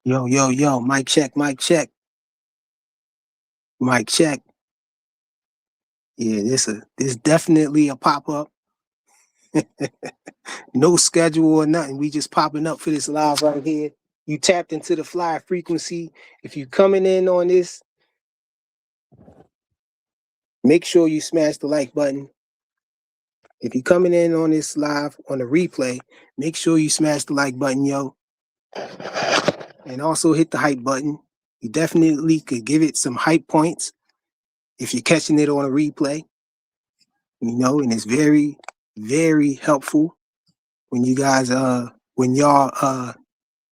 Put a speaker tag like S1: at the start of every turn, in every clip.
S1: Yo, yo, yo, mic check, mic check. Yeah, this definitely a pop-up. No schedule or nothing. We just popping up for this live right here. You tapped into the fly frequency. If you coming in on this, make sure you smash the like button. If you coming in on this live on the replay, make sure you smash the like button, yo. And also hit the hype button. You definitely could give it some hype points if you're catching it on a replay. And it's very, very helpful when you guys when y'all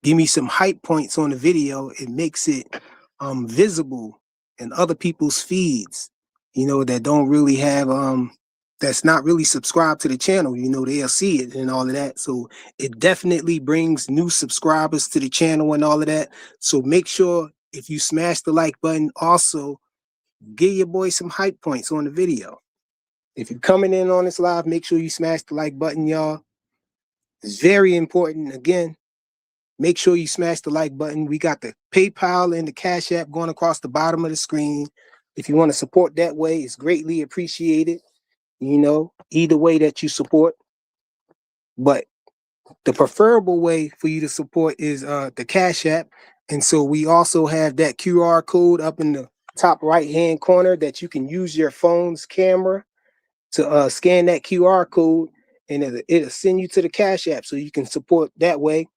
S1: give me some hype points on the video. It makes it visible in other people's feeds, that don't really have that's not really subscribed to the channel. They'll see it and all of that. So it definitely brings new subscribers to the channel and all of that. So make sure if you smash the like button, also give your boy some hype points on the video. If you're coming in on this live, make sure you smash the like button, y'all. It's very important. Again, make sure you smash the like button. We got the PayPal and the Cash App going across the bottom of the screen. If you want to support that way, it's greatly appreciated. Either way that you support. But the preferable way for you to support is the Cash App. And so we also have that QR code up in the top right-hand corner that you can use your phone's camera to scan that QR code, and it'll send you to the Cash App so you can support that way.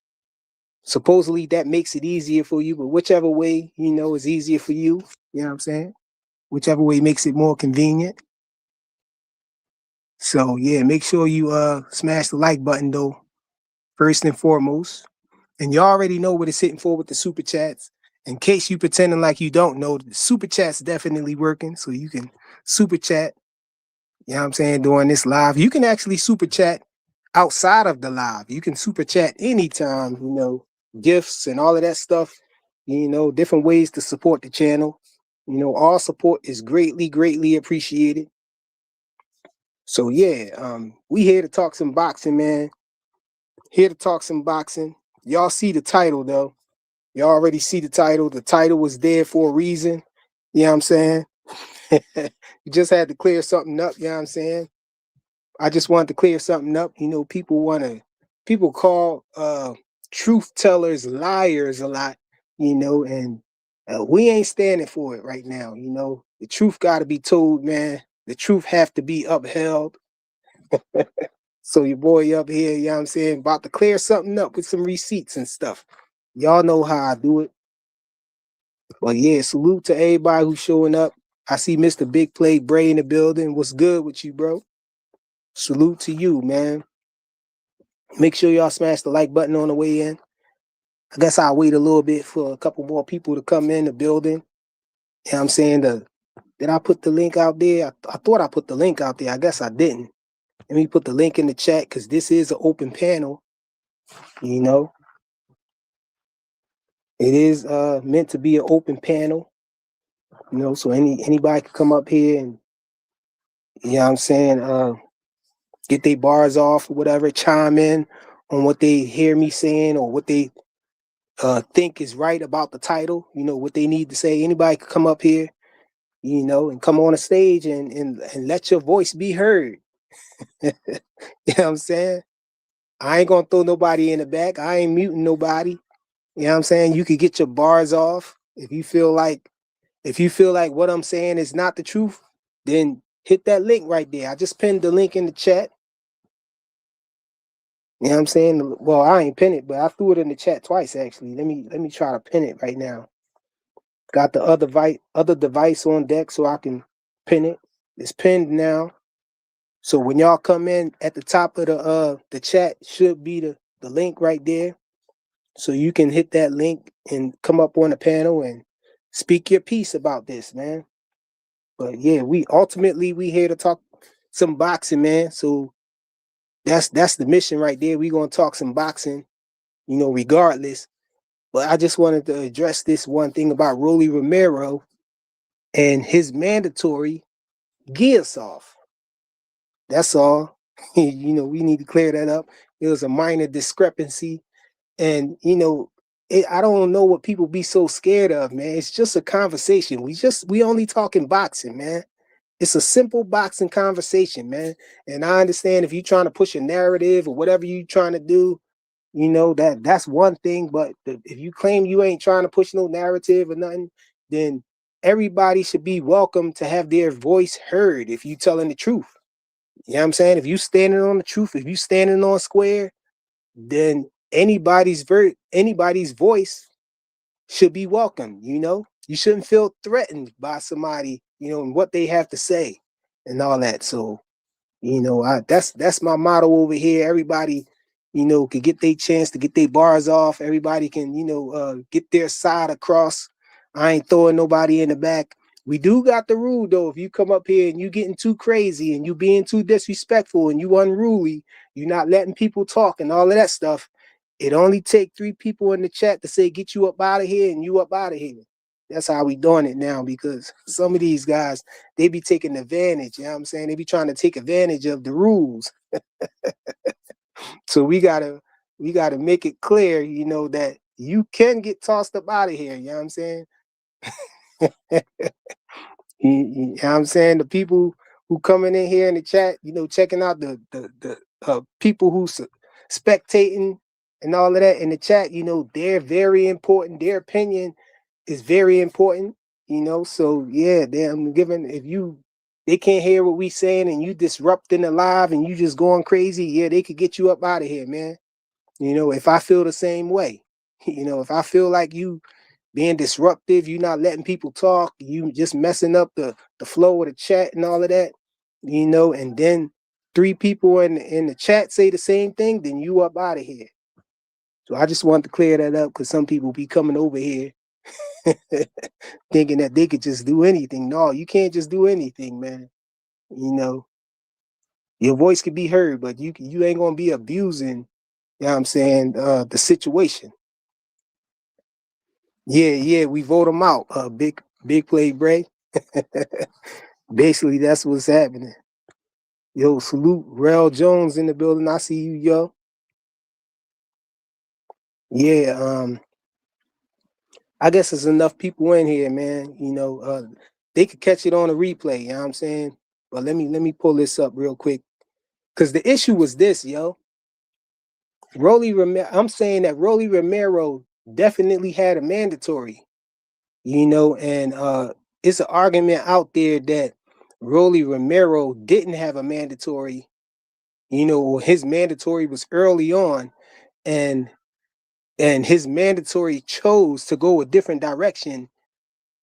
S1: Supposedly that makes it easier for you, but whichever way, is easier for you, you know what I'm saying? Whichever way makes it more convenient. So yeah, make sure you smash the like button though, first and foremost. And you already know what it's hitting for with the super chats. In case you pretending like you don't know, the super chat's definitely working. So you can super chat, you know what I'm saying, during this live. You can actually super chat outside of the live. You can super chat anytime, gifts and all of that stuff, different ways to support the channel. All support is greatly, greatly appreciated. So yeah, we here to talk some boxing, man. Here to talk some boxing. Y'all see the title though. Y'all already see the title. The title was there for a reason. You know what I'm saying? You just had to clear something up, you know what I'm saying? I just wanted to clear something up. People call truth tellers liars a lot, and we ain't standing for it right now. The truth got to be told, man. The truth have to be upheld. So your boy up here, you know what I'm saying, about to clear something up with some receipts and stuff. Y'all know how I do it. But yeah, salute to everybody who's showing up. I see Mr. Big Play Bray in the building. What's good with you, bro? Salute to you, man. Make sure y'all smash the like button on the way in. I guess I'll wait a little bit for a couple more people to come in the building. You know what I'm saying? Did I put the link out there? I thought I put the link out there. I guess I didn't. Let me put the link in the chat because this is an open panel. It is meant to be an open panel. So anybody can come up here and, you know what I'm saying, get their bars off or whatever, chime in on what they hear me saying or what they think is right about the title, what they need to say. Anybody could come up here, and come on a stage and let your voice be heard. You know what I'm saying? I ain't gonna throw nobody in the back. I ain't muting nobody. You know what I'm saying? You could get your bars off. If you feel like what I'm saying is not the truth, then hit that link right there. I just pinned the link in the chat. You know what I'm saying? Well, I ain't pin it, but I threw it in the chat twice actually. Let me try to pin it right now. Got the other device on deck so I can pin it. It's pinned now. So when y'all come in at the top of the chat should be the link right there. So you can hit that link and come up on the panel and speak your piece about this, man. But yeah, we here to talk some boxing, man. So that's the mission right there. We gonna talk some boxing, regardless. But I just wanted to address this one thing about Roelly Romero and his mandatory Giyasov. That's all. We need to clear that up. It was a minor discrepancy. And, I don't know what people be so scared of, man. It's just a conversation. We only talking boxing, man. It's a simple boxing conversation, man. And I understand if you're trying to push a narrative or whatever you're trying to do, that's one thing. But if you claim you ain't trying to push no narrative or nothing, then everybody should be welcome to have their voice heard if you telling the truth. You know what I'm saying? If you standing on the truth, if you standing on square, then anybody's voice should be welcome. You shouldn't feel threatened by somebody, and what they have to say and all that. So, that's my motto over here. Everybody, could get their chance to get their bars off. Everybody can, get their side across. I ain't throwing nobody in the back. We do got the rule though. If you come up here and you getting too crazy and you being too disrespectful and you unruly, you not letting people talk and all of that stuff, it only take 3 people in the chat to say get you up out of here and you up out of here. That's how we doing it now, because some of these guys, they be taking advantage. You know what I'm saying? They be trying to take advantage of the rules. So we gotta make it clear, that you can get tossed up out of here. You know what I'm saying? You know what I'm saying? The people who coming in here in the chat, checking out the people who spectating and all of that in the chat, they're very important. Their opinion is very important, So yeah, I'm giving they can't hear what we saying and you disrupting the live and you just going crazy, yeah, they could get you up out of here, man. If I feel the same way, if I feel like you being disruptive, you not letting people talk, you just messing up the flow of the chat and all of that, and then 3 people in the chat say the same thing, then you up out of here. So I just want to clear that up because some people be coming over here thinking that they could just do anything. No, you can't just do anything, man. Your voice could be heard, but you ain't gonna be abusing, you know what I'm saying, the situation. Yeah, we vote them out. Big play Bray. Basically, that's what's happening. Yo, salute Rel Jones in the building. I see you, yo. Yeah, I guess there's enough people in here, man. They could catch it on a replay, you know what I'm saying? But let me pull this up real quick. Cause the issue was this, yo. I'm saying that Roelly Romero definitely had a mandatory, and it's an argument out there that Roelly Romero didn't have a mandatory, his mandatory was early on, and his mandatory chose to go a different direction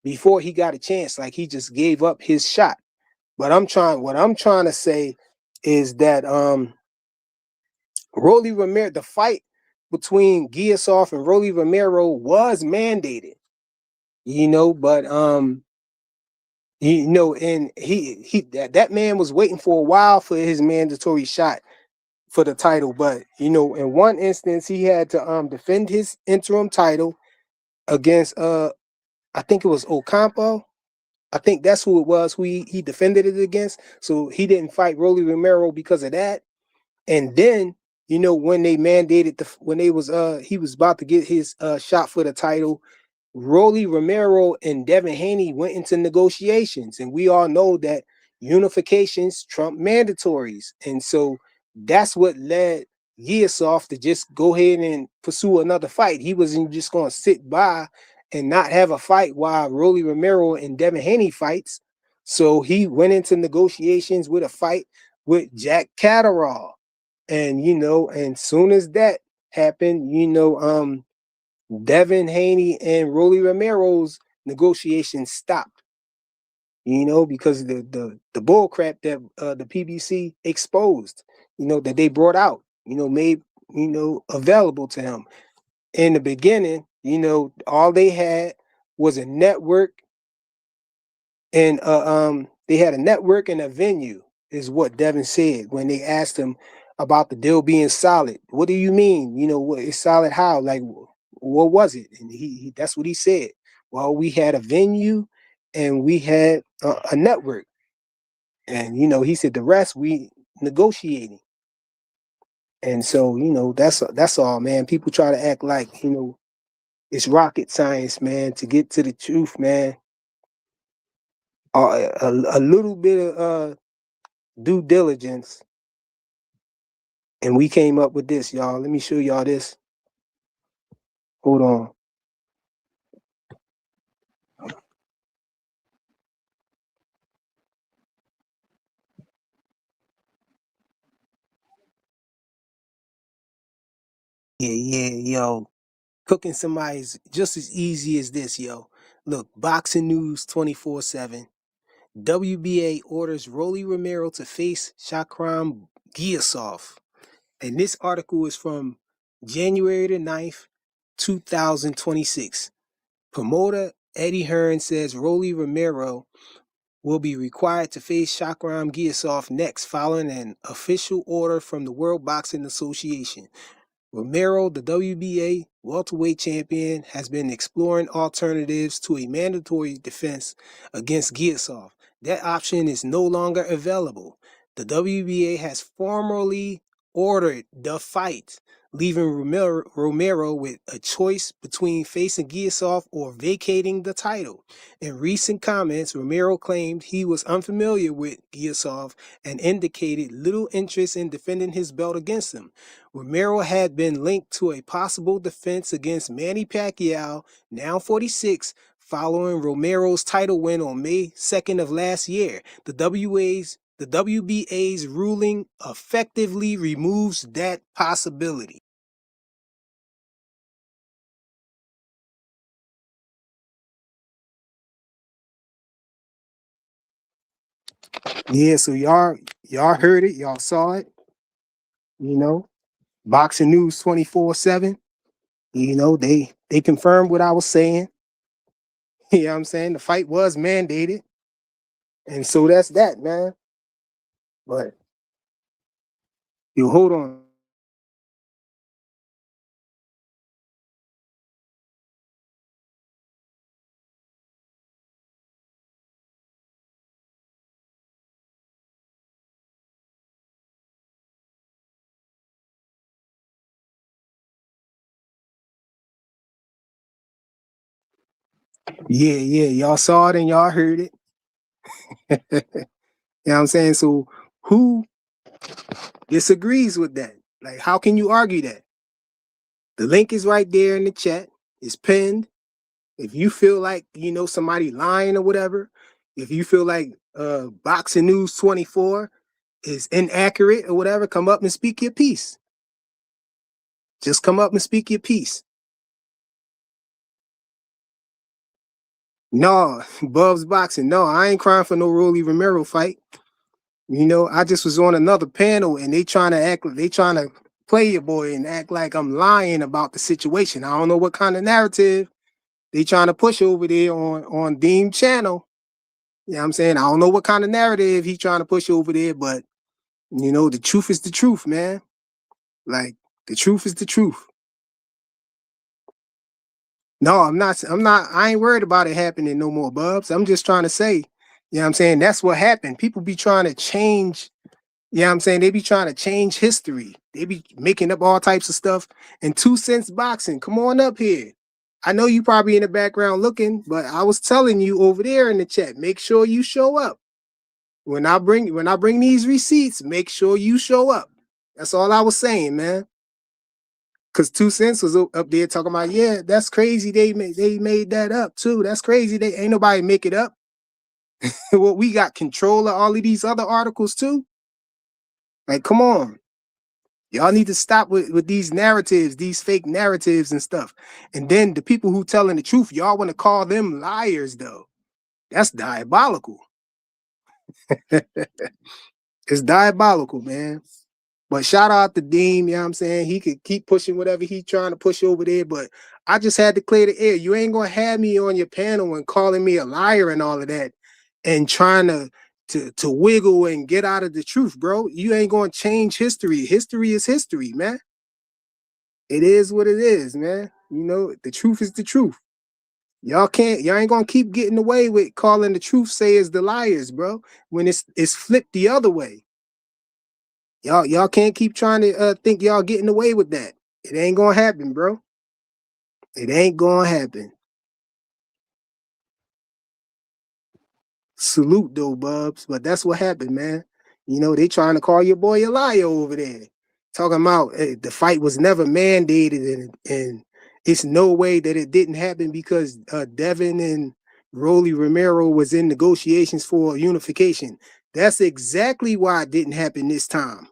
S1: before he got a chance. Like he just gave up his shot. What I'm trying to say is that Roelly Romero, the fight between Giyasov and Roelly Romero was mandated, but and he that man was waiting for a while for his mandatory shot for the title, but in one instance he had to defend his interim title against I think it was Ocampo. I think that's who it was who he defended it against. So he didn't fight Roelly Romero because of that. And then, when they mandated when they was he was about to get his shot for the title, Roelly Romero and Devin Haney went into negotiations, and we all know that unifications trump mandatories, and so that's what led Giyasov to just go ahead and pursue another fight. He wasn't just going to sit by and not have a fight while Roelly Romero and Devin Haney fights. So he went into negotiations with a fight with Jack Catterall, and and soon as that happened, Devin Haney and Roelly Romero's negotiations stopped, because the bull crap that the PBC exposed, that they brought out, made, available to him. In the beginning, all they had was a network and they had a network and a venue, is what Devin said when they asked him about the deal being solid. What do you mean? What is solid? How? Like, what was it? And he that's what he said. Well, we had a venue and we had a network, and he said the rest we negotiating. And so that's all, man. People try to act like It's rocket science, man. To get to the truth, man. A little bit of due diligence, and we came up with this, y'all. Let me show y'all this. Hold on. Yeah, yo. Cooking somebody's just as easy as this, yo. Look, boxing news 24/7. WBA orders Roelly Romero to face Shakram Giyasov. And this article is from January the 9th, 2026. Promoter Eddie Hearn says Roelly Romero will be required to face Shakram Giyasov next following an official order from the World Boxing Association. Romero, the WBA welterweight champion, has been exploring alternatives to a mandatory defense against Giyasov. That option is no longer available. The WBA has formally ordered the fight, leaving Romero with a choice between facing Giyasov or vacating the title. In recent comments, Romero claimed he was unfamiliar with Giyasov and indicated little interest in defending his belt against him. Romero had been linked to a possible defense against Manny Pacquiao, now 46, following Romero's title win on May 2nd of last year. The WBA's ruling effectively removes that possibility. Yeah, so y'all heard it, y'all saw it, you know. Boxing News 24/7. They confirmed what I was saying. You know what I'm saying? The fight was mandated. And so that's that, man. But you hold on. Yeah, y'all saw it and y'all heard it. You know what I'm saying? So who disagrees with that? Like, how can you argue that? The link is right there in the chat. It's pinned. If you feel like, somebody lying or whatever, if you feel like Boxing News 24 is inaccurate or whatever, come up and speak your piece. Just come up and speak your piece. No, Bub's Boxing. No, I ain't crying for no Roelly Romero fight. I just was on another panel and they trying to play your boy and act like I'm lying about the situation. I don't know what kind of narrative they trying to push over there on Deem channel. You know what I'm saying? I don't know what kind of narrative he trying to push over there, but the truth is the truth, man. Like, the truth is the truth. No, I ain't worried about it happening no more, Bubs. I'm just trying to say, you know what I'm saying? That's what happened. People be trying to change. You know what I'm saying? They be trying to change history. They be making up all types of stuff. And 2 Cents Boxing, come on up here. I know you probably in the background looking, but I was telling you over there in the chat, make sure you show up. When I bring these receipts, make sure you show up. That's all I was saying, man. Cause 2 Cents was up there talking about, yeah, that's crazy. They made that up too. That's crazy. They ain't nobody make it up. Well, we got control of all of these other articles too. Like, come on. Y'all need to stop with these narratives, these fake narratives and stuff. And then the people who telling the truth, y'all want to call them liars, though. That's diabolical. It's diabolical, man. But shout out to Dean, you know what I'm saying? He could keep pushing whatever he's trying to push over there, but I just had to clear the air. You ain't gonna have me on your panel and calling me a liar and all of that and trying to wiggle and get out of the truth, bro. You ain't gonna change history. History is history, man. It is what it is, man. The truth is the truth. Y'all ain't gonna keep getting away with calling the truth sayers the liars, bro. When it's flipped the other way. Y'all can't keep trying to think y'all getting away with that. It ain't gonna happen, bro. It ain't gonna happen. Salute though, Bubs. But that's what happened, man. They trying to call your boy a liar over there. Talking about the fight was never mandated and it's no way that it didn't happen because Devin and Roelly Romero was in negotiations for unification. That's exactly why it didn't happen this time.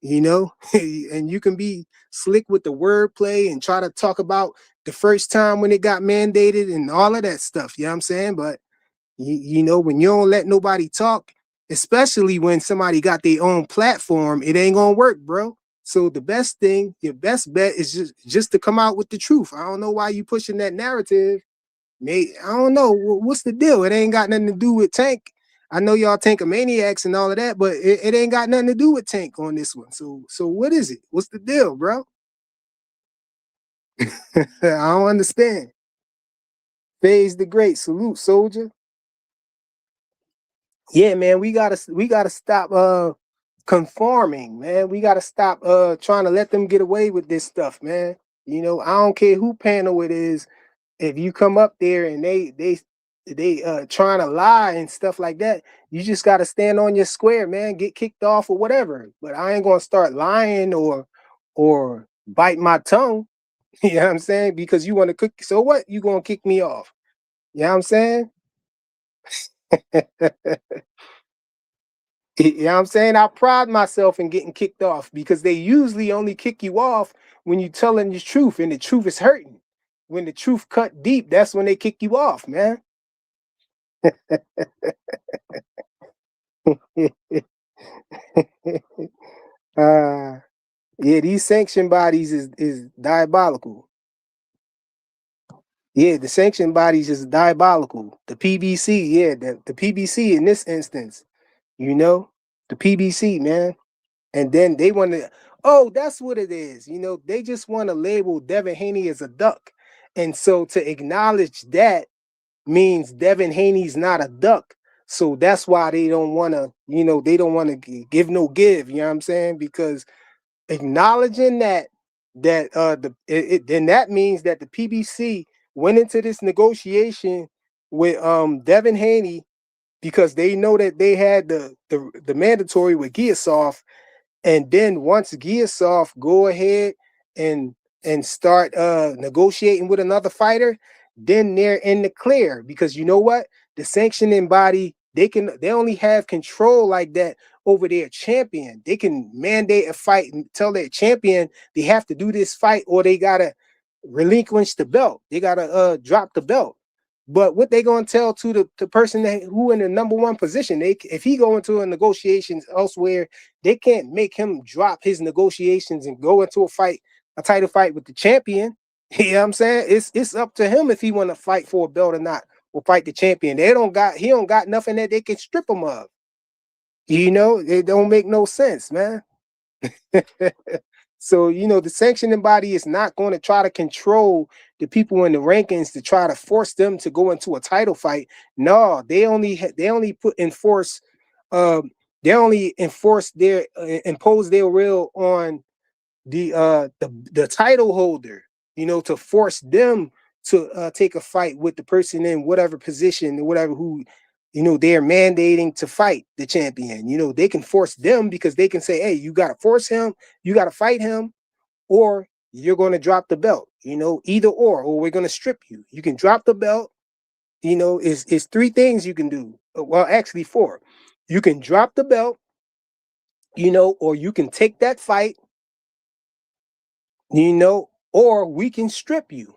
S1: And you can be slick with the wordplay and try to talk about the first time when it got mandated and all of that stuff. You know what I'm saying? But when you don't let nobody talk, especially when somebody got their own platform, it ain't gonna work, bro. So the best thing, your best bet is just to come out with the truth. I don't know why you pushing that narrative. I don't know what's the deal. It ain't got nothing to do with Tank. I know y'all Tankamaniacs and all of that, but it ain't got nothing to do with Tank on this one. So what is it? What's the deal, bro? I don't understand. Phase the Great, salute, soldier. Yeah, man, we gotta stop conforming, man. We gotta stop trying to let them get away with this stuff, man. I don't care who panel it is. If you come up there and they trying to lie and stuff like that, you just gotta stand on your square, man. Get kicked off or whatever. But I ain't gonna start lying or bite my tongue. You know what I'm saying? Because you want to cook. So what? You gonna kick me off? You know what I'm saying? You know what I'm saying? I pride myself in getting kicked off because they usually only kick you off when you telling the truth and the truth is hurting. When the truth cut deep, that's when they kick you off, man. uh, yeah, these sanction bodies is diabolical. Yeah, the sanction bodies is diabolical. The PBC, yeah, the PBC in this instance, the PBC, man. And then they want to, oh, that's what it is. They just want to label Devin Haney as a duck. And so to acknowledge that means Devin Haney's not a duck. So that's why they don't want to, they don't want to give no give, you know what I'm saying? Because acknowledging then that means that the PBC went into this negotiation with Devin Haney because they know that they had the mandatory with Giyasov. And then once Giyasov go ahead and start negotiating with another fighter, then they're in the clear because you know what? The sanctioning body, they only have control like that over their champion. They can mandate a fight and tell their champion they have to do this fight or they gotta relinquish the belt. They gotta drop the belt. But what they gonna tell to the person who in the number one position? If he go into a negotiations elsewhere, they can't make him drop his negotiations and go into a title fight with the champion. You know what I'm saying? It's up to him if he want to fight for a belt or not, or fight the champion. He don't got nothing that they can strip him of. It don't make no sense, man. So, the sanctioning body is not going to try to control the people in the rankings to try to force them to go into a title fight. No, they only put enforce they only enforce their impose their will on the title holder, to force them to take a fight with the person in whatever position or whatever who they're mandating to fight the champion. They can force them because they can say, hey, you got to force him, you got to fight him, or you're going to drop the belt. Either or we're going to strip you. You can drop the belt. Is three things you can do. Well, actually four. You can drop the belt, or you can take that fight, or we can strip you,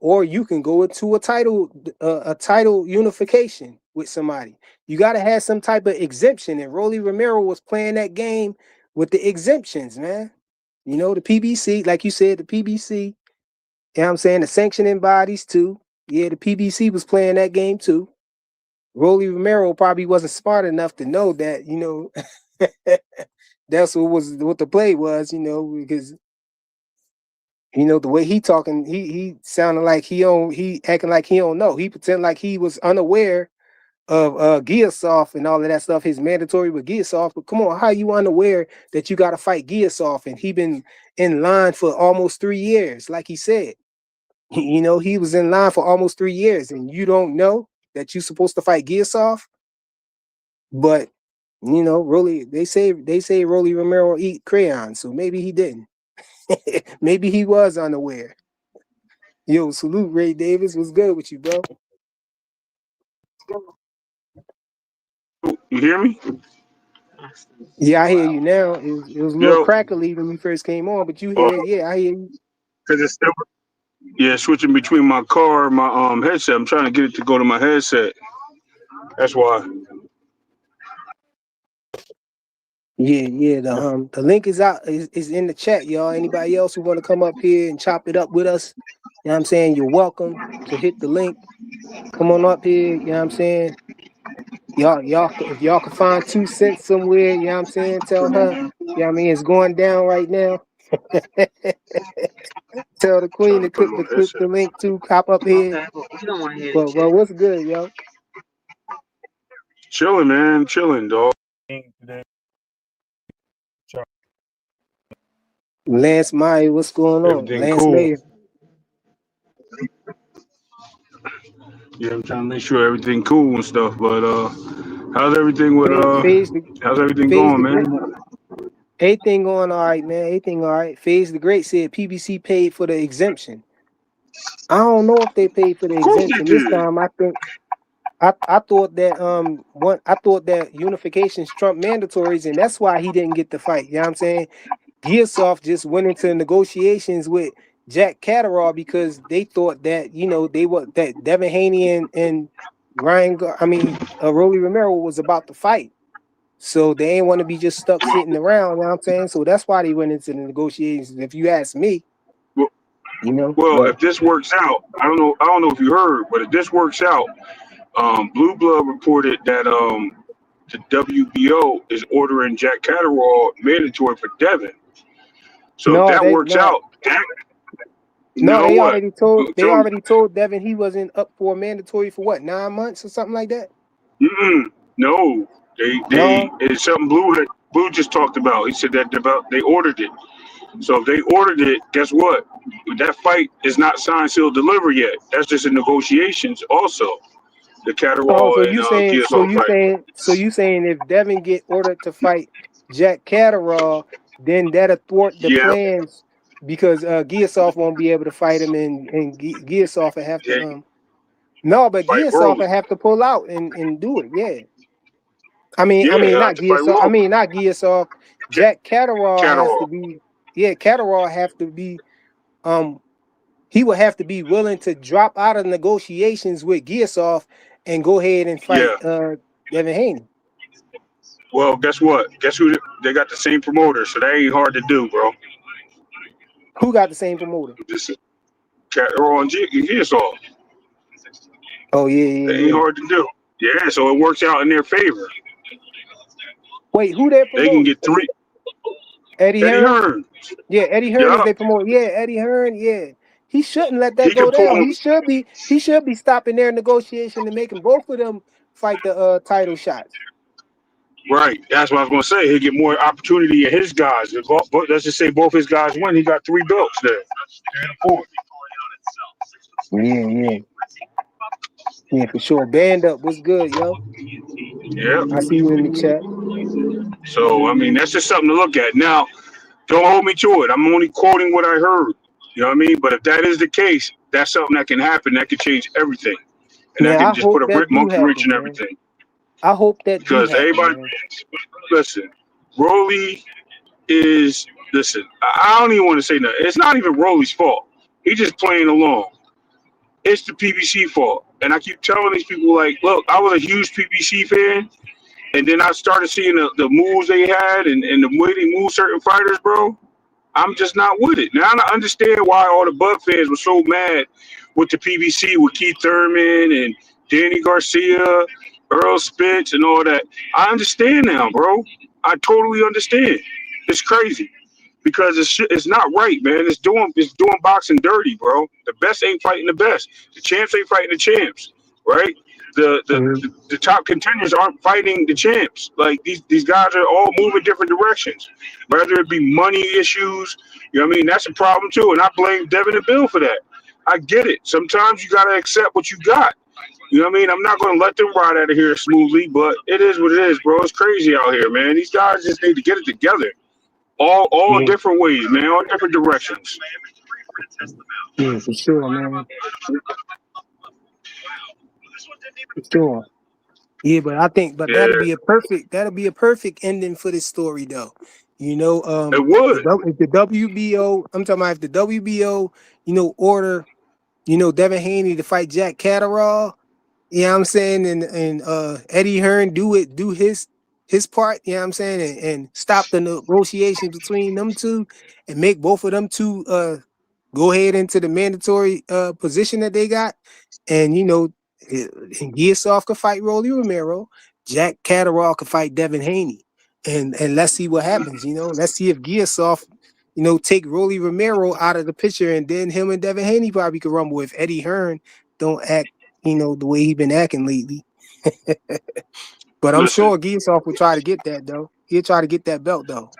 S1: or you can go into a title unification with somebody. You got to have some type of exemption, and Roelly Romero was playing that game with the exemptions, man. The PBC, like you said, the PBC, you know what I'm saying, the sanctioning bodies too. Yeah, the PBC was playing that game too. Roelly Romero probably wasn't smart enough to know that, that's what the play was, because the way he talking, he sounded like he acting like he don't know. He pretend like he was unaware Giyasov and all of that stuff, his mandatory with Giyasov. But come on, how you unaware that you got to fight Giyasov and he been in line for almost 3 years, like he said. You know, he was in line for almost 3 years, and you don't know that you're supposed to fight Giyasov. But you know, Roelly, they say Roelly Romero eat crayons, so maybe he didn't. Maybe he was unaware. Yo, salute Ray Davis. What's good with you, bro?
S2: You hear me?
S1: Yeah, I hear you now. It was a little
S2: Yo,
S1: crackly when you first came on, but you hear, yeah, I hear you.
S2: because it's still switching between my car and my headset. I'm trying to get it to go to my headset. That's why.
S1: Yeah. The link is out is in the chat, y'all. Anybody else who want to come up here and chop it up with us, you know what I'm saying? You're welcome to hit the link. Come on up here, you know what I'm saying? Y'all, if y'all can find 2 cents somewhere, you know what I'm saying? Tell her, you know what I mean, it's going down right now. Tell the queen
S2: Trying
S1: to
S2: to put
S1: click
S2: it on
S1: the
S2: headset.
S1: link to cop up here. Well, what's good, yo?
S2: Chilling, man. Chilling, dog.
S1: Lance Meyer, what's going on?
S2: Everything
S1: Lance
S2: cool.
S1: Meyer.
S2: Yeah, I'm trying to make sure everything cool and stuff. But how's everything with how's everything
S1: Phase
S2: going,
S1: the
S2: man?
S1: Great. Everything going all right, man. Everything all right. Phase the Great said PBC paid for the exemption. I don't know if they paid for the
S2: Of course they
S1: exemption this
S2: did.
S1: time. I thought that I thought that unifications trump mandatories, and that's why he didn't get the fight. You know what I'm saying? Giyasov just went into negotiations with Jack Catterall because they thought that, you know, that Devin Haney and Roelly Romero was about to fight. So they ain't want to be just stuck sitting around, you know what I'm saying? So that's why they went into the negotiations, if you ask me,
S2: Well,
S1: you know.
S2: well,
S1: But
S2: if this works out, I don't know. I don't know if you heard, but if this works out, Blue Blood reported that the WBO is ordering Jack Catterall mandatory for Devin. So if
S1: no,
S2: that
S1: they
S2: works
S1: no,
S2: out, that
S1: no,
S2: now what? Tell me.
S1: already told Devin he wasn't up for mandatory for what, 9 months or something like that?
S2: No, they
S1: No.
S2: it's something Blue just talked about. He said that about they ordered it. So if they ordered it, guess what? That fight is not signed, sealed, delivered yet. That's just in negotiations. Also, the
S1: Oh,
S2: Catterall and Giyasov fight.
S1: you saying if Devin get ordered to fight Jack Catterall, then that'll thwart the
S2: Yeah,
S1: plans because Giyasov won't be able to fight him and Giyasov will have to
S2: yeah,
S1: no, but
S2: fight
S1: Giyasov will
S2: Roly.
S1: have to pull out and do it. Yeah.
S2: Yeah, he'll have
S1: Not
S2: to fight
S1: Giyasov.
S2: Roly.
S1: Not Giyasov. Jack Catterall has to
S2: Catterall.
S1: be Catterall have to be um he would have to be willing to drop out of negotiations with Giyasov and go ahead and fight
S2: Yeah.
S1: Devin Haney.
S2: Well, guess what? Guess who? They got the same promoter, so that ain't hard to do, bro.
S1: Who got the same promoter?
S2: This is Catterall and Giyasov.
S1: Oh
S2: That ain't
S1: yeah.
S2: hard to do. Yeah, so it works out in their favor.
S1: Wait, who they
S2: They can
S1: promoting?
S2: get three.
S1: Eddie
S2: Eddie
S1: Hearn?
S2: Hearn.
S1: Yeah, Eddie Hearn is
S2: Yeah,
S1: they promoting. Yeah, Eddie Hearn, yeah. He shouldn't let that
S2: he
S1: go
S2: can pull
S1: down.
S2: him.
S1: He should be stopping their negotiation and making both of them fight the title shots.
S2: Right. That's what I was gonna say. He'll get more opportunity at his guys. Let's just say both his guys win. He got 3 belts there. 3 to 4.
S1: Yeah. Yeah, for sure. Band up. What's good, yo?
S2: Yeah.
S1: I see you in the chat.
S2: So I mean, that's just something to look at. Now, don't hold me to it. I'm only quoting what I heard. You know what I mean? But if that is the case, that's something that can happen. That could change everything, and that
S1: Man,
S2: can
S1: I
S2: just put
S1: hope
S2: a
S1: that do
S2: monkey wrench
S1: happen,
S2: in
S1: man.
S2: everything.
S1: I hope that do
S2: Because
S1: happen,
S2: everybody,
S1: man.
S2: listen, Roly is listen. I don't even want to say that. It's not even Roly's fault. He's just playing along. It's the PBC fault. And I keep telling these people, like, look, I was a huge PBC fan, and then I started seeing the moves they had and the way they move certain fighters, bro. I'm just not with it. Now I understand why all the Bud fans were so mad with the PBC, with Keith Thurman and Danny Garcia, Earl Spence, and all that. I understand now, bro. I totally understand. It's crazy because it's not right, man. It's doing boxing dirty, bro. The best ain't fighting the best. The champs ain't fighting the champs, right? The, the
S1: Mhm.
S2: the top contenders aren't fighting the champs. Like these guys are all moving different directions. Whether it be money issues, you know what I mean? That's a problem too. And I blame Devin and Bill for that. I get it. Sometimes you gotta accept what you got. You know what I mean? I'm not gonna let them ride out of here smoothly, but it is what it is, bro. It's crazy out here, man. These guys just need to get it together. All
S1: Yeah,
S2: different ways, man. All different directions.
S1: yeah, for sure, man. For sure. Yeah, but I think, but
S2: Yeah,
S1: that'll be a perfect ending for this story, though. You know,
S2: it would.
S1: if the WBO, I'm talking about if the WBO, order, Devin Haney to fight Jack Catterall. You know what I'm saying? And Eddie Hearn do his part, you know what I'm saying, and stop the negotiations between them two and make both of them two go ahead into the mandatory position that they got. And and Giyasov could fight Roelly Romero, Jack Catterall could fight Devin Haney. And let's see what happens, Let's see if Giyasov, take Roelly Romero out of the picture, and then him and Devin Haney probably could rumble if Eddie Hearn don't act the way he been acting lately. But I'm
S2: Listen,
S1: sure Giyasov will try to get that, though. He'll try to get that belt, though.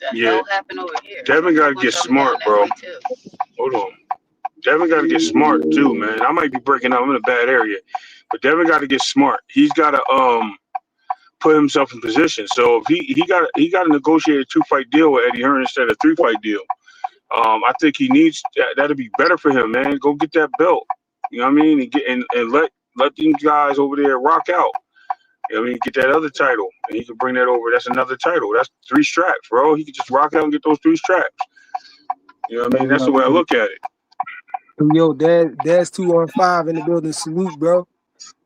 S3: The
S2: yeah,
S3: hell happened over here?
S2: Devin got to get
S3: Someone coming
S2: smart,
S3: down that
S2: bro.
S3: way too.
S2: Hold on. Devin got to get smart too, man. I might be breaking up. I'm in a bad area, but Devin got to get smart. He's got to put himself in position. So if he got to negotiate a 2-fight deal with Eddie Hearn instead of a 3-fight deal. I think he needs that'll be better for him, man. Go get that belt. You know what I mean? And let these guys over there rock out. You know what I mean? Get that other title, and he can bring that over. That's another title. That's 3 straps, bro. He can just rock out and get those 3 straps. You know what I mean? That's the way I look at it.
S1: Yo, Dad's 2-on-5 in the building. Salute, bro.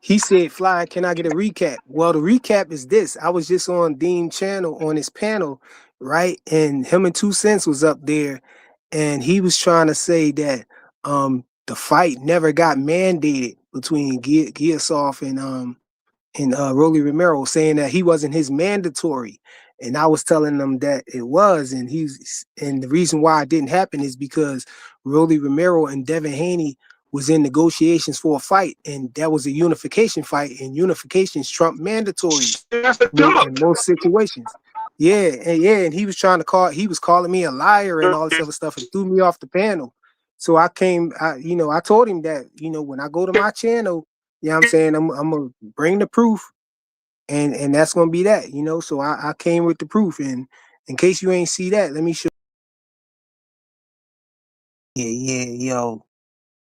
S1: He said, "Fly, can I get a recap?" Well, the recap is this. I was just on Dean channel on his panel, right? And him and 2 Cents was up there, and he was trying to say that the fight never got mandated between Giyasov and Roelly Romero, saying that he wasn't his mandatory. And I was telling them that it was, and the reason why it didn't happen is because Roelly Romero and Devin Haney was in negotiations for a fight, and that was a unification fight, and unifications trump mandatories,
S2: That's the duck.
S1: in most situations. And he was he was calling me a liar and all this other stuff, and threw me off the panel. So I told him that, when I go to my channel, what I'm saying, I'm gonna bring the proof, and that's gonna be that, So I came with the proof, and in case you ain't see that, let me show. Yeah, yo.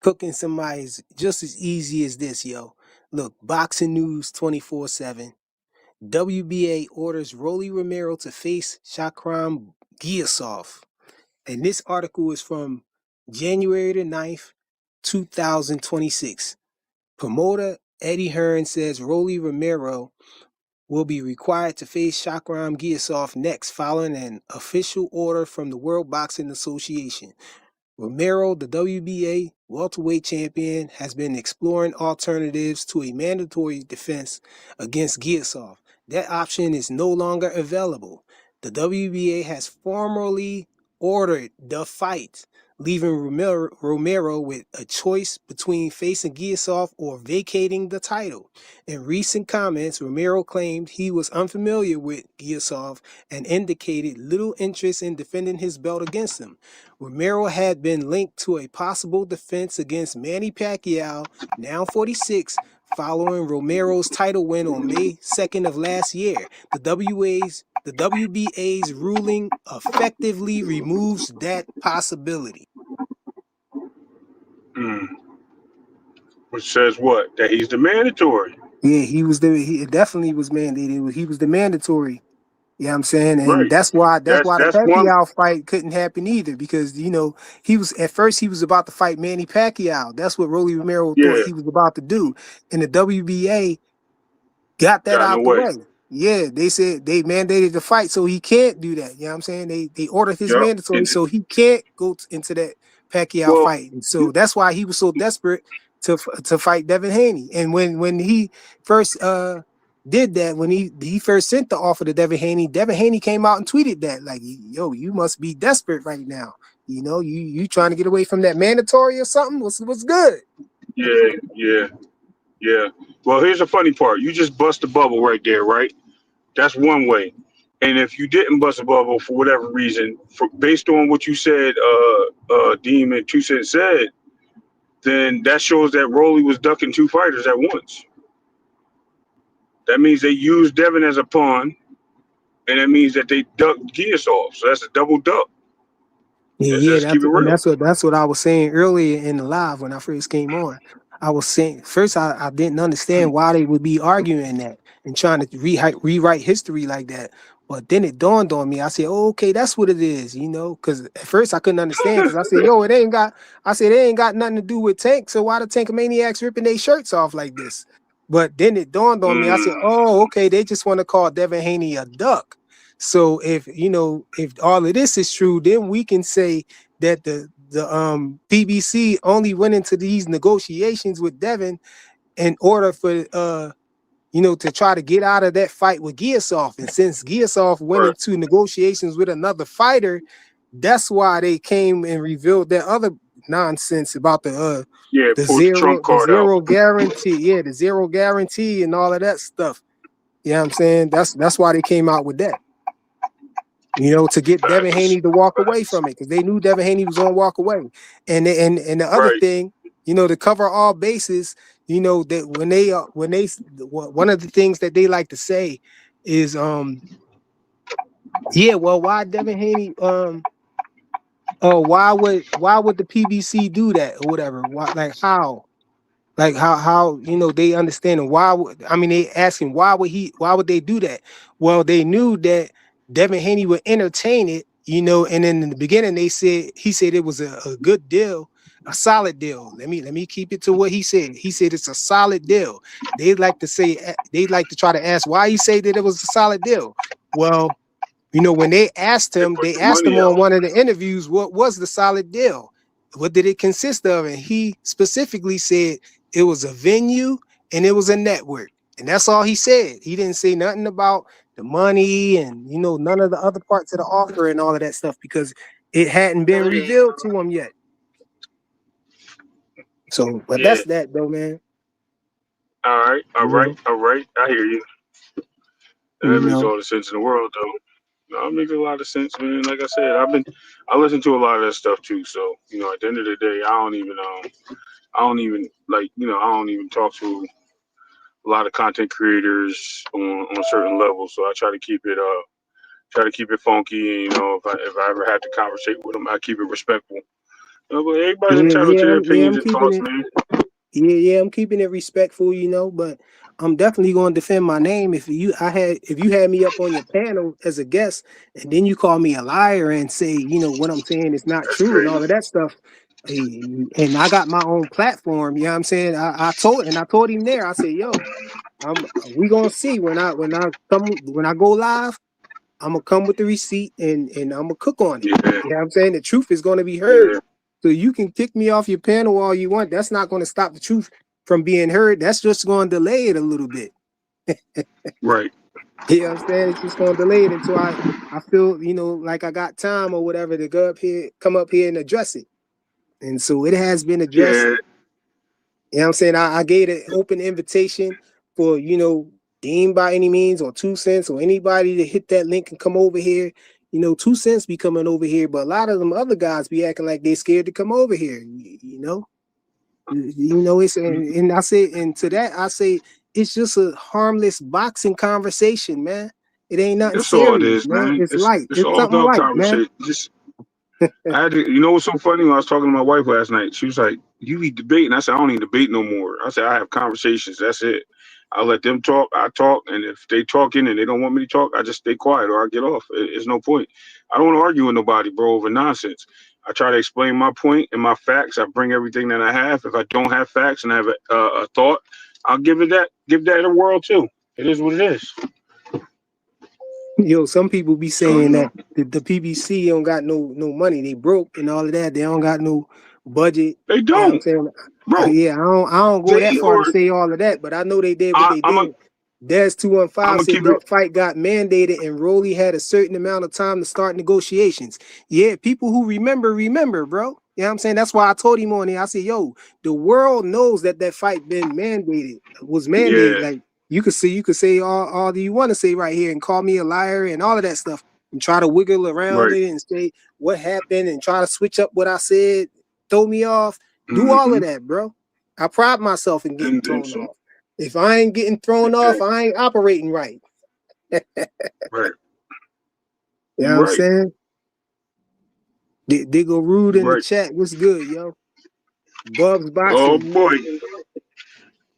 S1: Cooking somebody is just as easy as this, yo. Look, Boxing News 24/7. WBA orders Roelly Romero to face Shakram Giyasov. And this article is from January the 9th, 2026. Promoter Eddie Hearn says Roelly Romero will be required to face Shakram Giyasov next following an official order from the World Boxing Association. Romero, the WBA welterweight champion, has been exploring alternatives to a mandatory defense against Giyasov. That option is no longer available. The WBA has formally ordered the fight, leaving Romero with a choice between facing Giyasov or vacating the title. In recent comments, Romero claimed he was unfamiliar with Giyasov and indicated little interest in defending his belt against him. Romero had been linked to a possible defense against Manny Pacquiao, now 46, following Romero's title win on May 2nd of last year. The WBA's ruling effectively removes that possibility.
S2: Mm. Which says what? That he's the mandatory.
S1: Yeah, he definitely was mandated. He was the mandatory. You know what I'm saying? And
S2: Right.
S1: that's why the
S2: That's one.
S1: Pacquiao fight couldn't happen either, because he was about to fight Manny Pacquiao. That's what Roelly Romero thought
S2: Yeah.
S1: he was about to do. And the WBA got that
S2: Got in the
S1: out the
S2: way.
S1: way. Yeah, they said they mandated the fight, so he can't do that. You know what I'm saying? They ordered his
S2: Yep.
S1: mandatory, so he can't go into that Pacquiao
S2: Well,
S1: fight. And so that's why he was so desperate to fight Devin Haney. And when he first did that, when he first sent the offer to Devin Haney came out and tweeted that, like, yo, you must be desperate right now. You trying to get away from that mandatory or something? What's good?
S2: yeah, yeah. Yeah. Well, here's the funny part. You just bust the bubble right there, right? That's one way. And if you didn't bust a bubble for whatever reason, based on what you said, Deem and Two Cent said, then that shows that Roly was ducking two fighters at once. That means they used Devin as a pawn, and that means that they ducked Giyasov. So that's a double duck. Let's
S1: Yeah,
S2: just keep
S1: that's
S2: it
S1: and
S2: real.
S1: that's what I was saying earlier in the live when I first came on. I was saying first I didn't understand why they would be arguing that and trying to rewrite history like that. But then it dawned on me. I said, "Oh, okay, that's what it is," Because at first I couldn't understand because I said, "Yo, it ain't got." I said, "It ain't got nothing to do with Tank. So why the Tank Maniacs ripping their shirts off like this?" But then it dawned on me. I said,
S2: Mm,
S1: "Oh, okay, they just want to call Devin Haney a duck." So if all of this is true, then we can say that the PBC only went into these negotiations with Devin in order for to try to get out of that fight with Giyasov. And since Giyasov went
S2: right.
S1: into negotiations with another fighter, that's why they came and revealed that other nonsense about
S2: Yeah,
S1: the
S2: pulled the trump
S1: the
S2: card out.
S1: zero guarantee. Yeah, the zero guarantee and all of that stuff. You know what I'm saying? That's why they came out with that. To get Devin
S2: Facts.
S1: Haney to walk away
S2: Facts.
S1: from it because they knew Devin Haney was going to walk away. And the other
S2: Right.
S1: thing, to cover all bases, that when they one of the things that they like to say is yeah, well, why Devin Haney why would the PBC do that or whatever? Why, how they understand and they asking why would they do that? Well, they knew that Devin Haney would entertain it, and then in the beginning he said it was a good deal, a solid deal. Let me keep it to what he said. He said it's a solid deal. They like to try to ask why he say that it was a solid deal. Well, when they asked
S2: They
S1: him,
S2: put
S1: they
S2: the
S1: asked him
S2: money
S1: on
S2: out.
S1: one of the interviews, what was the solid deal? What did it consist of? And he specifically said it was a venue and it was a network. And that's all he said. He didn't say nothing about the money and, none of the other parts of the offer and all of that stuff because it hadn't been revealed to him yet. So, but
S2: Yeah.
S1: that's that though, man.
S2: All right. All
S1: You
S2: right.
S1: know,
S2: All right. I hear you.
S1: you
S2: That makes
S1: know.
S2: all the sense in the world, though. No, it makes a lot of sense, man. Like I said, I listen to a lot of that stuff too. So at the end of the day, I don't even like, I don't even talk to a lot of content creators on certain levels. So I try to keep it funky. And, if I ever had to conversate with them, I keep it respectful. But everybody's
S1: Yeah,
S2: entitled
S1: yeah,
S2: to their
S1: I'm
S2: opinions and
S1: keeping
S2: thoughts,
S1: it.
S2: man.
S1: Yeah, I'm keeping it respectful, but I'm definitely going to defend my name. If you had me up on your panel as a guest, and then you call me a liar and say, what I'm saying is not
S2: That's
S1: true and all
S2: crazy.
S1: of that stuff, and I got my own platform, you know what I'm saying? I told him there, I said, yo, we gonna see when I go live. I'm gonna come with the receipt and I'm gonna cook on it.
S2: Yeah.
S1: You know what I'm saying? The truth is gonna be heard.
S2: Yeah.
S1: So you can kick me off your panel all you want. That's not gonna stop the truth from being heard. That's just gonna delay it a little bit.
S2: Right.
S1: You know what I'm saying? It's just gonna delay it until I feel, like I got time or whatever to come up here and address it. And so it has been addressed.
S2: Yeah.
S1: You know what I'm saying? I gave an open invitation for, Dean by any means or 2 Cents or anybody to hit that link and come over here. 2 Cents be coming over here, but a lot of them other guys be acting like they scared to come over here. It's and I say, and to that I say it's just a harmless boxing conversation, man. It ain't nothing
S2: That's all it
S1: serious,
S2: is,
S1: man.
S2: man.
S1: It's light.
S2: It's
S1: It's
S2: all
S1: something
S2: about
S1: light, man.
S2: conversation. Just I had to, what's so funny when I was talking to my wife last night? She was like, "You be debating." I said, "I don't even debate no more." I said, "I have conversations. That's it. I let them talk. I talk, and if they talking and they don't want me to talk, I just stay quiet or I get off. It's no point. I don't want to argue with nobody, bro, over nonsense. I try to explain my point and my facts. I bring everything that I have. If I don't have facts and I have a thought, I'll give that a whirl too. It is what it is.
S1: Some people be
S2: So
S1: saying that the PBC don't got no money. They broke and all of that. They don't got no budget.
S2: they
S1: You know what I'm
S2: don't,
S1: saying?
S2: bro.
S1: Yeah, I don't go that
S2: They
S1: far to
S2: are.
S1: say all of that, but I know they did what they
S2: I'm a.
S1: did. Des
S2: I'm
S1: 215
S2: gonna
S1: said
S2: keep it.
S1: that fight got mandated and Roelly had a certain amount of time to start negotiations. Yeah, people who remember, bro. You know You know what I'm saying? That's why I told him on there. I said, yo, the world knows that fight been mandated, was mandated.
S2: Yeah.
S1: Like you could say all that you want to say right here and call me a liar and all of that stuff and try to wiggle around
S2: Right.
S1: it and say what happened and try to switch up what I said, throw me off. Do all
S2: Mm-hmm.
S1: of that, bro. I pride myself in getting
S2: And
S1: thrown
S2: so,
S1: off. If I ain't getting thrown off, I ain't operating right.
S2: right.
S1: You know
S2: You
S1: what I'm
S2: right.
S1: saying? They go rude
S2: You
S1: in the
S2: right.
S1: chat. What's good, yo? Bub's
S2: Oh
S1: boxing.
S2: boy.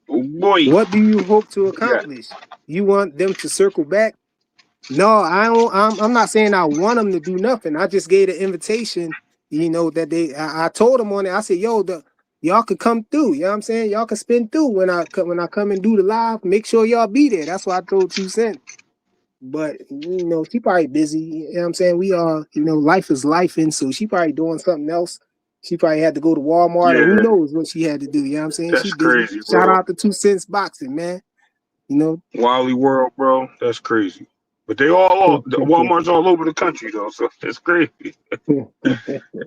S2: Oh boy.
S1: What do you hope to
S2: Yeah.
S1: accomplish? You want them to circle back? No, I don't. I'm not saying I want them to do nothing. I just gave the invitation. You know that I told them on it. I said, yo, y'all could come through. You know what I'm saying? Y'all can spin through when I come and do the live. Make sure y'all be there. That's why I told 2 Cent. But she probably busy. You know what I'm saying? We are, life is life, and so she probably doing something else. She probably had to go to Walmart or who
S2: Yeah.
S1: knows what she had to do. You know what I'm saying? She
S2: That's
S1: busy.
S2: crazy,
S1: Shout
S2: bro.
S1: out to 2 Cents Boxing, man.
S2: Wally World, bro. That's crazy. But they the Walmart's all over the country though, so it's crazy.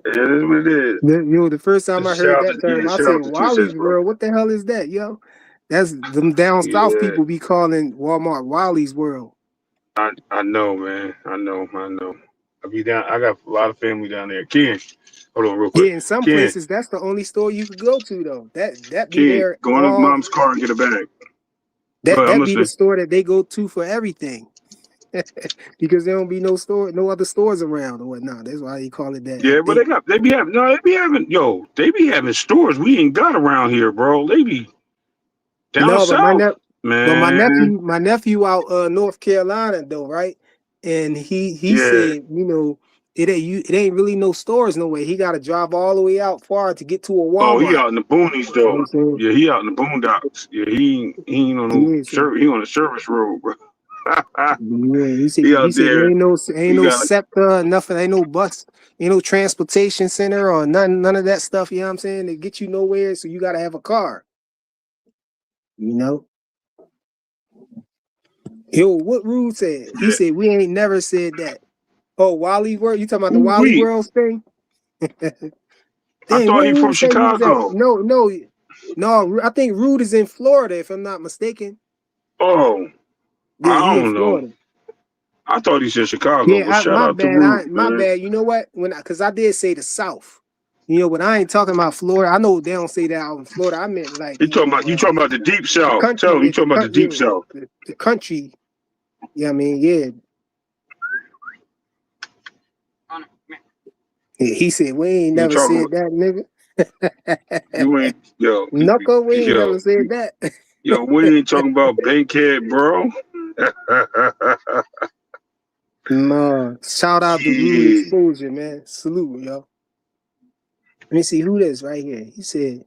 S2: It is what it is.
S1: The first time I heard that term, I
S2: Shout
S1: said
S2: out to 2 Cents,
S1: Wally's
S2: bro.
S1: World. What the hell is that, yo? That's them down south
S2: Yeah,
S1: people be calling Walmart Wally's World.
S2: I know, man. I know. I be down. I got a lot of family down there. Ken, hold on real quick.
S1: Yeah, in some
S2: Ken,
S1: places, that's the only store you could go to though. That be there
S2: go in his
S1: all
S2: mom's car and get a bag. Go
S1: that
S2: ahead, I'm
S1: that be the
S2: listening.
S1: store that they go to for everything. Because there don't be no other stores around or whatnot. That's why they call it that, I
S2: Yeah, but
S1: think.
S2: they be having stores we ain't got around here, bro. They be down
S1: No, but
S2: south,
S1: my
S2: man.
S1: nephew out North Carolina though, right? And he
S2: Yeah.
S1: said, it ain't really no stores no way. He got to drive all the way out far to get to a
S2: Oh, he
S1: Walmart.
S2: out in the boonies
S1: You know what
S2: though.
S1: I'm saying?
S2: Yeah, he out in the boondocks. Yeah, he ain't on no
S1: Yeah, so,
S2: service. He on the service road, bro.
S1: yeah. He said
S2: He
S1: he
S2: out
S1: said
S2: there.
S1: ain't
S2: He
S1: no
S2: got like,
S1: SEPTA, nothing, ain't no bus, ain't no transportation center or none of that stuff. You know what I'm saying? They get you nowhere, so you got to have a car. You know. Yo, what Rude said? He
S2: yeah.
S1: said we ain't never said that. Oh, Wally World? You talking about the
S2: Ooh
S1: Wally
S2: wee.
S1: Worlds thing?
S2: I
S1: Dang,
S2: thought
S1: where
S2: he from
S1: Rude say he was at?
S2: Chicago.
S1: No. I think Rude is in Florida, if I'm not mistaken.
S2: Oh,
S1: Yeah,
S2: I
S1: he in
S2: don't know.
S1: Florida.
S2: I thought he said Chicago, but
S1: Yeah,
S2: shout out to Root,
S1: My
S2: man.
S1: bad. You know what? Because I did say the South. But I ain't talking about Florida. I know they don't say that out in Florida. I meant like
S2: You talking about the deep
S1: the
S2: south.
S1: country.
S2: Tell him you
S1: It's the
S2: talking about the
S1: country.
S2: deep south.
S1: The country. Yeah, I mean, yeah. He said we ain't
S2: You
S1: never
S2: talking
S1: said
S2: about
S1: that, nigga.
S2: you ain't
S1: Knuckle, we ain't
S2: yo
S1: never said that.
S2: we ain't talking about Bankhead, bro.
S1: No, shout out to Rude
S2: Yeah.
S1: Exposure, man. Salute, yo. Let me see who this right here. He said,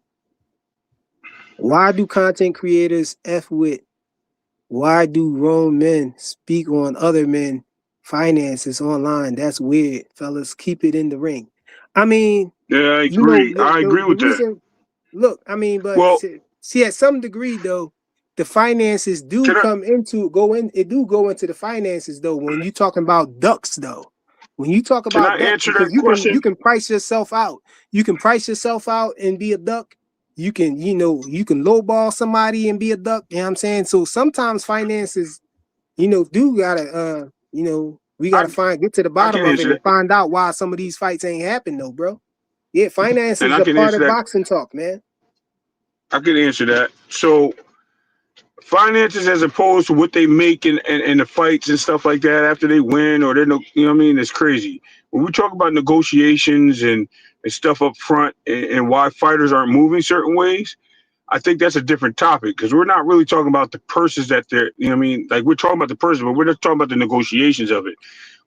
S1: why do content creators F with? Why do grown men speak on other men finances online? That's weird, fellas. Keep it in the ring. I mean,
S2: Yeah, I agree. I agree
S1: the
S2: with that.
S1: reason, look, I mean, but
S2: Well,
S1: see, at some degree though, the finances do
S2: can I
S1: it do go into the finances though when you talking about ducks though. When you talk
S2: can
S1: about
S2: I
S1: ducks,
S2: answer
S1: because
S2: that question?
S1: you can price yourself out. You can price yourself out and be a duck. You can, you can lowball somebody and be a duck. You know what I'm saying? So sometimes finances, do gotta we
S2: I
S1: gotta get to the
S2: I
S1: bottom
S2: can
S1: of it
S2: answer
S1: and
S2: that,
S1: find out why some of these fights ain't happen though, bro. Yeah,
S2: and
S1: finances
S2: I
S1: are
S2: can
S1: part
S2: answer
S1: of
S2: that.
S1: boxing talk, man.
S2: I can answer that. So finances as opposed to what they make in the fights and stuff like that after they win or they're no, you know what I mean, it's crazy. When we talk about negotiations and stuff up front and why fighters aren't moving certain ways, I think that's a different topic because we're not really talking about the purses that they're, you know what I mean? Like we're talking about the purses, but we're not talking about the negotiations of it.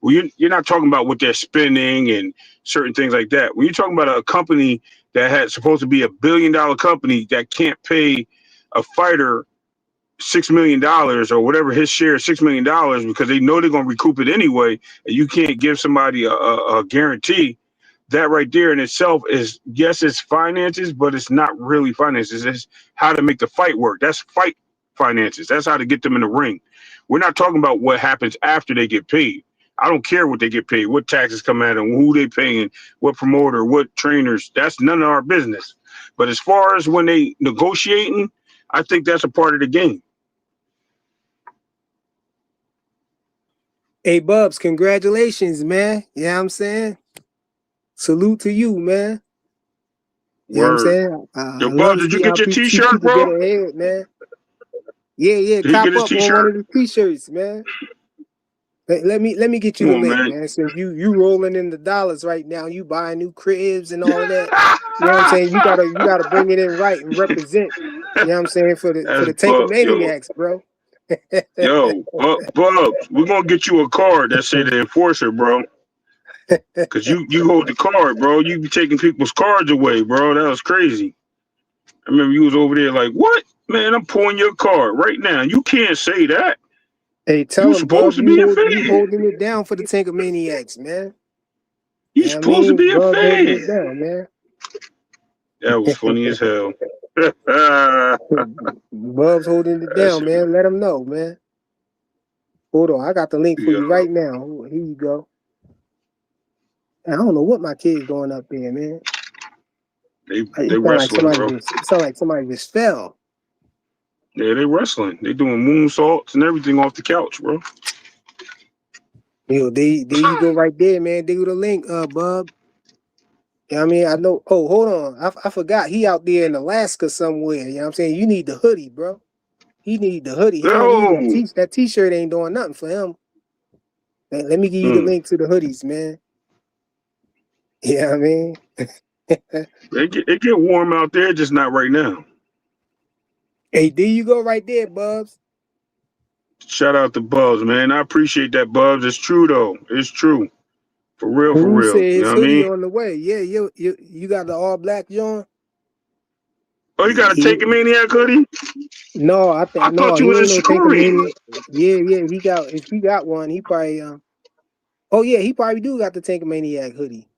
S2: Well, you're not talking about what they're spending and certain things like that. When you're talking about a company that had supposed to be $1 billion company that can't pay a fighter $6 million or whatever his share is $6 million because they know they're gonna recoup it anyway, and you can't give somebody a guarantee. That right there in itself is yes, it's finances, but it's not really finances. It's how to make the fight work. That's fight finances. That's how to get them in the ring. We're not talking about what happens after they get paid. I don't care what they get paid, what taxes come at them, who they paying, what promoter, what trainers. That's none of our business. But as far as when they negotiating, I think that's a part of the game.
S1: Hey, Bubs, congratulations, man. You know what I'm saying? Salute to you, man. You know what I'm
S2: Saying?
S1: saying? I
S2: Yo,
S1: love
S2: Bubs,
S1: to
S2: did you
S1: see
S2: get
S1: how
S2: your
S1: see
S2: T-shirt,
S1: people get
S2: bro?
S1: ahead, man. Yeah,
S2: Did he get
S1: cop
S2: his
S1: up on one
S2: T-shirt?
S1: of the t-shirts, man. Let me get you
S2: Come
S1: the
S2: on,
S1: link,
S2: man.
S1: man. Since you rolling in the dollars right now, you buying new cribs and all of that. You know what I'm saying? You gotta bring it in right and represent. You know what I'm saying for the
S2: That's
S1: Tankamaniacs, bro.
S2: Bubs, we're gonna get you a card that say the enforcer, bro. Cause you hold the card, bro. You be taking people's cards away, bro. That was crazy. I remember you was over there like, what? Man, I'm pulling your card right now. You can't say that.
S1: Hey, tell
S2: You
S1: him, Bub,
S2: supposed to be a
S1: you
S2: fan.
S1: holding it down for the Tankamaniacs, man.
S2: You
S1: You know what I
S2: supposed to
S1: mean?
S2: be a
S1: Bub holding it
S2: fan.
S1: down, man.
S2: That was funny as hell.
S1: Bub's holding it
S2: That
S1: down,
S2: shit,
S1: man. Let him know, man. Hold on, I got the link for
S2: yeah.
S1: you right now. Here you go. I don't know what my kid's doing up there, man.
S2: They
S1: It
S2: wrestling, bro.
S1: sound like somebody just fell.
S2: Yeah, they wrestling. They doing moonsaults and everything off the couch, bro.
S1: There you go right there, man. Dig the link, Bub. You know what I mean? I know. Oh, hold on. I forgot he out there in Alaska somewhere. You know what I'm saying? You need the hoodie, bro. He need the hoodie. He don't need
S2: Yo.
S1: that t-shirt ain't doing nothing for him. Let me give you the link to the hoodies, man. You know what I mean?
S2: It get warm out there, just not right now.
S1: Hey, there you go right there, Bubs.
S2: Shout out to Bubs, man. I appreciate that, Bubs. It's true though. It's true. For real, for
S1: Who said
S2: real. You
S1: his
S2: know what I
S1: hoodie
S2: mean?
S1: on the way? Yeah, you got the all black John?
S2: Oh, you got a
S1: He,
S2: Tankamaniac hoodie?
S1: no,
S2: I
S1: no,
S2: thought you
S1: he
S2: was a
S1: ain't no
S2: Centurion.
S1: Tankamania. Yeah, he got if he got one, he probably oh yeah, he probably do got the Tankamaniac hoodie.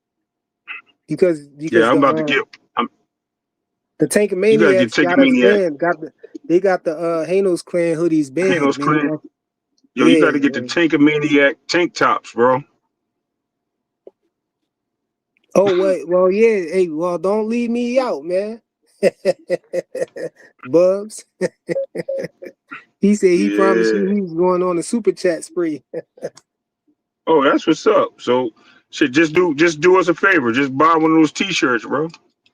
S1: Because
S2: Yeah, I'm about to get.
S1: the
S2: You gotta get
S1: Tankamaniacs got us
S2: Tankamaniac.
S1: banned. They got the Hanos clan hoodies banned,
S2: Hanos Clan.
S1: man.
S2: Yo, you got
S1: Yeah.
S2: to get the Tankamaniac tank tops, bro.
S1: Oh wait, well yeah. Hey, well don't leave me out, man. Bubs. He said he promised you
S2: Yeah.
S1: he was going on a super chat spree.
S2: Oh, that's what's up. So, shit, just do us a favor. Just buy one of those T-shirts, bro,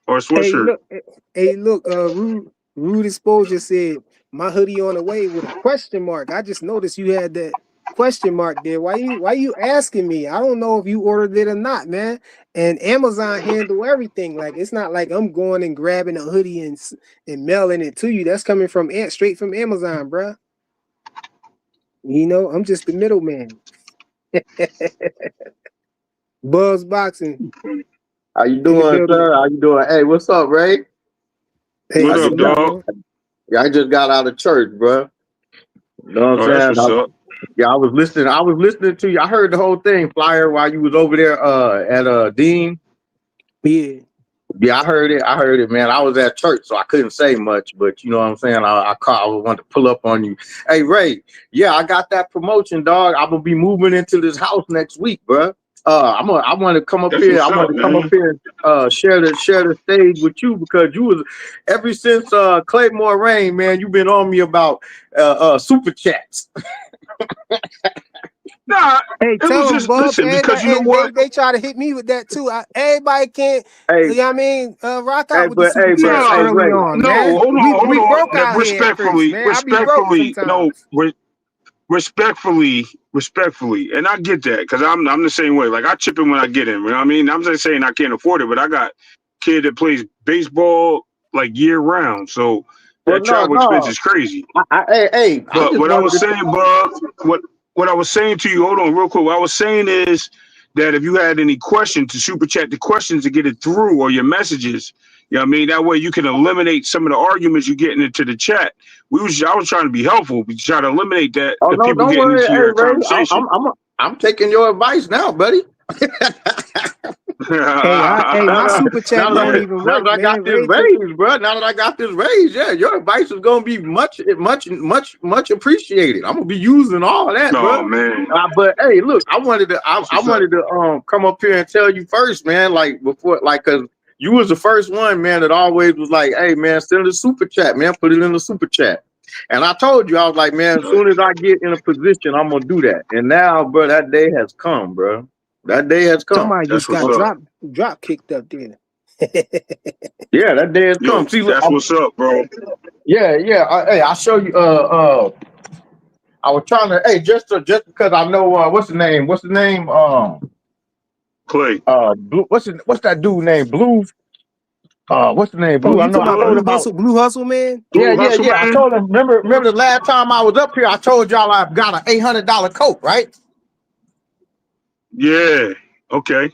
S2: or a sweatshirt.
S1: Look, rude exposure said my hoodie on the way with a question mark. I just noticed you had that question mark there. Why you asking me? I don't know if you ordered it or not, man. And Amazon handle everything. Like it's not like I'm going and grabbing a hoodie and mailing it to you. That's coming from straight from Amazon, bruh. You know, I'm just the middleman. Buzz Boxing.
S4: How you
S1: In the
S4: doing,
S1: building.
S4: sir? How you doing? Hey, what's up, Ray?
S1: Hey,
S2: What
S4: I
S2: up,
S4: just
S1: salute,
S4: got,
S2: dog?
S1: man.
S4: yeah, I just got out of church, bro. You know what
S2: Oh,
S4: I'm
S2: that's
S4: saying?
S2: what's up.
S4: Yeah, I was listening. I was listening to you. I heard the whole thing, Flyer, while you was over there at Dean.
S1: Yeah.
S4: Yeah, I heard it. I heard it, man. I was at church, so I couldn't say much, but you know what I'm saying? I wanted to pull up on you. Hey, Ray, yeah, I got that promotion, dog. I'm gonna be moving into this house next week, bro. I want to come up
S2: That's
S4: here. I
S2: what's
S4: want
S2: up,
S4: to come up
S2: man.
S4: here and share the stage with you because you was ever since Claymore Rain, man. You've been on me about super chats.
S2: Nah,
S1: Hey,
S2: it was
S1: tell them,
S2: just
S1: Bubs.
S2: listen because you know what?
S1: They try to hit me with that too. Everybody can't,
S4: Hey,
S1: you know what I mean, rock
S4: hey,
S1: out with the super chats
S2: No,
S1: early
S4: Ray.
S1: on,
S2: no.
S1: man.
S2: Hold
S1: We
S2: on.
S1: broke out here at first, man. I be broke sometimes.
S2: Respectfully, and I get that because I'm the same way. Like I chip in when I get in. You know what I mean? I'm just saying I can't afford it, but I got kid that plays baseball like year round, so
S4: Well,
S2: that
S4: no,
S2: travel expense
S4: no.
S2: is crazy.
S4: Hey, I
S2: But
S4: just
S2: what I
S4: wanted
S2: was
S4: to.
S2: saying, Bob, what I was saying to you, hold on, real quick. What I was saying is that if you had any questions, to super chat the questions to get it through or your messages. You know what I mean? That way you can eliminate some of the arguments you're getting into the chat. I was trying to be helpful, but try to eliminate that
S4: Oh
S2: the
S4: no,
S2: people
S4: don't
S2: getting
S4: worry,
S2: into
S4: hey
S2: your
S4: Ray.
S2: conversation.
S4: I'm taking your advice now, buddy.
S1: Hey, my super chat don't even
S4: now
S1: work,
S4: that I got
S1: man.
S4: this raise, bro. Now that I got this raise, yeah, your advice is gonna be much appreciated. I'm gonna be using all that,
S2: Oh
S4: bro.
S2: man.
S4: But hey, look, I wanted to come up here and tell you first, man. Like before, like, cause you was the first one, man, that always was like, hey, man, send the super chat, man. Put it in the super chat. And I told you, I was like, man, as soon as I get in a position, I'm gonna do that. And now, bro, that day has come, bro. That day has come.
S1: Somebody
S2: That's
S1: just
S2: what's
S1: got
S2: up.
S1: drop kicked up there.
S4: Yeah, that day has
S2: Yo,
S4: come. See, look,
S2: that's what's up, bro.
S4: yeah. Hey, I'll show you. I was trying to. Hey, just because I know what's the name? What's the name?
S2: Clay.
S4: Blue, what's that dude named Blue? What's the name?
S1: Oh,
S4: Blue. I
S1: you
S4: know.
S1: talking
S4: I
S1: about
S4: told him
S1: Blue Hustle, man?
S2: Blue Hustle,
S4: I
S2: man.
S4: told him. Remember the last time I was up here, I told y'all I got an $800 coat, right?
S2: Yeah. Okay.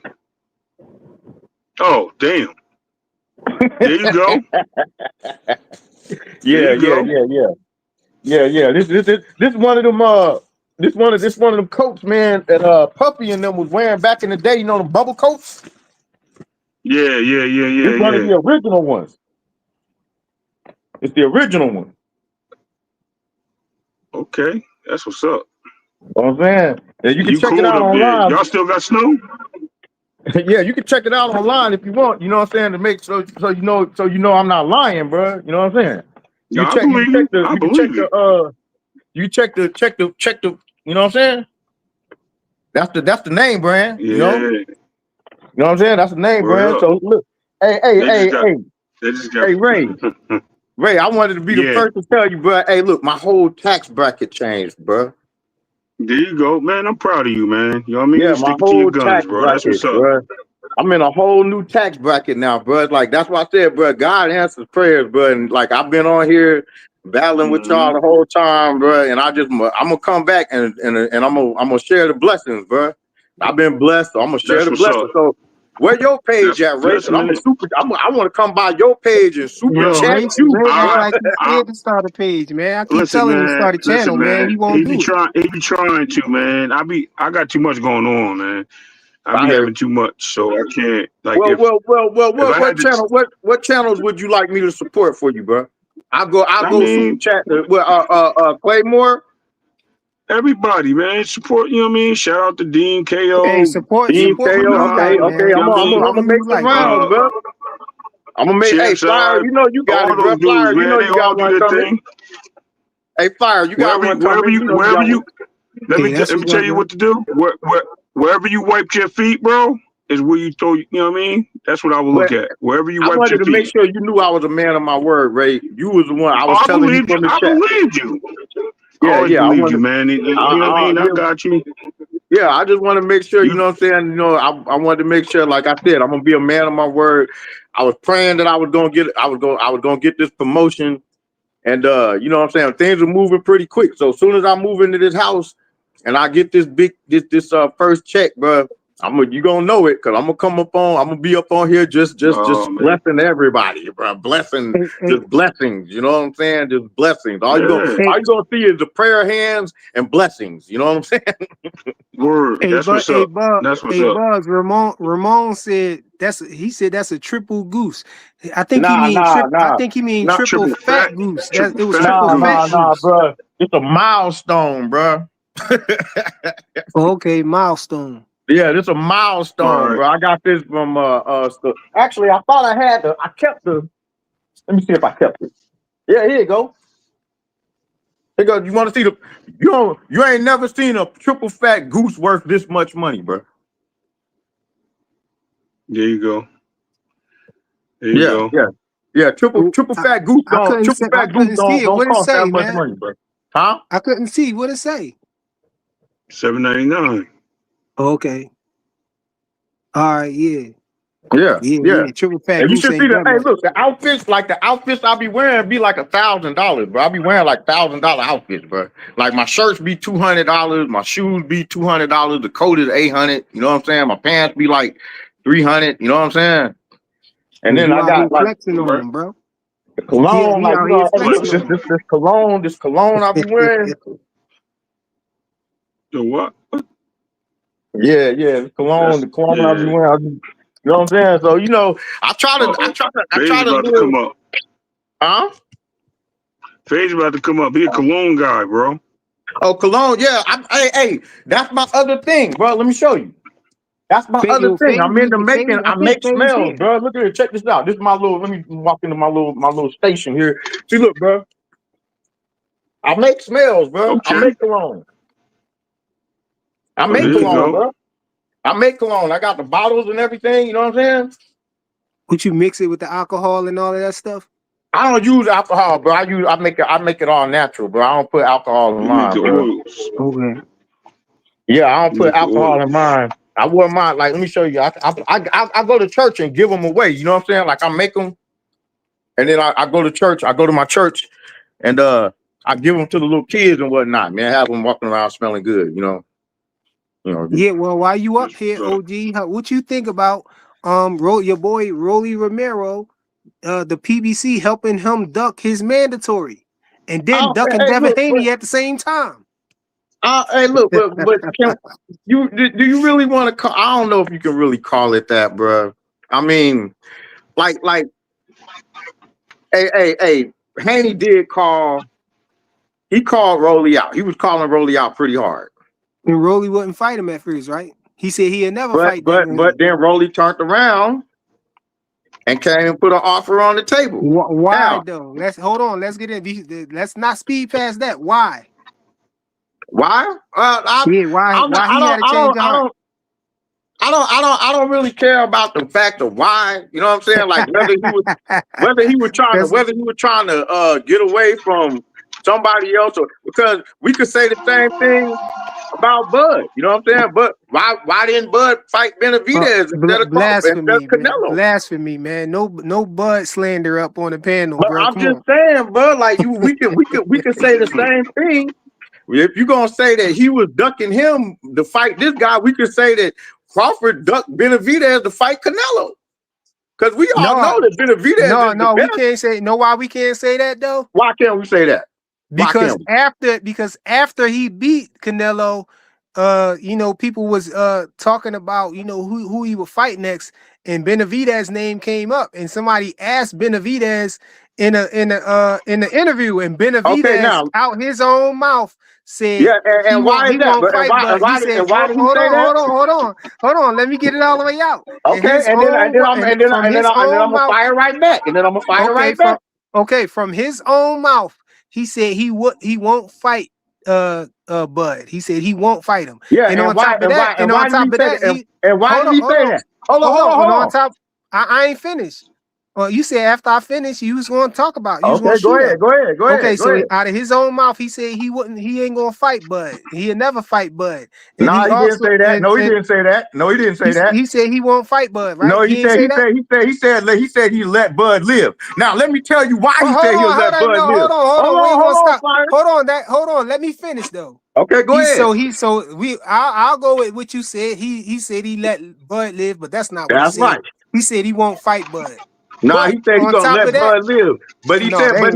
S2: Oh, damn. There you go.
S4: Yeah. This one of them. This one of them coats, man. That Puppy and them was wearing back in the day. You know them bubble coats.
S2: Yeah.
S4: It's one of the original ones. It's the original one.
S2: Okay. That's what's up.
S4: You know what I'm saying? Yeah, you can
S2: You
S4: check it
S2: cold
S4: out
S2: up there.
S4: online.
S2: Y'all still got snow?
S4: Yeah, you can check it out online if you want. You know what I'm saying? To make so you know I'm not lying, bro. You know what I'm saying?
S2: Yeah, I believe you. I believe you.
S4: You know what I'm saying? That's the name brand.
S2: Yeah.
S4: You know what I'm saying? That's the name
S2: Word
S4: brand.
S2: up.
S4: So look, hey,
S2: They just got.
S4: Ray, I wanted to be the
S2: Yeah.
S4: first to tell you, bro. Hey, look, my whole tax bracket changed, bro.
S2: There you go, man. I'm proud of you, man. You know what I mean?
S4: Yeah, my
S2: Sticking to your
S4: whole
S2: guns,
S4: tax
S2: bro. That's what's
S4: bracket,
S2: up.
S4: bro. I'm in a whole new tax bracket now, bro. Like that's why I said, bro, God answers prayers, bro. And like I've been on here battling with y'all the whole time, bro. And I'm gonna come back and I'm gonna share the blessings, bro. I've been blessed, so I'm gonna share
S2: That's
S4: the
S2: what's up.
S4: blessings. So where your page at, Ray? Cause
S2: Listen,
S4: I want to come by your page and super
S1: Yo,
S4: chat
S1: Ray
S4: you,
S1: act
S4: bro.
S1: like he's scared to start a page, man. I keep
S2: listen,
S1: telling him to
S2: man.
S1: start a channel, man. He won't
S2: He be
S1: do it.
S2: trying. He be trying to, man. I got too much going on, man. I
S4: I
S2: be
S4: heard.
S2: having too much, so I can't. Like
S4: Well,
S2: if I
S4: what
S2: had to,
S4: channel? What channels would you like me to support for you, bro? I'll
S2: I
S4: go super
S2: mean,
S4: chat. Claymore.
S2: everybody, man, support. You know what I mean? Shout out to Dean
S1: Hey,
S2: KO,
S1: support
S4: Dean
S1: support
S2: Dean
S1: who
S4: KO.
S1: you
S2: Bernard.
S1: like,
S4: Okay.
S1: man.
S2: You know what I mean?
S1: Support
S4: I'm gonna
S1: who
S4: make
S1: you
S4: some
S1: like, man.
S4: rounds, bro. I'm gonna make. Hey,
S2: Champ
S4: Fire.
S2: side,
S4: You know you got
S2: all
S4: it, bro.
S2: those dudes,
S4: Fire. You
S2: man.
S4: know
S2: They
S4: you
S2: all
S4: got
S2: do
S4: one
S2: their
S4: coming.
S2: thing.
S4: Hey, Fire. You got one coming. You know you
S2: Wherever
S4: got one.
S2: you. Let
S1: Hey,
S2: me
S1: that's
S2: let me
S1: what's
S2: tell
S1: up,
S2: you
S1: bro.
S2: what to do. Wherever you wiped your feet, bro, is where you throw. You know what I mean? That's what I will
S4: But
S2: look at. Wherever you
S4: I
S2: wiped
S4: wanted
S2: your
S4: to make
S2: feet.
S4: sure you knew I was a man of my word, Ray. You was the one I
S2: Oh,
S4: was
S2: I
S4: telling you
S2: believed you.
S4: from the
S2: I
S4: chat.
S2: believed you. I
S4: Yeah,
S2: always
S4: yeah. I
S2: believed you,
S4: wanted.
S2: man. You know what I mean? I
S4: Yeah,
S2: got you.
S4: yeah, I just want to make sure, you
S2: You
S4: know what I'm saying? You know, I wanted to make sure, like I said, I'm gonna be a man of my word. I was praying that I was gonna get this promotion. And you know what I'm saying? Things are moving pretty quick. So as soon as I move into this house and I get this first check, bro, you gonna know it because I'm gonna be up on here just
S2: oh man.
S4: blessing everybody, bro. Blessing,
S1: Hey, hey,
S4: just blessings. You know what I'm saying? Just blessings.
S2: Yeah.
S1: hey,
S4: All you gonna see is the prayer hands and blessings. You know what I'm saying?
S2: Word. That's what's up. That's what's
S1: Hey,
S2: up.
S1: Bugs. Ramon said he said that's a triple goose. I think he
S4: Nah,
S1: mean
S4: nah,
S1: I
S4: nah.
S1: think he mean
S4: Nah,
S1: triple
S2: Triple
S1: fat
S2: fat.
S1: goose. That
S2: Triple
S1: it was
S2: fat
S1: triple fat
S2: goose.
S1: goose.
S4: bro. It's a milestone, bro.
S1: Oh, okay, milestone.
S4: Yeah, this is a milestone,
S2: Right.
S4: bro. I got this from actually I thought I kept the let me see if I kept it. Yeah, here you go. Here you go. You want to see you ain't never seen a triple fat goose worth this much money, bro.
S2: There you go. There you
S4: Yeah,
S2: go.
S4: yeah. Yeah, triple
S1: Ooh,
S4: triple fat goose
S1: I couldn't see it.
S4: don't
S1: What it
S4: cost that
S1: say,
S4: much
S1: man?
S4: money, bro. Huh?
S1: I couldn't see what it say.
S2: $7.99.
S1: Okay. All right, yeah.
S4: Yeah, yeah.
S1: Triple fat
S4: And you
S1: goose
S4: should see
S1: ain't that
S4: hey,
S1: much.
S4: look, the outfits I be wearing be like $1,000, bro. I be wearing like $1,000 outfits, bro. Like my shirts be $200, my shoes be $200, the coat is $800. You know what I'm saying? My pants be like $300. You know what I'm saying? And then
S1: You
S4: I
S1: out here
S4: got like
S1: flexing on
S2: Right.
S1: them, bro.
S4: the cologne,
S1: He
S4: like
S1: out
S4: you
S1: here
S4: know, hey, look,
S1: flexing
S2: Flexing.
S1: on
S4: this cologne I be wearing.
S1: them.
S2: The what?
S4: Yeah, yeah,
S2: That's
S4: the cologne I be
S2: yeah.
S4: wearing. You know what I'm saying? So, you know, I try
S2: Fade's
S4: to
S2: about to
S4: live.
S2: come up.
S4: Huh?
S2: Fade's about to come up. He a cologne guy, bro.
S4: Oh, cologne. Yeah. Hey, that's my other thing, bro. Let me show you. That's my other thing. I'm into making. I make smells, bro. Look at it. Check this out. This is my little. Let me walk into my little station here. See, look, bro. I make smells, bro.
S2: Okay.
S4: I make cologne. I make
S2: there you
S4: cologne,
S2: go.
S4: bro. I make cologne. I got the bottles and everything. You know what I'm saying?
S1: Would you mix it with the alcohol and all of that stuff?
S4: I don't use alcohol, bro. I make it all natural, bro. I don't put alcohol in
S2: You make
S4: mine,
S2: the
S4: bro.
S2: oils.
S1: Okay.
S4: Yeah, I don't
S2: You
S4: put
S2: make the
S4: alcohol in
S2: oils.
S4: mine. I wore mine. Like, let me show you. I go to church and give them away. You know what I'm saying? Like, I make them, and then I go to church. I go to my church, and I give them to the little kids and whatnot. Man, have them walking around smelling good. You know.
S1: Yeah. Well, while you up here,
S2: So,
S1: OG, what you think about your boy Roelly Romero, the PBC helping him duck his mandatory, and then ducking
S4: Hey,
S1: Devin
S4: look,
S1: Haney at the same time?
S4: hey, look, but do you really want to call? I don't know if you can really call it that, bro. I mean, like, hey, Haney did call. He called Roelly out. He was calling Roelly out pretty hard.
S1: And Roelly wouldn't fight him at first, right? He said he'd never
S4: But
S1: fight Devin Haney.
S4: then Roelly turned around and came and put an offer on the table.
S1: Why
S4: Now,
S1: though? Hold on. Let's get in. Let's not speed past that. Why?
S4: why?
S1: Why he had to change your heart?
S4: I don't really care about the fact of why. You know what I'm saying? Like whether he was trying to get away from somebody else, or because we could say the same thing about Bud. You know what I'm saying? But why didn't Bud fight Benavidez instead of Crawford, instead of Canelo?
S1: Blasphemy, man. No Bud slander up on the panel,
S4: But
S1: bro.
S4: I'm just saying, bro. Like we can say the same thing. If you're gonna say that he was ducking him to fight this guy, we could say that Crawford ducked Benavidez to fight Canelo. Because we all know that Benavidez is the best.
S1: We can't say why we can't say that though?
S4: Why can't we say that?
S1: Because after he beat Canelo, people was talking about who he would fight next, and Benavidez's name came up, and somebody asked Benavidez in the interview, and Benavidez out his own mouth said,
S4: and why is that?
S1: Hold on, let me get it all the way out.
S4: Okay, and then I'm gonna fire right back,
S1: Okay, from his own mouth, he said he won't fight Bud. He said he won't fight him.
S4: Yeah,
S1: and on top of that,
S4: why did he say that? Hold on.
S1: I ain't finished. Well, you said after I finish, you was going to talk about. Go
S4: ahead.
S1: Okay, so out of his own mouth, he said he ain't gonna fight Bud. He'll never fight Bud.
S4: No, he didn't say that. No, he didn't say that.
S1: He said he won't fight Bud, right?
S4: No, he said he let Bud live. Now let me tell you why he said he'll let Bud live.
S1: Hold on. Let me finish though.
S4: Okay, go ahead.
S1: I'll go with what you said. He said he let Bud live, but that's not what he said.
S4: Right.
S1: He said he won't fight Bud.
S4: Nah, he said he's gonna let Bud live. But he also changed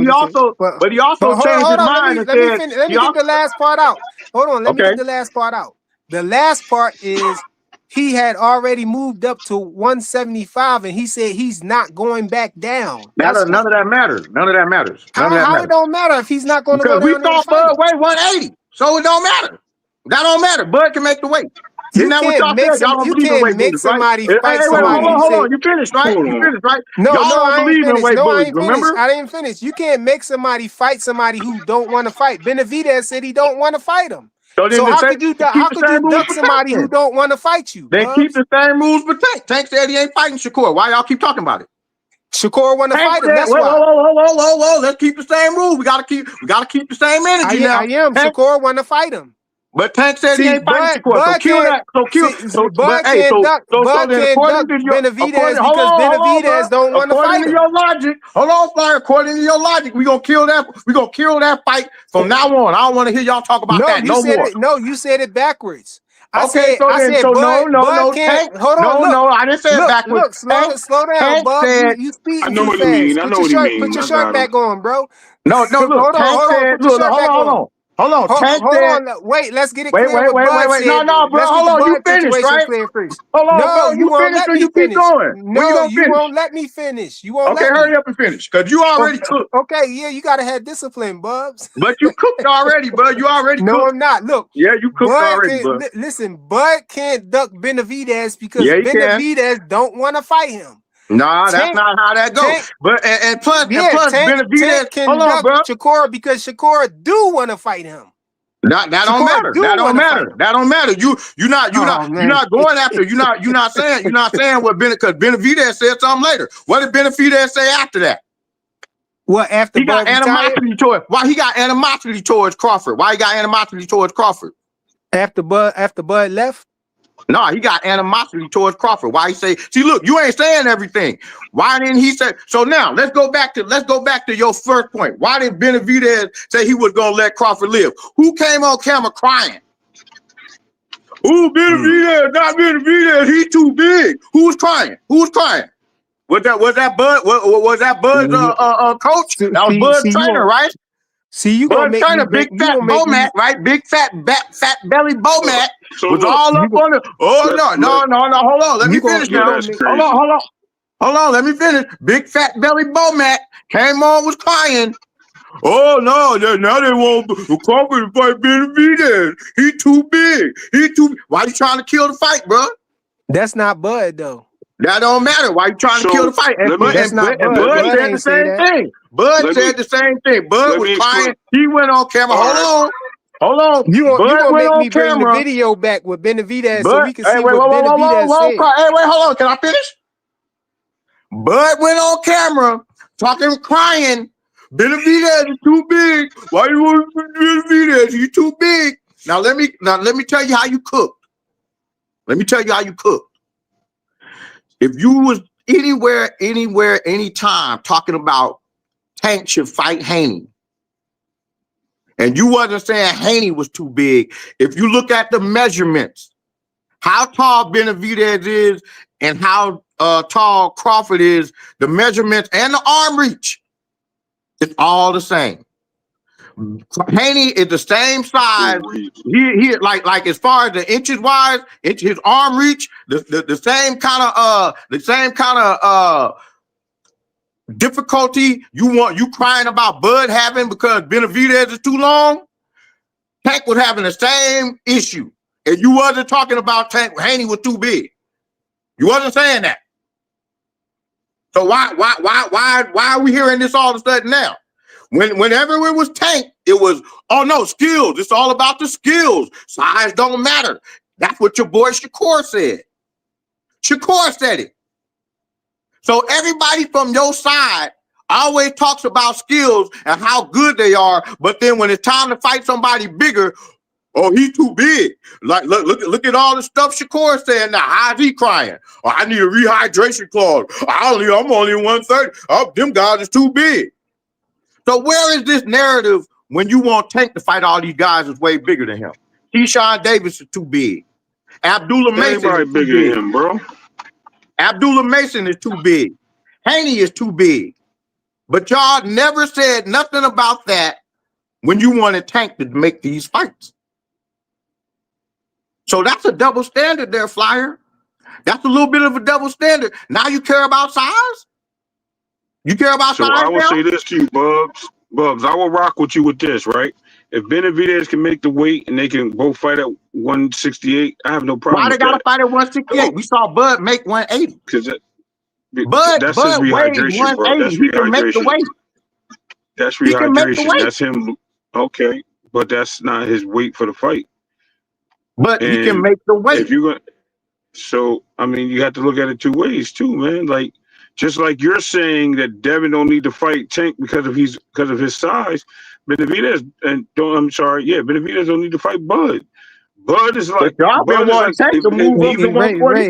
S4: his mind and said,
S1: let me get the last part out. Hold on, let me get the last part out. The last part is he had already moved up to 175, and he said he's not going back down.
S4: None of that matters.
S1: How it don't matter if he's not going to go down?
S4: Because we thought Bud weighed 180, so it don't matter. That don't matter. Bud can make the weight.
S1: You can't make somebody fight somebody.
S4: Hold on. You finished, right?
S1: No, I ain't finished. I didn't finish. You can't make somebody fight somebody who don't want to fight. Benavidez said he don't want to fight him. So how could you duck somebody who don't want to fight you?
S4: They keep the same rules, but Tank said he ain't fighting Shakur. Why y'all keep talking about it?
S1: Shakur want to fight him. That's
S4: why. Whoa. Let's keep the same rules. We gotta keep the same energy now.
S1: I am. Shakur want to fight him.
S4: But Tank said he ain't fighting Shakur. So kill that.
S1: Bud can't duck Benavidez because Benavidez don't want to fight him.
S4: Hold on, Flyer. According to your logic, we gonna kill that. We gonna kill that fight from now on. I don't want to hear y'all talk about that no more.
S1: You said it backwards.
S4: No, Tank. No, I didn't say it backwards.
S1: Look, slow down, Bob. You speak too fast. Put your shirt back on, bro.
S4: No. Look, hold on. Hold on. Tank
S1: Hold
S4: said,
S1: on. Wait, let's get it
S4: wait.
S1: clear what Bud said.
S4: No, bro.
S1: Let's get
S4: Hold
S1: the
S4: on. You
S1: Bud
S4: finished,
S1: situation
S4: right?
S1: clear first.
S4: Hold on,
S1: No,
S4: bro.
S1: you
S4: You
S1: won't
S4: finished
S1: let
S4: or
S1: me
S4: you keep
S1: finish.
S4: going? When you
S1: No,
S4: gonna
S1: you
S4: finish?
S1: won't let me finish. You won't
S4: Okay,
S1: let
S4: hurry
S1: me.
S4: up and finish, cause you already cooked.
S1: Okay, yeah, you gotta have discipline, Bubs.
S4: But you cooked already, bro. You already
S1: No,
S4: cooked.
S1: I'm not. Look,
S4: Yeah, you cooked
S1: Bud
S4: already,
S1: can
S4: bro.
S1: listen. Bud can't duck Benavidez because
S4: Yeah, he can.
S1: Benavidez don't want to fight him.
S4: Nah, that's
S1: Tank,
S4: not how that goes.
S1: Tank,
S4: But and plus
S1: Tank
S4: Benavidez.
S1: can
S4: Hold on,
S1: duck
S4: bro.
S1: Shakur because Shakur do want to fight him.
S4: That don't
S1: Shakur
S4: matter.
S1: do
S4: That don't
S1: want to fight
S4: matter.
S1: him.
S4: That don't matter. You're not
S1: Man.
S4: going after. You're not saying what because Benavidez said something later. What did Benavidez say after that?
S1: What after
S4: He got
S1: Bud retired?
S4: animosity towards. Why he got animosity towards Crawford? Why he got animosity towards Crawford?
S1: After Bud left?
S4: No, he got animosity towards Crawford. Why he say? See, look, you ain't saying everything. Why didn't he say? So now let's go back to your first point. Why did Benavidez say he was gonna let Crawford live? Who came on camera crying? Who Benavidez? Not Benavidez. He too big. Who's crying? Who's crying? Was that Bud? Was that Bud's coach? That was Bud's trainer, right?
S1: See, you gonna
S4: Bud's
S1: make
S4: trainer,
S1: me
S4: big fat Bomat, right? Big fat belly Bomat
S2: So
S4: was
S2: look,
S4: all up on the. Oh no! Hold on, let me finish now.
S2: that's crazy.
S4: Hold on, let me finish. Big fat belly Bomat came on, was crying. Oh no! Now they want Crawford to fight Benavidez. He too big. Why you trying to kill the fight, bro?
S1: That's not Bud though.
S4: That don't matter. Why you trying to kill the fight? And Bud
S1: That's not Bud.
S4: Bud
S1: Bud
S4: said the
S1: ain't say
S4: same
S1: that.
S4: thing. Bud said the same thing. Bud was crying. He went on camera. Hold on.
S1: You
S4: Bud
S1: gonna
S4: went
S1: make
S4: on
S1: me bring the
S4: camera.
S1: video back with Benavidez so
S4: Bud,
S1: we can
S4: hey,
S1: see
S4: wait,
S1: what Benavidez said.
S4: Hey, wait, hold on. Can I finish? Bud went on camera talking, crying. Benavidez is too big. Why you want Benavidez? He's too big. Now let me tell you how you cook. If you was anywhere, anytime talking about Tank should fight Haney, and you wasn't saying Haney was too big, if you look at the measurements, how tall Benavidez is and how tall Crawford is, the measurements and the arm reach, it's all the same. Haney is the same size. He like as far as the inches wise, his arm reach, the same kind of difficulty you crying about Bud having because Benavidez is too long. Tank was having the same issue, and you wasn't talking about Tank. Haney was too big. You wasn't saying that. So why are we hearing this all of a sudden now? Whenever it was Tank, it was, oh no, skills. It's all about the skills. Size don't matter. That's what your boy Shakur said. Shakur said it. So everybody from your side always talks about skills and how good they are, but then when it's time to fight somebody bigger, oh, he's too big. Like look at all the stuff Shakur saying now. How's he crying? Oh, I need a rehydration clause. I'm only 130. Oh, them guys is too big. So where is this narrative when you want Tank to fight all these guys that's way bigger than him? Keyshawn Davis is too big. Abdullah Mason is too
S2: bigger
S4: big.
S2: than him, bro.
S4: Abdullah Mason is too big. Haney is too big. But y'all never said nothing about that when you wanted Tank to make these fights. So that's a double standard there, Flyer. That's a little bit of a double standard. Now you care about size? You care about size
S2: I will
S4: now?
S2: say this to you, Bubs, I will rock with you with this, right? If Benavidez can make the weight and they can both fight at 168, I have no problem
S4: Why they
S2: with
S4: gotta
S2: that.
S4: fight at 168? We saw Bud make 180.
S2: Because
S4: Bud
S2: that's his
S4: weighed
S2: rehydration, bro.
S4: 180.
S2: That's
S4: He can make the
S2: rehydration.
S4: weight.
S2: That's
S4: He can make the
S2: rehydration.
S4: weight.
S2: That's him. Okay, but that's not his weight for the fight.
S4: But
S2: And
S4: he can make the weight.
S2: If you're going, so I mean, you have to look at it two ways too, man. Like just like you're saying that Devin don't need to fight Tank because of his size. Benavidez Benavidez don't need to fight Bud. Bud is like
S4: y'all been wanting Tank to move up to 140.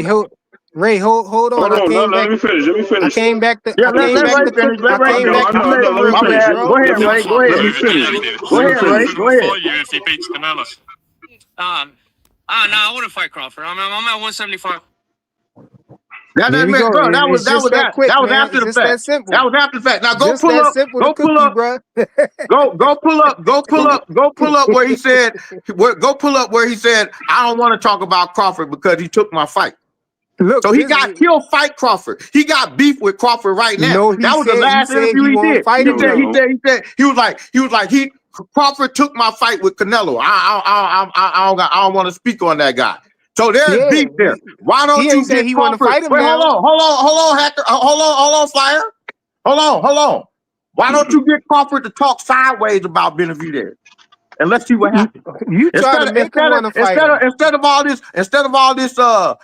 S1: Ray, hold on.
S2: Hold on, let me finish.
S1: I came back to
S4: Yeah, let Ray finish. Let Ray finish. My bad. Go ahead, Ray. Go ahead.
S2: Let me finish.
S4: Go ahead, Ray. Go ahead.
S5: If he beats Canelo. No, I wouldn't fight Crawford. I'm at 175.
S1: There we go.
S4: Bro,
S1: It's just that quick,
S4: that was
S1: man.
S4: after
S1: It's
S4: the
S1: just that
S4: fact.
S1: simple.
S4: That was after the fact. Now
S1: Just that simple to cook you, bro.
S4: Go pull up where he said, I don't want to talk about Crawford because he took my fight.
S1: Look,
S4: So he'll fight Crawford. He got beef with Crawford right now.
S1: No,
S4: That was the last interview he did. Crawford took my fight with Canelo. I don't want to speak on that guy. So there's beef there. Why don't you get Crawford?
S1: Fight him
S4: Wait,
S1: now.
S4: hold on, Flyer. Hold on. Why don't you get Crawford to talk sideways about Benavidez? And let's see what happens.
S1: You try to make him want to fight him.
S4: Instead of all this punking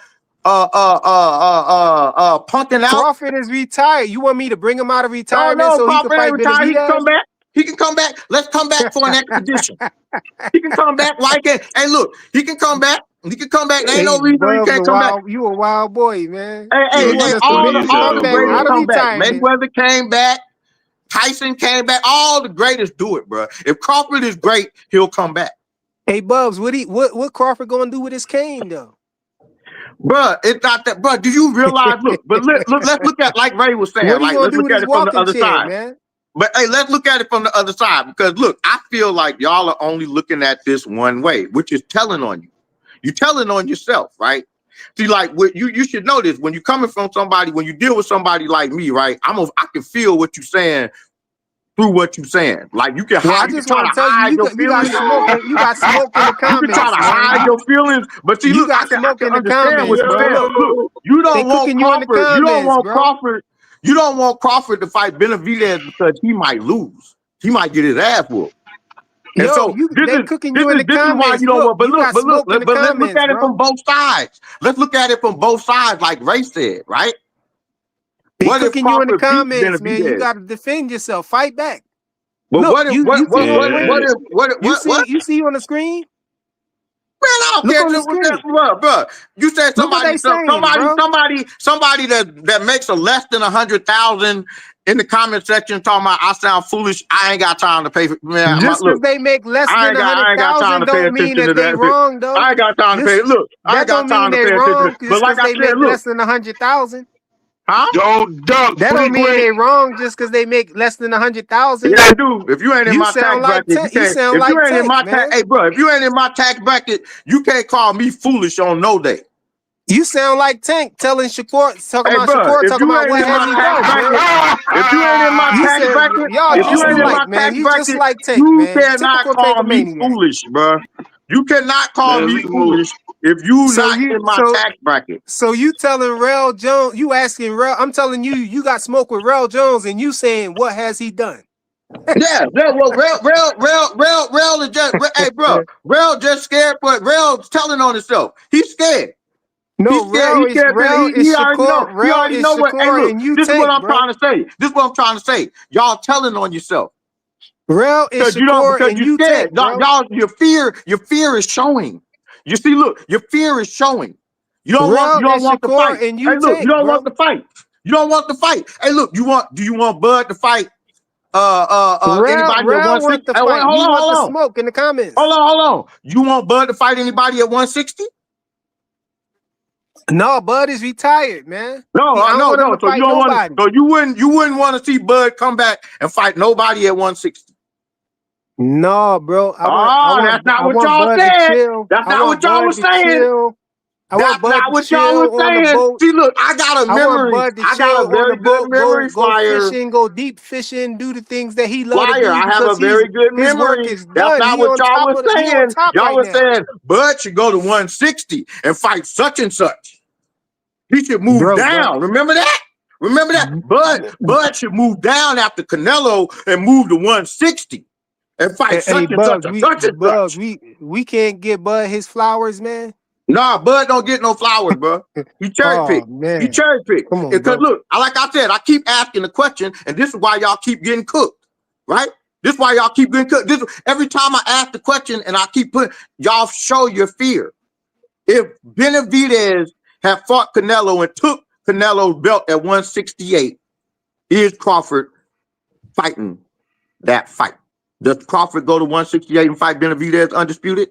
S4: out.
S1: Crawford is retired. You want me to bring him out of retirement so he can fight Benavidez?
S4: He can come back. He can come back. Let's come back for an expedition. He can come back. Why can't? Hey, look, he can come back. He can come back. There ain't no reason he can't come back.
S1: You a wild boy, man.
S4: Hey, all the greatest come back.
S1: Retirement.
S4: Mayweather came back. Tyson came back. All the greatest do it, bro. If Crawford is great, he'll come back.
S1: Hey, Bubs, what Crawford gonna do with his cane though?
S4: Bruh, it's not that. Bruh, do you realize? Let's look at like Ray was saying. Like, let's look at it from the other side,
S1: man.
S4: But hey, let's look at it from the other side because look, I feel like y'all are only looking at this one way, which is telling on you. You're telling on yourself, right? See, like you should know this when you're coming from somebody, when you deal with somebody like me, right? I can feel what you're saying through what you're saying. Like you can hide.
S1: I just want to tell you, you got smoke in the comments.
S4: You can try to hide your feelings, but see, look, I can understand what you're saying. Look, you don't want Crawford. You don't want Crawford. You don't want Crawford to fight Benavidez because he might lose. He might get his ass whooped. And so
S1: they cooking you in the comments.
S4: Why you don't want. But let's look at it from both sides. Let's look at it from both sides, like Ray said, right?
S1: They cooking you in the comments, man. You got to defend yourself. Fight back.
S4: But
S1: look,
S4: you
S1: see you on the screen?
S4: Man, I don't care, bro. You said somebody that makes a less than 100,000 in the comment section talking about I sound foolish. I ain't got time to pay for. Man,
S1: just because they make less than 100,000 don't mean that they wrong, though.
S4: I ain't got time to pay. Look, I ain't got time to pay attention.
S1: But like I said, less than 100,000.
S4: Huh?
S2: Don't duck.
S1: That don't mean they wrong just because they make less than 100,000.
S4: Yeah, I do. If you ain't in my tax bracket, hey, bro, if you ain't in my tax bracket, you can't call me foolish on no day.
S1: You sound like Tank talking about what has he done.
S4: If you ain't in my tax bracket, you cannot call me foolish, bro. You cannot call me foolish if you not in my tax bracket.
S1: So you telling Rel Jones, you asking Rel, I'm telling you, you got smoke with Rel Jones and you saying, what has he done?
S4: Yeah, well, Rel is just, hey, bro, Rel just scared, but Rel's telling on himself. He's scared.
S1: No, Rel is Shakur. Rel is Shakur and you
S4: This is what I'm trying to say. This is what I'm trying to say. Y'all telling on yourself.
S1: Rel is Shakur and you
S4: scared. Y'all, your fear is showing. You see, look, your fear is showing. You don't want the fight.
S1: And
S4: you don't want the fight. You don't want the fight. Hey, look, do you want Bud to fight anybody at 160?
S1: Hold on. Smoke in the comments.
S4: Hold on. You want Bud to fight anybody at 160?
S1: No, Bud is retired, man.
S4: No. So you don't want. So you wouldn't want to see Bud come back and fight nobody at 160.
S1: No, bro.
S4: That's not what y'all said. That's not what y'all was saying. That's not what y'all was saying. See, look, I got a memory. I got a very good memory, Flyer.
S1: Go fishing, go deep fishing, do the things that he loves to do.
S4: I have a very good memory. That's not what y'all was saying. Y'all was saying Bud should go to 160 and fight such and such. He should move down. Remember that? Bud should move down after Canelo and move to 160 and fight such and such.
S1: We can't give Bud his flowers, man.
S4: Nah, Bud don't get no flowers, bro. He cherry pick. He cherry pick. Because look, like I said, I keep asking the question, and this is why y'all keep getting cooked, right? This is why y'all keep getting cooked. Every time I ask the question, and I keep putting y'all show your fear. If Benavidez had fought Canelo and took Canelo's belt at 168, is Crawford fighting that fight? Does Crawford go to 168 and fight Benavidez undisputed?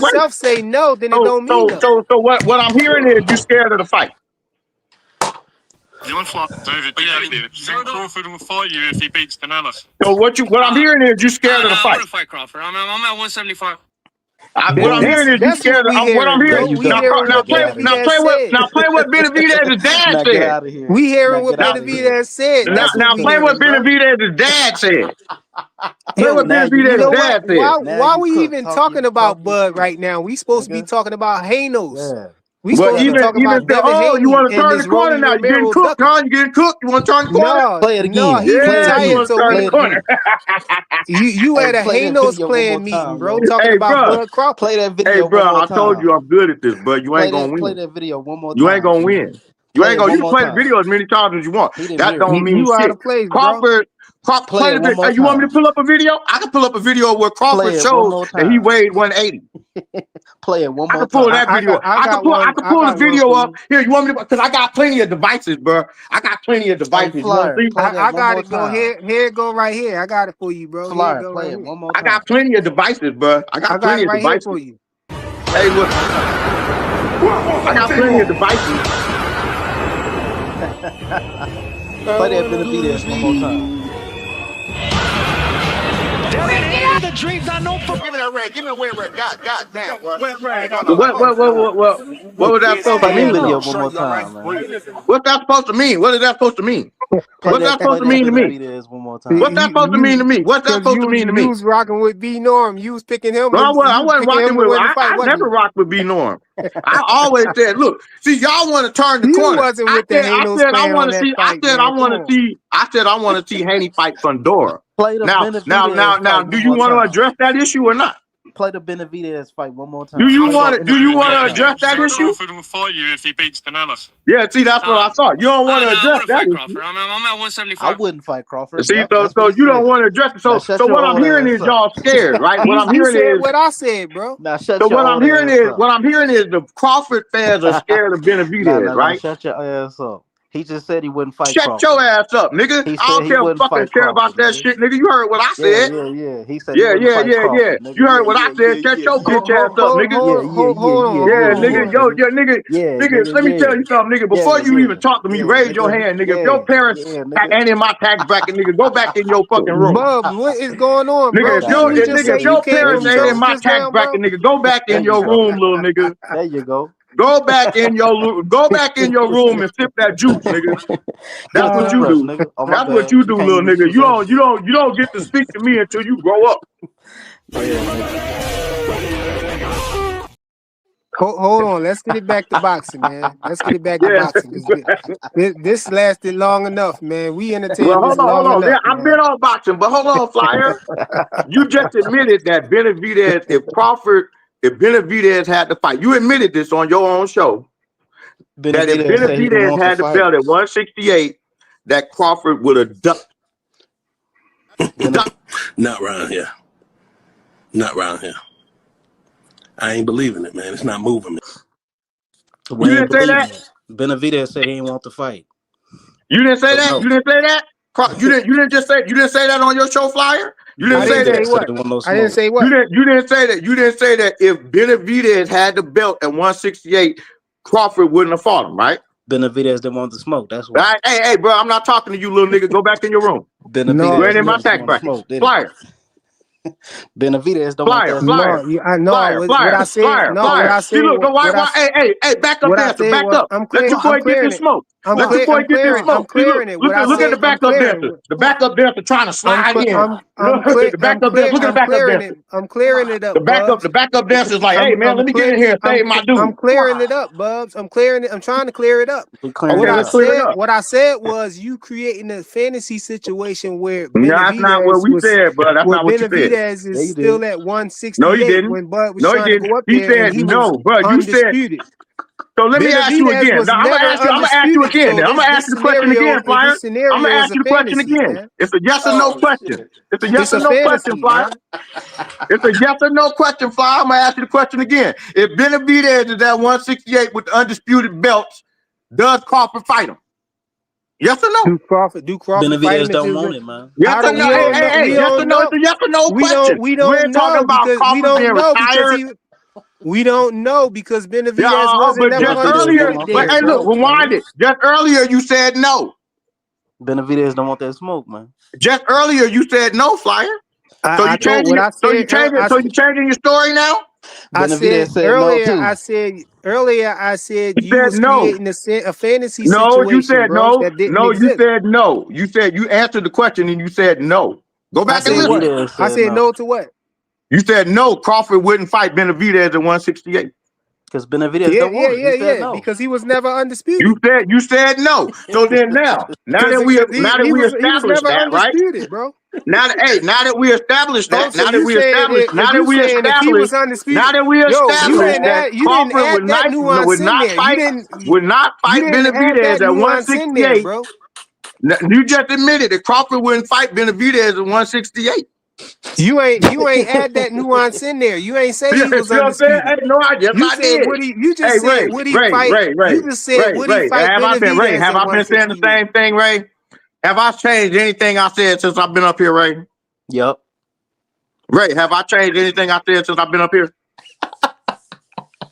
S4: wait.
S1: himself say no, then it don't mean no.
S4: So what I'm hearing is you scared of the fight.
S6: David, Crawford will fight you if he beats Canelo.
S4: So what I'm hearing is you scared of the
S6: I
S4: fight.
S6: want to fight Crawford. I'm at 175.
S4: What I'm hearing is you
S1: That's
S4: scared
S1: what
S4: of.
S1: we
S4: What I'm
S1: hearing,
S4: hearing.
S1: bro.
S5: you
S1: We
S5: go.
S1: hearing what
S5: Get out of here.
S1: Benavidez
S4: Play
S1: said.
S4: what Benavidez's dad
S5: Now get
S4: said.
S5: out of here.
S1: We hearing
S5: Now
S1: what
S5: get out of here.
S1: Benavidez said. That's what we
S4: Play what
S1: hearing, bro.
S4: Benavidez's dad said. Play
S1: Yo,
S4: what
S5: Now you
S4: Benavidez's
S1: know
S5: cook.
S1: what?
S4: dad said.
S5: Now
S1: Why
S5: you
S1: we
S5: cook.
S1: even
S5: Talk
S1: talking
S5: your-
S1: about
S5: talk your
S1: Bud
S5: shit.
S1: right now? We supposed to be
S5: Nigga.
S1: talking about Hanos.
S5: Yeah.
S1: We
S4: Well,
S1: supposed to be talking about Devin
S4: you
S1: Haney
S4: want to
S1: and
S4: turn
S1: this
S4: the corner
S1: Roelly
S4: now? You getting
S1: Romero
S4: cooked,
S1: ducking.
S4: huh? You getting cooked? You want to turn the corner?
S5: Play it again.
S1: No, he
S4: Yeah, you
S1: retired.
S4: want to
S1: So
S4: turn
S5: Play
S4: the
S5: it
S4: corner.
S1: you
S5: Hey,
S1: at a
S5: play that
S1: Hanos
S5: video one
S1: clan
S5: more
S1: meeting,
S5: time,
S1: bro,
S5: yo.
S1: talking
S4: Hey,
S1: about
S4: bro.
S1: Bud Crawford.
S5: Play that video
S4: Hey,
S5: one
S4: bro,
S5: more
S4: I told
S5: time.
S4: you I'm good at this, but you ain't gonna
S5: Play
S4: win.
S5: that video one more
S4: You ain't
S5: time.
S4: gonna win. You
S5: Play
S4: ain't
S5: it
S4: gonna.
S5: one
S4: You can
S5: more
S4: play the
S5: time.
S4: video as many times as you want.
S5: He didn't
S4: That
S5: hear
S4: don't
S5: it.
S4: mean
S1: You out
S4: shit.
S1: of place, bro.
S4: Crawford,
S5: Play it
S4: the
S5: one
S4: video.
S5: more
S4: You want me to
S5: time.
S4: pull up a video? I can pull up a video where Crawford
S5: Play it one
S4: shows
S5: more
S4: that he
S5: time.
S4: weighed 180.
S5: Play it one
S4: I
S5: more
S4: can pull
S5: time.
S4: that video.
S1: I
S4: I can
S1: got
S4: pull. I
S1: one.
S4: can
S1: I
S4: pull the
S1: got one
S4: video
S1: for
S4: up
S1: you.
S4: here. You want me to? Because I got plenty of devices, bro. I got plenty of
S5: Hey,
S4: devices. You want
S5: Flyer,
S4: to see?
S5: play that
S1: I
S5: one
S1: got
S5: more
S1: it. Go
S5: time.
S1: here. Here it go right here. I got it for you, bro. Here it
S5: Flyer,
S1: go
S5: play
S1: right
S5: it
S1: here.
S5: one more
S4: I
S5: time.
S4: got plenty of devices, bro. I
S1: I
S4: got
S1: got
S4: plenty
S1: it
S4: of
S1: right here
S4: devices.
S1: for you.
S4: Hey, look, I got plenty of devices.
S5: Play that Benavidez one more time.
S7: The dreams I know for. Give me that red. Give me a wet red. God damn. Wet red.
S4: What was that supposed to
S5: Play that
S4: mean,
S5: video
S4: though?
S5: one more time, man.
S4: What's that supposed to mean? What is that supposed to mean?
S5: Play
S4: What's that
S5: that
S4: supposed to mean to me?
S5: Benavidez one more time.
S4: What's that supposed to mean to me? What's that
S1: Because
S4: supposed to mean to
S1: you
S4: me?
S1: was rocking with B Norm. You was picking him.
S4: No, I
S1: You was
S4: wasn't
S1: picking
S4: rocking
S1: him to
S4: with.
S1: win the fight,
S4: I
S1: wasn't
S4: never
S1: you?
S4: rocked with B Norm. I always said, look, see, y'all want to turn the
S1: You
S4: corner.
S1: wasn't
S4: I
S1: with the
S4: said,
S1: Hanos
S4: I
S1: clan
S4: want
S1: on
S4: to
S1: that
S4: see.
S1: fight, man. Come on.
S4: I said, I want to see Haney fight Fundora.
S5: Play the Benavidez fight
S4: Do
S5: one
S4: you
S5: more
S4: want to
S5: time.
S4: address that issue or not?
S5: Play the Benavidez fight one more time.
S4: Do you
S5: Play
S4: want
S5: that
S4: to
S5: interview one more
S4: address
S5: time.
S4: that issue?
S6: Crawford will fight you if he beats Canelo.
S4: Yeah, see, that's what I thought. You don't want to
S6: I
S4: address
S6: want to
S4: that
S6: fight
S4: issue.
S6: Crawford. I'm at
S5: I
S6: 175.
S5: wouldn't fight Crawford.
S4: See,
S5: Yep,
S4: so
S5: that's what he
S4: you don't
S5: said.
S4: want to address it.
S5: Now
S4: So
S5: shut your
S4: what I'm
S5: old
S4: hearing
S5: ass
S4: is
S5: up.
S4: y'all scared, right? What I'm
S1: He
S4: hearing
S1: said
S4: is
S1: what I said, bro.
S5: Now shut
S4: so
S5: your
S4: what I'm
S5: old
S4: hearing
S5: ass
S4: is
S5: up.
S4: what I'm hearing is the Crawford fans are scared of Benavidez,
S5: Now
S4: right?
S5: shut your ass up. He just said he wouldn't fight
S4: Shut your
S5: Crawford.
S4: ass up, nigga.
S5: He
S4: I
S5: said
S4: don't
S5: he
S4: care
S5: wouldn't
S4: fucking
S5: fight
S4: care about
S5: Crawford,
S4: that
S5: nigga.
S4: shit, nigga. You heard what I said.
S5: Yeah. He said he wouldn't fight Crawford, nigga.
S4: You heard what I said. Shut your bitch ass up, nigga.
S1: Hold on.
S4: Yeah, nigga, nigga, let me tell you something, nigga. Before you even talk to me, raise your hand, nigga. If your parents ain't in my tax bracket, nigga, go back in your fucking room.
S1: Bubs, what is going on, bro?
S4: Nigga,
S1: Didn't you just say
S4: if
S1: you
S4: your
S1: came
S4: parents
S1: from
S4: ain't in
S1: church
S4: my
S1: just
S4: tax
S1: now,
S4: bracket,
S1: bro?
S4: nigga, go back in your room, little nigga.
S5: There you go.
S4: Go back in your room and sip that juice, nigga.
S5: Get a
S4: That's what you
S5: toothbrush,
S4: do.
S5: nigga. Oh my
S4: That's what
S5: bad.
S4: you
S5: You
S4: do,
S5: can't
S4: little
S5: use a
S4: nigga.
S5: toothbrush.
S4: You don't get to speak to me until you grow up.
S5: Yeah, nigga.
S1: Hold on. Let's get it back to boxing, man. Let's get it back to
S4: Yeah.
S1: boxing. This lasted long enough, man. We entertained
S4: Well,
S1: this
S4: hold
S1: long
S4: on.
S1: enough,
S4: I've
S1: man.
S4: been on boxing, but hold on, Flyer. You just admitted that Benavidez, if Benavidez had to fight, you admitted this on your own show. That if
S5: Benavidez said he don't
S4: Benavidez
S5: want
S4: had
S5: to
S4: the
S5: fight.
S4: belt at 168, that Crawford would have ducked.
S8: Not around here. Not around here. I ain't believing it, man. It's not moving me.
S5: We
S4: You
S5: ain't
S4: didn't say
S5: believing
S4: that?
S5: it. Benavidez said he didn't want to fight.
S4: You didn't say
S5: So
S4: that?
S5: no.
S4: You didn't say that? You didn't say that on your show, Flyer? You didn't say that?
S5: Benavidez said there wasn't no
S1: I didn't
S5: smoke.
S1: say what?
S4: You didn't say that. You didn't say that if Benavidez had the belt at 168, Crawford wouldn't have fought him, right?
S5: Benavidez didn't want to smoke. That's why.
S4: Hey, bro, I'm not talking to you, little nigga. Go back in your room.
S1: No,
S4: You ain't
S5: Benavidez
S4: in my
S5: didn't
S4: tax
S5: want to
S4: bracket.
S5: smoke, did he?
S4: Flyer,
S5: Benavidez don't want that smoke.
S1: What I said. No, what
S4: Flyer.
S1: I
S4: See,
S1: said.
S4: look, hey, back up
S1: What I
S4: dancer,
S1: said
S4: back
S1: was,
S4: up. Let your boy get
S1: clearing
S4: this
S1: it.
S4: smoke. Let your boy get this smoke.
S1: I'm
S4: See,
S1: clearing it. What I
S4: look at the
S1: said, I'm
S4: backup dancer.
S1: clearing.
S4: The backup dancer trying to slide in. Look at the backup dancer. Look at the backup dancer.
S1: I'm clearing it up, Bubs.
S4: The backup dancer is like, hey man, let me get in here and save my dude.
S1: I'm clearing it up, Bubs. I'm clearing it. I'm trying to clear it up.
S4: Okay, let's clear it up.
S1: What I said was you creating a fantasy situation where
S4: That's not what we said, bro. That's not what you said.
S1: Benavidez is still at 168
S4: No, he didn't.
S1: when Bud was
S4: No, he
S1: trying to
S4: didn't.
S1: go up
S4: He
S1: there
S4: said
S1: and he was
S4: no, bro. You said.
S1: undisputed.
S4: So let me ask you
S1: Benavidez
S4: again.
S1: was
S4: No, I'm
S1: never
S4: gonna ask you
S1: undisputed.
S4: again.
S1: So
S4: I'm gonna ask you the question again, Flyer.
S1: this scenario
S4: I'm gonna
S1: is
S4: ask
S1: a
S4: you the question
S1: fantasy,
S4: again.
S1: man.
S4: It's a yes or no question. It's a yes
S1: It's
S4: or
S1: a
S4: no question,
S1: fantasy,
S4: Flyer.
S1: man.
S4: It's a yes or no question, Flyer. I'm gonna ask you the question again. If Benavidez is at 168 with the undisputed belts, does Crawford fight him? Yes or no?
S1: Do Crawford fight him
S5: Benavidez
S1: if
S5: don't
S1: it
S5: want
S1: was
S5: it, man.
S4: Yes or no? Hey.
S1: We
S4: Yes or
S1: don't
S4: no? It's
S1: know.
S4: a yes or no
S1: We
S4: question.
S1: don't
S4: We ain't talking
S1: know
S4: about
S1: because we
S4: Crawford
S1: don't
S4: being
S1: know because
S4: retired.
S1: he We don't know because Benavidez
S4: Yeah,
S1: wasn't
S4: but
S1: never
S4: just
S5: Benavidez
S4: earlier,
S5: don't
S1: undisputed
S5: want
S4: but
S5: that
S1: there,
S4: hey, look,
S1: bro.
S5: smoke,
S4: rewind
S5: man.
S4: it. Just earlier you said no.
S5: Benavidez don't want that smoke, man.
S4: Just earlier you said no, Flyer. So
S1: I
S4: you
S1: told
S4: changing
S1: what
S4: it?
S1: I said.
S4: So you changing your story now?
S1: I
S5: Benavidez
S1: said
S5: said no
S1: earlier.
S5: too.
S1: I said
S4: You
S1: you
S4: said
S1: was
S4: no.
S1: creating a fantasy
S4: No, you
S1: situation,
S4: said
S1: bro,
S4: no.
S1: that didn't
S4: No, you
S1: exist.
S4: said no. You said you answered the question and you said no. Go
S1: I
S4: back and
S1: said
S4: listen.
S1: what?
S5: Benavidez
S1: I
S5: said
S1: said
S5: no.
S1: no to what?
S4: You said no. Crawford wouldn't fight Benavidez at 168.
S5: Because Benavidez
S1: Yeah,
S5: don't want it. He said
S1: yeah.
S5: no.
S1: Because he was never undisputed.
S4: You said no. So then now
S1: Because
S4: we
S1: he was
S4: established
S1: never
S4: that, right?
S1: undisputed, bro.
S4: Now that we established
S1: Oh,
S4: that,
S1: so you saying if he was undisputed,
S4: now that we
S1: yo,
S4: established that
S1: you didn't
S4: Crawford
S1: add that nuance in there.
S4: would not
S1: You
S4: fight
S1: didn't add
S4: Benavidez
S1: that
S4: at
S1: nuance in there,
S4: 168.
S1: bro.
S4: You just admitted that Crawford wouldn't fight Benavidez at 168.
S1: You ain't add that nuance in there. You ain't say
S4: You
S1: he was
S4: know what I'm saying?
S1: undisputed.
S4: Hey, no, yes,
S1: You
S4: I
S1: said
S4: did.
S1: would he? You
S4: Hey,
S1: just said would he fight? You just said would he fight
S4: Ray?
S1: Benavidez
S4: Have
S1: at
S4: I been saying the
S1: 168?
S4: same thing, Ray? Have I changed anything I said since I've been up here, Ray?
S5: Yup.
S4: Ray, have I changed anything I said since I've been up here?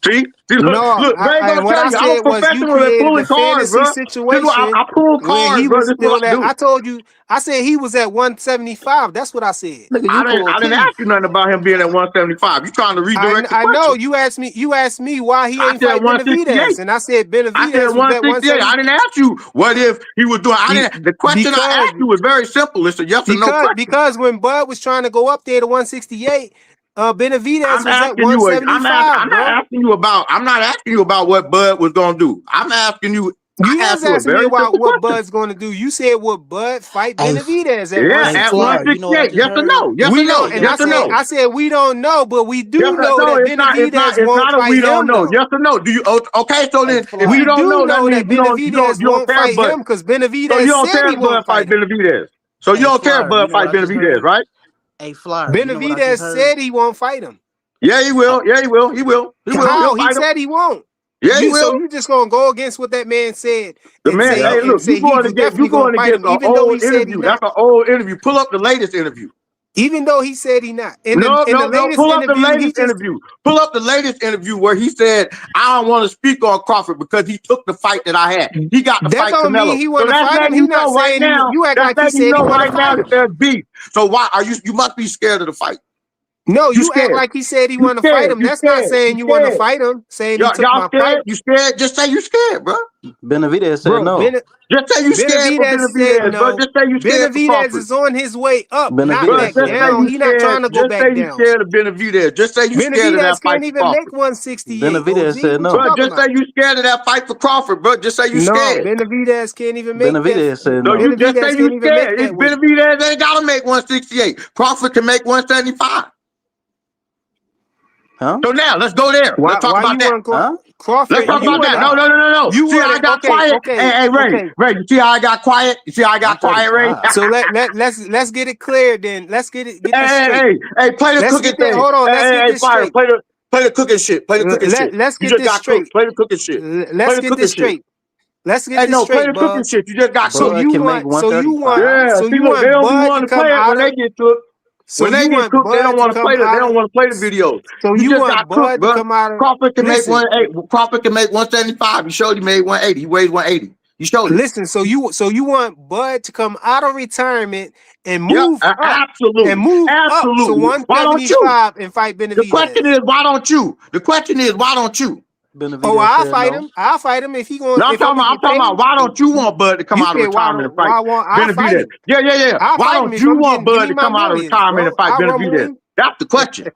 S4: See,
S1: No,
S4: look, Ray gonna
S1: what
S4: tell
S1: I
S4: you, I was
S1: said was you
S4: professional at
S1: created a
S4: pulling cards,
S1: fantasy
S4: bro. This is what
S1: situation
S4: I pull
S1: where
S4: cards,
S1: he
S4: bro.
S1: was
S4: This is what
S1: still
S4: I
S1: at.
S4: do.
S1: I told you, I said he was at 175. That's what I said.
S5: Nigga, you
S4: I
S5: pulled
S4: didn't
S5: teeth.
S4: ask you nothing about him being at 175. You trying to redirect the
S1: I know
S4: question?
S1: you asked me why he
S4: I
S1: ain't
S4: said
S1: fight Benavidez,
S4: 168.
S1: and I said
S4: I said
S1: Benavidez was at
S4: 168. I
S1: 170
S4: didn't ask you what if he was doing. The question I
S1: because
S4: asked you was very simple. It's a yes or no question.
S1: because when Bud was trying to go up there to 168, Benavidez
S4: I'm
S1: was at
S4: asking you. I'm
S1: 175,
S4: not
S1: bro.
S4: asking you about. I'm not asking you about what Bud was gonna do. I'm asking you. I
S1: You was
S4: asked you a
S1: asking me
S4: very
S1: about
S4: simple
S1: what
S4: question.
S1: Bud's going to do. You said would Bud fight
S5: Hey,
S1: Benavidez at
S4: Yeah,
S5: hey,
S4: at
S1: 168?
S5: Flyer, you know what I
S4: 168.
S5: just
S4: Yes or
S5: heard?
S4: no? Yes or
S1: We
S4: no?
S1: don't, and
S4: Yes or no?
S1: I said we don't know, but we
S4: Yes
S1: do
S4: or
S1: know
S4: no?
S1: that
S4: It's not. It's not.
S1: Benavidez
S4: It's
S1: won't
S4: not a we
S1: fight
S4: don't
S1: him
S4: know.
S1: though.
S4: Yes or no? Do you? Okay. So
S5: Hey,
S4: then, if
S1: We
S4: you
S5: Flyer.
S4: don't
S1: do
S4: know, that
S1: know
S4: means
S1: that Benavidez
S4: you don't
S1: won't
S4: care.
S1: fight
S4: But
S1: him because
S4: so
S1: Benavidez
S4: you don't
S1: said
S4: care
S1: he
S4: if Bud
S1: won't
S4: fight
S1: fight him.
S4: Benavidez. So you
S5: Hey,
S4: don't care if
S5: Flyer, you
S4: Bud
S5: know what
S4: fight
S5: I just
S4: Benavidez,
S5: heard?
S4: right?
S5: Hey, Flyer, you know what I
S1: Benavidez
S5: just heard?
S1: said he won't fight him.
S4: Yeah, he
S5: I,
S4: will. Yeah, he will. He will. He will. He'll
S1: How? He
S4: fight him.
S1: said he won't.
S4: Yeah, he
S1: So
S4: will.
S1: you just gonna go against what that man said
S4: The man.
S5: yep.
S4: Hey, look, you
S1: he
S4: going
S1: was
S4: to get you
S1: definitely gonna
S4: going
S1: fight
S4: against
S1: him,
S4: an
S1: even though he
S4: old
S1: said he
S4: interview.
S1: not.
S4: That's an old interview. Pull up the latest interview.
S1: Even though he said he not.
S4: No,
S1: In the
S4: no, no.
S1: latest
S4: Pull up the
S1: interview, he
S4: latest
S1: just
S4: interview. Pull up the latest interview where he said, I don't want to speak on Crawford because he took the fight that I had. He got to
S1: that
S4: fight
S1: don't mean
S4: Canelo.
S1: he
S4: So
S1: want to
S4: that's
S1: fight him.
S4: letting
S1: He
S4: you
S1: not
S4: know right
S1: saying he.
S4: now.
S1: You act
S4: That's
S1: like he
S4: letting you
S1: said he
S4: know
S1: want to
S4: right now
S1: fight
S4: that
S1: him.
S4: there's beef. So why are you must be scared of the fight.
S1: No,
S4: You
S1: you act
S4: scared.
S1: like he said he
S4: You
S1: want to fight
S4: scared.
S1: him.
S4: You
S1: That's not
S4: scared. You
S1: saying you want to
S4: scared.
S1: fight him. Saying he took
S4: Y'all
S1: my fight,
S4: scared? You scared? Just say you scared, bro.
S5: Benavidez said
S1: bro.
S5: no.
S4: Just say you scared for
S1: Benavidez said
S4: Benavidez, bro.
S1: no.
S4: Just say you scared for
S1: Benavidez
S4: Crawford.
S1: is on his way up, not
S4: Bro,
S5: Benavidez
S1: back
S4: just
S5: said
S4: say
S1: down.
S5: no.
S4: you
S1: He not
S4: scared.
S1: trying to go
S4: Just
S1: back
S4: say you
S1: down.
S4: scared of Benavidez. Just say you scared of that
S1: Benavidez
S4: fight
S1: can't
S4: for
S1: even make
S4: Crawford.
S1: 168.
S5: Benavidez
S1: OG,
S5: said
S1: what you
S5: no.
S4: Bro,
S1: talking
S4: just say
S1: about?
S4: you scared of that fight for Crawford, bro. Just say you
S1: No,
S4: scared.
S1: Benavidez can't even make that.
S5: Benavidez said
S4: So
S5: no.
S4: you just say
S1: Benavidez
S4: you
S1: can't even make
S4: scared. It's
S1: that weight.
S4: Benavidez ain't gotta make 168. Crawford can make 175.
S5: Huh?
S4: So now let's go there. Let's talk
S1: Why
S4: about
S1: you
S4: that.
S1: want
S5: Huh?
S4: Let's
S1: Crawford?
S5: Why
S4: talk
S5: you
S1: You
S4: about
S5: want
S1: want
S4: that.
S1: to
S4: No,
S5: stop?
S4: no, no, no, no.
S1: you
S4: See how
S1: want
S4: I
S1: to
S4: got quiet? Hey, Ray.
S1: okay.
S4: Ray, you see how I got quiet? You see how I got quiet, Ray?
S5: 135.
S1: So let's get it clear then. Let's get
S4: Hey,
S1: this straight.
S4: play the
S1: Let's
S4: cooking
S1: get that.
S4: thing.
S1: Hold on. Let's get
S4: Hey,
S1: this
S4: Fire,
S1: straight.
S4: play the cooking shit. Play the cooking shit.
S1: Let's
S4: You
S1: get
S4: just
S1: this
S4: got cooked.
S1: straight.
S4: Play the cooking shit. Play
S1: Let's
S4: the
S1: get
S4: cooking
S1: this
S4: shit.
S1: straight. Let's get
S4: Hey,
S1: this
S4: no, play
S1: straight,
S4: the cooking
S1: Bud.
S4: shit. You just got
S1: So
S4: cooked.
S5: Bud
S1: you
S5: can make
S1: want so you want
S5: 135.
S4: Yeah,
S1: so
S4: see,
S1: you
S4: look, they
S1: want
S4: don't be
S1: Bud
S4: wanting
S1: to
S4: to play
S1: come
S4: it
S1: out
S4: when they
S1: of
S4: get cooked.
S1: so
S4: When they
S1: you
S4: get
S1: want
S4: cooked, they don't
S1: Bud to
S4: want to
S1: come
S4: play the. They
S1: out
S4: don't
S1: of
S4: want to play the videos.
S1: so
S4: You
S1: you
S4: just
S1: want
S4: got cooked,
S1: Bud to
S4: bro.
S1: come out of
S4: Crawford can make
S1: listen.
S4: 180. Crawford can make 175. He showed he made 180. He weighs 180. He showed it.
S1: Listen, so you want Bud to come out of retirement and
S4: Yeah,
S1: and
S4: absolutely,
S1: move up to
S4: absolutely. Why don't you?
S1: 175 and fight
S4: The question
S1: Benavidez.
S4: is, why don't you? The question is, why don't you?
S1: Oh,
S5: Benavidez said no.
S1: I'll fight him if he going
S4: No,
S1: if I'm gonna
S4: I'm
S1: get
S4: talking
S1: paid.
S4: about why don't you want Bud to come
S1: You
S4: out of
S1: said
S4: retirement and fight
S1: why won't I fight
S4: Benavidez?
S1: him?
S4: Yeah.
S1: I'll
S4: Why
S1: fight him
S4: don't
S1: if
S4: you
S1: I'm
S4: want
S1: getting give
S4: Bud
S1: me
S4: to
S1: my
S4: come out of
S1: millions,
S4: retirement and
S1: bro.
S4: fight
S1: I'll rumble
S4: Benavidez?
S1: him.
S4: That's the question.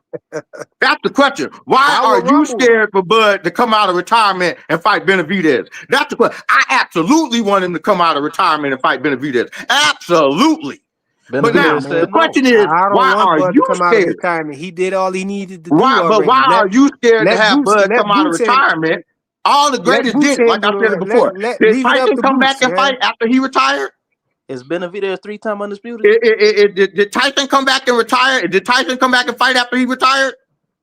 S4: That's the question. Why
S1: I
S4: are
S1: will
S4: you
S1: rumble him.
S4: scared for Bud to come out of retirement and fight Benavidez? That's the question. I absolutely want him to come out of retirement and fight Benavidez. Absolutely. But now
S5: Benavidez
S4: the
S5: said no.
S4: question is,
S1: I don't
S4: why
S1: want
S4: are
S1: Bud to
S4: you
S1: come out of
S4: scared?
S1: retirement. He did all he needed to do
S4: But
S1: already.
S4: why are you scared to have Bud
S1: Let
S4: come out of
S1: Boots and
S4: retirement? All the
S1: let
S4: greatest
S1: Boots
S4: did it, like I
S1: handle
S4: said it
S1: it.
S4: before.
S1: Let
S4: Did
S1: leave it up
S4: Tyson
S1: to
S4: come back
S1: Boots,
S4: and
S1: man.
S4: fight after he retired?
S5: Is Benavidez 3-time undisputed?
S4: Did Tyson come back and retire? Did Tyson come back and fight after he retired?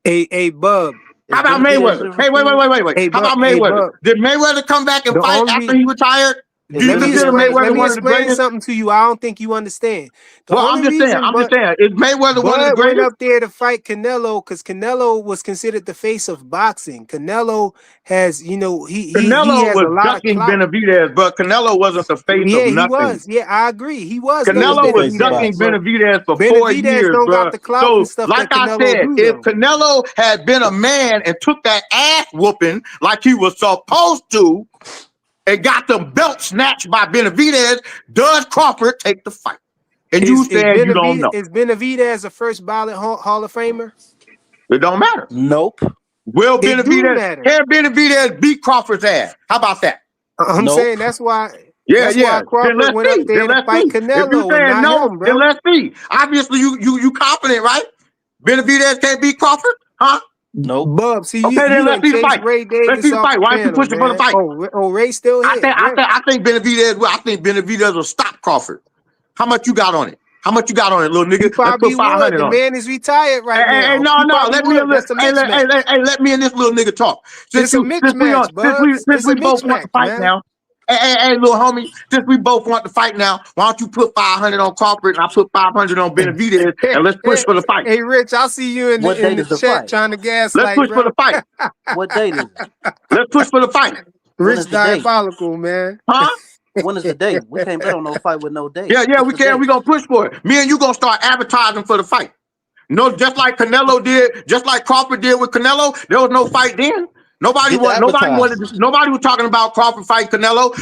S1: Hey, Bub.
S4: How
S5: Is
S4: about
S5: Benavidez
S4: Mayweather? Hey,
S5: undisputed?
S4: wait. How about
S1: Hey,
S4: Mayweather?
S1: Bub.
S4: Did Mayweather come back and
S1: The
S4: fight after
S1: only
S4: he retired? Do you
S1: Let me
S4: consider
S1: explain. Let
S4: Mayweather
S1: me
S4: one of the
S1: explain
S4: greatest?
S1: something to you. I don't think you understand. The
S4: Well, I'm
S1: only
S4: just saying.
S1: reason,
S4: I'm just saying. Is Mayweather one of the
S1: Bud went
S4: greatest?
S1: up there to fight Canelo because Canelo was considered the face of boxing. Canelo has, he
S4: Canelo
S1: has a
S4: was
S1: lot of
S4: ducking
S1: clout.
S4: Benavidez, but Canelo wasn't the face of
S1: Yeah, he
S4: nothing.
S1: was. Yeah, I agree. He was
S5: He was
S1: ducking
S5: the
S4: Canelo was
S5: face of
S4: ducking
S1: Benavidez,
S5: boxing.
S1: but
S4: Benavidez for 4
S1: Benavidez
S4: years,
S1: don't got
S4: bro.
S1: the clout and
S4: So,
S1: stuff
S4: like
S1: that
S4: I
S1: Canelo
S4: said,
S1: do
S4: if
S1: though.
S4: Canelo had been a man and took that ass whooping like he was supposed to and got the belt snatched by Benavidez, does Crawford take the fight? And you said you don't know.
S1: Is Benavidez a first ballot Hall of Famer?
S4: It don't matter.
S5: Nope.
S4: Will
S1: It do
S4: Benavidez,
S1: matter.
S4: can Benavidez beat Crawford's ass? How about that?
S1: I'm
S5: Nope.
S1: saying that's why
S4: Yeah. Then
S1: Crawford
S4: let's
S1: went up
S4: see.
S1: there to fight
S4: If you
S1: Canelo and
S4: saying
S1: not
S4: no,
S1: him,
S4: then
S1: bro.
S4: let's see. Obviously, you confident, right? Benavidez can't beat Crawford, huh?
S5: Nope.
S1: Bub, see
S4: Okay,
S1: you
S4: then let's
S1: done
S4: see the
S1: chased
S4: fight.
S1: Ray
S4: Let's see
S1: Davis
S4: the
S1: off
S4: fight.
S1: the
S4: Why don't you
S1: panel,
S4: push it for the
S1: man.
S4: fight?
S1: Ray still here. Great.
S4: I think Benavidez will stop Crawford. How much you got on it? How much you got on it, little
S1: He
S4: nigga? Let's
S1: probably
S4: put
S1: would.
S4: 500
S1: The
S4: on it.
S1: man is retired right
S4: Hey,
S1: now.
S4: no.
S1: He probably
S4: Let me
S1: would. That's a
S4: hey,
S1: mixed match.
S4: let me and this little nigga talk.
S1: It's a mixed match, Bubs.
S4: Since
S1: It's a
S4: we both
S1: mixed
S4: want to
S1: match,
S4: fight
S1: man.
S4: now. Hey, little homie. Since we both want to fight now, why don't you put 500 on Crawford and I put 500 on Benavidez and let's push for the fight.
S1: Hey, Rich, I'll see you
S5: What
S1: in
S5: date
S1: the
S5: is the
S1: chat
S5: fight?
S1: trying to
S4: Let's
S1: gaslight,
S4: push for
S1: bro.
S4: the fight.
S5: What date is it?
S4: Let's push for the fight.
S5: When
S1: Rich
S5: is the date?
S1: diabolical, man.
S4: Huh?
S5: When is the date? We can't bet on no fight with no date.
S4: Yeah,
S5: What's
S4: we
S5: the
S4: can.
S5: date?
S4: We gonna push for it. Me and you gonna start advertising for the fight. No, just like Canelo did, just like Crawford did with Canelo. There was no fight then. Nobody
S5: Get the advertising.
S4: Nobody was talking about Crawford fight Canelo.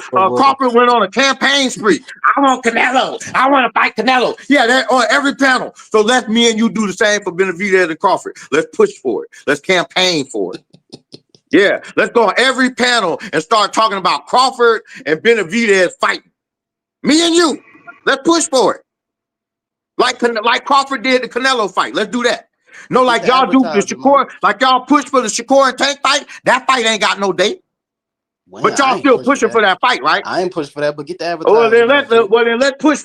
S5: Well,
S4: Crawford went on a campaign spree. I want Canelo. I want to fight Canelo. Yeah, that on every panel. So let me and you do the same for Benavidez and Crawford. Let's push for it. Let's campaign for it. Yeah, let's go on every panel and start talking about Crawford and Benavidez fighting. Me and you. Let's push for it. Like Crawford did the Canelo fight. Let's do that. No, like
S5: the
S4: y'all do the
S5: advertising, man.
S4: Shakur, like y'all push for the Shakur and Tank fight. That fight ain't got no date.
S5: Well,
S4: But
S5: I
S4: y'all
S5: ain't
S4: still
S5: push
S4: pushing for that fight, right?
S5: I ain't push for that, but get the
S4: Oh,
S5: advertising.
S4: let's push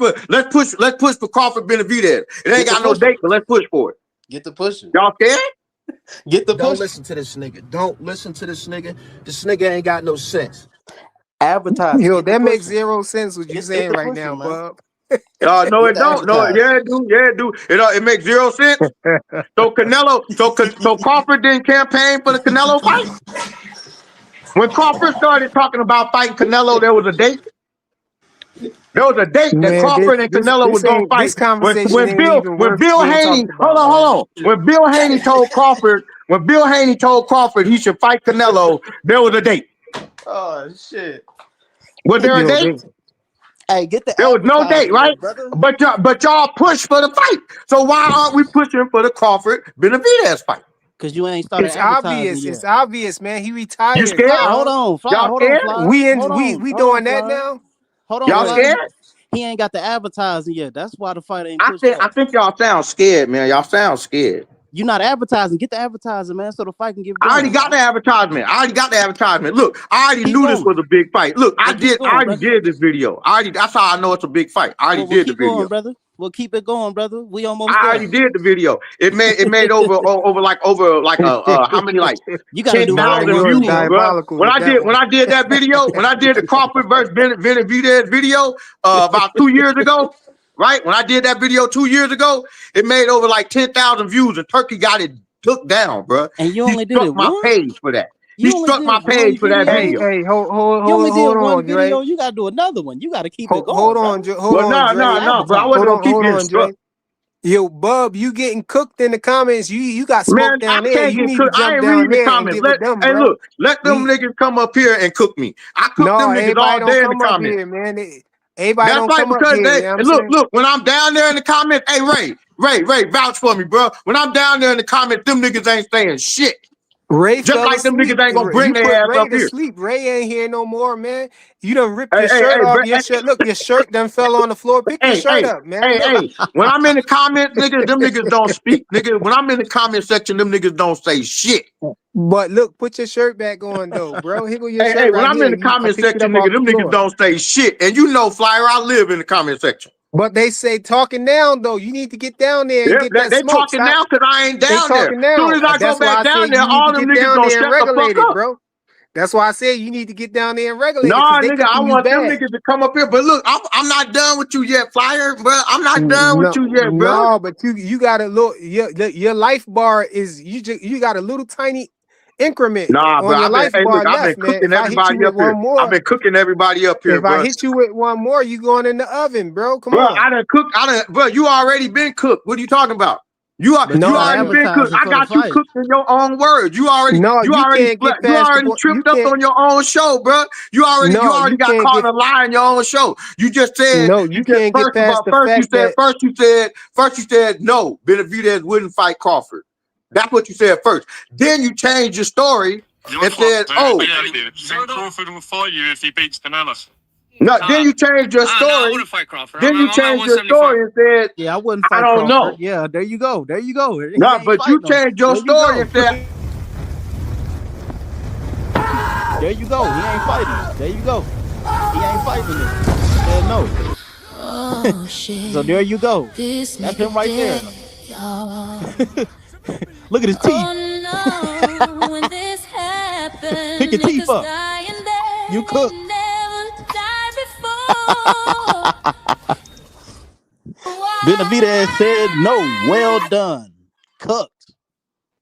S4: for Crawford Benavidez. It ain't
S5: Get the
S4: got no
S5: pushing.
S4: date, but let's push for it.
S5: Get the pushing.
S4: Y'all scared?
S5: Get the
S7: Don't
S5: pushing.
S7: listen to this nigga. Don't listen to this nigga. This nigga ain't got no sense.
S5: Advertising.
S1: Yo,
S5: Get the
S1: that makes
S5: pushing.
S1: zero sense what you
S5: Get
S1: saying
S5: the
S1: right
S5: pushing,
S1: now,
S5: man.
S1: Bub.
S4: No,
S5: Get
S4: it
S5: the
S4: don't. No,
S5: advertising.
S4: yeah, it do. It makes zero sense. So so Crawford didn't campaign for the Canelo fight. When Crawford started talking about fighting Canelo, there was a date. There was a date that
S1: Man,
S4: Crawford and Canelo was gonna fight.
S1: this conversation ain't even
S4: When
S1: worth
S4: Bill
S1: being
S4: Haney,
S1: talked about,
S4: hold
S1: man.
S4: on. When Bill Haney told Crawford he should fight Canelo, there was a date.
S5: Oh shit.
S4: Was there a
S1: Yo,
S4: date?
S5: Hey, get the
S4: There was no date,
S5: advertising,
S4: right?
S5: though, brother.
S4: But y'all pushed for the fight. So why aren't we pushing for the Crawford Benavidez fight?
S5: Cause you ain't started
S1: it's
S5: advertising
S1: obvious.
S5: yet.
S1: It's obvious, man. He
S4: You
S1: retired,
S4: scared?
S5: Flyer, hold
S1: dog.
S5: on, Flyer,
S4: Y'all
S5: hold on,
S4: scared?
S5: Flyer.
S1: We
S5: Hold on,
S1: doing that
S5: Flyer.
S1: now.
S5: Hold on,
S4: Y'all
S5: Flyer.
S4: scared?
S5: He ain't got the advertising yet. That's why the fight ain't pushed
S4: I
S5: up.
S4: think y'all sound scared, man. Y'all sound scared.
S5: You not advertising. Get the advertising, man, so the fight can get
S4: I already
S5: going.
S4: got the advertisement. Look, I already
S5: Keep
S4: knew this
S5: going.
S4: was a big fight. Look,
S5: Well, keep
S4: I
S5: going,
S4: already
S5: brother.
S4: did this video. That's how I know it's a big fight. I already
S5: We'll
S4: did the
S5: keep going,
S4: video.
S5: brother. We'll keep it going, brother. We almost
S4: I
S5: there.
S4: already did the video. It made over how many, like
S5: You got to do more than
S4: 10,000
S5: one
S1: You're
S4: views,
S5: video.
S4: bro.
S1: diabolical with that one.
S4: When I did that video, when I did the Crawford versus Benavidez video about 2 years ago, right? When I did that video 2 years ago, it made over like 10,000 views, and Turkey got it took down, bro.
S5: And you
S4: He
S5: only did
S4: struck
S5: it
S4: my
S5: once?
S4: page for that. He
S5: You only
S4: struck
S5: did
S4: my
S5: one
S4: page for that
S5: video?
S4: video.
S1: Hey,
S5: You only did
S1: hold
S5: one
S1: on, Dre.
S5: video. You got to do another one. You got to keep it
S1: Hold
S5: going,
S1: on,
S5: brother.
S1: Hold on, Dre.
S4: No, bro. I
S5: Advertise.
S4: wasn't gonna keep
S1: Hold
S4: getting
S1: on, Dre.
S4: struck.
S1: Yo, Bub, you getting cooked in the comments. You got smoke
S4: Man, I
S1: down there.
S4: can't
S1: You
S4: get
S1: need to
S4: cooked. I
S1: jump
S4: ain't
S1: down
S4: reading the
S1: there and
S4: comments.
S1: give it them,
S4: Hey,
S1: bro.
S4: look, let them niggas come up here and cook me. I cook
S1: No,
S4: them niggas
S1: everybody
S4: all
S1: don't
S4: day in the
S1: come up
S4: comments.
S1: here, man. Everybody
S4: That's
S1: don't
S4: right,
S1: come up
S4: because
S1: here, you know what I'm saying?
S4: look, when I'm down there in the comments, hey, Ray, vouch for me, bro. When I'm down there in the comments, them niggas ain't saying shit.
S1: Ray
S4: Just
S1: fell
S4: like them niggas
S1: asleep.
S4: ain't gonna bring
S1: You
S4: their
S1: put
S4: ass
S1: Ray
S4: up
S1: to
S4: here.
S1: sleep. Ray ain't here no more, man. You done ripped your
S4: Hey,
S1: shirt off. Your
S4: hey,
S1: shirt, look, your shirt done fell on the floor. Pick your shirt up, man. Look.
S4: When I'm in the comments, niggas, them niggas don't speak. Nigga, when I'm in the comment section, them niggas don't say shit.
S1: But look, put your shirt back on though, bro. Here go your shirt
S4: When
S1: right
S4: I'm in
S1: here.
S4: the
S1: I
S4: comment
S1: picked it
S4: section,
S1: up off
S4: nigga,
S1: the
S4: them niggas
S1: floor.
S4: don't say shit. And you know, Flyer, I live in the comment section.
S1: But they say talking down though. You need to get down there and
S4: Yep,
S1: get that
S4: they
S1: smoke.
S4: talking
S1: Stop.
S4: now because I ain't
S1: They
S4: down there.
S1: talking
S4: Soon
S1: now.
S4: as I go
S1: That's why
S4: back
S1: I
S4: down
S1: said
S4: there,
S1: you need
S4: all
S1: to
S4: them
S1: get
S4: niggas
S1: down
S4: gonna
S1: there and
S4: shut the fuck
S1: regulate it,
S4: up.
S1: bro. That's why I said you need to get down there and regulate it.
S4: No,
S1: 'Cause they
S4: nigga, I
S1: cooking you
S4: want them
S1: bad.
S4: niggas to come up here. But look, I'm not done with you yet, Flyer, bro. I'm not done with you yet, bro.
S1: No, but you got a little your life bar is you got a little tiny increment
S4: Nah, bro.
S1: on your life bar
S4: I've been
S1: left, man.
S4: cooking
S1: If I hit you
S4: everybody
S1: with
S4: up here.
S1: one more,
S4: I've been cooking everybody up here,
S1: if I
S4: bro.
S1: hit you with one more, you going in the oven, bro. Come
S4: Bro,
S1: on.
S4: I done cooked. Bro, you already been cooked. What are you talking about? You already been cooked. I got you cooked in your own words. You already
S1: can't get past
S4: tripped up on your own show, bro. You already got caught in a lie in your own show. You just said
S1: you can't get past the fact that
S4: first you said no, Benavidez wouldn't fight Crawford. That's what you said first. Then you changed your story and said,
S6: Crawford will fight you if he beats Canelo.
S4: no. Then you changed your story.
S6: I wouldn't fight Crawford.
S4: Then you changed your story and said,
S9: yeah, I wouldn't fight
S4: I don't
S9: Crawford.
S4: know.
S9: Yeah, there you go. There you go.
S4: No, but you changed your story and said,
S9: there you go. He ain't fighting. There you go. He ain't fighting it. Said no.
S10: Oh, shit.
S9: So there you go.
S10: This
S9: That's him right there. Look at his teeth.
S10: Oh, no. When this happened,
S9: Pick your teeth up. You cook. Benavidez said no. Well done. Cooked.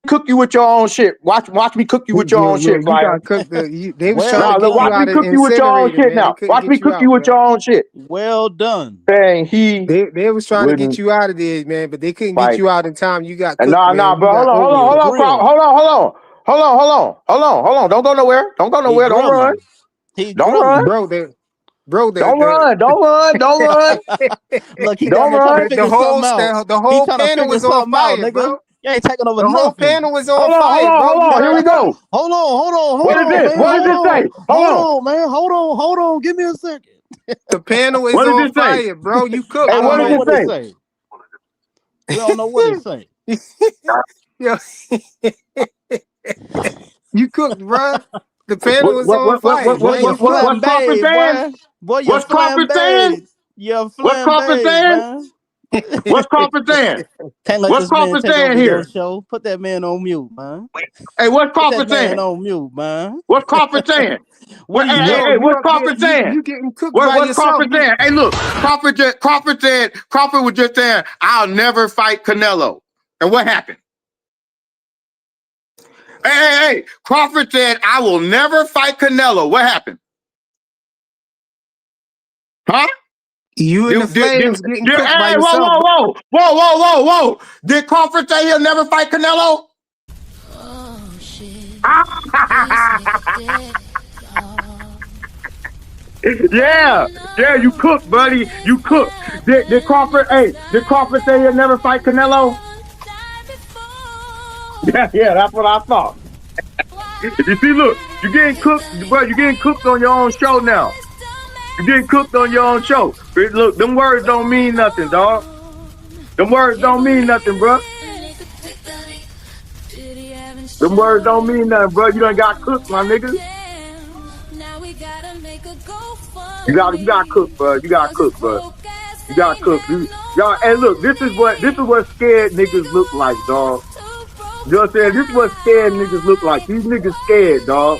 S4: Cook you with your own shit. Watch me cook you with your own shit, Flyer.
S1: They was trying to get
S4: watch me cook you with your own shit now. Watch me cook you with your own shit.
S9: Well done.
S4: Saying
S1: they was trying to get you out of there, man, but they couldn't get you out in time. You got cooked,
S4: nah, bro. Hold on. Don't go nowhere. Don't run. Don't run.
S1: Don't run.
S4: Don't run.
S9: Look, he
S4: don't run.
S1: The whole panel was on fire,
S9: nigga.
S1: bro.
S9: You ain't taking over
S1: the
S9: nothing.
S1: whole panel was on fire, bro.
S4: Hold on. Here we go.
S9: Hold on.
S4: What is this? What does this say?
S9: Hold on. Give me a second.
S1: The panel is on fire, bro. You cooked.
S4: Hey, what does it
S9: say? We don't know what it say.
S1: Yo. You cooked, bro. The panel was on fire.
S4: What's Crawford saying? What's Crawford saying? What's Crawford saying? What's Crawford saying? What's Crawford saying here?
S9: Show. Put that man on mute, man.
S4: Hey, what's Crawford saying?
S9: On mute, man.
S4: What's Crawford saying? Hey, what's Crawford saying?
S1: You getting cooked
S4: what's Crawford saying? Hey, look, Crawford was just saying, I'll never fight Canelo. And what happened? Hey, Crawford said, I will never fight Canelo. What happened? Huh?
S1: You in the flames getting cooked by yourself.
S4: Whoa. Did Crawford say he'll never fight Canelo?
S10: Oh, shit.
S4: Yeah, you cooked, buddy. You cooked. Did Crawford say he'll never fight Canelo? Yeah, that's what I thought. You see, look, you're getting cooked, bro. You're getting cooked on your own show now. You're getting cooked on your own show. Look, them words don't mean nothing, dog. Them words don't mean nothing, bro. Them words don't mean nothing, bro. You done got cooked, my nigga. You got cooked, bro. You got cooked, bro. You got cooked. Y'all, hey, look, this is what scared niggas look like, dog. You know what I'm saying? This is what scared niggas look like. These niggas scared, dog.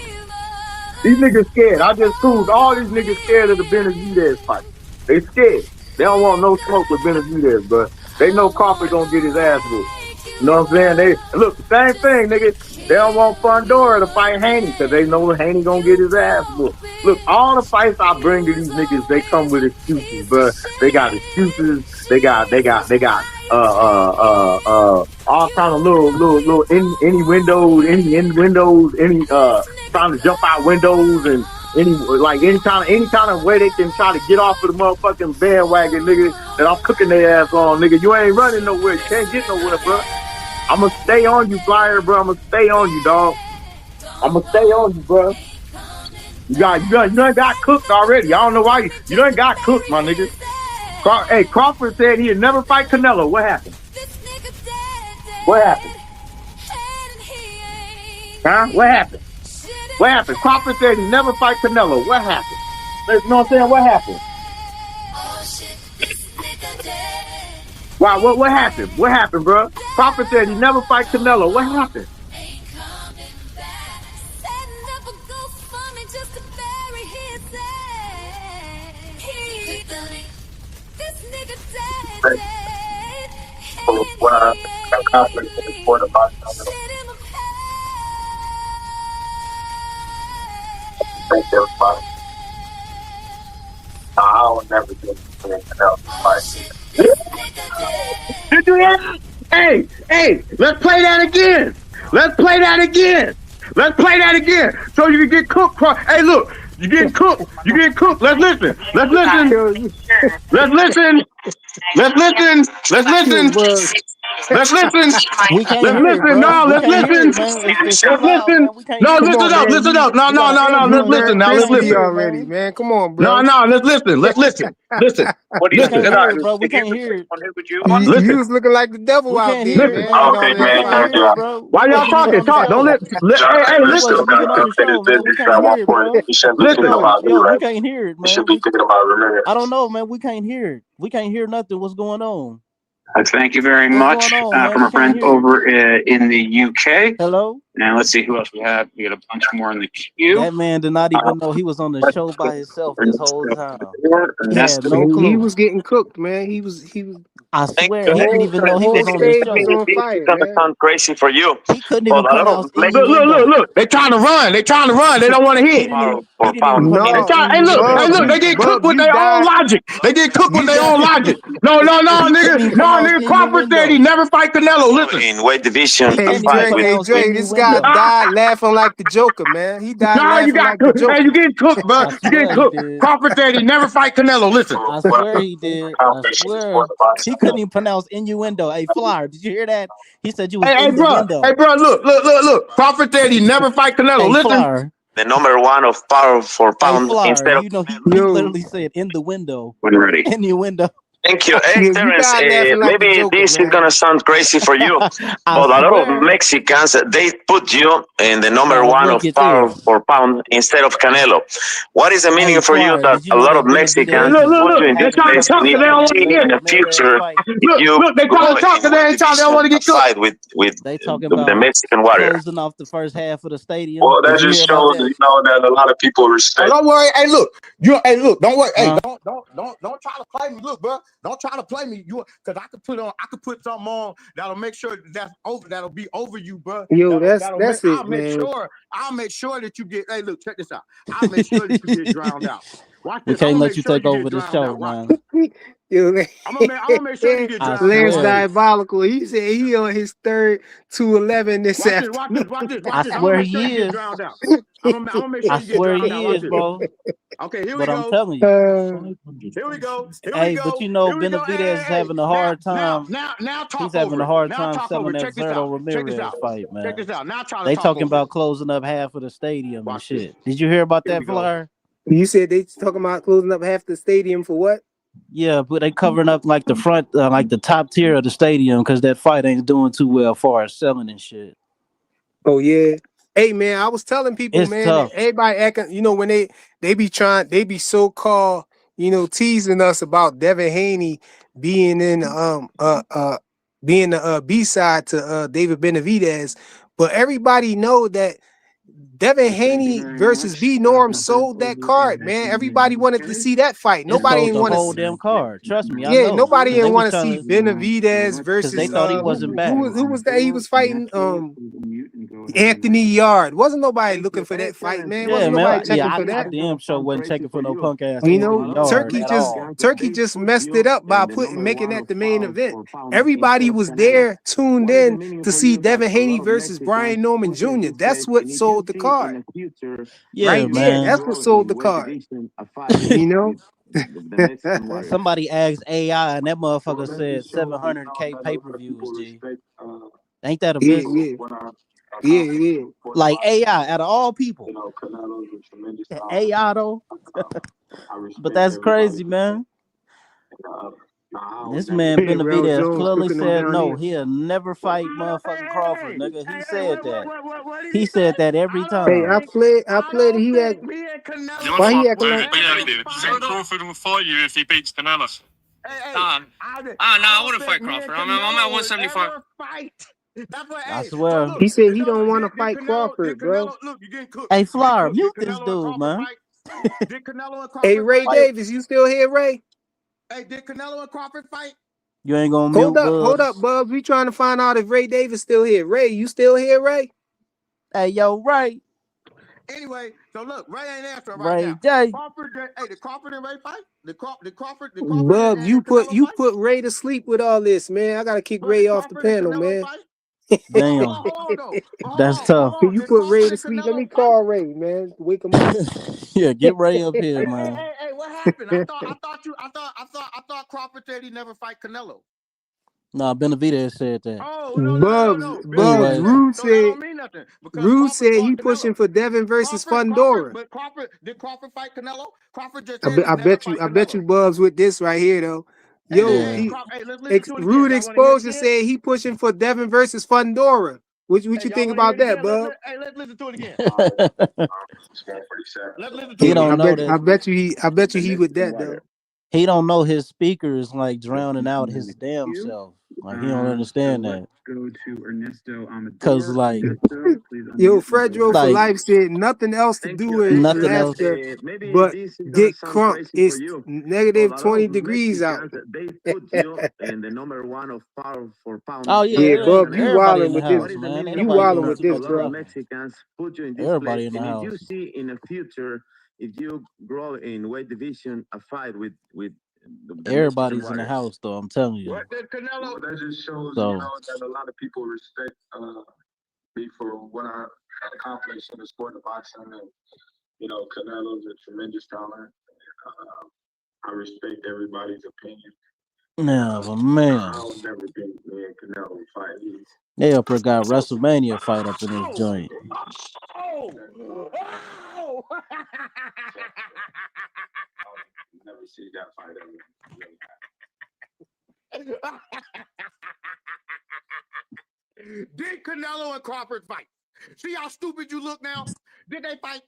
S4: These niggas scared. I just proved all these niggas scared of the Benavidez fight. They scared. They don't want no smoke with Benavidez, but they know Crawford gonna get his ass whooped. You know what I'm saying? Look, same thing, nigga. They don't want Fundora to fight Haney because they know Haney gonna get his ass whooped. Look, all the fights I bring to these niggas, they come with excuses, bro. They got excuses. They got all kind of little any windows, any trying to jump out windows and any kind of way they can try to get off of the motherfucking bandwagon, nigga, that I'm cooking their ass on, nigga. You ain't running nowhere. You can't get nowhere, bro. I'ma stay on you, Flyer, bro. I'ma stay on you, dog. I'ma stay on you, bro. You done got cooked already. I don't know why you done got cooked, my nigga. Hey, Crawford said he'd never fight Canelo. What happened? What happened? Huh? What happened? What happened? Crawford said he'd never fight Canelo. What happened? You know what I'm saying? What happened? Wow, what happened? What happened, bro? Crawford said he'd never fight Canelo. What happened? what I accomplished in the sport of boxing. Thank everybody. I will never get anything else to fight. Did you hear that? Hey, let's play that again. Let's play that again. Let's play that again. So you can get cooked. Hey, look, you getting cooked. You getting cooked. Let's listen. Let's listen. Let's listen. Let's listen. Let's listen. Let's listen.
S9: We can't
S4: Let's
S9: hear it,
S4: listen.
S9: bro.
S4: No,
S9: We
S4: let's
S9: can't hear
S4: listen.
S9: it, man. It's
S4: Let's
S9: so loud,
S4: listen.
S9: man. We can't
S4: No,
S9: hear it.
S4: listen up. Listen up. No.
S9: You gotta
S4: Let's listen. Now let's
S1: crispy
S4: listen.
S1: already, man. Come on, bro.
S4: No. Let's listen. Let's listen. Listen.
S9: We can't hear it, bro. We can't hear it.
S1: You was looking like the devil
S9: We
S1: out
S9: can't
S1: there,
S9: hear it,
S1: man.
S9: bro.
S4: Okay,
S9: We can't hear it, bro.
S4: Why y'all talking? Talk. Don't let. Hey,
S9: We
S4: listen.
S9: wasn't even on the show, man. We can't hear it, bro. Yo, we can't hear it, man. I don't know, man. We can't hear it. We can't hear nothing. What's going on?
S11: Thank you very
S9: What's
S11: much
S9: going on, man?
S11: from
S9: We
S11: a friend
S9: can't hear
S11: over in the UK.
S9: Hello?
S11: And let's see who else we have. We got a bunch more in the queue.
S9: That man did not even know he was on the show by himself this whole time. He
S11: That's
S9: had no clue.
S1: He was getting cooked, man. He was.
S9: I swear, he didn't even know he was on the
S1: stage
S9: show.
S1: was on fire,
S11: It's gonna
S1: man.
S11: sound crazy for you.
S9: He couldn't even pronounce
S4: Look. They trying to run. They don't want to hit.
S9: He didn't even pronounce
S1: No,
S4: Look. They get cooked with their own logic. They get cooked with their own logic. No, nigga. Crawford said he never fight Canelo. Listen.
S11: In weight division.
S1: Hey, Dre, this guy died laughing like the Joker, man. He died
S4: No, you
S1: laughing
S4: got
S1: like the Joker.
S4: Hey, you getting cooked, bro. You getting cooked. Crawford said he never fight Canelo. Listen.
S9: I swear he did. I swear. He couldn't even pronounce innuendo. Hey, Flyer, did you hear that? He said you was in the window.
S4: Hey, bro, look. Crawford said he never fight Canelo.
S9: Hey,
S4: Listen.
S9: Flyer.
S11: The number one of power for pound
S9: Flyer,
S11: instead of.
S9: you know, he literally said in the window.
S11: When ready.
S9: In the window.
S11: Thank you. Hey, Terrence, maybe this is going to sound crazy for you, but a lot of Mexicans, they put you in the number one of power for pound instead of Canelo. What is the meaning for you that a lot of Mexicans put you in this place in the future?
S4: Look, they trying to talk because they ain't trying. They don't want to get
S11: fight with
S9: they talking about
S11: the Mexican warrior.
S9: Closing off the first half of the stadium.
S11: Well, that just shows that a lot of people respect.
S4: Don't worry. Hey, look. Don't worry. Hey, don't try to play me. Look, bro. Don't try to play me. Because I could put something on that'll make sure that's over. That'll be over you, bro.
S1: Yo, that's it, man.
S4: I'll make sure that you get. Hey, look, check this out. I'll make sure that you get drowned out. Watch
S9: we
S4: this.
S9: can't let you take over the show, man.
S1: I'm
S4: gonna make sure you get drowned out.
S1: Lance diabolical. He said he on his third 211 this afternoon.
S4: Watch this.
S9: I swear he is. I swear he is, bro.
S4: Okay, here we
S9: but
S4: go.
S9: I'm telling you.
S4: Here we go.
S9: Hey, but you know, Benavidez is having a hard time. He's having a hard time selling that Zerto Ramirez fight, man.
S4: Check this out. Now
S9: they talking about closing up half of the stadium and shit. Did you hear about that, Flyer?
S1: You said they talking about closing up half the stadium for what?
S9: Yeah, but they covering up like the front, like the top tier of the stadium because that fight ain't doing too well as far as selling and shit.
S1: Oh yeah. Hey man, I was telling people,
S9: it's
S1: man,
S9: tough.
S1: everybody acting, you know, when they be so-called, you know, teasing us about Devin Haney being in being the B-side to David Benavidez, but everybody know that Devin Haney versus B Norm sold that card, man. Everybody wanted to see that fight. Nobody didn't want to
S9: whole damn card. Trust me, I know.
S1: Nobody didn't want to see Benavidez versus.
S9: They thought he wasn't back.
S1: Who was that? He was fighting Anthony Yard. Wasn't nobody looking for that fight, man. Wasn't nobody checking for that.
S9: I damn sure wasn't checking for no punk ass.
S1: You know, Turkey just messed it up by making that the main event. Everybody was there, tuned in to see Devin Haney versus Brian Norman Jr. That's what sold the card.
S9: Yeah,
S1: right
S9: man.
S1: there. That's what sold the card. You know.
S9: Somebody asked AI and that motherfucker said 700K pay-per-views, G. Ain't that a bitch?
S1: Yeah.
S9: Like AI, out of all people. AI though. But that's crazy, man. This man Benavidez clearly said no. He'll never fight motherfucking Crawford, nigga. He said that. He said that every time.
S1: Hey, I played. He had. Why he acting like?
S6: Crawford will fight you if he beats Canelo. I want to fight Crawford. I'm at 175.
S9: I swear.
S1: He said he don't want to fight Crawford, bro.
S9: Hey, Flyer, mute this dude, man.
S1: Hey, Ray Davis, you still here, Ray?
S4: Hey, did Canelo and Crawford fight?
S9: You ain't gonna mute
S1: Hold up,
S9: Bubs.
S1: Bubs. We trying to find out if Ray Davis still here. Ray, you still here, Ray?
S9: Hey, yo, Ray.
S7: Anyway, so look, Ray ain't answering right
S9: Ray
S7: now.
S9: J.
S7: Crawford, hey, the Crawford and Ray fight? The Crawford
S1: Bub,
S7: and Canelo
S1: you
S7: fight?
S1: put Ray to sleep with all this, man. I gotta kick
S7: But the
S1: Ray off the
S7: Crawford and
S1: panel,
S7: Canelo
S1: man.
S7: fight?
S9: Damn.
S7: Hold on, though.
S9: That's tough.
S7: Hold on.
S1: You
S7: Did
S1: put Ray
S7: Crawford
S1: to
S7: and
S1: sleep. Let me
S7: Canelo fight?
S1: call Ray, man. Wake him up.
S9: Yeah, get Ray up here, man.
S7: Hey, what happened? I thought Crawford said he never fight Canelo.
S9: Nah, Benavidez said that.
S7: Oh, no.
S1: Bubs,
S9: Anyways.
S7: So that don't mean nothing. Because
S1: Rude
S7: Crawford
S1: said
S7: fought
S1: he
S7: Canelo.
S1: pushing for Devin versus Fundora.
S7: But did Crawford fight Canelo? Crawford just said
S1: I bet you Bubs with this right here though. Yo,
S9: Yeah.
S7: let's listen to it again.
S1: Rude
S7: Y'all wanna hear it
S1: Exposure
S7: again?
S1: said he pushing for Devin versus Fundora. What you think about that, Bub?
S7: Let's listen to it again. Let's listen to
S9: He
S7: it
S9: don't
S7: again.
S9: know that.
S1: I bet you he with that though.
S9: He don't know his speakers like drowning out his damn self. Like he don't understand that.
S12: Go to Ernesto
S9: Cause like,
S1: yo, Fredro for
S9: like
S1: life said nothing else to do in
S9: nothing else.
S1: Alaska but get crunk. It's negative 20 degrees out.
S12: They put you in the number one of power for pound.
S9: Oh yeah,
S1: Yeah, Bub, you
S9: everybody in
S1: wilding
S9: the
S1: with this.
S9: house, man. Ain't
S1: You
S9: nobody
S1: wilding
S9: doing
S1: with
S9: too
S1: this,
S9: much
S1: bro.
S9: talking.
S12: Mexicans put you in this
S9: Everybody
S12: place.
S9: in the
S12: And
S9: house.
S12: if you see in the future, if you grow in weight division, a fight with the
S9: Everybody's in the house though. I'm telling you.
S7: What did Canelo?
S12: That just shows,
S9: So,
S12: that a lot of people respect me for what I accomplished in the sport of boxing. And, Canelo's a tremendous talent. I respect everybody's opinion.
S9: yeah, but man,
S12: I'll never think me and Canelo fight.
S9: they up there got WrestleMania fight up in this joint.
S7: Oh!
S12: Never see that fight ever.
S7: Did Canelo and Crawford fight? See how stupid you look now? Did they fight?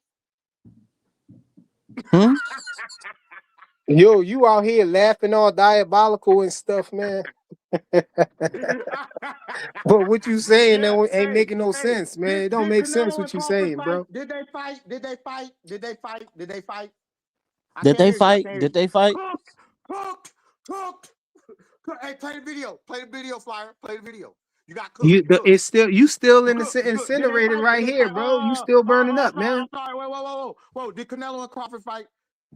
S1: Yo, you out here laughing all diabolical and stuff, man. But what you saying ain't making no sense, man. It don't make sense what you saying, bro.
S7: Did they fight? Did they fight? Did they fight? Did they fight?
S9: Did they fight? Did they fight?
S7: Cooked. Hey, play the video. Play the video, Flyer. Play the video. You got cooked.
S1: You still in the incinerated right here, bro. You still burning up, man.
S7: Sorry. Whoa. Did Canelo and Crawford fight?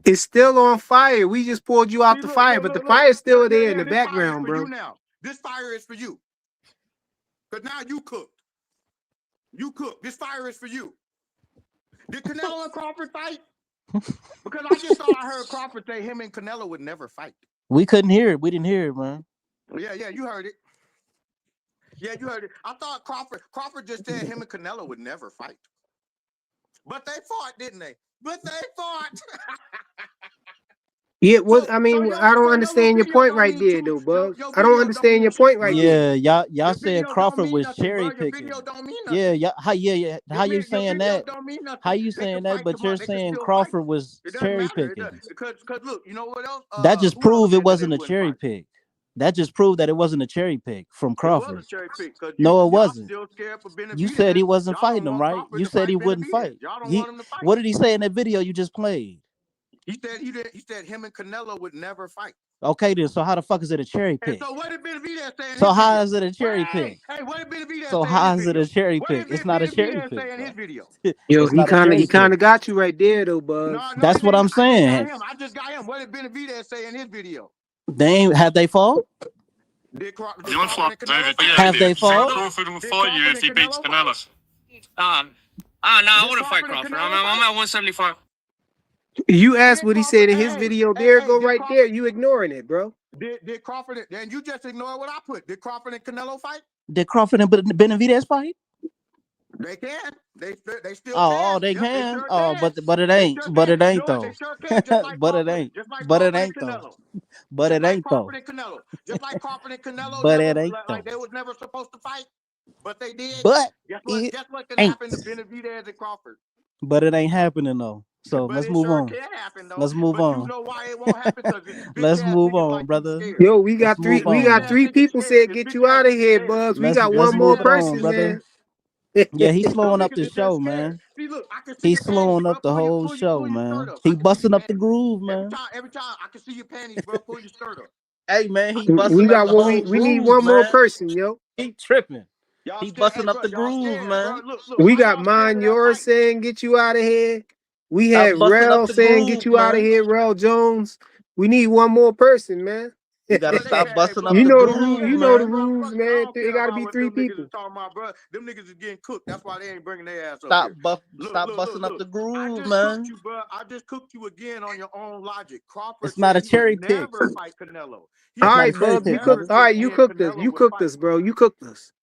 S1: It's still on fire. We just pulled you out the fire, but the fire's still there in the background, bro.
S7: This fire is for you. Because now you cooked. This fire is for you. Did Canelo and Crawford fight? Because I just thought I heard Crawford say him and Canelo would never fight.
S9: We couldn't hear it. We didn't hear it, man.
S7: Yeah, you heard it. Yeah, you heard it. I thought Crawford just said him and Canelo would never fight. But they fought, didn't they?
S1: Yeah, I don't understand your point right there, though, Bub. I don't understand your point right there.
S9: Yeah, y'all said Crawford was cherry picking. Yeah, how you saying that? How you saying that? But you're saying Crawford was cherry picking.
S7: Because look, you know what else?
S9: That just proved it wasn't a cherry pick. That just proved that it wasn't a cherry pick from Crawford.
S7: It was a cherry pick.
S9: No, it wasn't.
S7: You
S9: You said he wasn't fighting him, right? You said he wouldn't fight. What did he say in that video you just played?
S7: He said him and Canelo would never fight.
S9: Okay, then. So how the fuck is it a cherry pick?
S7: So what did Benavidez say?
S9: So how is it a cherry pick?
S7: Hey, what did Benavidez say?
S9: So how is it a cherry pick? It's not a cherry pick.
S7: In his video?
S1: Yo, he kind of got you right there, though, Bub.
S7: No,
S9: that's what I'm saying.
S7: I just got him. What did Benavidez say in his video?
S9: Have they fought? Have they fought?
S6: Crawford will fight you if he beats Canelo. No, I wouldn't fight Crawford. I'm at 175.
S1: You asked what he said in his video. There, go right there. You ignoring it, bro.
S7: Did Crawford and you just ignore what I put? Did Crawford and Canelo fight?
S9: Did Crawford and Benavidez fight?
S7: They can. They still
S9: can.
S7: Oh,
S9: they can.
S7: Sure
S9: but it ain't. But it ain't though.
S7: They sure can,
S9: but it ain't. But it ain't though. But it ain't though.
S7: Just like Crawford and Canelo.
S9: But it ain't though.
S7: Like they was never supposed to fight, but they did.
S9: But
S7: guess what can happen to Benavidez and Crawford?
S9: But it ain't happening though. So let's move on. Let's move on.
S7: You know why it won't happen?
S9: Let's move on, brother.
S1: Yo, we got three people said get you out of here, Bubs. We got one more person, man.
S9: Yeah, he's slowing up the show, man. He's slowing up the whole show, man. He busting up the groove, man.
S7: Every time I can see your panties, bro. Pull your skirt up.
S9: Hey man, he
S1: We
S9: busting up
S1: got
S9: the
S1: what
S9: whole
S1: we need
S9: groove,
S1: one more
S9: man.
S1: person, yo.
S9: He tripping.
S7: Y'all
S9: He
S7: scared? Hey,
S9: busting up
S7: bro,
S9: the
S7: y'all
S9: groove,
S7: scared, bro.
S9: man.
S7: Look,
S1: We
S7: why
S1: got
S7: y'all scared
S1: mine,
S7: of that
S1: yours
S7: fight?
S1: saying get you out of here. We
S9: Stop
S1: had
S9: busting up
S1: Rel
S9: the
S1: saying get
S9: groove,
S1: you out of
S9: man.
S1: here, Rel Jones. We need one more person, man.
S9: You gotta
S7: Bro,
S9: stop
S7: hey,
S9: busting
S7: bro,
S9: up
S1: You
S9: the
S1: know the
S7: bro,
S1: rule.
S9: groove,
S1: You
S7: hey,
S1: know
S7: hey,
S1: the
S9: man.
S7: bro,
S1: rules,
S7: fuck it. I
S1: man.
S7: don't
S1: It
S7: care
S1: got to
S7: about
S1: be
S7: what
S1: three
S7: them niggas is
S1: people.
S7: talking about, bro. Them niggas is getting cooked. That's why they ain't bringing their ass up
S9: Stop
S7: here.
S9: stop busting up
S7: Look.
S9: the
S7: I
S9: groove,
S7: just cooked
S9: man.
S7: you, bro. I just cooked you again on your own logic. Crawford
S9: It's not
S7: said
S9: a
S7: he would
S9: cherry pick.
S7: never fight Canelo. He
S1: All
S9: It's
S7: would
S9: not a
S1: right,
S9: cherry
S7: never,
S1: Bub. You
S9: pick,
S7: ever
S1: cooked.
S9: brother.
S1: All
S7: say
S1: right, you
S7: me and
S1: cooked us.
S7: Canelo
S1: You
S7: would
S1: cooked
S7: fight,
S1: us,
S7: bro.
S1: bro. You cooked us.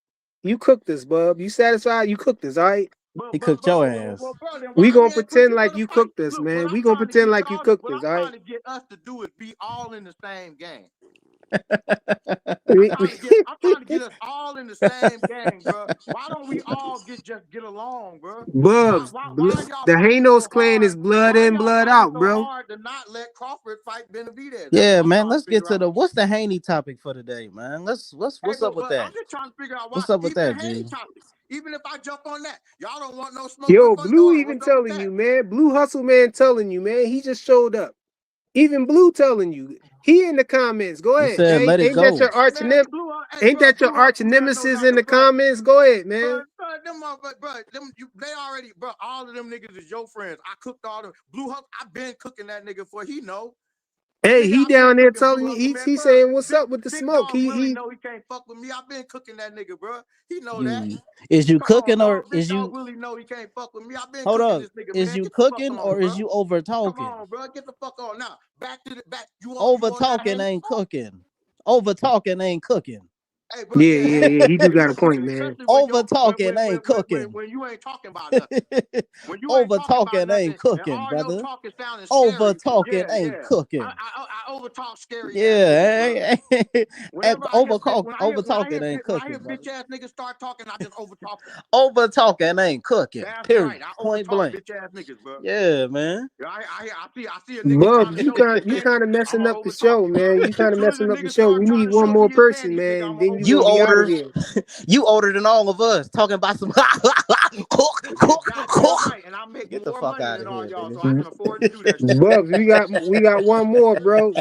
S1: You cooked us, Bub. You satisfied? You cooked us. All right.
S9: He cooked your ass.
S7: Bro, then
S1: We
S7: why we
S1: gonna
S7: ain't put
S1: pretend
S7: you for
S1: like
S7: the
S1: you
S7: fight?
S1: cooked us,
S7: Look, what
S1: man.
S7: I'm
S1: We gonna
S7: trying to
S1: pretend
S7: get
S1: like you
S7: y'all,
S1: cooked
S7: what
S1: us.
S7: I'm
S1: All
S7: trying
S1: right.
S7: to get us to do is be all in the same game.
S1: We-
S7: I'm trying to get us all in the same game, bro. Why don't we all just get along, bro?
S1: Bubs,
S7: Why y'all
S1: the
S7: fighting
S1: Hanos
S7: so
S1: clan
S7: hard?
S1: is blood
S7: Why
S1: in,
S7: y'all
S1: blood
S7: fighting
S1: out,
S7: so
S1: bro.
S7: hard to not let Crawford fight Benavidez? That's what
S9: Yeah,
S7: I'm
S9: man.
S7: trying to
S9: Let's get
S7: figure
S9: to
S7: out.
S9: the what's the Haney topic for today, man.
S7: Hey,
S9: What's up with
S7: I'm
S9: that?
S7: just trying to figure out why.
S9: What's up with
S7: Even the
S9: that,
S7: Haney
S9: G?
S7: topic. Even if I jump on that, y'all don't want no smoke with
S1: Yo, Blue
S7: Fundora.
S1: even
S7: What's up with
S1: telling
S7: that?
S1: you, man. Blue Hustle Man telling you, man. He just showed up. Even Blue telling you. He in the comments. Go
S9: He
S1: ahead.
S9: said,
S1: Ain't,
S9: "Let it
S1: ain't that
S9: go."
S1: your arch
S7: Man,
S1: ain't that your
S7: Blue
S1: arch
S7: Hustle Man know
S1: nemesis
S7: not
S1: in
S7: to,
S1: the comments? Go ahead, man.
S7: them motherfuckers, they already, bro. All of them niggas is your friends. I cooked all them. Blue Hustle, I been cooking that nigga for he know.
S1: Hey,
S7: Nigga,
S1: he
S7: I been
S1: down there
S7: cooking Blue
S1: telling you,
S7: Hustle, man,
S1: he's
S7: bro.
S1: saying what's up with the
S7: Big
S1: smoke.
S7: dog Willie
S1: He
S7: know he can't fuck with me. I been cooking that nigga, bro. He know that.
S9: You is you
S7: Come on,
S9: cooking
S7: dog.
S9: or
S7: Big
S9: is
S7: dog
S9: you
S7: Willie know he can't fuck with me. I been
S9: hold
S7: cooking
S9: up?
S7: this nigga,
S9: Is
S7: man.
S9: you
S7: Get the fuck
S9: cooking
S7: on,
S9: or
S7: bro.
S9: is you over
S7: Come
S9: talking?
S7: on, bro. Get the fuck on. Now, back to the back. You
S9: Over
S7: want that
S9: talking
S7: Haney
S9: ain't
S7: smoke?
S9: cooking. Over talking ain't cooking.
S7: Hey, bro,
S1: yeah. He do got a point, man.
S7: especially
S9: Over talking ain't cooking.
S7: when you ain't talking about nothing. When you ain't
S9: Over
S7: talking about
S9: talking ain't
S7: nothing and
S9: cooking,
S7: all your
S9: brother.
S7: talking sounding
S9: Over
S7: scary,
S9: talking
S7: yeah,
S9: ain't
S7: yeah.
S9: cooking.
S7: I over talk scary ass niggas, bro.
S9: Yeah,
S7: Whenever I hear
S9: over talking ain't
S7: when I
S9: cooking,
S7: hear
S9: brother.
S7: bitch ass niggas start talking, I just over talk them.
S9: Over talking ain't cooking.
S7: That's right.
S9: Period.
S7: I over
S9: Point
S7: talk
S9: blank.
S7: bitch ass niggas, bro.
S9: Yeah, man.
S7: Yeah, I see a nigga trying
S1: Bubs,
S7: to show me
S1: you
S7: advantage.
S1: kind of
S7: I'ma
S1: messing up the
S7: over talk
S1: show,
S7: you, bro.
S1: man. You kind
S7: As
S1: of
S7: soon as a
S1: messing up the
S7: nigga
S1: show.
S7: start
S1: We
S7: trying
S1: need
S7: to
S1: one
S7: show
S1: more
S7: me
S1: person,
S7: advantage, nigga,
S1: man.
S7: I'ma
S1: Then you
S7: over
S9: You
S1: gonna
S7: talk
S1: be
S7: you,
S1: out of
S9: older.
S7: bro.
S1: there.
S9: You older than all of us. Talking about some cook,
S7: You're
S9: cook,
S7: goddamn
S9: cook.
S7: right, and I make
S9: Get the
S7: more
S9: fuck
S7: money
S9: out
S7: than
S9: of
S7: all
S9: here,
S7: y'all, so
S9: nigga.
S7: I can afford to do that shit.
S1: Bubs, we got one more, bro.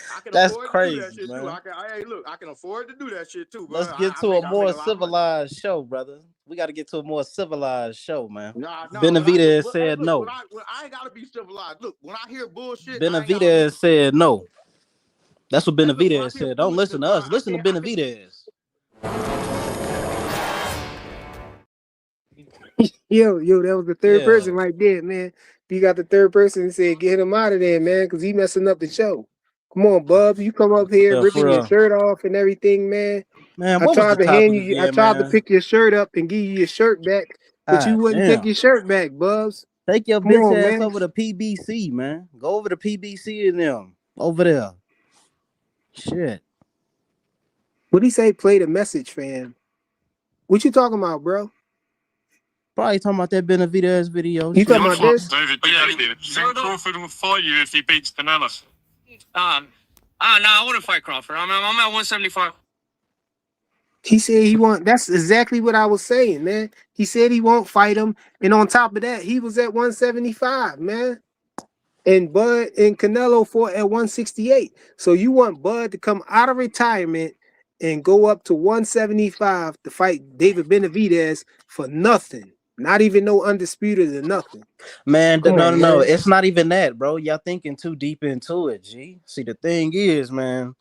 S7: I can
S9: That's
S7: afford to do that
S9: crazy,
S7: shit too.
S9: man.
S7: Hey, look, I can afford to do that shit too, bro.
S9: Let's get to a
S7: I make
S9: more
S7: a lot of money.
S9: civilized show, brother. We got to get to a more civilized show, man.
S7: No,
S9: Benavidez
S7: hey,
S9: said
S7: look,
S9: no.
S7: when I ain't gotta be civilized. Look, when I hear bullshit, I ain't gotta
S9: Benavidez
S7: listen to it.
S9: said no. That's what
S7: Hey, look, when I
S9: Benavidez
S7: hear
S9: said. Don't listen
S7: bullshit,
S9: to
S7: bro,
S9: us. Listen to
S7: I can.
S9: Benavidez.
S1: Yo, that was the third
S9: Yeah.
S1: person right there, man. You got the third person and said, get him out of there, man, because he messing up the show. Come on, Bubs. You come up here
S9: Yeah, for
S1: ripping your
S9: real.
S1: shirt off and everything, man.
S9: Man,
S1: I
S9: what was the
S1: tried to hand
S9: topic
S1: you, I
S9: again,
S1: tried to
S9: man?
S1: pick your shirt up and give you your shirt back, but you
S9: God
S1: wouldn't take
S9: damn.
S1: your shirt back, Bubs.
S9: Take your
S1: Come
S9: bitch
S1: on,
S9: ass
S1: man.
S9: over to PBC, man. Go over to PBC and them. Over there. Shit.
S1: What'd he say? Play the message, fam. What you talking about, bro?
S9: Probably talking about that Benavidez video.
S1: You talking
S9: Shit.
S1: about this?
S6: David, yeah, think Crawford will fight you if he beats Canelo? No, I wouldn't fight Crawford. I'm at 175.
S1: He said he won't. That's exactly what I was saying, man. He said he won't fight him, and on top of that, he was at 175, man. And Bud and Canelo fought at 168. So you want Bud to come out of retirement and go up to 175 to fight David Benavidez for nothing, not even no undisputed or nothing.
S9: Man,
S1: Come on,
S9: no.
S1: man.
S9: It's not even that, bro. Y'all thinking too deep into it, G. See, the thing is, man,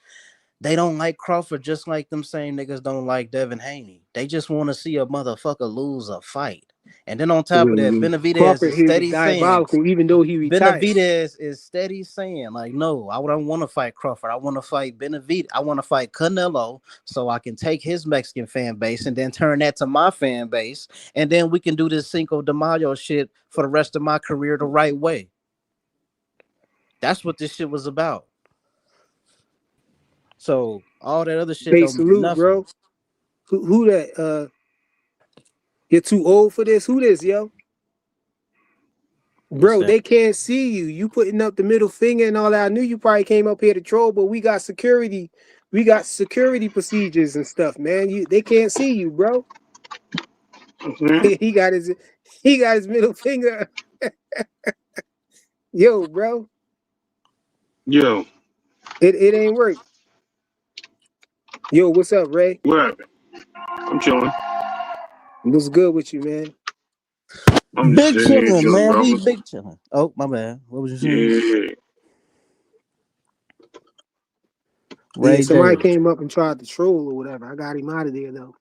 S9: they don't like Crawford just like them same niggas don't like Devin Haney. They just want to see a motherfucker lose a fight. And then on top of that, Benavidez
S1: Crawford
S9: is
S1: here was
S9: steady saying,
S1: diabolical, even though he retired.
S9: Benavidez is steady saying, like, no, I don't want to fight Crawford. I want to fight Benavidez. I want to fight Canelo so I can take his Mexican fan base and then turn that to my fan base. And then we can do this Cinco de Mayo shit for the rest of my career the right way. That's what this shit was about. So all that other shit
S1: Hey,
S9: don't mean
S1: salute,
S9: nothing.
S1: bro. Who that? You're too old for this? Who this, yo?
S9: He
S1: Bro,
S9: said,
S1: they can't see you. You putting up the middle finger and all that. I knew you probably came up here to troll, but we got security. We got security procedures and stuff, man. They can't see you, bro. he got his middle finger. Yo, bro.
S2: Yo,
S1: It ain't work. Yo, what's up, Ray?
S2: What happened? I'm chilling.
S1: What's good with you, man?
S2: I'm just
S9: Big
S2: sitting here
S9: chillin',
S2: chilling,
S9: man.
S2: bro.
S9: We big chillin'. Oh, my bad. What was you saying?
S2: Yeah.
S1: Yeah,
S9: Ray
S1: somebody
S9: Davis.
S1: came up and tried to troll or whatever. I got him out of there though.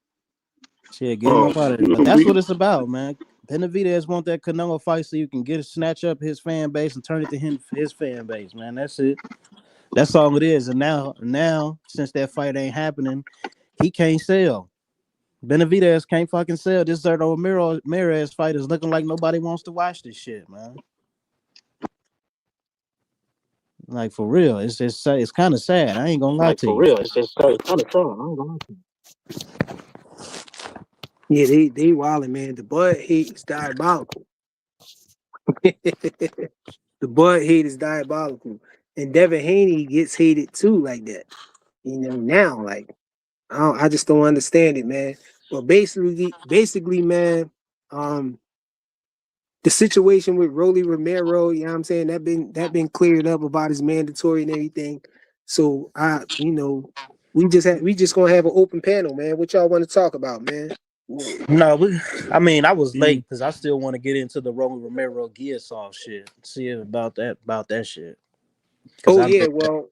S9: Shit, get him
S2: Oh,
S9: up out of there. But that's what it's about, man. Benavidez want that Canelo fight so you can get snatch up his fan base and turn it to his fan base, man. That's it. That's all it is. And now, since that fight ain't happening, he can't sell. Benavidez can't fucking sell. This Ramirez fight is looking like nobody wants to watch this shit, man. Like for real, it's kind of sad. I ain't gonna lie
S5: Like
S9: to
S5: for
S9: you.
S5: real, it's kind of sad. I ain't gonna lie to you.
S1: Yeah, they wildin', man. The Bud hate is diabolical. The Bud hate is diabolical. And Devin Haney gets hated too, like that. You know, now, like I just don't understand it, man. But basically, man, um, the situation with Roelly Romero, you know what I'm saying, that been cleared up about his mandatory and everything. So we just gonna have an open panel, man. What y'all want to talk about, man?
S9: No, I was
S1: Mhm.
S9: late because I still want to get into the Roelly Romero Giyasov shit. See about that shit. Because
S1: Oh
S9: I
S1: yeah,
S9: know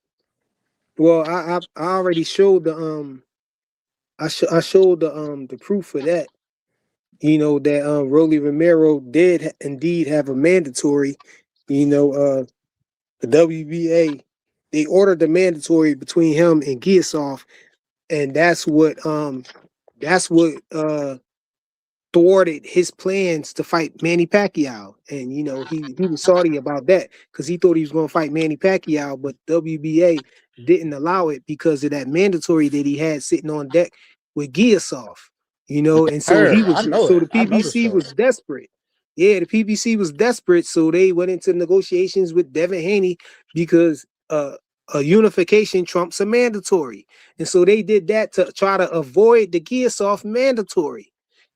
S1: well, I already showed the I showed the proof for that. You know that Roelly Romero did indeed have a mandatory. You know, the WBA they ordered the mandatory between him and Giyasov, and that's what thwarted his plans to fight Manny Pacquiao. And you know, he was salty about that because he thought he was going to fight Manny Pacquiao, but WBA didn't allow it because of that mandatory that he had sitting on deck with Giyasov. You know, and so
S9: her. I know
S1: so
S9: it.
S1: the
S9: I know the
S1: PBC
S9: story.
S1: was desperate. Yeah, the PBC was desperate, so they went into negotiations with Devin Haney because a unification trumps a mandatory. And so they did that to try to avoid the Giyasov mandatory.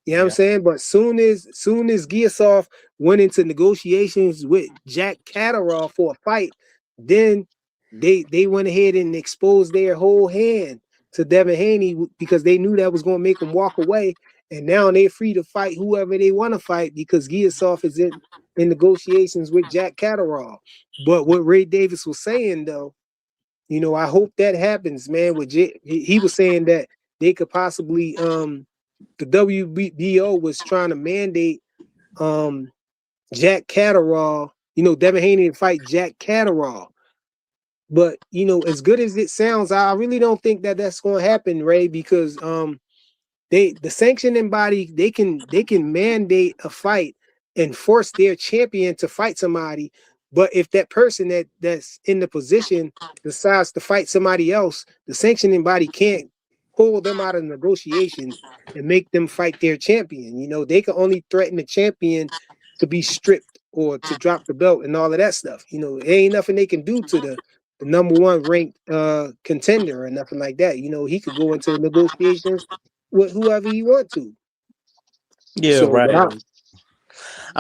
S1: You know what I'm
S9: Yeah.
S1: saying? But soon as Giyasov went into negotiations with Jack Catterall for a fight, then they went ahead and exposed their whole hand to Devin Haney because they knew that was going to make him walk away. And now they're free to fight whoever they want to fight because Giyasov is in negotiations with Jack Catterall. But what Ray Davis was saying though, you know, I hope that happens, man. He was saying that they could possibly the WBO was trying to mandate um Jack Catterall, you know, Devin Haney to fight Jack Catterall. But you know, as good as it sounds, I really don't think that that's going to happen, Ray, because the sanctioning body they can mandate a fight and force their champion to fight somebody, but if that person that's in the position decides to fight somebody else, the sanctioning body can't pull them out of negotiations and make them fight their champion. You know, they can only threaten the champion to be stripped or to drop the belt and all of that stuff. You know, there ain't nothing they can do to the number one ranked contender or nothing like that. You know, he could go into negotiations with whoever he want to.
S9: Yeah,
S1: So, but
S9: right.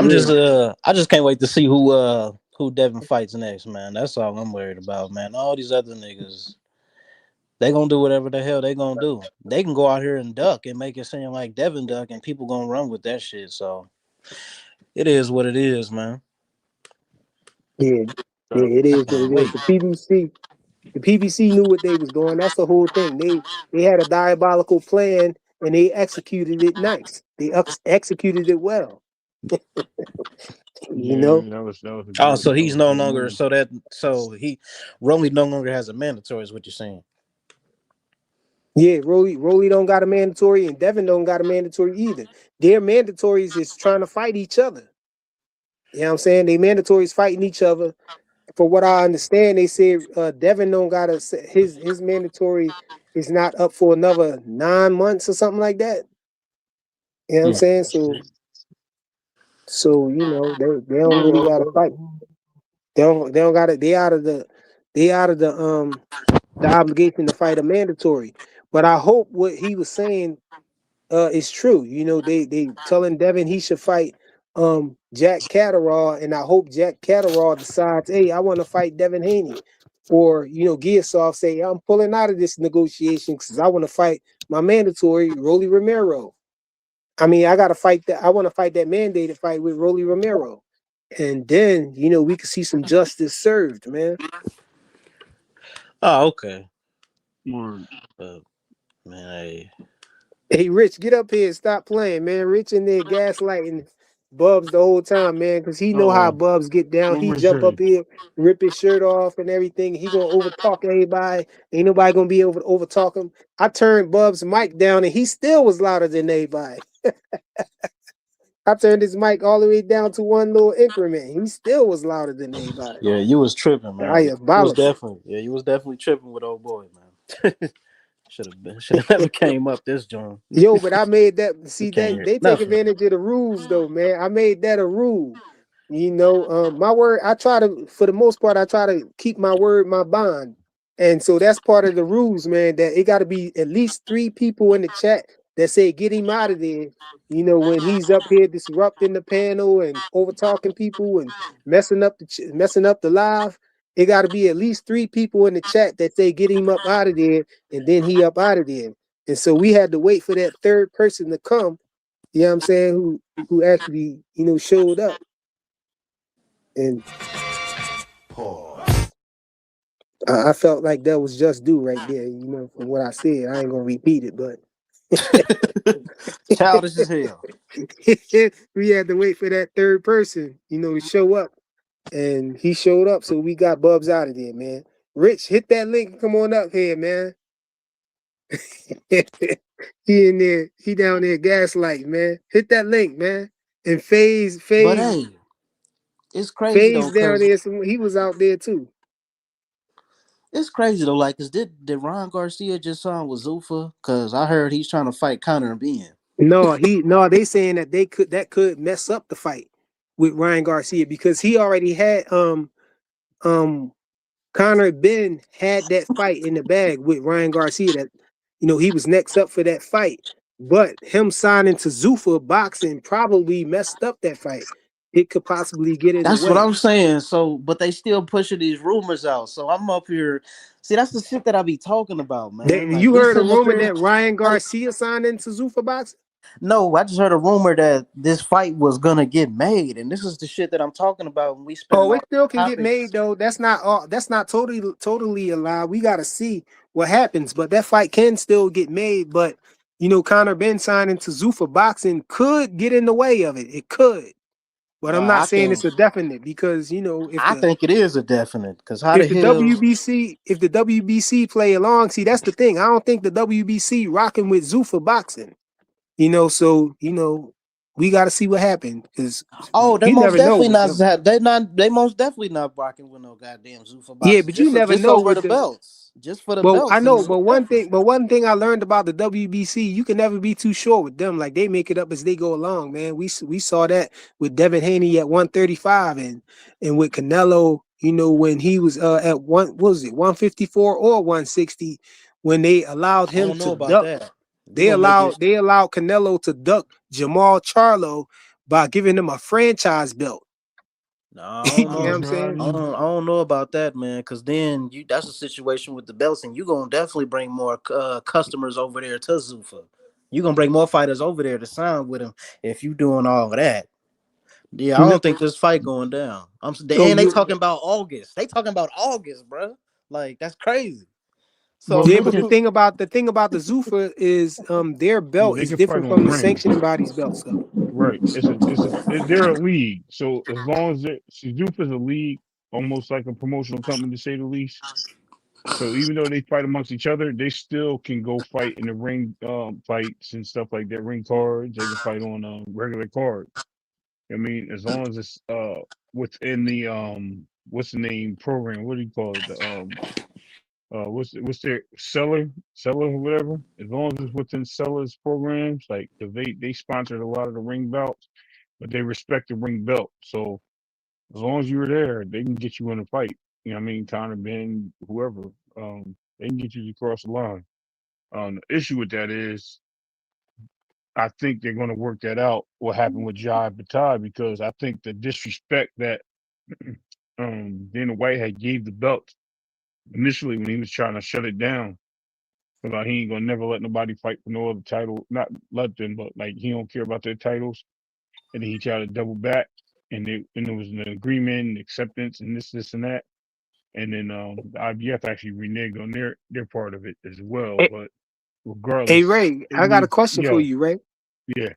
S1: yeah,
S9: I just can't wait to see who Devin fights next, man. That's all I'm worried about, man. All these other niggas, they gonna do whatever the hell they gonna do. They can go out here and duck and make it seem like Devin duck, and people gonna run with that shit. So it is what it is, man.
S1: yeah,
S9: So
S1: yeah, it
S9: I
S1: is what
S9: can't
S1: it is.
S9: wait.
S1: The PBC knew what they was doing. That's the whole thing. They had a diabolical plan and they executed it nice. They executed it well. You
S7: Yeah,
S1: know.
S7: that was a
S9: Oh,
S7: good
S9: so
S7: that
S9: he's
S7: was a
S9: no
S7: good
S9: longer
S7: move.
S9: he Rolly no longer has a mandatory. Is what you're saying?
S1: Yeah, Roly don't got a mandatory and Devin don't got a mandatory either. Their mandatories is trying to fight each other. You know what I'm saying? They mandatories fighting each other. For what I understand, they said Devin don't got his mandatory is not up for another 9 months or something like that. You know what I'm
S9: Mm.
S1: saying? So you know they don't really got to fight. They don't got to. They out of the obligation to fight a mandatory. But I hope what he was saying is true. You know they telling Devin he should fight Jack Catterall, and I hope Jack Catterall decides, hey, I want to fight Devin Haney. or Giyasov say, I'm pulling out of this negotiation because I want to fight my mandatory Roelly Romero. I mean, I gotta fight that. I want to fight that mandated fight with Roelly Romero, and then we could see some justice served, man.
S9: Oh, okay.
S2: Word.
S9: Man,
S1: Hey, Rich, get up here and stop playing, man. Rich in there gaslighting Bubs the whole time, man, because he know how
S2: Oh,
S1: Bubs get down.
S2: what
S1: He
S2: was
S1: jump up
S2: say?
S1: here, rip his shirt off and everything. He gonna over talk everybody. Ain't nobody gonna be able to over talk him. I turned Bubs' mic down and he still was louder than everybody. I turned his mic all the way down to one little increment. He still was louder than everybody.
S9: yeah, you was tripping, man.
S1: Diabolical.
S9: You was definitely tripping with old boy, man. Should have never came up this joint.
S1: Yo, but I made that.
S9: You
S1: See
S9: can't
S1: that
S9: hear
S1: they take
S9: nothing.
S1: advantage of the rules, though, man. I made that a rule. My word. I try to, for the most part, I try to keep my word, my bond, and so that's part of the rules, man. That it got to be at least 3 people in the chat that say get him out of there. When he's up here disrupting the panel and over talking people and messing up the live. It got to be at least 3 people in the chat that say get him up out of there, and then he up out of there. And so we had to wait for that third person to come, you know what I'm saying, who actually, showed up. And I felt like that was just due right there, from what I said. I ain't gonna repeat it, but
S9: Childish as hell.
S1: we had to wait for that third person, to show up. And he showed up, so we got Bubs out of there, man. Rich, hit that link and come on up here, man. He in there, he down there gaslight, man. Hit that link, man. And
S9: But hey, it's crazy though,
S1: Phase down
S9: cause
S1: there, he was out there too.
S9: it's crazy though. Like, did Ron Garcia just sign with Zuffa? Cause I heard he's trying to fight Conor and Ben.
S1: No, they saying that that could mess up the fight with Ryan Garcia because he already had Conor Ben had that fight in the bag with Ryan Garcia that he was next up for that fight. But him signing to Zuffa boxing probably messed up that fight. It could possibly get in the
S9: That's what
S1: way.
S9: I'm saying. So, but they still pushing these rumors out. So I'm up here. See, that's the shit that I be talking about, man. Like
S1: You
S9: we
S1: heard a
S9: sitting up
S1: rumor
S9: here.
S1: that Ryan
S9: Like,
S1: Garcia signed into Zuffa boxing?
S9: no, I just heard a rumor that this fight was gonna get made, and this is the shit that I'm talking about when we spinning
S1: Oh,
S9: all
S1: it still
S9: the
S1: can get made
S9: topics.
S1: though. That's not all. That's not totally a lie. We got to see what happens, but that fight can still get made. But Conor Ben signing to Zuffa boxing could get in the way of it. It could, but I'm not
S9: Nah,
S1: saying it's a definite because if
S9: I
S1: the
S9: think it is a definite. Cause how
S1: if
S9: the
S1: the
S9: hell?
S1: WBC play along, see that's the thing. I don't think the WBC rocking with Zuffa boxing. So we got to see what happens because
S9: Oh, they
S1: you
S9: most
S1: never know
S9: definitely
S1: with
S9: not.
S1: them.
S9: They not. They most definitely not rocking with no goddamn Zuffa
S1: Yeah,
S9: boxes.
S1: but you never
S9: Just
S1: know
S9: over
S1: with
S9: the
S1: the.
S9: belts. Just for the
S1: Well, I
S9: belts, and
S1: know,
S9: most
S1: but
S9: definitely.
S1: one thing I learned about the WBC, you can never be too sure with them. Like they make it up as they go along, man. We saw that with Devin Haney at 135 and with Canelo, when he was at what was it, 154 or 160, when they allowed
S9: I
S1: him
S9: don't
S1: to
S9: know about
S1: duck,
S9: that. You gonna make it?
S1: they allowed Canelo to duck Jamal Charlo by giving him a franchise belt.
S9: No, I
S1: You
S9: don't
S1: know what
S9: know.
S1: I'm saying?
S9: I don't know about that, man. Because then that's a situation with the belts, and you gonna definitely bring more customers over there to Zuffa. You gonna bring more fighters over there to sign with him if you doing all of that. Yeah, I
S1: No,
S9: don't think this fight going down.
S1: oh,
S9: And they talking about August. They talking about August, bro. Like that's crazy. So
S1: yeah, but the thing about the Zuffa is their belt
S2: They
S1: is
S2: can fight
S1: different
S2: on
S1: from the
S2: ring.
S1: sanctioning body's belt. So
S2: Right. They're a league. So as long as Suzuka is a league, almost like a promotional company to say the least. So even though they fight amongst each other, they still can go fight in the ring fights and stuff like that, ring cards. They can fight on regular cards. I mean, as long as it's within the what's the name program? What do you call it? The what's their seller or whatever. As long as it's within sellers programs, like 'cause they sponsored a lot of the ring belts, but they respect the ring belt. So as long as you're there, they can get you in a fight. You know what I mean? Conor, Ben, whoever, they can get you to cross the line. The issue with that is I think they're going to work that out. What happened with Jai Batai, because I think the disrespect that Dana White had gave the belt initially when he was trying to shut it down. So like he ain't gonna never let nobody fight for no other title. Not let them, but like he don't care about their titles. And then he tried to double back, and there was an agreement, and acceptance, and this, and that. And then the IBF actually reneged on their part of it as well.
S1: Hey,
S2: But
S1: hey,
S2: regardless,
S1: Ray,
S2: I
S1: I got a
S2: mean,
S1: question for
S2: yo,
S1: you, Ray.
S2: yeah,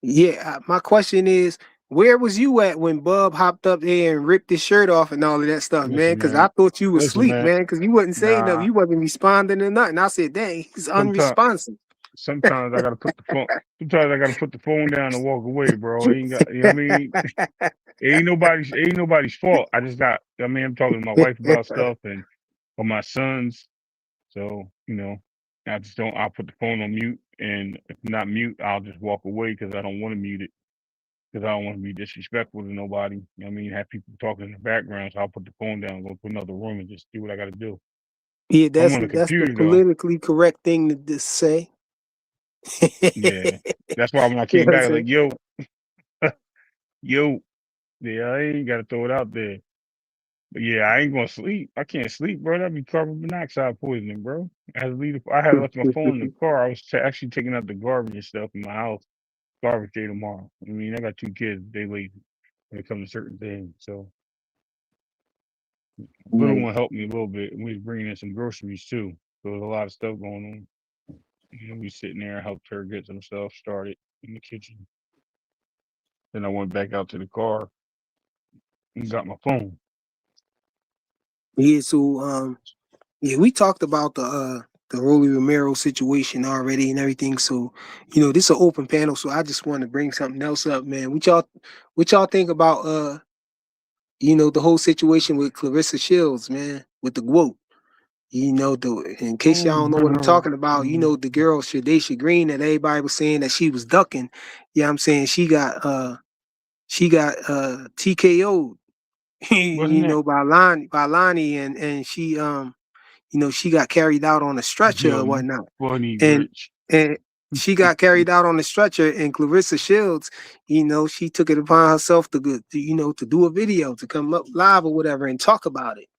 S1: Yeah, my question is, where was you at when Bub hopped up there and ripped his shirt off and all of that stuff, man?
S2: listen,
S1: Because I
S2: man,
S1: thought you was
S2: listen,
S1: asleep,
S2: man.
S1: man. Because you wasn't saying nothing,
S2: Nah,
S1: you wasn't responding to nothing. I said, dang, he's
S2: sometimes,
S1: unresponsive.
S2: sometimes I gotta put the phone. Sometimes I gotta put the phone down and walk away, bro. Ain't got, you know what I mean? It ain't nobody's fault. I just got. I mean, I'm talking to my wife about stuff and or my sons. So I just don't. I'll put the phone on mute, and if not mute, I'll just walk away because I don't want to mute it because I don't want to be disrespectful to nobody. You know what I mean, have people talking in the background, so I'll put the phone down, and go to another room, and just do what I got to do.
S1: Yeah,
S2: I'm
S1: that's
S2: on the
S1: that's the
S2: computer though.
S1: politically correct thing to just say. You
S2: Yeah, that's why when I
S1: know
S2: came
S1: what I'm
S2: back, I was
S1: saying?
S2: like, yo, yeah, I ain't got to throw it out there. But yeah, I ain't gonna sleep. I can't sleep, bro. That'd be carbon monoxide poisoning, bro. I had left my phone in the car. I was actually taking out the garbage and stuff in my house. Garbage day tomorrow. I mean, I got two kids. They lazy when it comes to certain things. So little
S1: Yeah.
S2: one helped me a little bit. And we was bringing in some groceries too. So there's a lot of stuff going on. We sitting there. I helped her get some stuff started in the kitchen. Then I went back out to the car and got my phone.
S1: Yeah, so yeah, we talked about the Roelly Romero situation already and everything. So, this is an open panel, so I just want to bring something else up, man. What y'all think about the whole situation with Clarissa Shields, man, with the GWOAT? In case
S2: Oh,
S1: y'all don't know what I'm
S2: bro.
S1: talking about, the girl Shadesha Green that everybody was saying that she was ducking. Yeah, I'm saying she got TKO'd,
S2: Wasn't that
S1: by Lonnie, and she got carried out on a stretcher
S2: yo?
S1: or
S2: You
S1: whatnot.
S2: funny,
S1: And
S2: Rich.
S1: and she got carried out on the stretcher, and Clarissa Shields, she took it upon herself to do a video, to come up live or whatever and talk about it.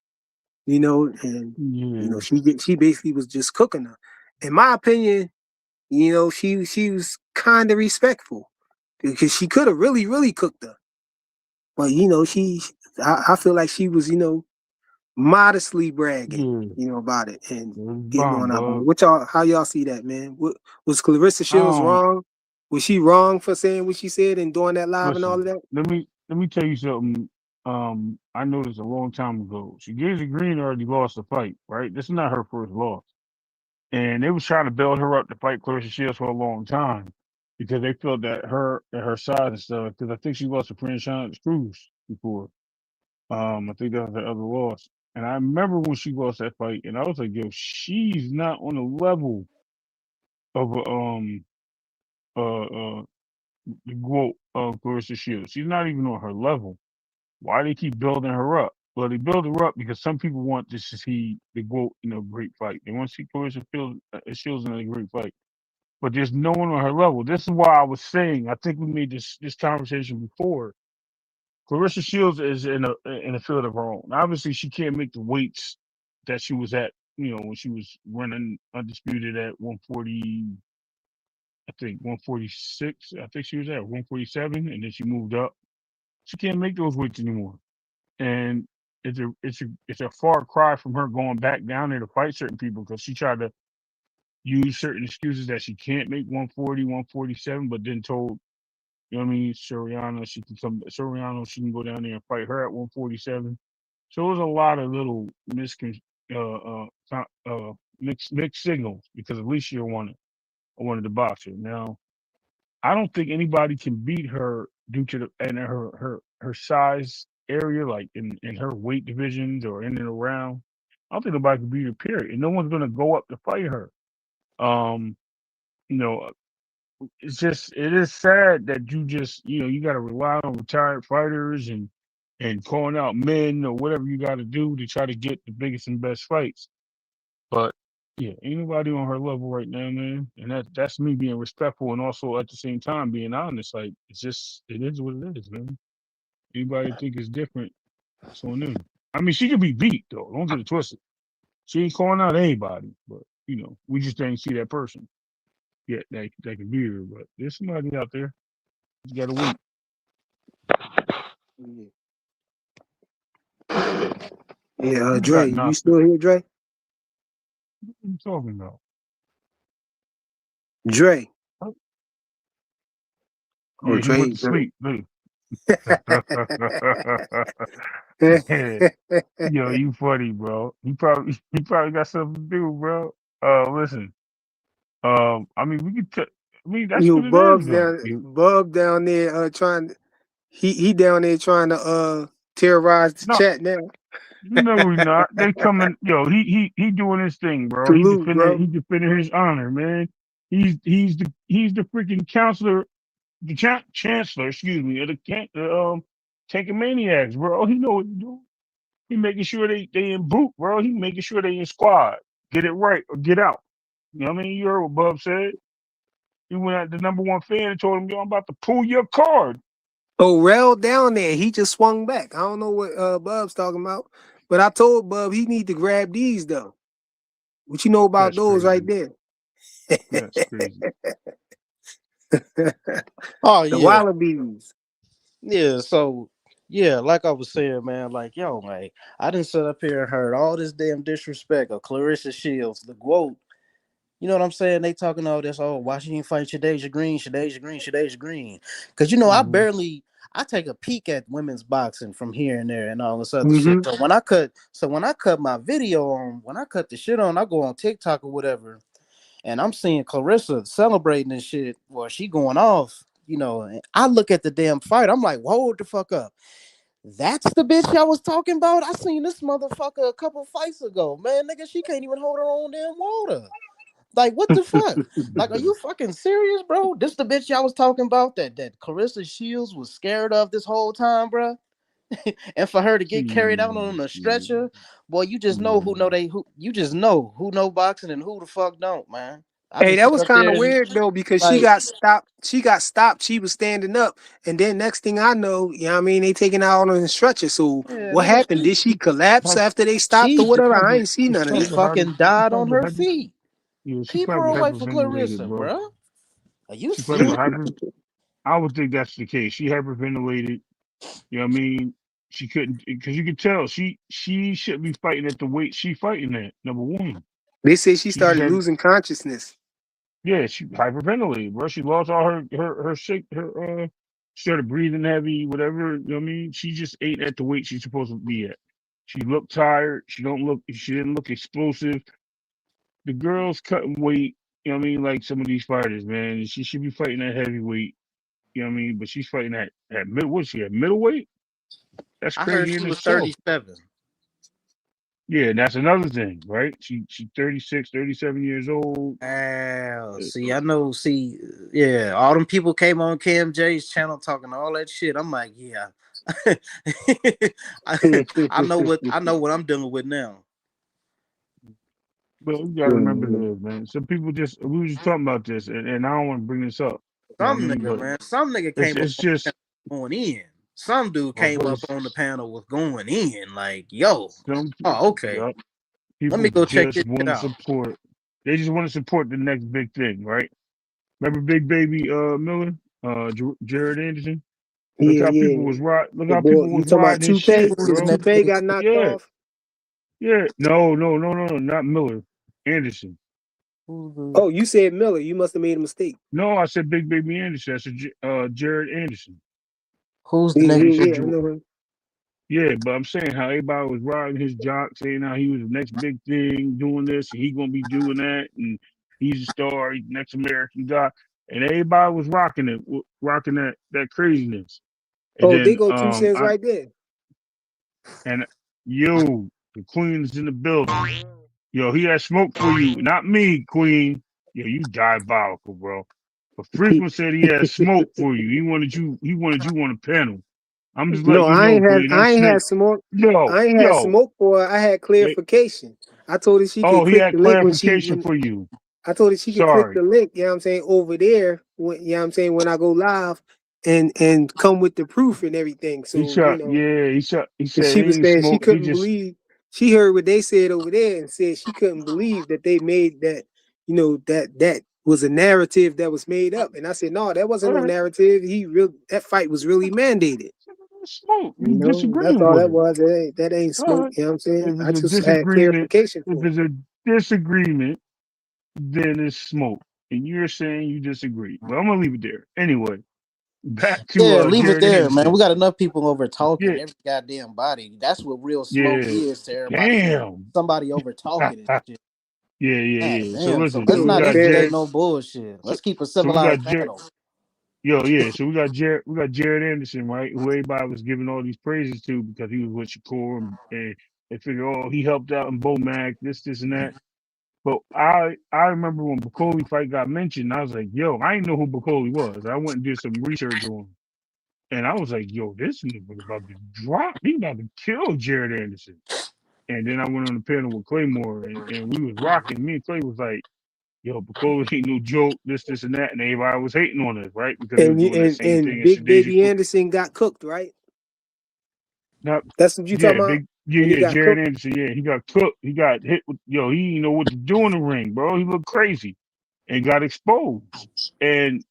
S1: And
S2: Yeah.
S1: she basically was just cooking her. In my opinion, she was kind of respectful because she could have really, really cooked her. But I feel like she was, modestly bragging,
S2: Yeah,
S1: about it and
S2: it was
S1: getting
S2: bomb,
S1: on about it.
S2: bub.
S1: How y'all see that, man? Was Clarissa Shields
S2: Um,
S1: wrong? Was she wrong for saying what she said and doing that live and all
S2: listen,
S1: of that?
S2: let me tell you something. I noticed a long time ago. She Giyasov Green already lost the fight, right? This is not her first loss, and they was trying to build her up to fight Clarissa Shields for a long time because they felt that her size and stuff. Because I think she lost to Franchise Cruz before. I think that was her other loss. And I remember when she lost that fight, and I was like, "Yo, she's not on the level of uh the GOAT of Clarissa Shields. She's not even on her level. Why they keep building her up? Well, they build her up because some people want to see the GOAT in a great fight. They want to see Shields in a great fight. But there's no one on her level. This is why I was saying. I think we made this conversation before. Clarissa Shields is in a field of her own. Obviously, she can't make the weights that she was at. When she was running undisputed at 140. I think 146. I think she was at 147, and then she moved up. She can't make those weights anymore, and it's a far cry from her going back down there to fight certain people because she tried to use certain excuses that she can't make 140, 147, but then told Soriano she can go down there and fight her at 147. So it was a lot of little mixed signals because Alicia wanted to box her. Now I don't think anybody can beat her due to her size area, like in her weight divisions or in and around. I don't think nobody can beat her. Period. And no one's gonna go up to fight her. Um, you know, it is sad that you got to rely on retired fighters and calling out men or whatever you got to do to try to get the biggest and best fights. But yeah, ain't nobody on her level right now, man. And that's me being respectful and also at the same time being honest. Like it is what it is, man. Anybody think it's different, it's on them. I mean, she could be beat though. Don't get it twisted. She ain't calling out anybody, but we just didn't see that person yet that can beat her. But there's somebody out there. You gotta wait.
S1: Yeah,
S2: Who
S1: Dre,
S2: got
S1: you
S2: knocked
S1: still
S2: out?
S1: here, Dre?
S2: What are you talking about?
S1: Dre.
S2: Oh,
S1: Oh,
S2: yeah, he went
S1: Dre.
S2: to sleep. Look. Yo, you funny, bro. He probably got something to do, bro. Listen. I mean, we could. I mean, that's
S1: You
S2: what it is,
S1: Bubs
S2: though.
S1: down, Bub down there trying. He down there trying to terrorize the
S2: No,
S1: chat now.
S2: no, we not. They coming. Yo, he doing his thing, bro.
S1: Salute, bro.
S2: He defending his honor, man. He's the freaking counselor, the chancellor, excuse me, of the tanking maniacs, bro. He know what he's doing. He making sure they in boot, bro. He making sure they in squad. Get it right or get out. You know what I mean? You heard what Bub said. He went at the number one fan and told him, "Yo, I'm about to pull your card."
S1: Oh, Rel down there. He just swung back. I don't know what Bub's talking about, but I told Bub he need to grab these though. What you know about
S2: That's
S1: those right
S2: crazy.
S1: there?
S2: That's crazy.
S9: Oh
S1: The
S9: yeah,
S1: Wallabies.
S9: yeah. So yeah, like I was saying, man, like yo, like I didn't sit up here and heard all this damn disrespect of Clarissa Shields, the GOAT. You know what I'm saying? They talking all this. Oh, why she didn't fight Shadeja Green? Shadeja Green. Shadeja Green. Because
S2: Mm-hmm.
S9: I take a peek at women's boxing from here and there and all this other shit.
S1: Mm-hmm.
S9: So when I cut my video on, when I cut the shit on, I go on TikTok or whatever, and I'm seeing Clarissa celebrating and shit. Well, she going off. And I look at the damn fight. I'm like, hold the fuck up. That's the bitch y'all was talking about. I seen this motherfucker a couple fights ago. Man, nigga, she can't even hold her own damn water. Like, what the fuck? Like, are you fucking serious, bro? This the bitch y'all was talking about that Clarissa Shields was scared of this whole time, bro. And for her to get carried out on a stretcher, boy, you just know you just know who know boxing and who the fuck don't, man. I
S1: Hey,
S9: just
S1: that
S9: sit
S1: was
S9: up
S1: kind
S9: there
S1: of
S9: and
S1: weird though because she
S9: like,
S1: got stopped. She got stopped. She was standing up, and then next thing I know, what I mean, they taking her out on a stretcher. So
S9: yeah,
S1: what
S9: nigga,
S1: happened? Did she collapse
S2: Prob-
S1: after they stopped or
S9: she
S2: She
S1: whatever? I
S2: probably
S1: ain't see none of
S9: she
S1: that.
S9: fucking
S2: she
S9: died on
S2: probably
S9: her feet.
S2: she
S9: Keep her
S2: probably
S9: away from
S2: hyperventilated,
S9: Clarissa,
S2: bro.
S9: bro. Are you
S2: She probably
S9: serious?
S2: hyper. I would think that's the case. She hyperventilated. You know what I mean? She couldn't because you could tell she shouldn't be fighting at the weight she fighting at. Number one,
S1: They say she
S2: she just
S1: started
S2: had
S1: losing consciousness.
S2: she hyperventilated, bro. She lost all her shake she started breathing heavy, whatever. You know what I mean? She just ain't at the weight she's supposed to be at. She looked tired. She didn't look explosive. The girl's cutting weight. You know what I mean? Like some of these fighters, man. She should be fighting at heavyweight. You know what I mean? But she's fighting at what's she at middleweight? That's
S9: I heard
S2: crazy
S9: she
S2: in
S9: was
S2: itself.
S9: 37.
S2: Yeah, and that's another thing, right? She 36, 37 years old.
S9: See, I know. See, yeah, all them people came on KMJ's channel talking all that shit. I'm like, yeah, I know what I'm dealing with now.
S2: But you gotta remember this, man. Some people we were just talking about this, and I don't want to bring this up. You know what I mean? But
S9: Some nigga came up
S2: it's
S9: on the
S2: just
S9: panel going in. Some dude
S2: well,
S9: came up on the panel with going in. Like, yo,
S2: some
S9: okay,
S2: yeah,
S9: let me
S2: people
S9: go check
S2: just
S9: this shit
S2: want to
S9: out.
S2: support. They just want to support the next big thing, right? Remember Big Baby Miller, Jared Anderson. Look
S1: Yeah,
S2: how people
S1: yeah.
S2: was right. Look
S1: The
S2: how
S1: boy,
S2: people
S1: you
S2: was
S1: talking about
S2: riding his
S1: Toupee?
S2: shit,
S9: Who's this
S1: When
S2: bro.
S1: Toupee
S9: nigga?
S1: got knocked
S2: Yeah,
S1: off?
S2: yeah. No, not Miller. Anderson.
S1: Oh, you said Miller. You must have made a mistake.
S2: No, I said Big Baby Anderson. I said Jared Anderson.
S9: Who's the
S1: Yeah,
S2: I
S9: nigga?
S2: ain't
S1: yeah,
S2: said
S1: yeah. I know him.
S2: yeah, but I'm saying how everybody was riding his jock, saying how he was the next big thing, doing this, and he gonna be doing that, and he's a star, he's the next American guy, and everybody was rocking it, rocking that craziness. And
S1: Oh, they
S2: then
S1: go 2 cents
S2: I
S1: right there.
S2: and yo, the Queen is in the building. Yo, he had smoke for you, not me, Queen. Yo, you diabolical, bro. But Frequent said he had smoke for you. He wanted you. He wanted you on the panel. I'm just
S1: No,
S2: letting you know, Queen. Them
S1: I ain't had
S2: snakes.
S1: smoke.
S2: Yo,
S1: I ain't had
S2: yo.
S1: smoke for her. I had
S2: They,
S1: clarification. I told her she could
S2: oh, he
S1: click
S2: had
S1: the link
S2: clarification for you.
S1: I told her she could click
S2: Sorry.
S1: the link, you know what I'm saying, over there, when, you know what I'm saying, when I go live, and come with the proof and everything. So
S2: He shot. Yeah, he shot. He said
S1: she
S2: he
S1: was
S2: ain't
S1: saying she
S2: smoke. He
S1: couldn't
S2: just.
S1: believe. She heard what they said over there and said she couldn't believe that they made that. That was a narrative that was made up. And I said, no, that wasn't no narrative. That fight was really mandated.
S2: Smoke. You
S1: That's
S2: disagreeing
S1: all
S2: with
S1: that
S2: him.
S1: was. That ain't smoke. You know what I'm saying?
S2: If
S1: I
S2: it's a
S1: just had
S2: disagreement,
S1: clarification
S2: if
S1: for it.
S2: it's a disagreement, then it's smoke. And you're saying you disagree. Well, I'm gonna leave it there. Anyway, back to
S9: Leave it
S2: Jared
S9: there, man. We
S2: Anderson.
S9: got enough people over talking
S2: Yeah,
S9: every goddamn body. That's what real smoke
S2: yeah.
S9: is to everybody.
S2: Damn.
S9: Somebody over talking and shit.
S2: Yeah. So
S9: Damn. So
S2: listen,
S9: let's
S2: so we
S9: not
S2: got
S9: instigate
S2: Jared.
S9: no bullshit.
S2: So,
S9: Let's keep a
S2: so we got
S9: civilized
S2: Jared.
S9: panel.
S2: So we got Jared Anderson, right? Who everybody was giving all these praises to because he was with Shakur and they figure, oh, he helped out in Bomac, this and that. But I remember when Bacoli fight got mentioned, I was like, yo, I didn't know who Bacoli was. I went and did some research on him. And I was like, yo, this nigga about to drop. He about to kill Jared Anderson. And then I went on the panel with Claymore and we was rocking. Me and Clay was like, yo, Bacoli ain't no joke, this and that. And everybody was hating on us, right? Because he was
S1: And
S2: doing that same thing as
S1: Big
S2: Shadeja.
S1: Baby Anderson got cooked, right?
S2: Now,
S1: That's what you talking about? When he got
S2: Jared
S1: cooked?
S2: Anderson, he got cooked. He got hit with, he didn't know what to do in the ring, bro. He looked crazy and got exposed. And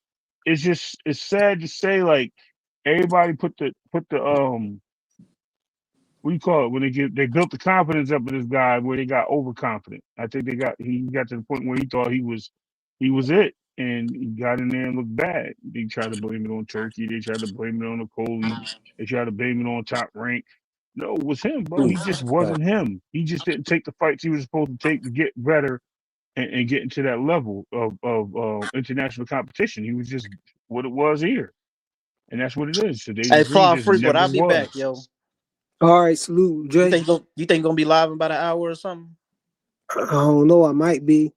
S2: it's sad to say, like, everybody put the what do you call it when they built the confidence up in this guy where they got overconfident. I think he got to the point where he thought he was it, and he got in there and looked bad. They tried to blame it on Turkey. They tried to blame it on the Coley. They tried to blame it on Top Rank. No, it was him, bro. He just wasn't him. He just didn't take the fights he was supposed to take to get better and get into that level of international competition. He was just what it was here, and that's what it is. So Deja
S9: Hey,
S2: Green
S9: Flaw
S2: just
S9: Frequent,
S2: never
S9: I'll be back,
S2: was.
S9: yo.
S1: All right, salute, Dre.
S9: You think gonna be live in about an hour or something?
S1: I don't know. I might be.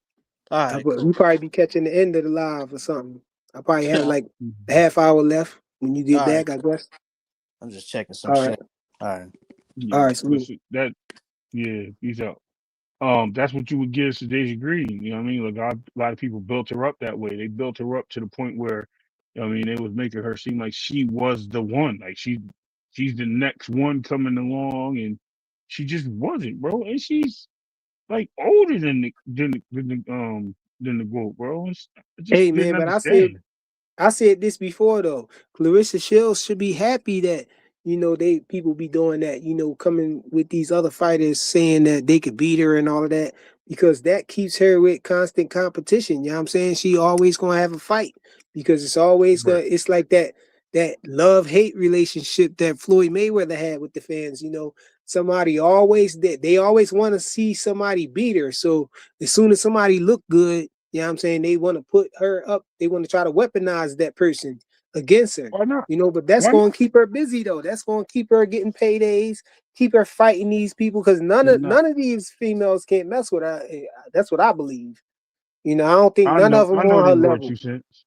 S9: All right,
S1: We
S9: cool.
S1: probably be catching the end of the live or something. I probably have
S9: All
S1: like a half hour left when you get
S9: right.
S1: back, I guess.
S9: I'm just checking some
S1: All
S9: shit.
S1: right.
S9: All right.
S1: All
S2: Yeah,
S1: right, salute.
S2: he's out. That's what you would give to Deja Green. You know what I mean? Like a lot of people built her up that way. They built her up to the point where, they was making her seem like she was the one. Like she's the next one coming along, and she just wasn't, bro. And she's like older than the GOAT, bro. I just
S1: Hey
S2: didn't
S1: man, but
S2: understand.
S1: I said this before though. Clarissa Shields should be happy that people be doing that. Coming with these other fighters saying that they could beat her and all of that because that keeps her with constant competition. You know what I'm saying? She always gonna have a fight because it's always gonna.
S2: Right.
S1: It's like that love-hate relationship that Floyd Mayweather had with the fans. Somebody always they always want to see somebody beat her. So as soon as somebody look good. You know what I'm saying? They want to put her up. They want to try to weaponize that person against her.
S2: Why not?
S1: But that's
S2: Why
S1: going
S2: not?
S1: to keep her busy though. That's going to keep her getting paydays, keep her fighting these people because none
S2: They're not.
S1: of these females can't mess with her. That's what I believe. I don't think
S2: I
S1: none
S2: know.
S1: of them
S2: I know
S1: on
S2: they
S1: her
S2: were
S1: level.
S2: 2 cents.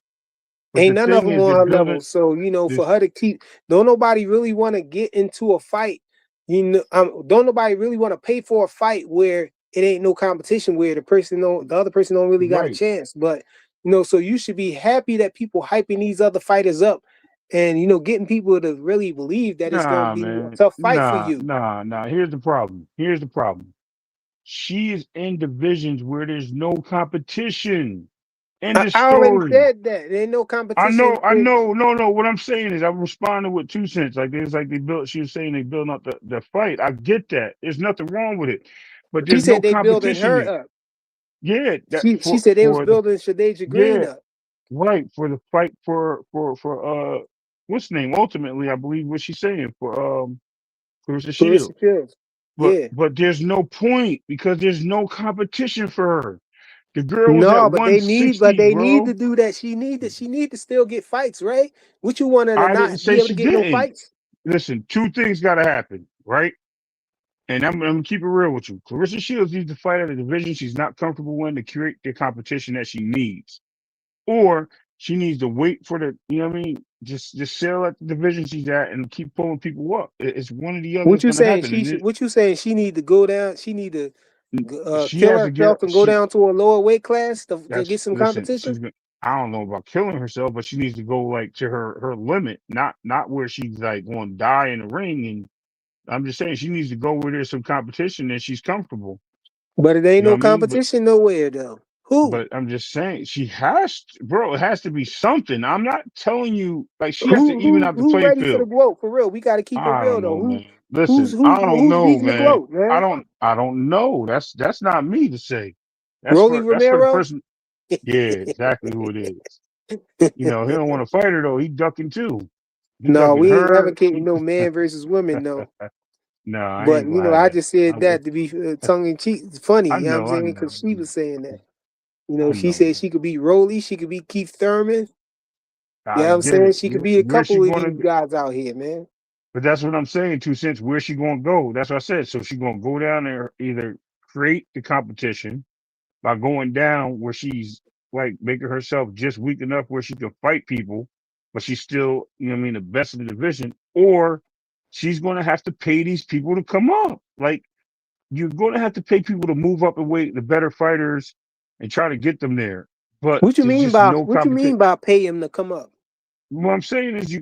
S2: But
S1: Ain't
S2: the
S1: none of
S2: thing
S1: them
S2: is,
S1: on
S2: they're
S1: her
S2: building
S1: level. So, for
S2: this.
S1: her to keep, don't nobody really want to get into a fight. Don't nobody really want to pay for a fight where it ain't no competition, where the other person don't really got a
S2: Right.
S1: chance. But, so you should be happy that people hyping these other fighters up and, getting people to really believe that it's going to
S2: Nah,
S1: be a
S2: man.
S1: tough fight for
S2: Nah,
S1: you.
S2: nah, nah. Here's the problem. She is in divisions where there's no competition. End of
S1: I already
S2: story.
S1: said that. There ain't no
S2: I
S1: competition.
S2: know, I know. No. What I'm saying is, I'm responding with 2 cents. Like there's like they built. She was saying they building up the fight. I get that. There's nothing wrong with it, but
S1: She
S2: there's no
S1: said they building
S2: competition
S1: her
S2: there.
S1: up.
S2: Yeah, that
S1: She said they was
S2: for the
S1: building Shadeja Green
S2: yeah
S1: up.
S2: right for the fight for what's the name? Ultimately, I believe what she's saying for Clarissa
S1: Clarissa
S2: Shields.
S1: Shields.
S2: But
S1: Yeah.
S2: but there's no point because there's no competition for her. The girl was at
S1: No, but they
S2: 160,
S1: need to
S2: bro.
S1: do that. She need to still get fights, right? What you want her to
S2: I didn't
S1: not be
S2: say
S1: able to
S2: she
S1: get no
S2: didn't.
S1: fights?
S2: Listen, two things got to happen, right? And I'm gonna keep it real with you. Clarissa Shields needs to fight at a division she's not comfortable in to create the competition that she needs, or she needs to wait for the, you know what I mean? Just sell at the division she's at and keep pulling people up. It's one or the other
S1: What
S2: that's
S1: you
S2: gonna
S1: saying?
S2: happen, and it,
S1: What you saying? She need to go down. She need to
S2: she
S1: kill
S2: has to get
S1: herself and go
S2: she
S1: down to a lower weight class to
S2: that's
S1: get some
S2: listen.
S1: competition.
S2: I don't know about killing herself, but she needs to go like to her limit, not where she's like going to die in the ring. And I'm just saying she needs to go where there's some competition and she's comfortable.
S1: But it ain't
S2: You know
S1: no
S2: what I mean?
S1: competition nowhere though. Who?
S2: But I'm just saying she has to, bro. It has to be something. I'm not telling you like she has to even out the
S1: Who
S2: playing
S1: ready for the
S2: field.
S1: gloat for real? We got to keep it
S2: I
S1: real
S2: don't
S1: though.
S2: know, man. Listen, I don't
S1: Who's
S2: know,
S1: beating the
S2: man.
S1: gloat, man?
S2: I don't know. That's not me to say.
S1: Roelly
S2: That's for the
S1: Romero.
S2: person. Yeah, exactly who it is. You know, he don't want to fight her though. He ducking too. He
S1: No,
S2: ducking
S1: we ain't
S2: her.
S1: advocating no man versus women though.
S2: No, I
S1: But
S2: ain't
S1: you
S2: gonna
S1: know,
S2: have
S1: I
S2: that.
S1: just said that to be tongue in cheek. It's funny,
S2: I
S1: you know what I'm
S2: know, I
S1: saying?
S2: know,
S1: Because she was saying that. You know,
S2: I
S1: she
S2: know.
S1: said she could beat Roly, she could beat Keith Thurman. You
S2: I
S1: know what I'm
S2: get
S1: saying?
S2: it.
S1: She could beat a
S2: Where's she
S1: couple of
S2: going
S1: these
S2: to?
S1: guys out here, man.
S2: But that's what I'm saying. 2 cents. Where's she going to go? That's what I said. So she going to go down there, either create the competition by going down where she's like making herself just weak enough where she can fight people, but she's still, you know what I mean, the best in the division, or she's going to have to pay these people to come up. Like you're going to have to pay people to move up and weight, the better fighters, and try to get them there. But there's just no
S1: What you
S2: competition.
S1: mean by pay him to come up?
S2: What I'm saying is,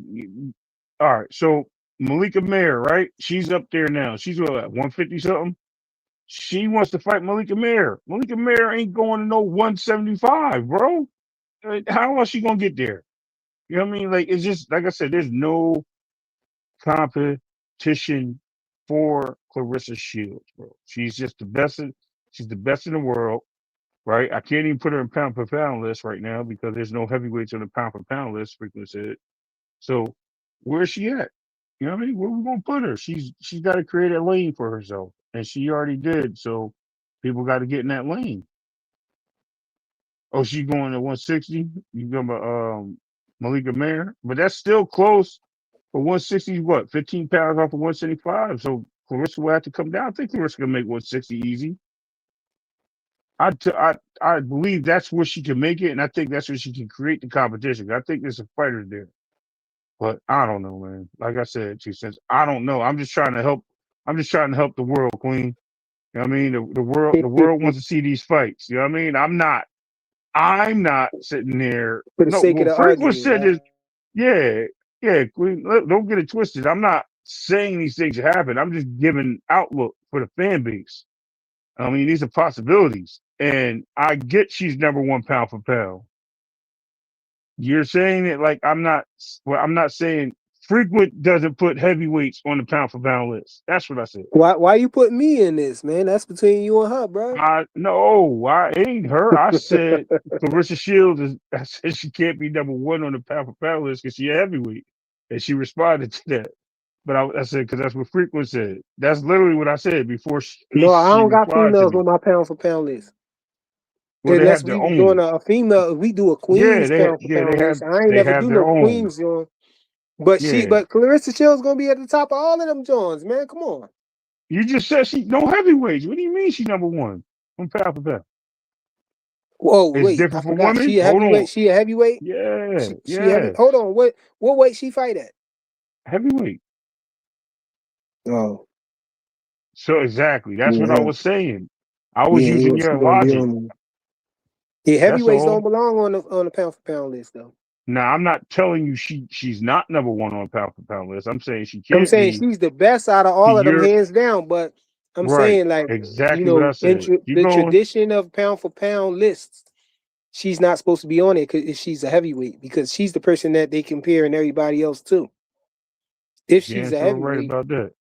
S2: all right. So Malika Mayer, right? She's up there now. She's what, 150 something. She wants to fight Malika Mayer. Malika Mayer ain't going to no 175, bro. How is she gonna get there? You know what I mean? Like it's just like I said. There's no competition for Clarissa Shields, bro. She's just the best. She's the best in the world, right? I can't even put her in pound per pound list right now because there's no heavyweights on the pound per pound list. Frequently said. So where's she at? You know what I mean? Where we gonna put her? She's got to create a lane for herself, and she already did. So people got to get in that lane. Oh, she going to 160. You talking about Malika Mayer, but that's still close. For 160, what 15 pounds off of 175. So Clarissa will have to come down. I think Clarissa can make 160 easy. I believe that's where she can make it, and I think that's where she can create the competition. I think there's a fighter there. But I don't know, man. Like I said, 2 cents. I don't know. I'm just trying to help. I'm just trying to help the world, Queen. You know what I mean? The world wants to see these fights. You know what I mean? I'm not sitting there.
S1: For the
S2: No,
S1: sake of
S2: well,
S1: the
S2: Frequent
S1: argument,
S2: said
S1: right?
S2: this. Yeah, yeah, Queen. Don't get it twisted. I'm not saying these things happen. I'm just giving outlook for the fan base. I mean, these are possibilities, and I get she's number one pound for pound. You're saying it like I'm not. Well, I'm not saying frequent doesn't put heavyweights on the pound for pound list. That's what I said.
S1: Why you put me in this, man? That's between you and her, bro.
S2: I no, I ain't her. I said Clarissa Shields is. I said she can't be number one on the pound for pound list because she a heavyweight, and she responded to that. But I said because that's what Frequent said. That's literally what I said before
S1: No, I
S2: she
S1: don't got
S2: replied to
S1: females
S2: me.
S1: on my pound for pound list.
S2: Well, they
S1: Unless
S2: have
S1: we
S2: their
S1: was doing
S2: own.
S1: a female, we do a
S2: Yeah,
S1: queens pound for pound list. I ain't
S2: they
S1: never
S2: have
S1: do
S2: their
S1: no
S2: own.
S1: queens on. But
S2: Yeah,
S1: Clarissa Shields gonna be at the top of all of them joints, man. Come on.
S2: you just said she no heavyweights. What do you mean she number one on pound for pound?
S1: Whoa,
S2: It's
S1: wait, I
S2: different for
S1: forgot.
S2: women.
S1: She a
S2: Hold on.
S1: heavyweight. She a heavyweight.
S2: Yeah,
S1: She heavy.
S2: yeah,
S1: Hold on. What weight she fight at?
S2: heavyweight.
S1: Oh,
S2: So exactly, that's what I
S1: yeah,
S2: was saying. I was
S1: yeah.
S2: using
S1: She
S2: your
S1: gonna be
S2: logic.
S1: on. Yeah,
S2: That's
S1: heavyweights don't
S2: all.
S1: belong on the pound for pound list though.
S2: Now I'm not telling you she's not number one on pound for pound list. I'm saying she
S1: I'm
S2: can't
S1: saying
S2: be
S1: she's the best out of
S2: to
S1: all of them,
S2: your
S1: hands down. But I'm
S2: right.
S1: saying, like,
S2: Exactly what I said. You
S1: the
S2: going?
S1: tradition of pound for pound lists, she's not supposed to be on it if she's a heavyweight because she's the person that they comparing everybody else to. If she's
S2: Damn
S1: a
S2: sure right
S1: heavyweight,
S2: about that.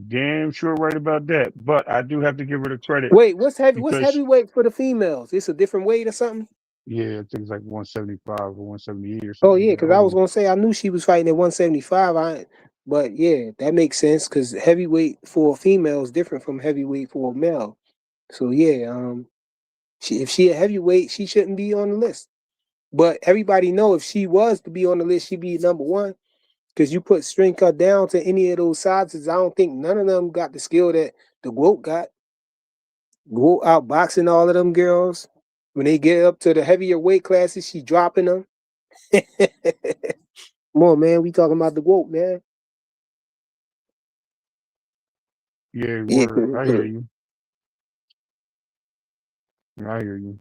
S2: Damn sure right about that. But I do have to give her the credit
S1: wait, what's
S2: because
S1: heavyweight for the females? It's a different weight or something.
S2: yeah, I think it's like 175 or 178 or
S1: Oh
S2: something like
S1: yeah,
S2: that.
S1: because I
S2: Hold
S1: was
S2: on.
S1: gonna say I knew she was fighting at 175. But yeah, that makes sense because heavyweight for a female is different from heavyweight for a male. So yeah, if she a heavyweight, she shouldn't be on the list. But everybody know if she was to be on the list, she'd be number one. Because you put string cut down to any of those sizes, I don't think none of them got the skill that the Goat got. Goat outboxing all of them girls. When they get up to the heavier weight classes, she dropping them. Come on, man. We talking about the Goat, man.
S2: Yeah,
S1: Yeah,
S2: word. I hear you. I hear you.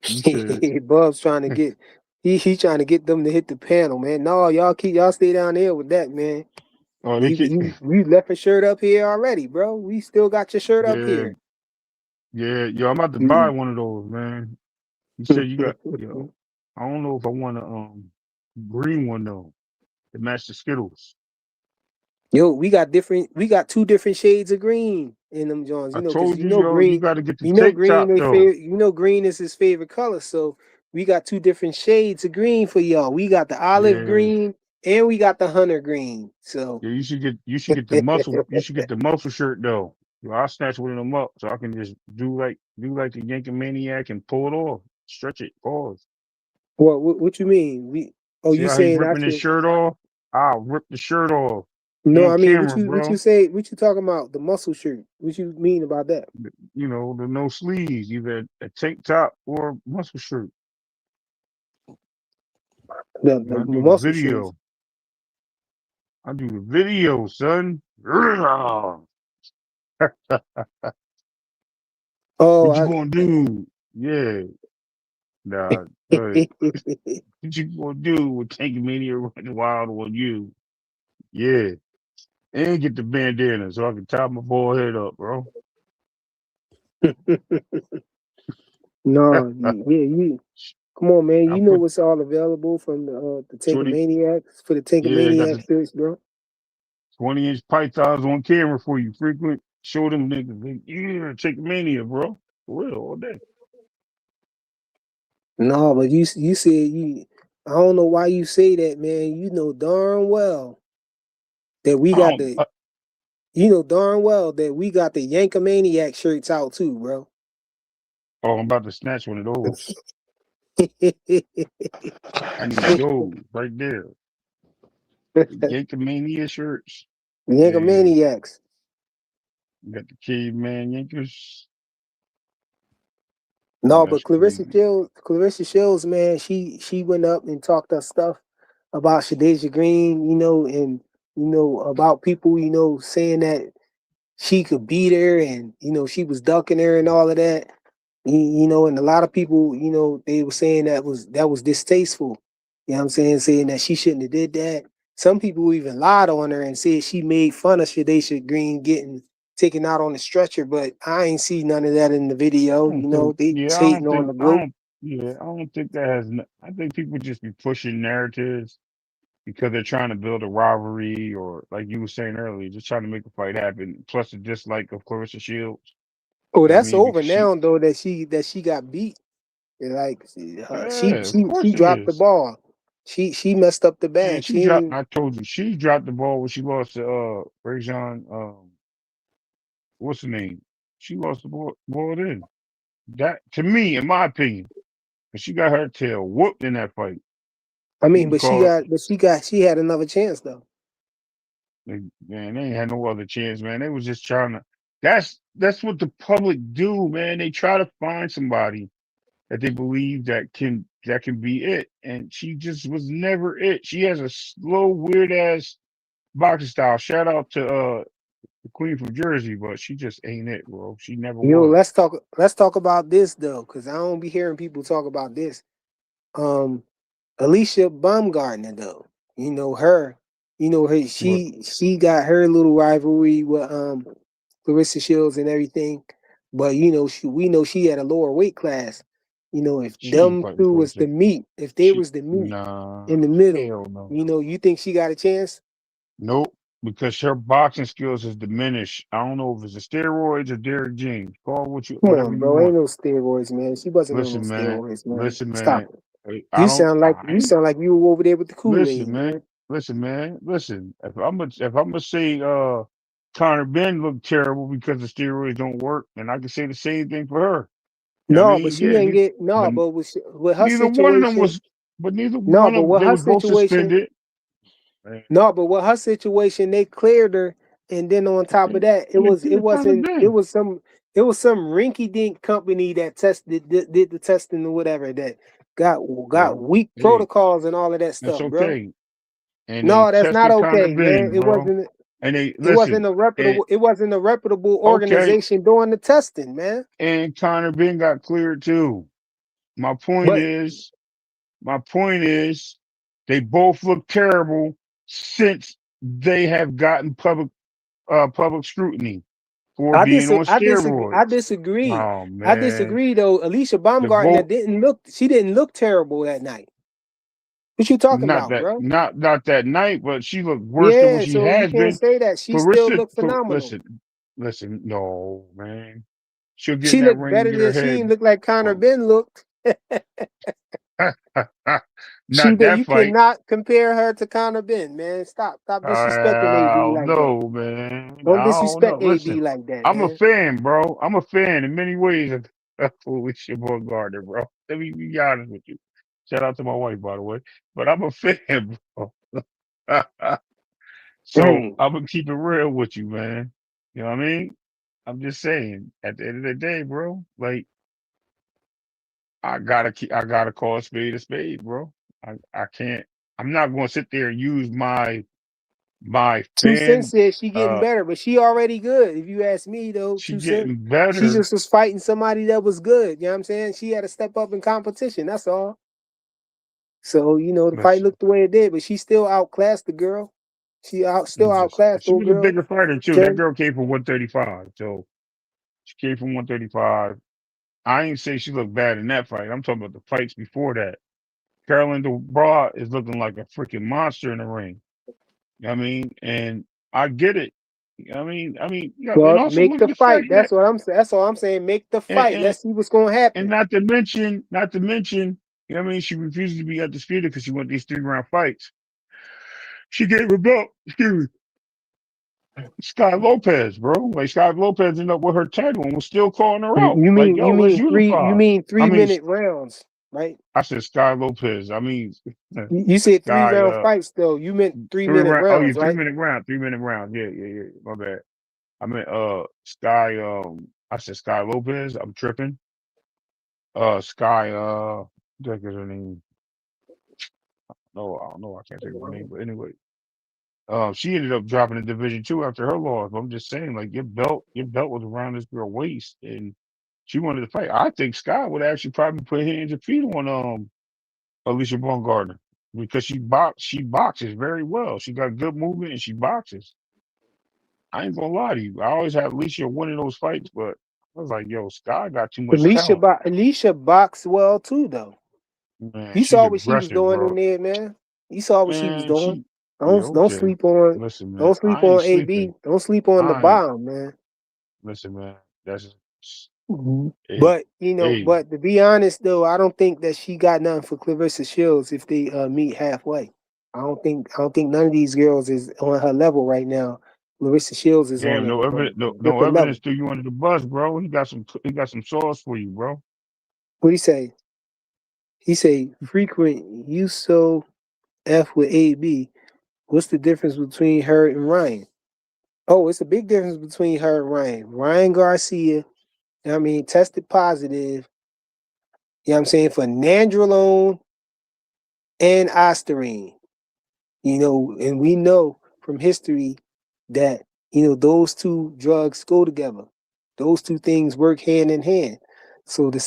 S2: You said
S1: Bub's trying to get He trying to get them to hit the panel, man. No, y'all stay down there with that, man.
S2: Oh, they keep.
S1: You left a shirt up here already, bro. We still got your shirt up
S2: Yeah,
S1: here.
S2: yeah. Yo, I'm about to buy one of those, man. You said you got. Yo, I don't know if I want a green one though to match the Skittles.
S1: Yo, we got two different shades of green in them Johns,
S2: I
S1: because
S2: told you, yo, you got to get the tank top though.
S1: green is his favorite color. So we got two different shades of green for y'all. We got the olive
S2: Yeah,
S1: green and we got the hunter green. So
S2: yeah. You should get the muscle. You should get the muscle shirt though. Yo, I'll snatch one of them up so I can just do like the Yankee Maniac and pull it off, stretch it, pause.
S1: what you mean?
S2: See
S1: You
S2: how he
S1: saying
S2: ripping his
S1: actually?
S2: shirt off? I'll rip the shirt off
S1: No,
S2: on
S1: I mean
S2: camera, bro.
S1: what you talking about? The muscle shirt. What you mean about that?
S2: You know, the no sleeves, either a tank top or a muscle shirt. And
S1: The
S2: I do the
S1: muscle shirts.
S2: video. I do the video, son. What
S1: Oh,
S2: you gonna do? Yeah. Nah, go ahead. What you gonna do with Tank Mania running wild on you? Yeah. And get the bandana so I can tie my bald head up, bro.
S1: no, yeah, you come on, man.
S2: I
S1: You know
S2: put
S1: what's all available from the
S2: 20,
S1: Tankomaniacs for the
S2: yeah, I got
S1: Tankomaniac
S2: the
S1: shirts, bro.
S2: 20-inch pythons on camera for you. Frequent. Show them niggas. Like, yeah, Tank Mania, bro. For real, all day.
S1: No, but you said you. I don't know why you say that, man. You know darn well that we
S2: I
S1: got
S2: don't,
S1: the. You know darn well that we got the Yankomaniac shirts out too, bro.
S2: I'm about to snatch one of those. I need those right there. Yankomania shirts. Yeah.
S1: Yankomaniacs.
S2: You got the caveman Yankers. Oh,
S1: No, but
S2: that's crazy.
S1: Clarissa Shields, man, she went up and talked her stuff about Shadeja Green, and about people, saying that she could beat her, and she was ducking her and all of that. And a lot of people, they were saying that was distasteful. You know what I'm saying that she shouldn't have did that. Some people even lied on her and said she made fun of Shadeja Green getting taken out on the stretcher, but I ain't see none of that in the video.
S2: I don't think.
S1: They
S2: Yeah, I don't
S1: hating on
S2: think.
S1: the
S2: I
S1: goat.
S2: don't. Yeah, I don't think that has. I think people just be pushing narratives because they're trying to build a rivalry, or like you were saying earlier, just trying to make a fight happen. Plus, the dislike of Clarissa Shields.
S1: Oh,
S2: You know what I
S1: that's
S2: mean,
S1: over
S2: because she.
S1: now though that she got beat. Like she
S2: Yeah, of
S1: she
S2: course
S1: she
S2: it
S1: dropped the
S2: is.
S1: ball. She messed up the
S2: Man,
S1: bag.
S2: she
S1: She
S2: dropped.
S1: ain't.
S2: I told you, she dropped the ball when she lost to Rajon. What's the name? She lost the ball then. That to me, in my opinion, 'cause she got her tail whooped in that fight.
S1: I
S2: You
S1: mean,
S2: can call
S1: she had another chance though.
S2: man, they ain't had no other chance, man. They was just trying to. That's what the public do, man. They try to find somebody that they believe that can be it, and she just was never it. She has a slow, weird ass boxing style. Shout out to the Queen from Jersey, but she just ain't it, bro. She never
S1: Yo,
S2: was.
S1: let's talk about this though, because I don't be hearing people talk about this. Um, Alicia Baumgardner though, her,
S2: But
S1: she got her little rivalry with Clarissa Shields and everything, but we know she had a lower weight class. If
S2: she ain't
S1: them
S2: fighting
S1: two
S2: for
S1: was the
S2: herself.
S1: meat, if they
S2: She
S1: was the meat
S2: nah,
S1: in the middle,
S2: hell no.
S1: you think she got a chance?
S2: Nope, because her boxing skills has diminished. I don't know if it's the steroids or Derek James. Call
S1: Come
S2: whatever
S1: on,
S2: you
S1: bro. Ain't
S2: want.
S1: no steroids, man. She wasn't on no
S2: Listen, man.
S1: steroids, man.
S2: Listen,
S1: Stop
S2: man.
S1: it.
S2: I don't.
S1: You sound like you were over there with the Kool-Aid,
S2: Listen,
S1: man.
S2: man. Listen, man. Listen. If I'm gonna say Connor Ben looked terrible because the steroids don't work, and I can say the same thing for her. I
S1: No, but
S2: mean,
S1: she
S2: yeah,
S1: ain't get
S2: but
S1: no, but with her
S2: neither one of them
S1: situation,
S2: was. But neither
S1: no,
S2: one
S1: but
S2: of
S1: with
S2: they
S1: her
S2: was both
S1: situation,
S2: suspended. Man,
S1: no, but with her situation, they cleared her, and then on top of
S2: and,
S1: that,
S2: and they cleared Connor Ben.
S1: it was some rinky dink company that did the testing or whatever that got
S2: Well,
S1: weak
S2: hey,
S1: protocols and all of that
S2: that's
S1: stuff, bro.
S2: okay. And they
S1: No, that's not
S2: tested Connor
S1: okay, man.
S2: Ben, bro. And they listen, and
S1: It wasn't a reputable
S2: okay,
S1: organization doing the testing, man.
S2: and Connor Ben got cleared too. My point
S1: But
S2: is, My point is, they both look terrible since they have gotten public scrutiny for being on
S1: I disagree. I
S2: steroids.
S1: disagree.
S2: Oh
S1: I
S2: man,
S1: disagree though. Alicia
S2: the
S1: Baumgardner
S2: vote
S1: didn't look. She didn't look terrible that night. What you talking
S2: not
S1: about,
S2: that
S1: bro?
S2: not that night, but she looked worse than what
S1: Yeah.
S2: she
S1: So you
S2: has
S1: can't
S2: been.
S1: say that. She still
S2: Clarissa,
S1: looked phenomenal.
S2: listen, no man, she'll get in
S1: She
S2: that
S1: looked
S2: ring and
S1: better
S2: get her
S1: than she
S2: head.
S1: didn't look like Conor
S2: Oh.
S1: Ben looked. She
S2: Not
S1: did.
S2: that
S1: You
S2: fight.
S1: cannot compare her to Conor Ben, man. Stop disrespecting
S2: I
S1: AD
S2: don't
S1: like that.
S2: know, man.
S1: Don't
S2: I don't know.
S1: disrespect AD
S2: Listen,
S1: like that,
S2: I'm a
S1: man.
S2: fan, bro. I'm a fan in many ways of Alicia Baumgardner, bro. Let me be honest with you. Shout out to my wife, by the way. But I'm a fan, bro. So
S1: Dang.
S2: I'm gonna keep it real with you, man. You know what I mean? I'm just saying. At the end of the day, bro, like I gotta call a spade, bro. I can't. I'm not gonna sit there and use my
S1: 2 Cents
S2: fan.
S1: said she getting
S2: Uh,
S1: better, but she already good. If you ask me though,
S2: she
S1: 2 Cents,
S2: getting
S1: she
S2: better.
S1: just was fighting somebody that was good. You know what I'm saying? She had to step up in competition. That's all. So, the fight
S2: Listen,
S1: looked the way it did, but she still outclassed the girl. Still outclassed
S2: she
S1: old
S2: was a
S1: girl.
S2: bigger fighter too. That
S1: 10.
S2: girl came from 135, so she came from 135. I ain't say she looked bad in that fight. I'm talking about the fights before that. Carolyn DeBraw is looking like a freaking monster in the ring. You know what I mean? And I get it. And
S1: Well,
S2: also
S1: make
S2: look at
S1: the
S2: the fact
S1: fight.
S2: that,
S1: That's all I'm saying. Make the
S2: and,
S1: fight.
S2: and,
S1: Let's see what's gonna
S2: and
S1: happen.
S2: not to mention, you know what I mean? She refuses to be undisputed because she wants these 3 round fights. She gave her belt, excuse me, Sky Lopez, bro. Like Sky Lopez ended up with her title and was still calling her out.
S1: You
S2: Like,
S1: mean
S2: yo, let's
S1: you
S2: unify.
S1: mean
S2: I
S1: three
S2: mean,
S1: minute rounds, right?
S2: I said Sky Lopez. I mean,
S1: You said three
S2: Sky,
S1: round fights though. You meant 3 minute
S2: 3 round. Oh, yeah,
S1: rounds,
S2: three
S1: right?
S2: minute round, 3 minute round. Yeah, yeah, yeah. My bad. I meant Sky. I said Sky Lopez. I'm tripping. Sky. What is her name? No, I don't know. I can't think of her name. But anyway, she ended up dropping in Division 2 after her loss. But I'm just saying, like your belt was around this girl waist, and she wanted to fight. I think Sky would actually probably put hands and feet on Alicia Baumgardner because she boxes very well. She got good movement and she boxes. I ain't gonna lie to you. I always had Alicia winning those fights, but I was like, yo, Sky got too much talent.
S1: Alicia boxed well too though.
S2: Man,
S1: You
S2: she's
S1: saw what she was
S2: aggressive,
S1: doing in
S2: bro.
S1: there, man. You saw what she was
S2: Man,
S1: doing.
S2: yeah,
S1: Don't
S2: okay.
S1: sleep on
S2: Listen, man,
S1: don't sleep
S2: I ain't
S1: on
S2: sleeping.
S1: AB. Don't sleep on the
S2: I ain't,
S1: bomb, man.
S2: listen, man, that's,
S1: Mhm.
S2: hey,
S1: But
S2: hey,
S1: but to be honest though, I don't think that she got nothing for Clarissa Shields if they meet halfway. I don't think none of these girls is on her level right now. Clarissa Shields is
S2: damn, no
S1: on
S2: evidence, no,
S1: a
S2: no
S1: different
S2: evidence
S1: level.
S2: threw you under the bus, bro. He got some sauce for you, bro.
S1: What do you say? He say frequent you so F with AB. What's the difference between her and Ryan? Oh, it's a big difference between her and Ryan. Ryan Garcia, tested positive, you know what I'm saying, for nandrolone and ostarine. And we know from history that, those two drugs go together. Those two things work hand in hand. So the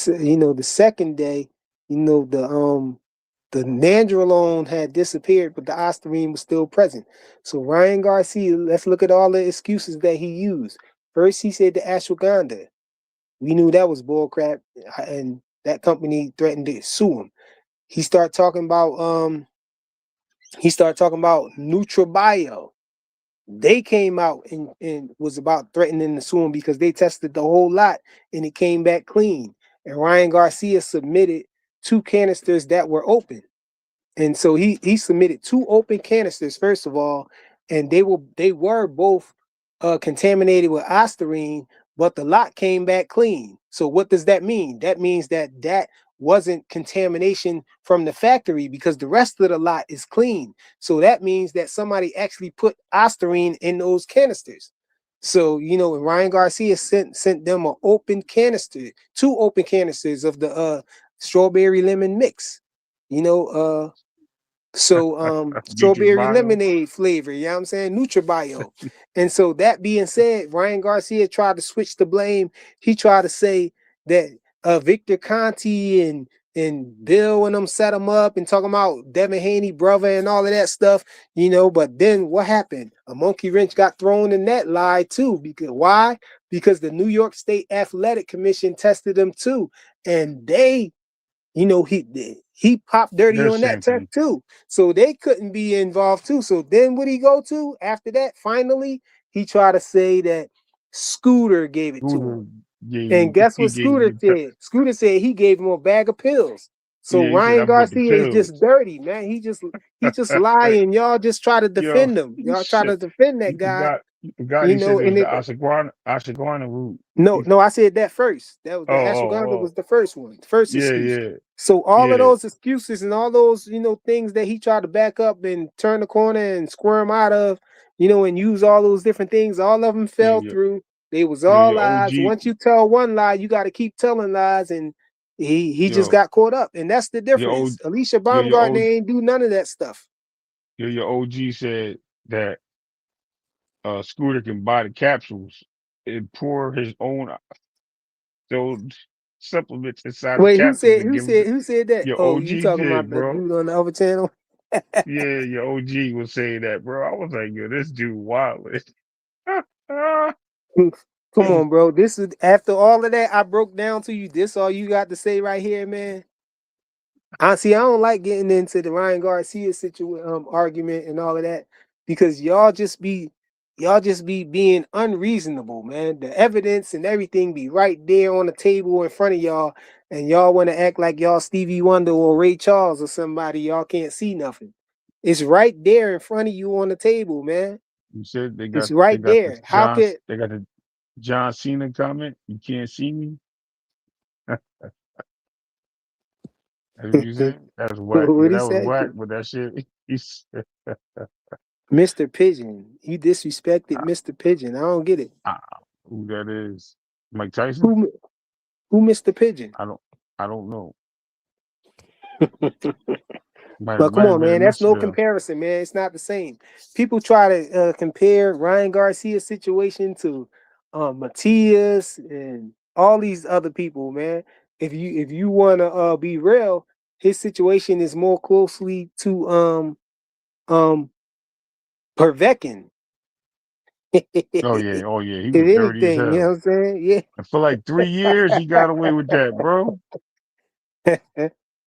S1: second day, the nandrolone had disappeared, but the ostarine was still present. So Ryan Garcia, let's look at all the excuses that he used. First, he said the ashwagandha. We knew that was bullcrap, and that company threatened to sue him. He started talking about NutraBio. They came out and was about threatening to sue him because they tested the whole lot and it came back clean. And Ryan Garcia submitted 2 canisters that were open. And so he submitted 2 open canisters, first of all, and they were both contaminated with ostarine, but the lot came back clean. So what does that mean? That means that wasn't contamination from the factory because the rest of the lot is clean. So that means that somebody actually put ostarine in those canisters. So, and Ryan Garcia sent them an open canister, 2 open canisters of the strawberry lemon mix. You know,
S2: Future
S1: strawberry
S2: bio.
S1: lemonade flavor, you know what I'm saying? NutraBio. And so that being said, Ryan Garcia tried to switch the blame. He tried to say that Victor Conti and and Bill and them set him up and talking about Devin Haney brother and all of that stuff, but then what happened? A monkey wrench got thrown in that lie too. Because why? Because the New York State Athletic Commission tested him too. And they, he popped dirty
S2: They're
S1: on that test
S2: same
S1: too. So they couldn't be involved too. So then what he go to after that? Finally, he tried to say that Scooter gave it to him. And guess what Scooter said? Scooter said he gave him a bag of pills. So
S2: he said I
S1: Ryan
S2: brought the
S1: Garcia is
S2: pills.
S1: just dirty, man. He just lying. Y'all just try to defend him. Y'all try to defend that guy.
S2: You forgot he said it was
S1: and
S2: the
S1: it,
S2: ashwagandha root.
S1: no, I said that first. That was the ashwagandha was the first one, the first excuse.
S2: Yeah.
S1: So all of those excuses and all those, things that he tried to back up and turn the corner and squirm out of, and use all those different things, all of them fell through. They was all lies. Once you tell one lie, you got to keep telling lies, and he just got caught up, and that's the difference. Alicia Baumgardner ain't do none of that stuff.
S2: Your OG said that Scooter can buy the capsules and pour his own those supplements inside the
S1: Wait, who
S2: capsules
S1: said
S2: and
S1: who
S2: give them to
S1: said who said that?
S2: your
S1: Oh,
S2: OG
S1: you talking about
S2: did,
S1: the
S2: bro.
S1: dude on the other channel?
S2: Yeah, your OG was saying that, bro. I was like, yo, this dude wild.
S1: Come on, bro. This is after all of that I broke down to you. This all you got to say right here, man. Honestly, I don't like getting into the Ryan Garcia argument and all of that because y'all just be being unreasonable, man. The evidence and everything be right there on the table in front of y'all, and y'all want to act like y'all Stevie Wonder or Ray Charles or somebody. Y'all can't see nothing. It's right there in front of you on the table, man.
S2: You said they
S1: It's
S2: got
S1: right there. How could
S2: the John Cena comment. You can't see me. That's what you said. That was whack. Yeah,
S1: what he
S2: that was
S1: said?
S2: whack. But that shit,
S1: Mr. Pigeon. You disrespected Mr. Pigeon. I don't get it.
S2: who that is? Mike Tyson?
S1: Who Mr. Pigeon?
S2: I don't know.
S1: But come
S2: Might have
S1: on,
S2: been a
S1: man. That's no
S2: misspell.
S1: comparison, man. It's not the same. People try to compare Ryan Garcia's situation to Matias and all these other people, man. If you want to be real, his situation is more closely to Pervekin.
S2: Oh yeah. He
S1: If
S2: was dirty as
S1: anything, you know
S2: hell.
S1: what I'm saying? Yeah.
S2: And for like 3 years, he got away with that, bro.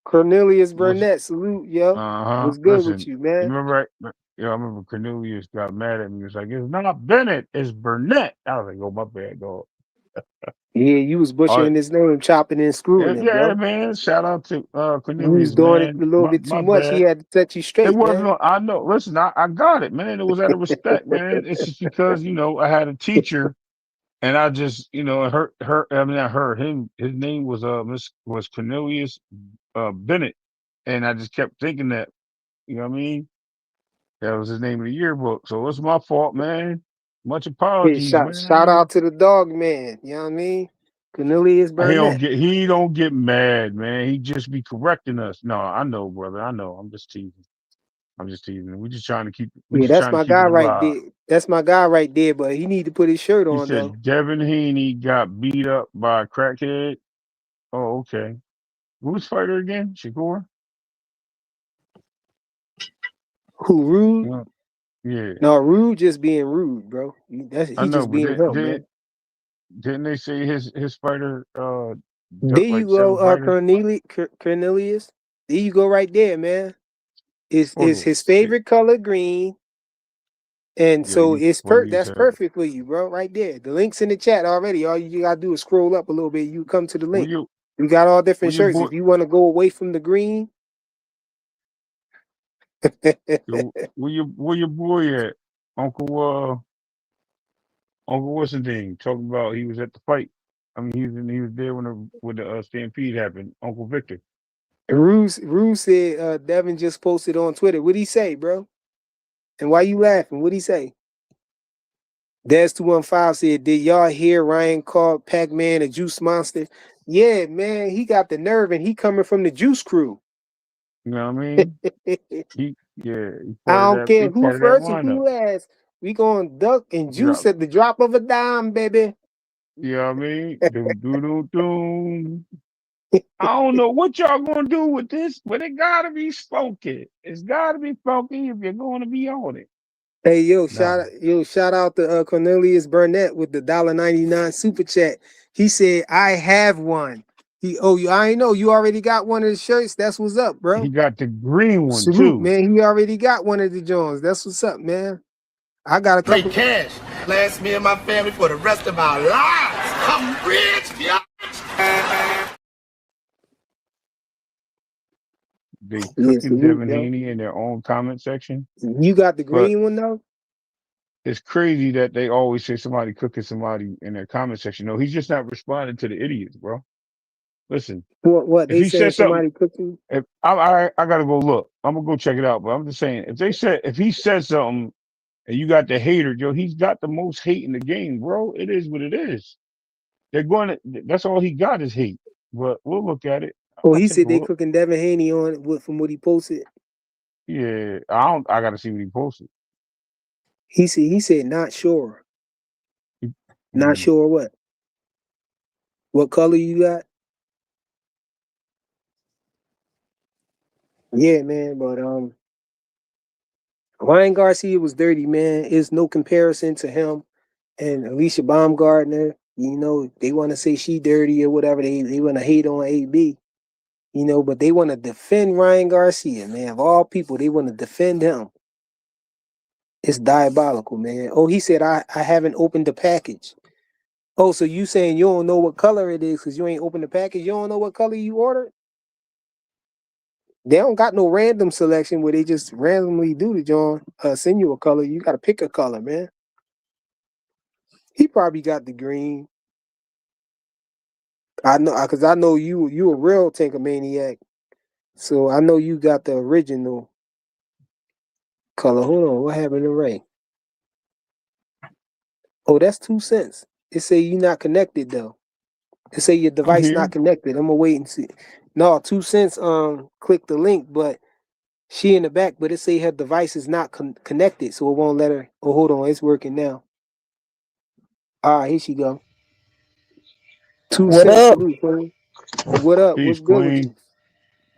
S1: Cornelius
S2: Was
S1: Burnett, salute, yo. What's good with
S2: Listen,
S1: you,
S2: you
S1: man?
S2: remember? I remember Cornelius got mad at me. He was like, "It's not Bennett, it's Burnett." I was like, "Oh my bad, dog."
S1: Yeah, you was butchering his name, chopping and screwing him,
S2: Yeah,
S1: yo.
S2: man. Shout out to
S1: You was
S2: Cornelius,
S1: doing it a
S2: man.
S1: little bit too
S2: My
S1: much. He
S2: bad.
S1: had to set you
S2: It
S1: straight,
S2: wasn't.
S1: man.
S2: I know. Listen, I got it, man. It was out of respect, man. It's just because I had a teacher, and I just her. I mean, I heard him. His name was Cornelius Bennett, and I just kept thinking that. You know what I mean? That was his name of the yearbook. So it's my fault, man. Much
S1: Hey,
S2: apologies,
S1: shout out
S2: man.
S1: to the dog man. You know what I mean? Cornelius Burnett.
S2: He don't get mad, man. He just be correcting us. No, I know, brother. I know. I'm just teasing. We
S1: Yeah,
S2: just
S1: that's
S2: trying to
S1: my
S2: keep
S1: guy
S2: it
S1: right
S2: alive.
S1: there. That's my guy right there, but he need to put his shirt
S2: He
S1: on though.
S2: said Devin Haney got beat up by a crackhead. Oh, okay. Who's fighter again? Shakur?
S1: Who rude?
S2: Yeah.
S1: No, rude just being rude, bro.
S2: I
S1: He
S2: know,
S1: just
S2: but
S1: being him, man.
S2: didn't they say his fighter
S1: There
S2: ducked
S1: you
S2: like 7
S1: go,
S2: fighters?
S1: Cornelius. There you go right there, man. Is
S2: Oh
S1: his
S2: shit.
S1: favorite color green. And
S2: Yo,
S1: so
S2: you
S1: it's
S2: funny as
S1: that's
S2: hell.
S1: perfect for you, bro, right there. The link's in the chat already. All you gotta do is scroll up a little bit. You come to the
S2: Where
S1: link.
S2: you
S1: We got all
S2: where
S1: different
S2: your
S1: shirts.
S2: boy
S1: If you want to go away from the green,
S2: where your boy at? Uncle what's his name? Talking about he was at the fight. I mean he was there when the stampede happened. Uncle Victor.
S1: Ruse said Devin just posted on Twitter. What'd he say, bro? And why you laughing? What'd he say? Des215 said, did y'all hear Ryan called Pac-Man a juice monster? Yeah, man, he got the nerve and he coming from the juice crew.
S2: You know what I mean? He
S1: I don't care
S2: he
S1: who
S2: part of that
S1: first or
S2: lineup.
S1: who last. We gonna duck and juice
S2: Drop.
S1: at the drop of a dime, baby.
S2: You know what I mean? Doom doom doom doom. I don't know what y'all gonna do with this, but it gotta be spoken. It's gotta be spoken if you're gonna be on it.
S1: Hey, yo,
S2: Nah,
S1: shout out to Cornelius Burnett with the $1.99 super chat. He said, "I have one." I ain't know you already got one of the shirts. That's what's up,
S2: he
S1: bro.
S2: got the green one
S1: Salute,
S2: too.
S1: man. He already got one of the Jones. That's what's up, man. I got a
S7: Pay
S1: couple.
S7: cash. Last me and my family for the rest of our lives. I'm rich, bitch.
S2: They
S1: Yeah,
S2: cooking
S1: salute,
S2: Devin
S1: yo.
S2: Haney in their own comment section.
S1: You got the
S2: But
S1: green one though?
S2: it's crazy that they always say somebody cooking somebody in their comment section. No, he's just not responding to the idiots, bro. Listen,
S1: What
S2: if
S1: they
S2: he
S1: saying
S2: said something,
S1: somebody cooking?
S2: if I gotta go look, I'm gonna go check it out. But I'm just saying, if he said something and you got the hater, Joe, he's got the most hate in the game, bro. It is what it is. They're going to. That's all he got is hate. But we'll look at it.
S1: Oh,
S2: I'll
S1: he
S2: take
S1: said
S2: a
S1: they
S2: look.
S1: cooking Devin Haney on from what he posted.
S2: Yeah, I don't. I gotta see what he posted.
S1: He said not sure. Not
S2: Mm.
S1: sure what? What color you got? Yeah, man, but Ryan Garcia was dirty, man. It's no comparison to him and Alicia Baumgardner. You know, they want to say she dirty or whatever. They want to hate on AB. You know, but they want to defend Ryan Garcia, man. Of all people, they want to defend him. It's diabolical, man. Oh, he said I haven't opened the package. Oh, so you saying you don't know what color it is because you ain't opened the package? You don't know what color you ordered? They don't got no random selection where they just randomly do the John send you a color. You got to pick a color, man. He probably got the green. I know because I know you a real tanker maniac. So I know you got the original color. Hold on, what happened to Ray? Oh, that's 2 cents. It say you not connected though. It say your
S2: I'm
S1: device not
S2: here.
S1: connected. I'm gonna wait and see. No, 2 cents. Click the link, but she in the back, but it say her device is not connected, so it won't let her. Oh, hold on, it's working now. All right, here she go. 2
S13: What
S1: cents.
S13: up?
S1: Salute, man. What up?
S2: Peace,
S1: What's good with
S2: Queen.
S1: you?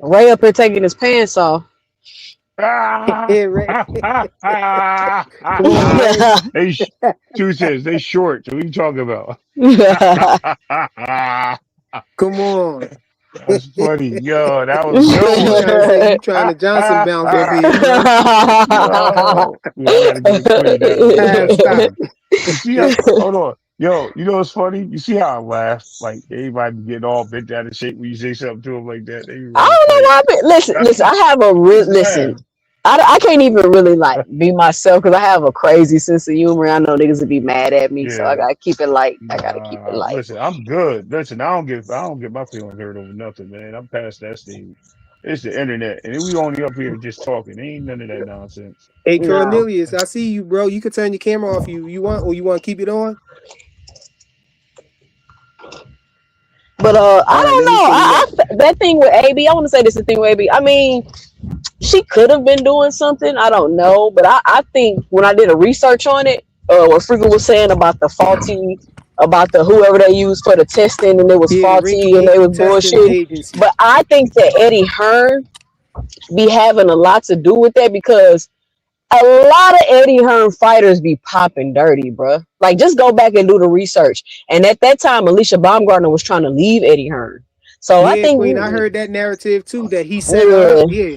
S13: Ray up here taking his pants off.
S2: Ah!
S1: Yeah, Ray. Come on, Ray.
S2: They two says they short. So what you talking about?
S1: Come on.
S2: That's funny, yo. That was a good
S1: You
S2: one.
S1: trying to say you trying to Johnson bounce up here, bro?
S2: Yo, yeah, I gotta give it Queen that one. Yo, that's
S1: Stop.
S2: funny. You see how? Hold on, yo. You know what's funny? You see how I laugh? Like everybody getting all bent out of shape when you say something to them like that. They be
S13: I
S2: ready to
S13: don't know
S2: fight.
S13: why. Listen. I have a real
S2: Just
S13: listen.
S2: laugh.
S13: I can't even really like be myself because I have a crazy sense of humor. I know niggas would be mad at me, so I
S2: Yeah.
S13: gotta keep it light. I gotta keep it
S2: Nah,
S13: light.
S2: listen, I'm good. Listen, I don't get my feelings hurt over nothing, man. I'm past that stage. It's the internet, and we only up here just talking. Ain't none of that nonsense.
S1: Hey
S13: No,
S1: Cornelius, I see you, bro. You can turn your camera off. You want or you want to keep it on?
S13: but
S1: All
S13: I
S1: right,
S13: don't
S1: let me
S13: know.
S1: send you that.
S13: That thing with AB. I want to say this the thing with AB. I mean, she could have been doing something. I don't know, but I think when I did a research on it, what Frigga was saying about the faulty, about the whoever they used for the testing and it was
S1: Yeah, the
S13: faulty
S1: rinky
S13: and they
S1: dink
S13: was
S1: testing
S13: bullshitting.
S1: agency.
S13: But I think that Eddie Hearn be having a lot to do with that because a lot of Eddie Hearn fighters be popping dirty, bruh. Like just go back and do the research. And at that time, Alicia Baumgardner was trying to leave Eddie Hearn. So I
S1: Yeah,
S13: think,
S1: Queen, I heard that narrative too, that he set her
S13: yeah.
S1: up. Yeah.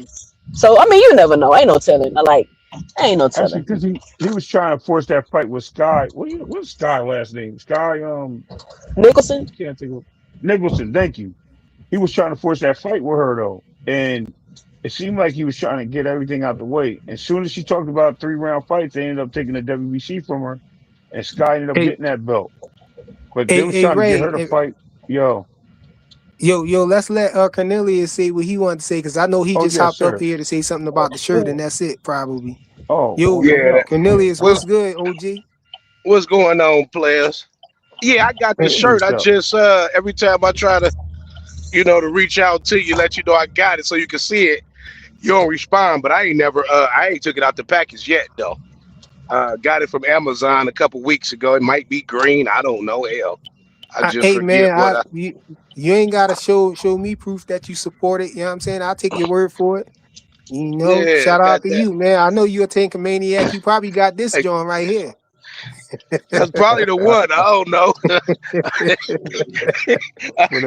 S13: So I mean, you never know. Ain't no telling. Ain't no
S2: Actually,
S13: telling.
S2: because he was trying to force that fight with Sky. What's Sky last name? Sky.
S13: Nicholson.
S2: I can't think of Nicholson. Thank you. He was trying to force that fight with her though, and it seemed like he was trying to get everything out the way. As soon as she talked about 3 round fights, they ended up taking the WBC from her, and Sky ended up
S1: Hey,
S2: getting that belt. But they
S1: hey,
S2: was
S1: hey,
S2: trying to get
S1: Ray.
S2: her to fight. Yo,
S1: Yo, let's let Cornelius say what he wanted to say because I know he
S2: oh
S1: just
S2: yes,
S1: hopped up
S2: sir.
S1: here to say something about the shirt, and that's it, probably.
S2: Oh,
S1: Yo,
S2: no
S14: Yeah,
S2: doubt.
S1: Cornelius, what's
S14: what's
S1: good, OG?
S14: what's going on, players? Yeah, I got the
S1: Hey,
S14: shirt.
S2: Peace
S14: I
S2: up.
S14: just every time I try to, to reach out to you, let you know I got it so you can see it. You don't respond, but I ain't took it out the package yet though. Got it from Amazon a couple weeks ago. It might be green. I don't know. Hell, I just
S1: hey
S14: forget
S1: man,
S14: what I.
S1: You ain't gotta show me proof that you support it. You know what I'm saying? I'll take your word for it. You know,
S14: Yeah,
S1: shout out
S14: got
S1: to
S14: that.
S1: you, man. I know you're a tank maniac. You probably got this
S14: Hey,
S1: joint right here.
S14: that's probably the one. I don't know.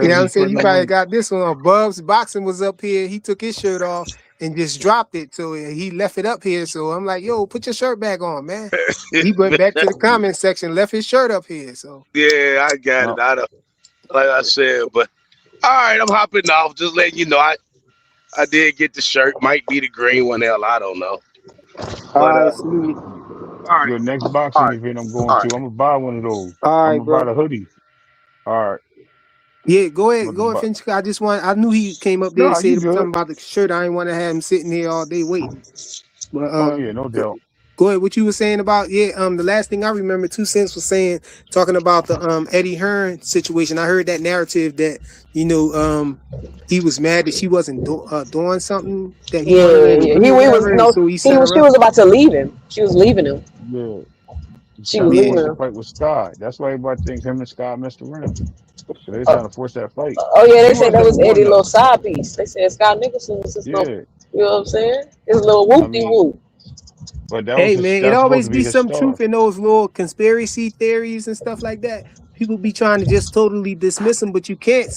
S1: You know
S6: Whatever
S1: what I'm
S6: you
S1: saying?
S6: put in
S1: You
S6: the
S1: probably
S6: link.
S1: got this one on. Bubs Boxing was up here. He took his shirt off and just dropped it. So he left it up here. So I'm like, yo, put your shirt back on, man. He went back to the comment section, left his shirt up here. So
S14: Yeah, I got it.
S6: No.
S14: I don't, like I said, but all right, I'm hopping off. Just letting you know, I did get the shirt. Might be the green one. Hell, I don't know. But
S1: all right, salute.
S14: all right,
S6: Your next
S14: all
S6: boxing
S14: right,
S6: event I'm going
S14: all
S6: to,
S14: right.
S6: I'm gonna buy one of those.
S1: All
S6: I'm
S1: right,
S6: gonna buy
S1: bro.
S6: the hoodie. All right.
S1: Yeah, go
S6: I'm
S1: ahead,
S6: about to buy.
S1: finish. I knew he came up there to
S6: No,
S1: say
S6: you good.
S1: something about the shirt. I didn't want to have him sitting here all day waiting. But
S6: Oh yeah, no
S1: go,
S6: doubt.
S1: go ahead. What you were saying about the last thing I remember, 2 Cents was saying talking about the Eddie Hearn situation. I heard that narrative that he was mad that she wasn't doing something that he wanted her to
S13: Yeah.
S1: do or
S13: He was
S1: whatever, and
S13: no.
S1: so he set her
S13: She
S1: up.
S13: was about to leave him. She was leaving him.
S6: Yeah.
S13: She was
S6: Trying to
S1: Yeah,
S13: leaving
S6: force the
S13: him.
S6: fight with Scott. That's why everybody thinks him and Scott messed around. So they're trying to force that fight.
S13: Oh yeah, they
S6: She
S13: said
S6: was
S13: that
S6: number
S13: was
S6: one
S13: Eddie's little
S6: though.
S13: side piece. They said Scott Nicholson was his little,
S6: Yeah.
S13: you know what I'm saying? His little
S6: I
S13: whoop de
S6: mean,
S13: whoop.
S6: but
S1: hey man, it
S6: that's supposed
S1: always
S6: to be
S1: be
S6: his
S1: some
S6: star.
S1: truth in those little conspiracy theories and stuff like that. People be trying to just totally dismiss them, but you can't.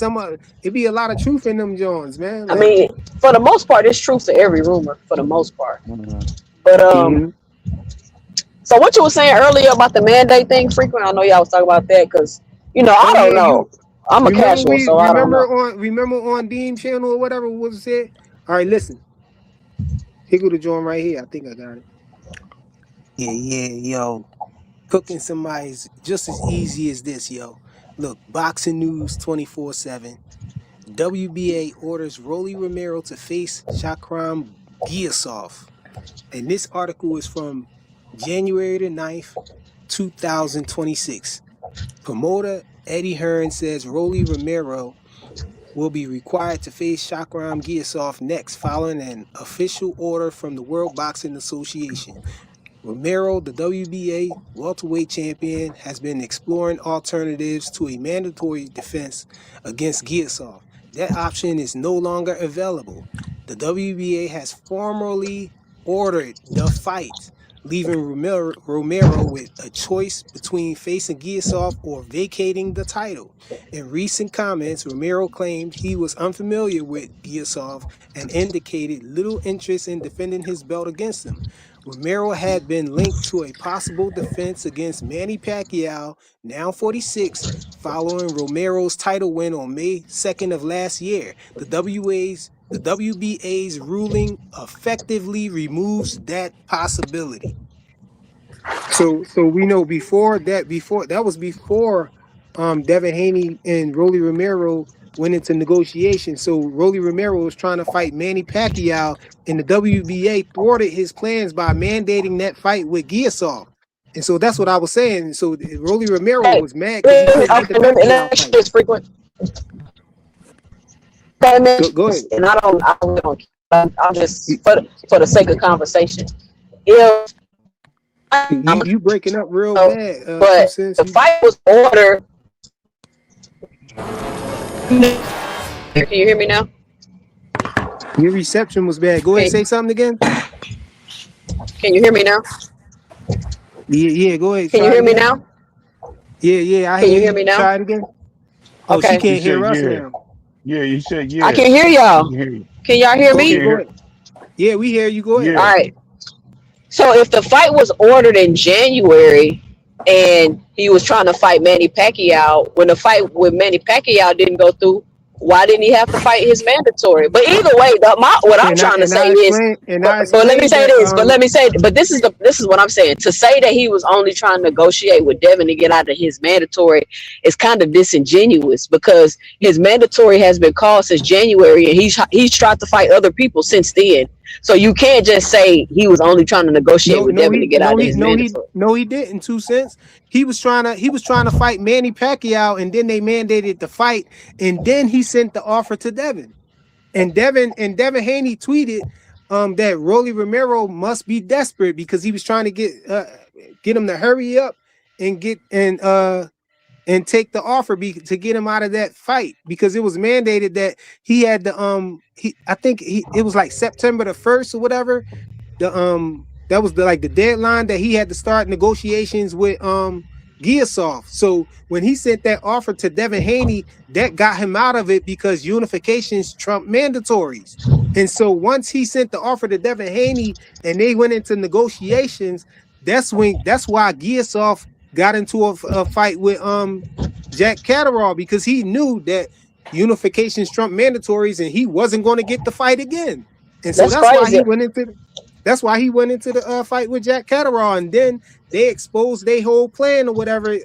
S1: It be a lot of truth in them Jones, man.
S13: I
S1: Like,
S13: mean, for the most part, it's truth to every rumor. For the most part,
S6: Mhm.
S13: but
S1: mhm.
S13: so what you were saying earlier about the mandate thing, frequent? I know y'all was talking about that because I
S1: Oh
S13: don't
S1: yeah,
S13: know.
S1: you
S13: I'm a casual, so I don't know.
S1: remember on Dean channel or whatever was said. All right, listen, here go the joint right here. I think I got it. Yeah, yo. Cooking somebody's just as easy as this, yo. Look, boxing news 24/7. WBA orders Roelly Romero to face Shakram Giyasov. And this article is from January the 9th, 2026. Promoter Eddie Hearn says Roelly Romero will be required to face Shakram Giyasov next following an official order from the World Boxing Association. Romero, the WBA welterweight champion, has been exploring alternatives to a mandatory defense against Giyasov. That option is no longer available. The WBA has formally ordered the fight, leaving Romero with a choice between facing Giyasov or vacating the title. In recent comments, Romero claimed he was unfamiliar with Giyasov and indicated little interest in defending his belt against him. Romero had been linked to a possible defense against Manny Pacquiao, now 46, following Romero's title win on May 2nd of last year. The WBA's ruling effectively removes that possibility. So we know before that was before Devin Haney and Roelly Romero went into negotiations. So Roelly Romero was trying to fight Manny Pacquiao, and the WBA thwarted his plans by mandating that fight with Giyasov. And so that's what I was saying. So Roelly Romero
S13: Hey,
S1: was mad because he couldn't get the
S13: okay,
S1: Pacquiao
S13: let me
S1: fight.
S13: just frequent. Okay, man,
S1: Go ahead.
S13: and I don't. I'm just for the sake of conversation. If I'm
S1: You breaking up real
S13: but
S1: bad, 2 Cents.
S13: the fight was ordered. Can you hear me now?
S1: Your reception was bad. Go ahead, say something again.
S13: Can you hear me now?
S1: Yeah, go ahead.
S13: Can you
S1: Try it
S13: hear me
S1: again.
S13: now?
S1: Yeah, I
S13: Can
S1: hear
S13: you hear
S1: you.
S13: me now?
S1: Try it again. Oh, she
S13: Okay,
S6: He
S1: can't
S6: said,
S1: hear us
S6: yeah.
S1: now.
S6: Yeah, you said,
S13: I
S6: yeah.
S13: can hear
S6: We
S13: y'all.
S6: can hear you.
S13: Can y'all hear
S6: We
S1: Okay,
S6: can
S13: me?
S1: go
S6: hear.
S1: ahead. Yeah, we hear you. Go ahead.
S13: All
S6: Yeah.
S13: right. So if the fight was ordered in January and he was trying to fight Manny Pacquiao, when the fight with Manny Pacquiao didn't go through, why didn't he have to fight his mandatory? But either way, what I'm trying to say is,
S1: I
S13: but let me
S1: explained
S13: say
S1: that
S13: this. But this is what I'm saying. To say that he was only trying to negotiate with Devin to get out of his mandatory is kind of disingenuous because his mandatory has been called since January and he's tried to fight other people since then. So you can't just say he was only trying to negotiate
S1: no
S13: with
S1: no
S13: Devin to
S1: he
S13: get out
S1: no
S13: of
S1: he
S13: his
S1: no he
S13: mandatory.
S1: no he didn't. 2 Cents. He was trying to fight Manny Pacquiao, and then they mandated the fight, and then he sent the offer to Devin. And Devin Haney tweeted that Roelly Romero must be desperate because he was trying to get him to hurry up and and take the offer to get him out of that fight, because it was mandated that he had the it was like September the 1st or whatever. That was the deadline that he had to start negotiations with Giyasov. So when he sent that offer to Devin Haney, that got him out of it because unifications trump mandatories. And so once he sent the offer to Devin Haney and they went into negotiations, that's why Giyasov got into a fight with Jack Catterall, because he knew that unifications trump mandatories and he wasn't going to get the fight again. And so that's why he went into the fight with Jack Catterall, and then they exposed their whole plan or whatever,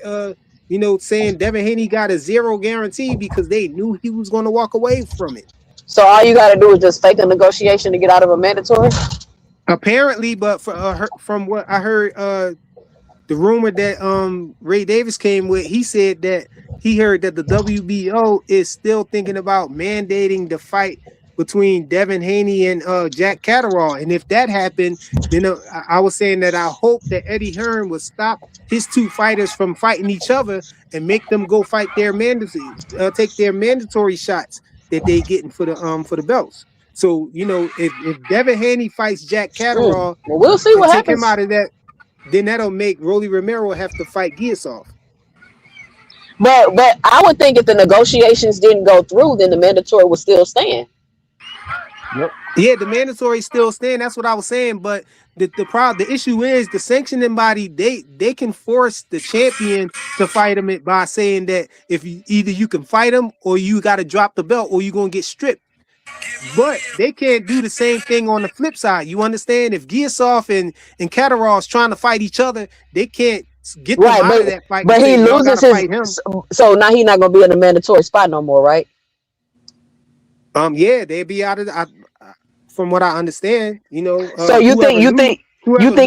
S1: saying Devin Haney got a zero guarantee because they knew he was going to walk away from it.
S13: So all you got to do is just fake a negotiation to get out of a mandatory?
S1: Apparently, but from what I heard, the rumor that Ray Davis came with, he said that he heard that the WBO is still thinking about mandating the fight between Devin Haney and Jack Catterall. And if that happened, then I was saying that I hope that Eddie Hearn would stop his two fighters from fighting each other and make them go fight their take their mandatory shots that they getting for the belts. So, if Devin Haney fights Jack Catterall,
S13: well, we'll see what happens.
S1: Take him out of that, then that'll make Roelly Romero have to fight Giyasov.
S13: But I would think if the negotiations didn't go through, then the mandatory would still stand.
S1: Yep. Yeah, the mandatory still stand. That's what I was saying. But the issue is the sanctioning body, they can force the champion to fight him by saying that if either you can fight him or you got to drop the belt or you're gonna get stripped. But they can't do the same thing on the flip side. You understand? If Giyasov and Catterall is trying to fight each other, they can't get them out of that fight.
S13: But he loses his. So now he's not gonna be in the mandatory spot no more, right?
S1: Yeah, they'd be out of from what I understand,
S13: so you think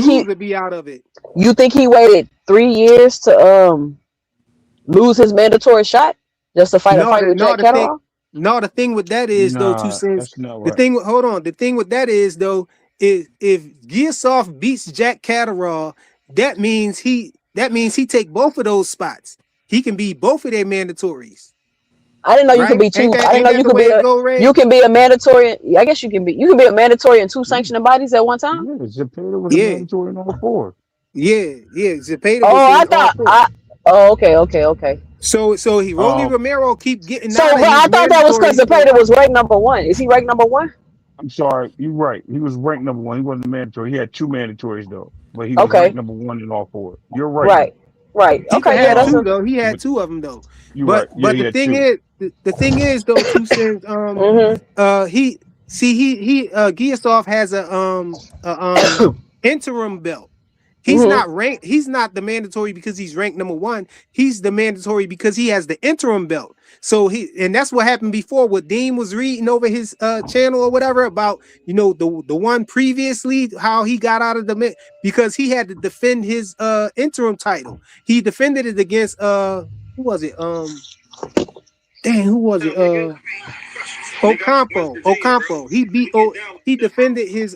S13: he
S1: would be out of it?
S13: You think he waited 3 years to lose his mandatory shot just to fight with Jack Catterall?
S1: No, the thing with that is though, two cents.
S14: Right.
S1: The thing with that is though, is if Giyasov beats Jack Catterall, that means he take both of those spots. He can be both of their mandatories.
S13: I didn't know you could be two. I didn't know you could be you can be a mandatory. I guess you can be a mandatory in two sanctioning bodies at one time.
S14: Yeah, Zepeda was a mandatory in all four.
S1: Yeah, Zepeda.
S13: Okay.
S1: So Roelly Romero keep getting.
S13: So I thought that was because Zepeda was ranked number 1. Is he ranked number 1?
S14: I'm sorry, you're right. He was ranked number 1. He wasn't mandatory. He had 2 mandatories though, but he was ranked number 1 in all 4. You're right.
S13: Right. Okay.
S1: He had 2 though. He had 2 of them though. But the thing is though, two cents. Giyasov has a interim belt. He's not ranked. He's not the mandatory because he's ranked number 1. He's the mandatory because he has the interim belt. So and that's what happened before. What Dean was reading over his channel or whatever about, the one previously, how he got out of because he had to defend his interim title. He defended it against who was it? Who was it? Ocampo. He defended his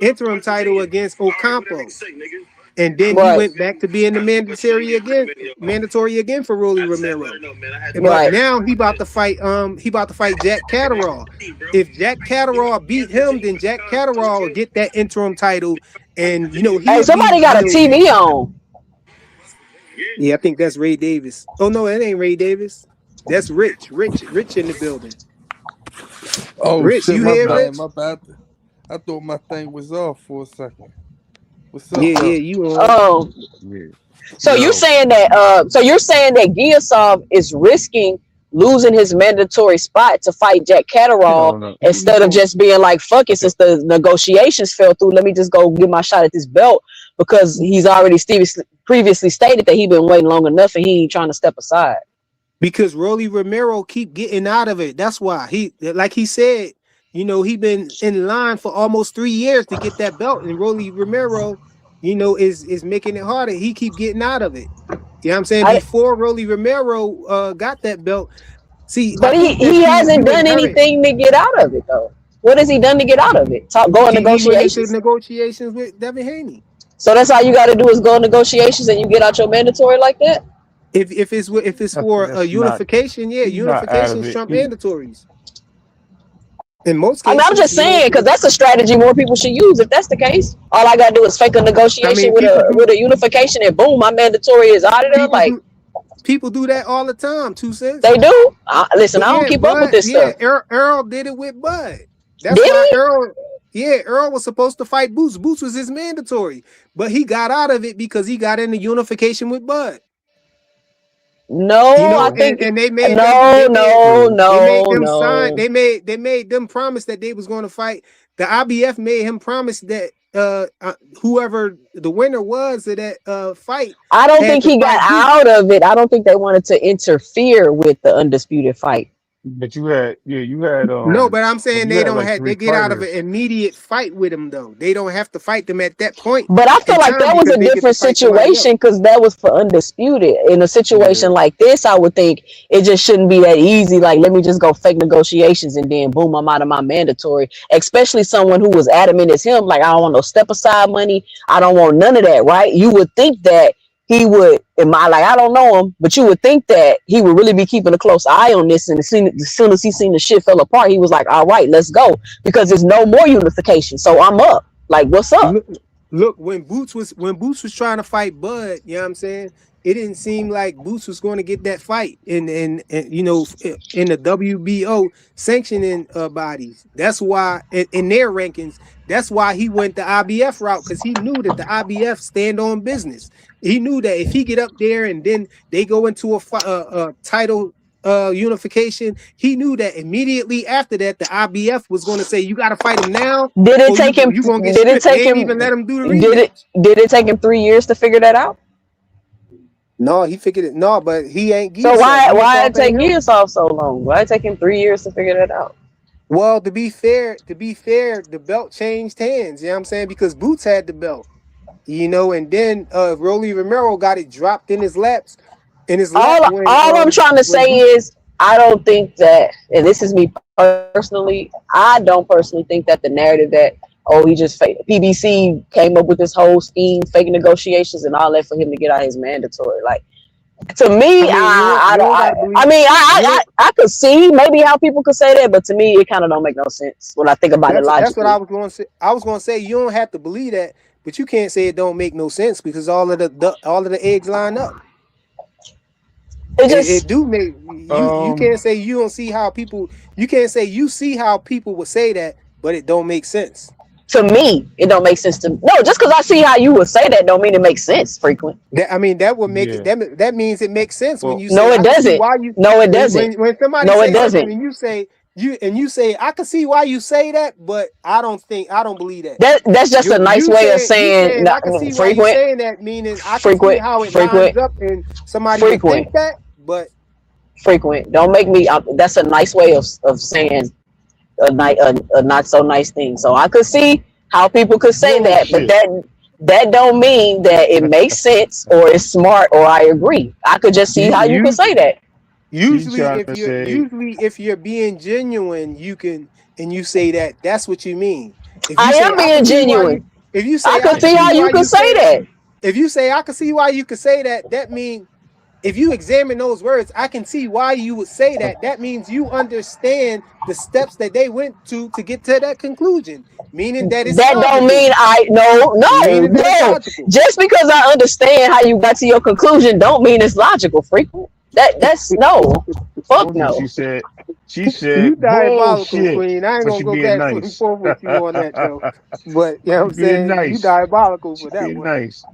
S1: interim title against Ocampo. And then he went back to being the mandatory again for Roelly Romero. But now he about to fight Jack Catterall. If Jack Catterall beat him, then Jack Catterall will get that interim title. And
S13: somebody got a TV on.
S1: Yeah, I think that's Ray Davis. Oh no, it ain't Ray Davis. That's Rich in the building.
S15: Oh,
S1: Rich,
S15: shit,
S1: you
S15: my
S1: hear
S15: bad,
S1: Rich?
S15: my bad. I thought my thing was off for a second. What's up?
S1: Yeah, you on.
S13: Oh.
S14: Yeah.
S13: So you're saying that Giyasov is risking losing his mandatory spot to fight Jack Catterall instead of just being like, fuck it, since the negotiations fell through, let me just go get my shot at this belt, because he's already previously stated that he's been waiting long enough and he ain't trying to step aside.
S1: Because Roelly Romero keep getting out of it. That's why like he said, he been in line for almost 3 years to get that belt, and Roelly Romero, is making it harder. He keep getting out of it. You know what I'm saying? Before Roelly Romero got that belt,
S13: but he hasn't done anything to get out of it though. What has he done to get out of it? Go in negotiations.
S1: Negotiations with Devin Haney.
S13: So that's all you got to do is go in negotiations and you get out your mandatory like that?
S1: If it's for a
S2: That's not.
S1: unification, yeah,
S2: He's not out of
S1: unifications
S2: it.
S1: trump mandatories. In most
S13: I mean, I'm
S1: cases,
S13: just saying because that's a strategy more people should use. If that's the case, all I gotta do is fake a
S1: I
S13: negotiation
S1: mean,
S13: with a unification, and boom, my mandatory is out of there.
S1: people
S13: Like
S1: do people do that all the time. 2 cents.
S13: they do. Listen,
S1: But
S13: I don't
S1: yeah,
S13: keep up with
S1: Bud,
S13: this
S1: yeah,
S13: stuff.
S1: Earl did it with Bud. That's
S13: Did
S1: why
S13: he?
S1: Earl was supposed to fight Boots. Boots was his mandatory, but he got out of it because he got into unification with Bud.
S13: No, I
S1: And,
S13: think
S1: and they made them
S13: no, no, no,
S1: sign
S13: no.
S1: they made them promise that they was going to fight. The IBF made him promise that whoever the winner was of that fight
S13: I don't
S1: had
S13: think
S1: to
S13: he got
S1: fight Boots.
S13: out of it. I don't think they wanted to interfere with the undisputed fight.
S2: But you had
S1: No, but I'm
S2: but
S1: saying
S2: you
S1: they
S2: had
S1: don't
S2: like
S1: have they
S2: three
S1: get out of an
S2: fighters.
S1: immediate fight with him though. They don't have to fight them at that point
S13: But I
S1: in
S13: feel like
S1: time
S13: that was
S1: because
S13: a
S1: they get to
S13: different
S1: fight somebody else.
S13: situation because that was for undisputed. In a
S2: Yeah.
S13: situation like this, I would think it just shouldn't be that easy. Like, let me just go fake negotiations and then boom, I'm out of my mandatory. Especially someone who was adamant as him, like, I don't want no step aside money. I don't want none of that, right? You would think that he would, I don't know him, but you would think that he would really be keeping a close eye on this. And as soon as he seen the shit fell apart, he was like, all right, let's go. Because there's no more unification. So I'm up. Like, what's up?
S1: Look, when Boots was trying to fight Bud, you know what I'm saying? It didn't seem like Boots was going to get that fight in in the WBO sanctioning bodies. That's why in their rankings, that's why he went the IBF route because he knew that the IBF stand on business. He knew that if he get up there and then they go into a title unification, he knew that immediately after that the IBF was going to say you got to fight him now.
S13: Did it
S1: Or
S13: take him?
S1: you gonna get
S13: Did it
S1: stripped.
S13: take
S1: They ain't
S13: him?
S1: even let him do the
S13: Did it?
S1: rematch.
S13: Did it take him 3 years to figure that out?
S1: No, he figured it. No, but he ain't
S13: So
S1: Giyasov.
S13: why it
S1: Giyasov
S13: take
S1: ain't him.
S13: Giyasov so long? Why it take him 3 years to figure that out?
S1: Well, to be fair, the belt changed hands. You know what I'm saying? Because Boots had the belt, and then Roelly Romero got it dropped in his laps,
S13: All I'm trying to
S1: when
S13: say
S1: Boots.
S13: is I don't think that, and this is me personally, I don't personally think that the narrative that he just PBC came up with this whole scheme, fake negotiations and all that for him to get out his mandatory. Like, to me,
S1: I mean, you don't gotta believe.
S13: I could see maybe how people could say that, but to me, it kind of don't make no sense when I think about it
S1: That's what
S13: logically.
S1: I was going to say. I was going to say you don't have to believe that, but you can't say it don't make no sense because all of the eggs line up. It do make you can't say you don't see how people. You can't say you see how people would say that, but it don't make sense.
S13: To me, it don't make sense to no. Just because I see how you would say that, don't mean it makes sense. Frequent.
S1: That would make it. That means it makes sense when you say.
S13: No, it doesn't.
S1: Why you?
S13: No, it doesn't.
S1: When somebody
S13: No, it
S1: say something
S13: doesn't.
S1: and you say I can see why you say that, but I don't believe that.
S13: That's just a nice way of saying
S1: I can see why you
S13: frequent.
S1: saying that, meaning I can see
S13: Frequent.
S1: how it
S13: Frequent.
S1: lines up and somebody would
S13: Frequent.
S1: think that, but
S13: Frequent. Don't make me. That's a nice way of saying a not so nice thing. So I could see how people could say that, but that don't mean that it makes sense or it's smart or I agree. I could just see how you could say that.
S1: Usually if you're being genuine, you can and you say that that's what you mean. If you
S13: I
S1: say
S13: am being genuine.
S1: if you say
S13: I could see how you could say that.
S1: If you say I can see why you could say that, that means if you examine those words, I can see why you would say that. That means you understand the steps that they went to get to that conclusion. Meaning that it's
S13: that
S1: logical.
S13: Don't mean
S1: Meaning that it's
S13: no.
S1: logical.
S13: Just because I understand how you got to your conclusion, don't mean it's logical. Frequent. That's no. Fuck no.
S2: She said
S1: you diabolical,
S2: bullshit.
S1: Queen. I ain't
S2: But
S1: gonna
S2: she
S1: go
S2: being
S1: back and
S2: nice.
S1: forth with you on that though. But you know what I'm
S2: Being
S1: saying?
S2: nice.
S1: You diabolical for
S2: She
S1: that
S2: being
S1: one.
S2: nice.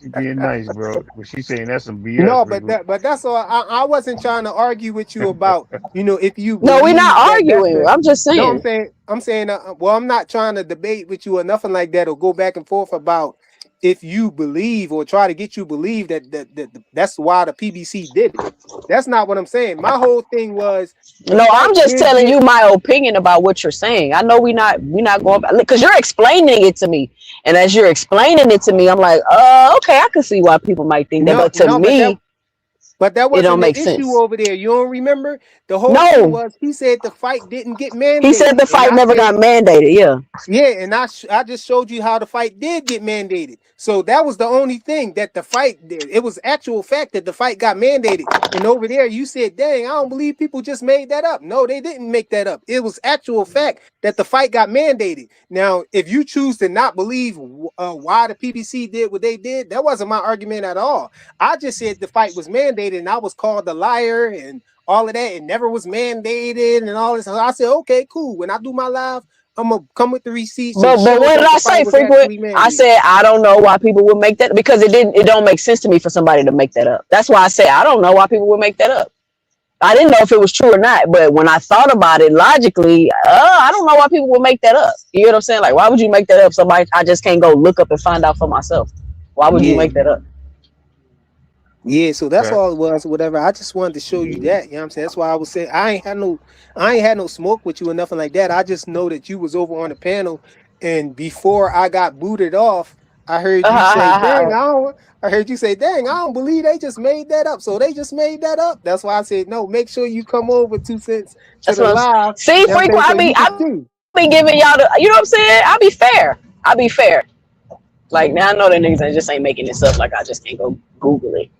S2: She being nice, bro. But she's saying that's some BS.
S1: No, but that's all. I wasn't trying to argue with you about if you
S13: No, we're not
S1: believe that
S13: arguing. I'm just saying.
S1: No, I'm saying well, I'm not trying to debate with you or nothing like that or go back and forth about if you believe or try to get you believe that that's why the PBC did it. That's not what I'm saying. My whole thing was
S13: no, I'm just telling you my opinion about what you're saying. I know we're not going back because you're explaining it to me, and as you're explaining it to me, I'm like, okay, I can see why people might think that. But to me,
S1: But that
S13: It don't
S1: wasn't the
S13: make
S1: issue
S13: sense.
S1: over there. You don't remember? The whole thing
S13: No,
S1: was he said the fight didn't get
S13: he said
S1: mandated.
S13: the
S1: And
S13: fight
S1: I
S13: never
S1: said,
S13: got mandated. Yeah,
S1: yeah, and I just showed you how the fight did get mandated. So that was the only thing that the fight did. It was actual fact that the fight got mandated. And over there, you said, "Dang, I don't believe people just made that up." No, they didn't make that up. It was actual fact that the fight got mandated. Now, if you choose to not believe why the PBC did what they did, that wasn't my argument at all. I just said the fight was mandated, and I was called a liar and all of that. It never was mandated and all this. So I said, okay, cool. When I do my live, I'm gonna come with the receipts and
S13: but
S1: show
S13: what did
S1: that
S13: I
S1: the fight
S13: say?
S1: was
S13: Frequent.
S1: actually
S13: I
S1: mandated.
S13: said I don't know why people would make that because it don't make sense to me for somebody to make that up. That's why I say I don't know why people would make that up. I didn't know if it was true or not, but when I thought about it logically, I don't know why people would make that up. You know what I'm saying? Like, why would you make that up? Somebody I just can't go look up and find out for myself. Why would you
S1: Yeah.
S13: make that up?
S1: Yeah, so that's
S14: Okay.
S1: all it was, whatever. I just wanted to show you that. You know what I'm saying? That's why I was saying I ain't had no smoke with you or nothing like that. I just know that you was over on the panel, and before I got booted off, I heard you say, dang, I heard you say, dang, I don't believe they just made that up. So they just made that up. That's why I said, no, make sure you come over 2 cents to
S13: That's
S1: the
S13: what I'm
S1: live.
S13: see.
S1: You know what I'm saying?
S13: Frequent.
S1: So you can
S13: I
S1: see.
S13: be giving y'all the. You know what I'm saying? I be fair. I be fair. Like now I know that niggas just ain't making this up. Like I just can't go Google it.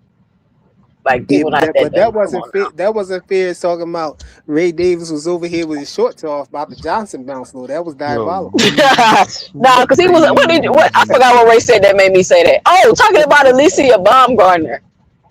S13: Like
S1: Yeah,
S13: people not that
S1: but that
S13: dumb. Come
S1: wasn't
S13: on
S1: fair.
S13: now.
S1: That wasn't fair. It's talking about Ray Davis was over here with his shorts off about the Johnson bounce though. That was
S14: Yo,
S1: diabolical.
S14: you
S13: Nah, because he was. What? I
S14: crazy.
S13: forgot what Ray said that made me say that. Oh, talking about Alicia Baumgardner.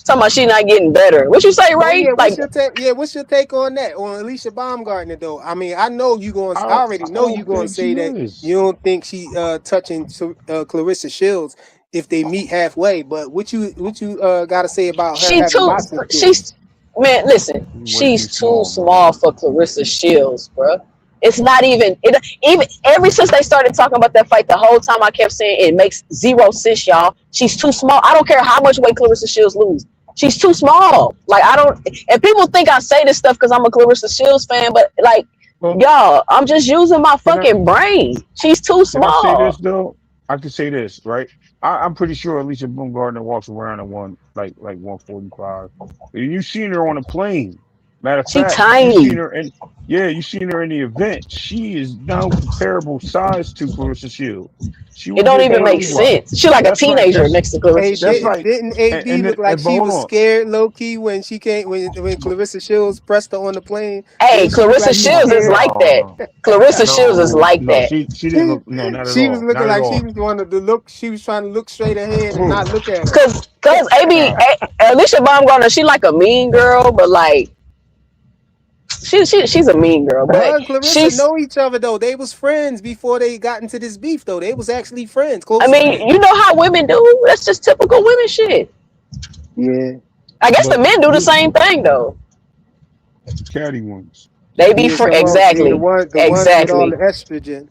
S13: Talking about she not getting better. What you say,
S1: Oh
S13: Ray?
S1: yeah,
S13: Like
S1: what's your take? Yeah, what's your take on that? On Alicia Baumgardner though? I mean, I know you going. I already
S14: I
S1: know you
S14: don't
S1: going to
S14: think she
S1: say that you
S14: is.
S1: don't think she touching Clarissa Shields if they meet halfway. But what you got to say about her
S13: she
S1: having
S13: too.
S1: boxing skills?
S13: She's man. Listen,
S14: Way
S13: she's
S14: too
S13: too
S14: small, bro.
S13: small for Clarissa Shields, bro. It's not even. Even ever since they started talking about that fight, the whole time I kept saying it makes zero sense, y'all. She's too small. I don't care how much weight Clarissa Shields lose. She's too small. Like I don't. And people think I say this stuff because I'm a Clarissa Shields fan, but like
S14: Well,
S13: y'all, I'm just using my
S14: can I
S13: fucking brain. She's too
S14: can I say this
S13: small.
S14: though? I can say this, right? I'm pretty sure Alicia Baumgardner walks around at 145. You seen her on a plane. Matter of
S13: She
S14: fact, you seen
S13: tiny.
S14: her in yeah, you seen her in the event. She is no comparable size to Clarissa Shield. She
S13: It
S14: would
S13: don't
S14: get
S13: even
S1: Hey,
S13: make
S14: mollywopped.
S13: sense. She like a
S14: That's like
S13: teenager next to Clarissa
S1: hey,
S14: that's
S13: Shields.
S14: like
S1: didn't AB look like
S14: but
S1: she
S14: hold
S1: was
S14: on.
S1: scared low key when she came when Clarissa Shields pressed her on the plane?
S13: Hey,
S1: Didn't she look
S13: Clarissa
S1: like she was
S13: Shields is
S1: scared?
S13: like that. Clarissa Shields is
S14: No,
S13: like
S14: no,
S13: that.
S14: she didn't look no, not at
S1: She was
S14: all.
S1: looking
S14: Not at
S1: like she
S14: all.
S1: was wanted to look. She was trying to look straight ahead and
S14: Who?
S1: not look at her.
S13: Cause
S14: Nah.
S13: Alicia Baumgartner, she like a mean girl, but like she's a mean girl, but
S1: Her and Clarissa
S13: she's
S1: know each other though. They was friends before they got into this beef though. They was actually friends,
S13: I
S1: close
S13: mean,
S1: friends.
S13: you know how women do. That's just typical women shit.
S1: Yeah,
S13: I guess the
S14: But
S13: men do the
S14: you
S13: same thing though.
S14: catty ones.
S13: They be
S1: yeah.
S13: for
S1: The
S13: exactly,
S1: ones with all the
S13: exactly,
S1: estrogen.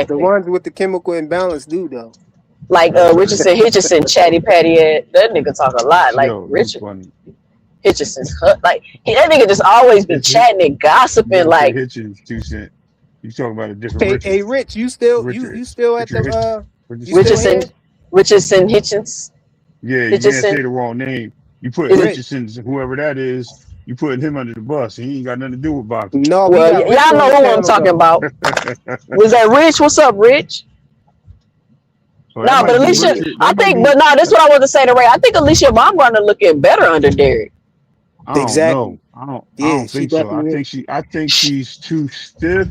S1: The
S13: exactly.
S1: ones with the chemical imbalance do though.
S13: Like
S14: That's true.
S13: Richardson Hitchison, chatty patty. That nigga talk a lot. Like
S14: Yo, you
S13: Richard
S14: funny.
S13: Hitchison's like that nigga just always be
S14: It's hit.
S13: chatting and
S14: You
S13: gossiping.
S14: gotta say
S13: Like
S14: Hitchens 2 cent. You talking about a different
S1: Hey,
S14: Richard.
S1: Rich, you
S14: Richards.
S1: still at the
S14: Richard Hitch.
S1: you still
S14: Richardson.
S13: Richardson,
S1: here?
S13: Richardson Hitchens,
S14: Yeah, you can't say
S13: Hitchison.
S14: the wrong name. You put
S13: Is it?
S1: Rich.
S14: Hitchensons, whoever that is, you putting him under the bus. He ain't got nothing to do with boxing.
S1: No, we
S13: Well,
S1: got Rich
S13: y'all
S1: on
S13: know
S1: the
S13: who I'm
S1: panel
S13: talking
S1: though.
S13: about. Was that Rich? What's up, Rich?
S14: So that
S13: No, but
S14: might be
S13: Alicia,
S1: Yeah.
S14: Richard.
S13: I
S14: That might
S13: think,
S14: be.
S13: but no, this is what I want to say to Ray. I think Alicia Baumgartner looking better under Derek.
S14: I don't
S1: Exactly.
S14: know. I don't. I
S1: Yeah,
S14: don't
S1: she
S14: think so. I
S1: definitely is.
S14: think she. I think she's too stiff.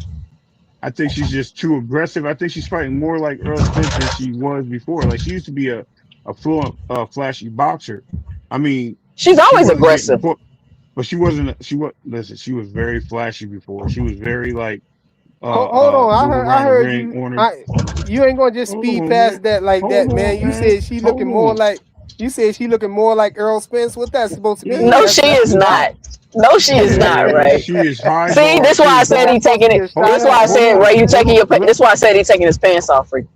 S14: I think she's just too aggressive. I think she's fighting more like Earl Spence than she was before. Like she used to be a fluent, flashy boxer. I mean,
S13: She's
S14: she
S13: always
S14: wasn't getting
S13: aggressive.
S14: put, but she wasn't. She was listen. She was very flashy before. She was very like
S1: Hold on,
S14: move
S1: I
S14: around the
S1: heard
S14: ring
S1: you.
S14: on her.
S1: You ain't gonna just
S14: Hold
S1: speed
S14: on, man.
S1: past that like
S14: Hold
S1: that,
S14: on,
S1: man.
S14: man. Hold on.
S1: You said she looking more like Earl Spence. What that's supposed to mean?
S13: No,
S14: Yeah,
S13: she
S1: That's
S13: is
S1: the shot.
S13: not. No, she is not,
S14: yeah.
S13: Ray.
S14: She is high
S13: See,
S14: guard.
S13: this
S14: She
S13: why I
S14: is
S13: said
S14: high.
S13: he
S1: That's supposed to
S13: taking
S1: be
S13: it.
S1: a
S14: Hold
S1: shot
S13: This
S1: at
S13: why I
S1: her.
S14: hold
S13: said,
S14: on.
S13: Ray, you
S14: Hold
S13: taking
S14: on.
S13: your. This why I said he taking his pants off, Ray.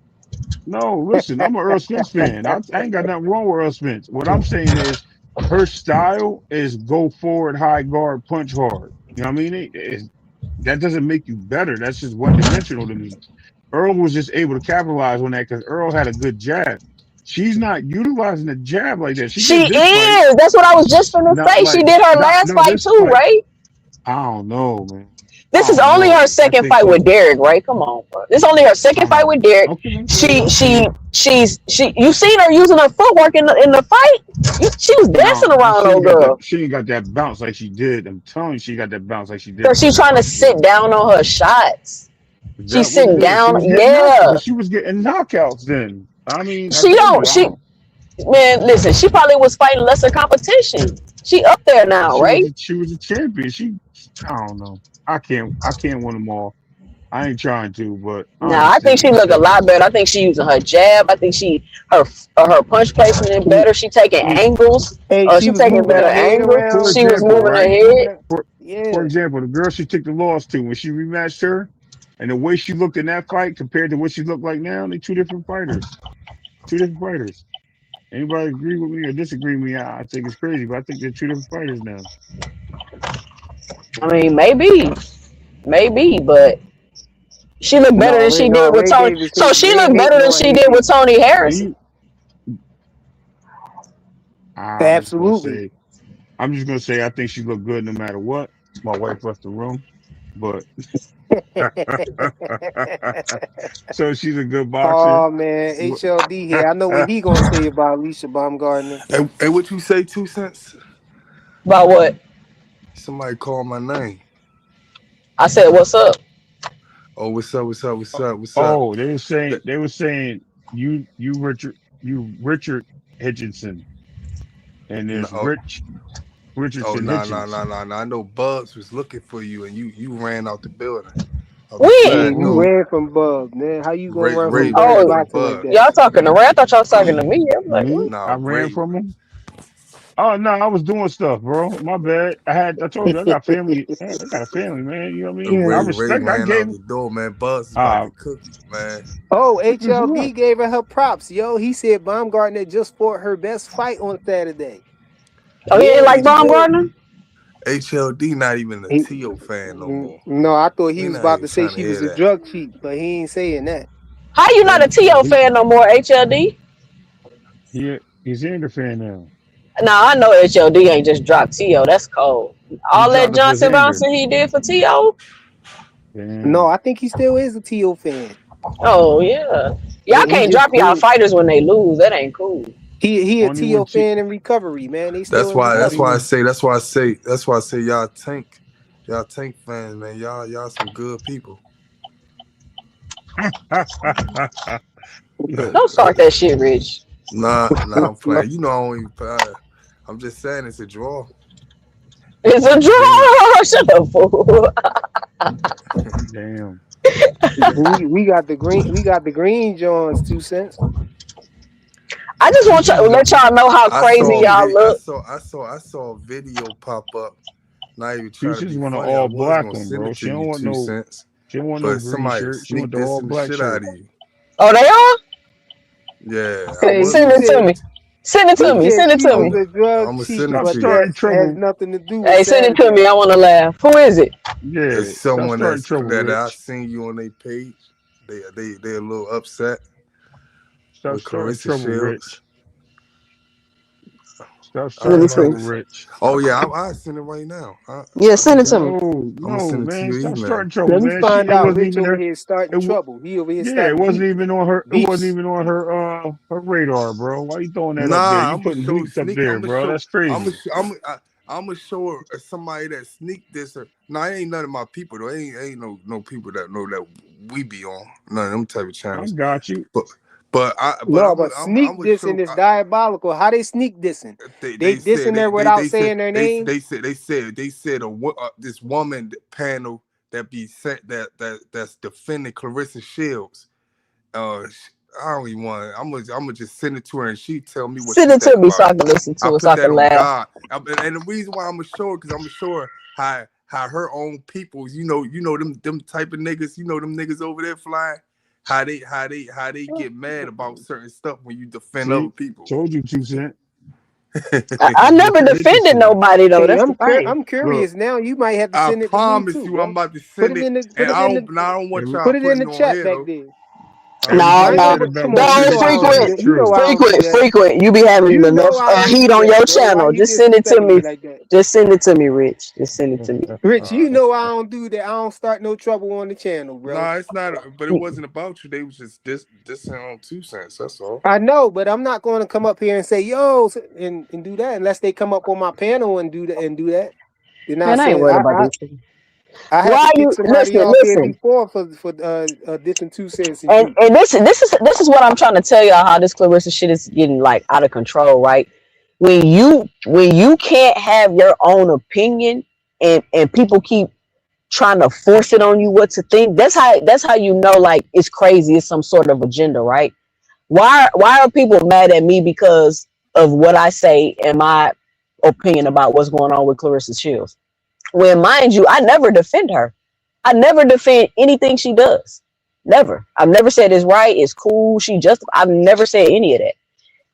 S14: No, listen, I'm a Earl Spence fan. I ain't got nothing wrong with Earl Spence. What I'm saying is her style is go forward, high guard, punch hard. You know what I mean? That doesn't make you better. That's just one dimensional to me. Earl was just able to capitalize on that because Earl had a good jab. she's not utilizing the jab like that. She
S13: She
S14: did this fight,
S13: is. That's what I was just gonna
S14: not
S13: say. She
S14: like
S13: did her
S14: not
S13: last
S14: no
S13: fight
S14: this
S13: too,
S14: fight.
S13: right?
S14: I don't know, man.
S13: This
S14: I
S13: is
S14: don't
S13: only her
S14: know. I
S13: second
S14: think
S13: fight
S14: she.
S13: with Derek, right? Come on, bro. This is only her second fight with Derek.
S14: Okay, okay,
S13: She
S14: okay.
S13: she she's you seen her using her footwork in the fight? She was dancing
S14: No,
S13: around
S14: she ain't
S13: old
S14: got that.
S13: girl.
S14: She ain't got that bounce like she did. I'm telling you, she got that bounce like she did
S13: Cause
S14: in the
S13: she's
S14: last
S13: trying to
S14: fight with
S13: sit
S14: Roy.
S13: down on her shots.
S14: Is
S13: She's
S14: that what it
S13: sitting
S14: is? She
S13: down.
S14: was getting knocked,
S13: Yeah.
S14: but she was getting knockouts. Then I mean, I
S13: She
S14: told
S13: don't
S14: you, I
S13: she
S14: don't.
S13: man, listen, she probably was fighting lesser competition. She up there now, right?
S14: She was a champion. I don't know. I can't win them all. I ain't trying to, but I
S13: Nah, I think
S14: understand
S13: she
S14: what you're
S13: look a
S14: saying.
S13: lot better. I think she using her jab. I think her her punch placement is
S1: She,
S13: better. She taking angles.
S1: she
S13: She
S1: was
S13: taking
S1: moving
S13: better
S1: her head
S13: angles.
S14: For
S1: around.
S13: She was
S14: example,
S1: Yeah,
S13: moving her
S1: she
S14: right?
S1: was moving
S13: head.
S1: her.
S14: For
S1: Yeah.
S14: example, the girl she took the loss to when she rematched her, and the way she looked in that fight compared to what she looked like now, they two different fighters. Two different fighters. Anybody agree with me or disagree with me? I think it's crazy, but I think they're two different fighters now.
S13: I mean, maybe, but she looked better
S1: No,
S13: than she did with
S1: Ray
S13: Tony.
S1: Davis
S13: So she
S1: they
S13: looked better
S1: hating
S13: than
S1: on
S13: she
S1: Ray
S13: did with
S1: Davis.
S13: Tony
S14: And
S13: Harrison.
S1: Absolutely.
S14: I'm just gonna say I think she looked good no matter what. My wife left the room, but so she's a good boxer.
S1: Oh man,
S14: But-
S1: HLD here. I know what he gonna say about Alicia Baumgardner.
S16: Hey, what you say? 2 cents.
S13: About what?
S16: Somebody called my name.
S13: I said, "What's up?"
S16: Oh, what's up? What's up? What's up? What's up?
S14: oh,
S16: That-
S14: they were saying Richard Hitchinson, and
S16: no,
S14: there's
S16: oh,
S14: Richardson Hitchens.
S16: nah. I know Bubs was looking for you, and you ran out the building. I'm just
S1: Yeah,
S13: When?
S16: letting you
S1: you
S16: know.
S1: ran from Bub, man. How you gonna run
S16: Ray
S1: from Bub's
S16: ran
S13: Oh,
S16: from
S1: boxing like that?
S13: y'all
S16: Bubs.
S13: talking to Ray? I thought y'all was talking to me. I'm like, what?
S14: Me, I
S16: Nah,
S14: ran
S16: Ray.
S14: from him. Oh no, I was doing stuff, bro. My bad. I told you I got family. I got a family, man. You know what I mean? I
S1: Yeah.
S16: Ray
S14: respect. I
S16: ran
S14: gave
S16: out
S14: him.
S16: the door, man. Bubs is about
S14: Uh,
S16: to cook you, man.
S1: Oh,
S14: is what?
S1: HLD gave her props, yo. He said Baumgartner just fought her best fight on Saturday.
S13: Oh, he ain't
S1: Yeah,
S13: like
S1: he did.
S13: Baumgardner?
S16: HLD not even a
S1: He,
S16: T.O. fan no more.
S1: no, I thought he
S16: We
S1: was
S16: not
S1: about
S16: even
S1: to say
S16: trying to
S1: she
S16: hear
S1: was a
S16: that.
S1: drug cheat, but he ain't saying that.
S13: How you not a
S16: Man,
S13: T.O.
S14: He,
S13: fan no more, HLD?
S14: he's in the fan now.
S13: Nah, I know HLD ain't just dropped T.O. That's cold.
S14: He
S13: All that
S14: dropped him for
S13: Johnson
S14: Xander.
S13: bouncing he did for T.O.?
S1: No,
S14: Damn.
S1: I think he still is a TO fan.
S13: Oh, yeah. Y'all
S1: He
S13: can't
S1: just
S13: drop y'all
S1: cool.
S13: fighters when they lose. That ain't cool.
S1: He a
S14: Only
S1: TO
S14: when T.
S1: fan in recovery, man. They still
S16: That's
S1: in
S16: why. That's
S14: Only
S1: recovery.
S16: why I
S14: when.
S16: say. That's why I say. That's why I say y'all tank. Y'all tank fans, man. Y'all some good people.
S13: Don't start that shit, Rich.
S16: Nah, I'm playing. You know, I don't even. I'm just saying it's a draw.
S13: It's a
S16: Green.
S13: draw. Shut up, fool.
S14: Damn.
S1: We got the green. We got the green Johns 2 cents.
S13: I just want to
S16: You know,
S13: let y'all know how
S16: I
S13: crazy
S16: saw a
S13: y'all
S16: vid-
S13: look.
S16: I saw a video pop up. Not even
S14: She
S16: trying to
S14: just
S16: be
S14: want an
S16: funny. I
S14: all
S16: was
S14: black
S16: gonna
S14: one,
S16: send
S14: bro.
S16: it to you, two cents,
S14: She don't want no
S16: but
S14: green
S16: somebody
S14: shirt. She want
S16: sneak
S14: the all
S16: this and the
S14: black
S16: shit out
S14: shirt.
S16: of you.
S13: Oh, they are?
S16: Yeah, I
S1: Hey,
S16: was
S1: he
S13: Send
S16: gonna
S13: it to
S1: said
S16: send it.
S13: me. Send it to
S1: he
S13: me.
S1: said
S13: Send it
S1: she
S13: to
S1: was
S16: I'm
S13: me.
S1: a drug
S16: I'm gonna
S1: cheat,
S16: send it
S14: Stop
S1: but
S16: to you.
S14: starting
S1: that has
S14: trouble.
S1: nothing to do with
S13: Hey, send it to
S1: Saturday.
S13: me. I want to laugh. Who is it?
S14: Yeah.
S16: It's
S14: Stop
S16: someone
S14: starting trouble,
S16: that I
S14: Rich.
S16: seen you on their page. They're a little upset
S14: Stop
S16: with
S14: starting
S16: Clarissa
S14: trouble,
S16: Shields.
S14: Rich. Stop
S16: I
S13: Send
S14: starting
S13: it to
S16: invited
S14: trouble,
S13: me.
S16: this.
S14: Rich.
S16: Oh yeah, I send it right now.
S13: Yeah, send it to me.
S14: No,
S16: I'm gonna
S14: no,
S16: send it to
S14: man.
S16: your
S14: Stop
S16: email.
S14: starting trouble,
S1: Let me
S14: man.
S1: find
S14: It
S1: out.
S14: wasn't
S1: Rich
S14: even
S1: over
S14: her.
S1: here starting trouble. He over here
S14: Yeah, it
S1: starting
S14: wasn't
S1: beef.
S14: even on her. It wasn't
S1: Beefs.
S14: even on her radar, bro. Why you throwing that up there?
S16: Nah,
S14: You
S16: I'm gonna
S14: putting
S16: show
S14: bleeps up there,
S16: I'm gonna
S14: bro.
S16: show.
S14: That's crazy.
S16: I'm gonna show her somebody that sneaked this. Nah, it ain't none of my people though. Ain't no people that know that we be on none of them type of
S14: I
S16: channels.
S14: got you.
S16: But
S1: No,
S16: I'm
S1: but
S16: I'm
S1: sneak
S16: gonna
S1: dissing
S16: show.
S1: is diabolical. How they sneak dissing? They
S16: They said
S1: dissing her without saying their name?
S16: they said this woman panel that be sent that's defending Clarissa Shields. I don't even want. I'm gonna just send it to her and she tell me what she
S13: Send it to
S16: think
S13: me so
S16: about
S13: I
S16: it.
S13: can listen
S16: I
S13: to it so
S16: put
S13: I
S16: that
S13: can
S16: on
S13: laugh.
S16: God, and the reason why I'm gonna show her because I'm gonna show her how her own peoples. You know them type of niggas. You know them niggas over there flying. How they get mad about certain stuff when you defend other
S14: See,
S16: people.
S14: told you 2 cent.
S13: I never
S14: Richard
S13: defended
S14: Hitchison.
S13: nobody though.
S1: Hey,
S13: That's the thing.
S1: I'm
S14: Look,
S1: curious now. You might have to
S16: I
S1: send it to me
S16: promise
S1: too,
S16: you, I'm
S1: bro.
S16: about to
S1: Put
S16: send
S1: it
S16: it,
S1: in the
S16: and
S1: put it in the
S16: I don't want
S14: hey,
S16: y'all
S1: put it in
S16: putting
S1: the
S16: it on
S1: chat
S16: here
S1: back
S16: though.
S1: there.
S14: I
S13: No,
S14: ain't
S1: I
S14: gonna
S1: know,
S14: say
S13: no,
S14: the
S1: but
S14: back
S1: come
S14: to
S1: on,
S13: no,
S1: you
S13: it's
S1: know
S14: city
S1: I don't
S14: shit
S1: do
S14: is
S13: frequent,
S1: that. You know
S14: true.
S1: I don't do that.
S13: frequent. You be having
S1: You
S13: enough
S1: know I don't
S13: heat
S1: do
S13: on
S1: that,
S13: your
S1: bro. Why
S13: channel.
S1: you
S13: Just send it to
S1: disrespecting me
S13: me.
S1: like that?
S13: Just send it to me, Rich. Just send it to me.
S1: Rich, you know I don't do that. I don't start no trouble on the channel, bro.
S16: Nah, it's not. But it wasn't about you. They was just dissing on 2 cents. That's all.
S1: I know, but I'm not going to come up here and say yo and do that unless they come up on my panel and do that. Then I
S13: Man, I ain't
S1: say
S13: worried about this shit.
S1: I had to
S13: Why
S1: kick
S13: you
S1: somebody
S13: listen?
S1: off here
S13: Listen.
S1: before for dissing 2 cents and
S13: And
S1: you.
S13: this is what I'm trying to tell y'all how this Clarissa shit is getting like out of control, right? When you can't have your own opinion and people keep trying to force it on you what to think, that's how you know like it's crazy, it's some sort of agenda, right? Why are people mad at me because of what I say and my opinion about what's going on with Clarissa Shields? When mind you, I never defend her. I never defend anything she does. Never. I've never said it's right, it's cool, I've never said any of that.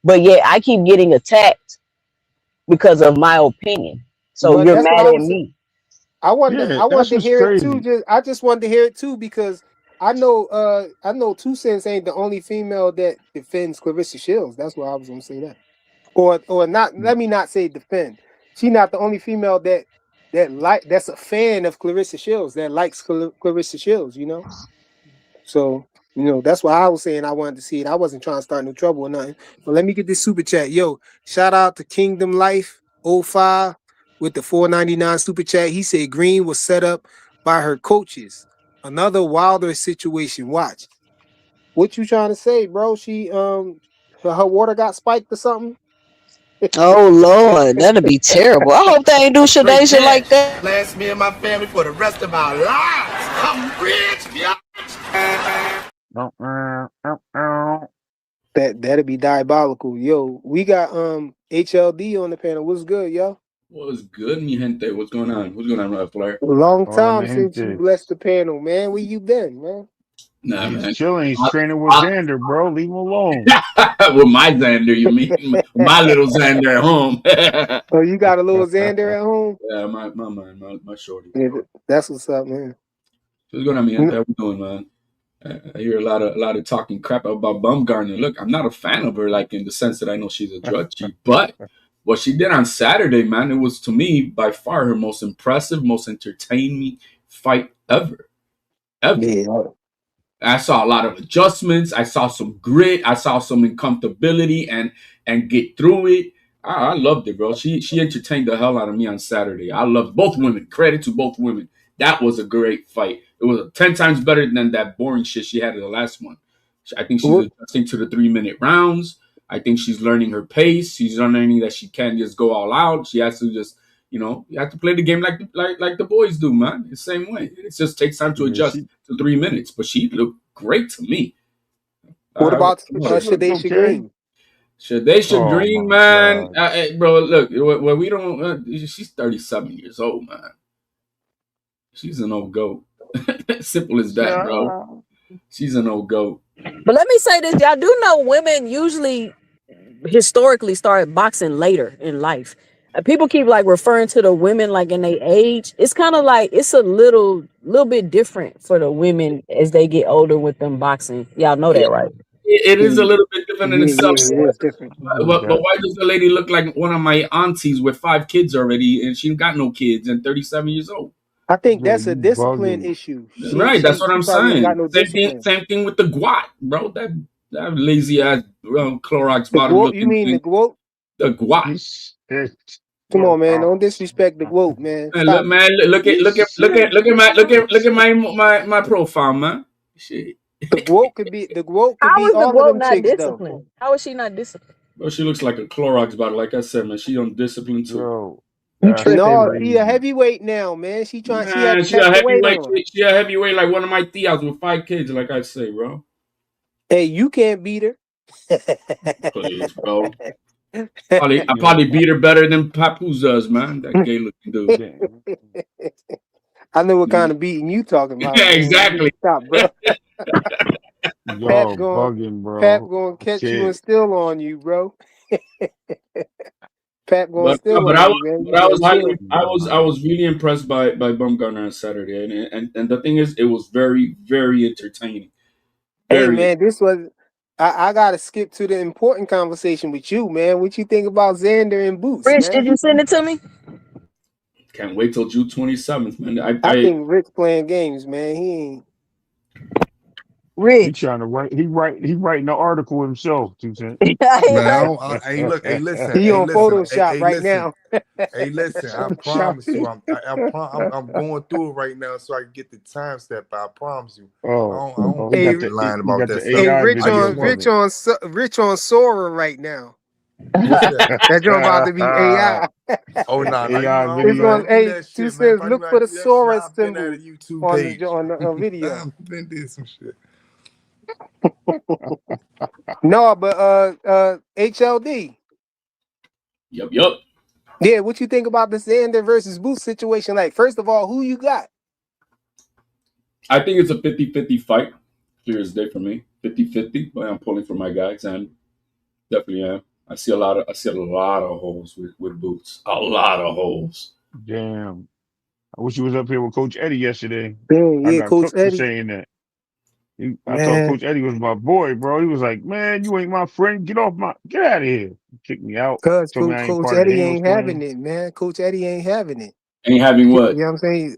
S13: But yet I keep getting attacked because of my opinion. So
S1: But
S13: you're
S1: that's what
S13: mad
S1: I
S13: at
S1: was.
S13: me.
S14: Yeah,
S1: I
S14: that's
S1: wanted to
S14: what's
S1: hear it too.
S14: crazy.
S1: I just wanted to hear it too because I know 2 Cents ain't the only female that defends Clarissa Shields. That's why I was gonna say that. Or not, let me not say defend. She not the only female that's a fan of Clarissa Shields, that likes Clarissa Shields, you know? So, that's why I was saying I wanted to see it. I wasn't trying to start no trouble or nothing. But let me get this super chat. Yo, shout out to Kingdom Life 05 with the $4.99 super chat. He said Green was set up by her coaches. Another Wilder situation. Watch. What you trying to say, bro? She her water got spiked or something?
S13: Oh Lord, that'd be terrible. I hope they ain't do
S7: Straight
S13: shit like
S7: cash.
S13: that.
S7: Last me and my family for the rest of our lives. I'm rich, yeah.
S1: That'd be diabolical. Yo, we got HLD on the panel. What's good, yo?
S17: What's good, mi gente? What's going on? What's going on, Rod Flair?
S1: Long
S14: Hola,
S1: time
S14: mi
S1: since you
S14: gente.
S1: blessed the panel, man. Where you been, man?
S17: Nah,
S14: He's
S17: man.
S14: chilling. He's
S17: I,
S14: training with Xander, bro. Leave him alone.
S17: with my Xander, you mean? My little Xander at home.
S1: Oh, you got a little Xander at home?
S17: Yeah, my shorty.
S1: Yeah, that's what's up, man.
S17: What's going on, mi gente? How we doing, man? I hear a lot of talking crap about Baumgardner. Look, I'm not a fan of her, like in the sense that I know she's a drug cheat, but what she did on Saturday, man, it was to me by far her most impressive, most entertaining fight ever. Ever.
S1: Yeah.
S17: I saw a lot of adjustments. I saw some grit. I saw some uncomfortability and get through it. I loved it, bro. She entertained the hell out of me on Saturday. I loved both women. Credit to both women. That was a great fight. It was 10 times better than that boring shit she had in the last one. I think she's
S1: What
S17: adjusting to the 3-minute rounds. I think she's learning her pace. She's learning that she can't just go all out. She has to just, you have to play the game like the boys do, man. The same way. It just takes time to
S14: Yeah,
S17: adjust to 3 minutes. But she looked great to me. I
S1: about
S14: she
S17: love
S14: looked
S1: Shadaysha
S14: okay.
S1: Green?
S17: Shadaysha
S14: Oh
S17: Green,
S14: my
S17: man.
S14: god.
S17: Hey, bro, look, when we don't, she's 37 years old, man. She's an old goat. Simple as that, bro. She's an old goat.
S13: But let me say this, y'all do know women usually historically started boxing later in life. People keep like referring to the women like in their age. It's kind of like it's a little bit different for the women as they get older with them boxing. Y'all know
S17: Yeah,
S13: that, right?
S17: it is a
S1: Yeah,
S17: little bit different in itself.
S1: it is different.
S17: But why does the lady look like one of my aunties with 5 kids already, and she got no kids and 37 years old?
S1: I think
S14: Yeah,
S1: that's a
S14: you
S1: discipline
S14: bugging.
S1: issue.
S17: Right, that's what
S1: She
S17: I'm
S1: probably ain't got
S17: saying.
S1: no discipline.
S17: Same thing with the Guat, bro. That lazy ass Clorox
S1: The
S17: bottom
S1: GWOAT, you
S17: looking
S1: mean the
S17: thing.
S1: GWOAT?
S17: The Guat.
S14: He's it's
S1: Come on, man. Don't disrespect the GWOAT, man.
S17: Man, look,
S1: Stop it.
S17: man, look at my profile, man. Shit,
S1: The GWOAT could
S13: How
S1: be
S13: is the
S1: all of
S13: quote
S1: them
S13: not
S1: chicks though.
S13: disciplined? How is she not disciplined?
S17: bro, she looks like a Clorox bottle. Like I said, man, she undisciplined too.
S14: yo.
S13: You
S14: That's
S13: tripping,
S1: No,
S13: bro.
S1: she a
S14: crazy.
S1: heavyweight now, man. She had
S17: Man,
S1: to
S17: she a
S1: catch the weight
S17: heavyweight.
S1: on.
S17: She a heavyweight like one of my tias with 5 kids. Like I say, bro.
S1: Hey, you can't beat her.
S17: Please, bro. I
S14: Yo,
S17: probably beat her better than Papoose does, man. That gay looking dude.
S14: damn.
S1: I know what kind
S17: Mhm.
S1: of beating you talking about,
S17: Yeah,
S1: man. You need
S17: exactly.
S1: to stop, bro. Pap
S14: Yo,
S1: going
S14: bugging,
S1: Pap
S14: bro.
S1: going to catch you and
S14: Shit.
S1: steal on you, bro. Pap going to
S17: But no,
S1: steal on you, man. You
S17: I
S1: better
S17: was
S1: chill.
S17: I was really impressed by Baumgartner on Saturday, and the thing is, it was very very entertaining.
S1: Hey man, this was I gotta skip to the important conversation with you, man. What you think about Xander and Boots,
S13: Rich, did
S1: man?
S13: you send it to me?
S17: Can't wait till June 27th, man.
S1: I think Rick's playing games, man. He ain't.
S14: He
S13: Rich.
S14: trying to write. He writing the article himself. 2 cents.
S16: Man, hey, look, hey, listen,
S1: He
S16: hey,
S1: on
S16: listen,
S1: Photoshop
S16: hey,
S1: right
S16: listen,
S1: now.
S16: hey, listen. I promise you, I'm going through it right now so I can get the time step. I promise you, I don't be
S1: Hey,
S16: lying
S14: he
S16: about
S14: got
S16: that
S14: the
S16: stuff.
S1: hey,
S14: AI
S1: Rich
S16: I just
S14: video
S1: on
S16: want
S1: Rich
S14: coming.
S1: on Rich on Sora right now.
S16: what's that?
S1: That joint about to be AI.
S16: Oh no, no,
S14: AI
S1: It's
S16: I
S1: going.
S14: video.
S16: don't do
S1: Hey,
S16: that
S1: two
S16: shit, man. If
S1: cents.
S16: I knew
S1: Look
S16: how
S1: for
S16: to
S1: the
S16: do that shit,
S1: Sora
S16: I've been at a
S1: symbol
S16: YouTube
S1: on
S16: page.
S1: the video.
S16: I've been doing some shit.
S1: No, but HLD.
S17: Yup.
S1: Yeah, what you think about the Xander versus Booth situation? Like, first of all, who you got?
S17: I think it's a 50-50 fight. Clear as day for me. 50-50, but I'm pulling for my guys, and definitely am. I see a lot of holes with Boots. A lot of holes.
S14: Damn. I wish you was up here with Coach Eddie yesterday.
S1: Dang,
S14: I
S1: yeah,
S14: got
S1: Coach
S14: cooked for
S1: Eddie.
S14: saying that. I thought
S1: Man,
S14: Coach Eddie was my boy, bro. He was like, "Man, you ain't my friend. Get out of here." Kicked me out.
S1: cause
S14: Told me I ain't
S1: Coach
S14: part of the
S1: Eddie
S14: Halos
S1: ain't having
S14: clan.
S1: it, man. Coach Eddie ain't having it.
S17: Ain't having
S1: You
S17: what?
S1: know what I'm saying?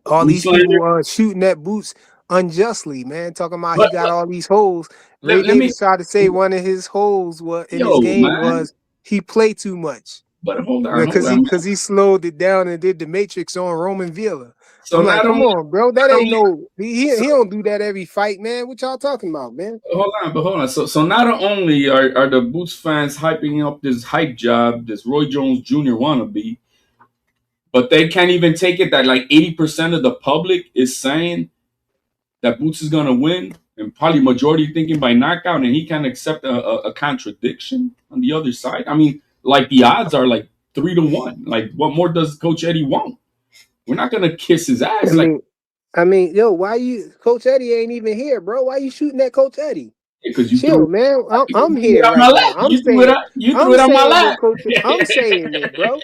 S1: All
S17: Boot
S1: these
S17: slander?
S1: people are shooting at Boots unjustly, man. Talking about he
S17: But
S1: got all these holes. Ray
S17: let me,
S1: Davis tried to say one of his holes was in his
S17: yo,
S1: game
S17: man.
S1: was he played too much.
S17: But hold
S1: Because
S17: on, man.
S1: he slowed it down and did the Matrix on Roman Villa.
S17: So
S1: I'm like,
S17: not
S1: come
S17: only,
S1: on, bro. That
S17: not
S1: ain't
S17: only
S1: no he
S17: so,
S1: don't do that every fight, man. What y'all talking about, man?
S17: hold on. So not only are the Boots fans hyping up this hype job, this Roy Jones Jr. wannabe, but they can't even take it that like 80% of the public is saying that Boots is gonna win, and probably majority thinking by knockout, and he can't accept a contradiction on the other side. I mean, like the odds are like 3-1. Like, what more does Coach Eddie want? We're not gonna kiss his ass. Like,
S1: I mean, yo, why you Coach Eddie ain't even here, bro? Why you shooting at Coach Eddie?
S17: because you threw
S1: Chill, man. I'm
S17: it
S1: here
S17: on my
S1: right now.
S17: lap. You threw it on my lap.
S1: What Coach. I'm saying it, bro.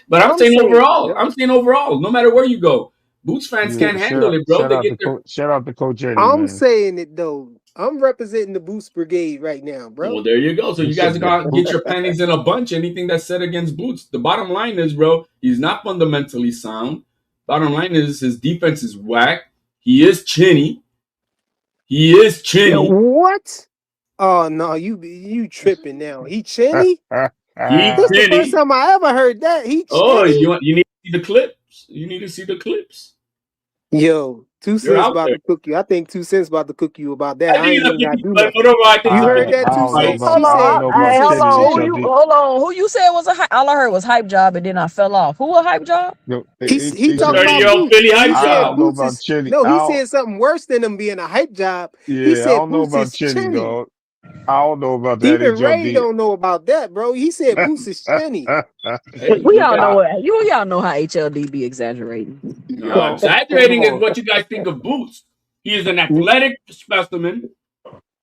S17: But I'm
S1: I'm
S17: saying
S1: saying it,
S17: overall,
S1: bro.
S17: no matter where you go, Boots fans
S14: Yeah,
S17: can't handle it, bro. They get their
S14: shout out to Coach Eddie,
S1: I'm
S14: man.
S1: saying it though. I'm representing the Boost Brigade right now, bro.
S17: well, there you go. So
S14: He
S17: you guys
S14: said
S17: are
S14: the
S17: gonna get
S14: boot.
S17: your panties in a bunch. Anything that's said against Boots. The bottom line is, bro, he's not fundamentally sound. Bottom line is his defense is whack. He is chinny.
S1: Yeah, what? Oh no, you tripping now. He chinny?
S17: He
S1: This the first
S17: chinny.
S1: time I ever heard that. He
S17: Oh,
S1: chinny?
S17: you need to see the clips. You need to see the clips.
S1: Yo, 2
S17: They're
S1: cents
S17: out
S1: about
S17: there.
S1: to cook you. I think 2 cents about to cook you about that.
S17: I
S1: I
S17: think
S1: ain't
S17: it's a
S1: even gotta
S17: 50,
S1: do
S17: but
S1: nothing.
S17: whatever. I think
S1: You
S17: it's a
S1: heard
S14: I
S1: that, 2
S14: don't know
S17: fight.
S1: cents?
S14: about
S1: She
S13: Hold
S14: I don't
S1: said
S14: know
S13: on.
S1: 2
S14: about
S13: Hey, hold
S1: cents
S14: Chinny
S13: on.
S1: chinny.
S14: HLD.
S13: Hold on. Who you said was all I heard was hype job, and then I fell off. Who a hype job?
S14: No,
S1: He
S17: The
S1: talking about
S14: HLD.
S17: 30-year-old
S1: Boots.
S17: Philly hype
S1: He
S14: I
S1: said
S14: don't
S17: job.
S14: know
S1: Boots
S14: about
S1: is
S14: Chinny.
S1: no.
S14: I
S1: He
S14: don't,
S1: said something worse than him being a hype job. He
S14: yeah, I
S1: said
S14: don't know
S1: Boots
S14: about
S1: is
S14: Chinny,
S1: chinny.
S14: dog. I don't know about that
S1: Even Ray
S14: HLD.
S1: don't know about that, bro. He said Boots is chinny.
S17: Hey,
S13: We
S17: we
S13: all
S17: got.
S13: know what y'all know how HLD be exaggerating.
S17: No,
S14: Yo,
S17: exaggerating is what you guys think of Boots. He is an athletic specimen.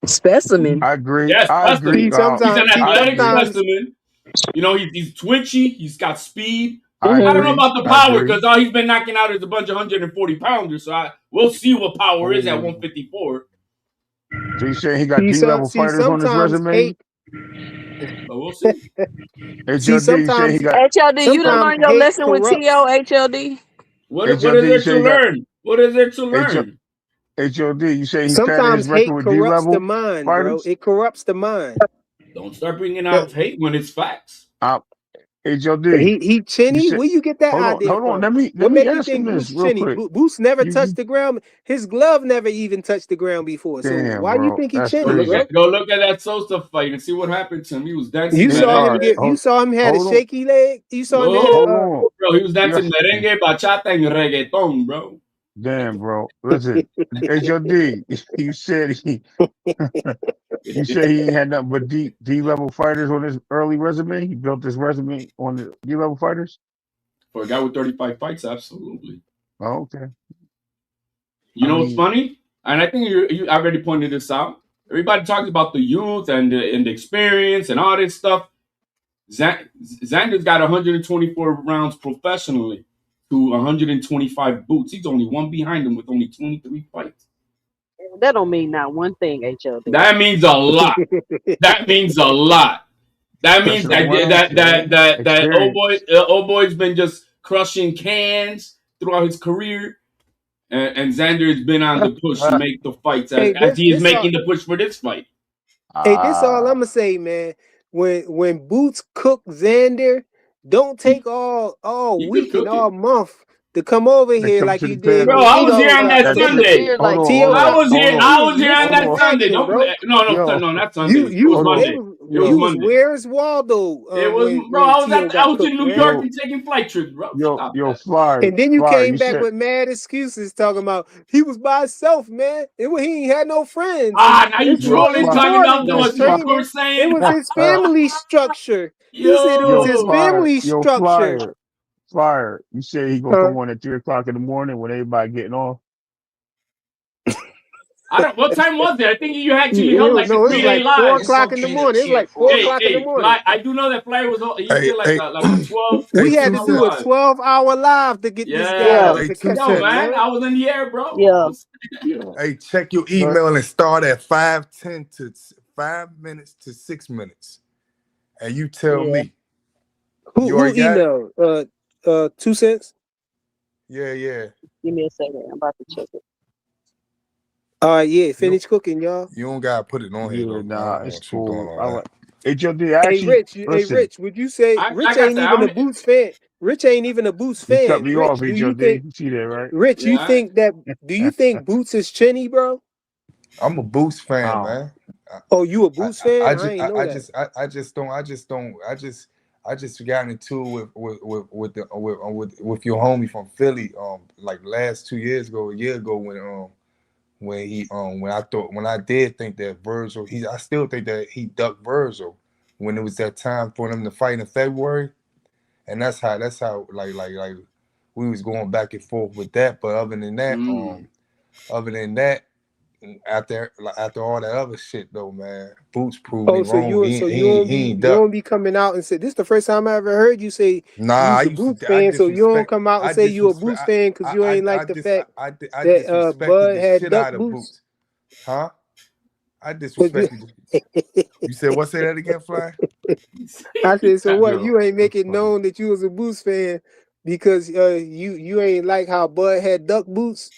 S13: Specimen.
S14: I agree.
S17: Yes,
S14: I agree.
S1: See,
S17: specimen. He's an
S14: I
S17: athletic
S14: agree.
S1: sometimes
S17: specimen. You know, he's twitchy. He's got speed.
S14: I
S17: I don't know
S14: agree.
S17: about the
S14: I
S17: power
S14: agree.
S17: because all he's been knocking out is a bunch of 140 pounders. So we'll see what power is at
S14: Oh,
S17: 154.
S14: so you saying he got D level fighters on his
S1: sometimes
S14: resume?
S1: hate
S17: But we'll see.
S1: see
S14: HLD, you saying he
S1: sometimes
S14: got
S13: HLD, you done
S1: sometimes
S13: learned your
S1: hate
S13: lesson with TO
S1: corrupts.
S13: HLD?
S17: What is
S14: HLD, you
S17: there
S14: say
S17: to
S14: he got
S17: learn? What is there to learn?
S14: HOD, you say he padded his
S1: Sometimes
S14: record
S1: hate
S14: with D
S1: corrupts the
S14: level
S1: mind, bro.
S14: fighters?
S1: It corrupts the mind.
S17: Don't start bringing
S1: Uh,
S17: out hate when it's facts.
S14: HOD,
S1: He
S14: you
S1: chinny.
S14: said
S1: Where you get that idea
S14: hold on.
S1: from?
S14: Let
S1: What
S14: me
S1: make you
S14: ask him
S1: think
S14: this
S1: Boots
S14: real
S1: chinny?
S14: quick.
S1: Boots never touched
S14: You
S1: the ground. His glove never even touched the ground before. So
S14: damn,
S1: why you
S14: bro.
S1: think he
S14: That's
S1: chinny, bro?
S14: crazy.
S17: Go look at that Sosa fight and see what happened to him. He was dancing
S1: You
S14: Hey,
S1: saw
S14: all
S1: him
S14: right,
S17: merengue.
S1: get. You saw him had a
S14: hold on.
S1: shaky leg. You saw him had a.
S14: Hold
S17: No,
S14: on.
S17: bro, he was
S14: Yeah.
S17: dancing merengue, bachata, and reggaeton, bro.
S14: Damn, bro. Listen, HOD, you said you said he ain't had nothing but D level fighters on his early resume. He built his resume on the D level fighters.
S17: For a guy with 35 fights, absolutely.
S14: Oh, okay.
S17: You
S14: I
S17: know what's
S14: mean,
S17: funny? And I think you already pointed this out. Everybody talks about the youth and the experience and all this stuff. Xander's got 124 rounds professionally to 125 boots. He's only one behind him with only 23 fights.
S13: That don't mean not one thing, HLD.
S17: That means a lot. That means a lot. That means
S14: Special rounds, man.
S17: that
S14: Experience.
S17: old boy's been just crushing cans throughout his career, and Xander has been on the push to make the fights
S1: Hey,
S17: as he is
S1: this all.
S17: making the push for this fight.
S1: Hey, this all
S14: Ah,
S1: I'm gonna say, man. When Boots cook Xander, don't take all
S17: You could
S1: week and
S17: cook it.
S1: all month to come over
S14: they
S1: here
S14: come
S1: like
S14: to
S1: you
S14: the
S1: did
S17: Bro,
S1: with
S14: panel.
S17: I was here on that
S14: That
S17: Sunday.
S13: Disappeared
S14: hold
S13: like
S14: on,
S13: 2
S14: hold
S17: I
S14: on,
S17: was
S13: months.
S17: here.
S14: hold on,
S17: I
S1: You
S17: was
S1: was
S17: here on
S1: missing
S14: hold
S1: in
S17: that
S14: on.
S17: Sunday.
S1: action,
S17: Don't
S1: bro.
S17: no,
S14: Yo,
S17: not Sunday. It
S1: You
S17: was
S1: was
S14: hold
S1: they
S14: on.
S17: Monday.
S1: was
S17: It was
S1: you
S14: Yo,
S1: was
S17: Monday.
S1: where's Waldo
S17: It was bro.
S1: when Tio
S17: I
S1: got
S17: was in
S1: cooked,
S17: New
S1: man.
S17: York
S14: yo,
S17: and taking flight trips, bro.
S14: yo,
S17: Stop
S14: yo,
S17: that.
S14: flyer,
S1: And then you
S14: flyer.
S1: came
S14: You
S1: back
S14: said
S1: with mad excuses talking about he was by himself, man. He ain't had no friends. And
S17: Now you
S14: yo,
S17: trolling,
S1: it's
S14: flyer,
S17: talking
S1: more
S17: about
S1: than
S14: yo,
S1: just
S17: what Super
S14: flyer,
S17: Core
S1: training. It
S17: saying,
S1: was his
S17: bro.
S1: family structure. He said it was
S14: yo,
S1: his
S17: Yo,
S1: family
S14: yo,
S1: structure.
S14: flyer. You said he gonna
S1: Huh?
S14: come on at 3 o'clock in the morning when everybody getting off.
S17: I don't. What time was it? I think you actually held
S1: It
S17: like a
S1: no, it was
S17: 3-day
S1: like four
S17: live.
S3: It's
S1: o'clock in the
S3: okay to
S1: morning. It was
S3: cheer
S1: like
S3: for a
S1: 4 o'clock in the
S3: fighter.
S1: morning.
S17: Fly. I do know that Flyer was. He
S16: Hey,
S17: did like
S16: hey,
S17: a 12,
S16: hey,
S1: We had to
S16: 2
S1: do a
S16: cents.
S17: 12 hours.
S1: 12-hour live to get this guy
S17: Yeah.
S13: Yeah,
S1: to
S16: Hey, 2
S1: catch
S17: Yo,
S1: up,
S16: cents.
S17: man,
S1: man.
S17: I was in the air, bro.
S13: yeah.
S14: Yeah,
S16: Hey, check your
S14: but
S16: email and start at 5:10 to 5 minutes to 6 minutes. And you tell
S13: Yeah.
S16: me. You
S1: Who
S16: already got it?
S1: emailed? 2 cents.
S16: Yeah, yeah.
S13: Give me a second. I'm about to check it.
S1: Yeah,
S16: You
S1: finish cooking, y'all.
S16: you don't gotta put it on here
S14: yeah,
S16: though. I
S14: nah,
S16: don't
S14: it's
S16: want you doing
S14: cool.
S16: all
S14: I
S16: that.
S14: like HLD.
S1: Hey
S14: Actually,
S1: Rich,
S14: listen,
S1: would you say
S17: I
S1: Rich
S17: got
S1: ain't
S17: that.
S1: even a Boots fan? Rich ain't even a Boots
S14: you cut
S1: fan.
S14: me off,
S1: Rich,
S14: HLD. You see that, right?
S17: Yeah.
S1: do you think Boots is chinny, bro?
S16: I'm a Boost fan,
S14: Oh,
S16: man. I,
S1: Oh, you a
S16: I,
S1: Boots fan?
S16: I
S1: I
S16: just
S1: ain't know that.
S16: I just got into it with your homie from Philly like last 2 years ago, a year ago when I did think that Virgil I still think that he ducked Virgil when it was that time for them to fight in February, and that's how like we was going back and forth with that. But other than that, after all that other shit though, man, Boots proved me
S1: Oh,
S16: wrong. He ain't
S1: you
S16: ducked.
S1: don't be coming out and say this is the first time I ever heard you say
S16: Nah,
S1: you
S16: I
S1: was a
S16: used
S1: Boots
S16: to. I
S1: fan, so you don't
S16: disrespect.
S1: come out and
S16: I
S1: say you a
S16: disrespect.
S1: Boots fan because you ain't like the fact
S16: I
S1: that
S16: disrespected
S1: Bud
S16: the
S1: had
S16: shit
S1: duck
S16: out of
S1: boots.
S16: Boots, huh? I
S1: But
S16: disrespected. You said what? Say that again, Fly.
S1: I said, so what?
S14: yo,
S1: You ain't make
S14: that's
S1: it
S14: funny.
S1: known that you was a Boots fan because you ain't like how Bud had duck boots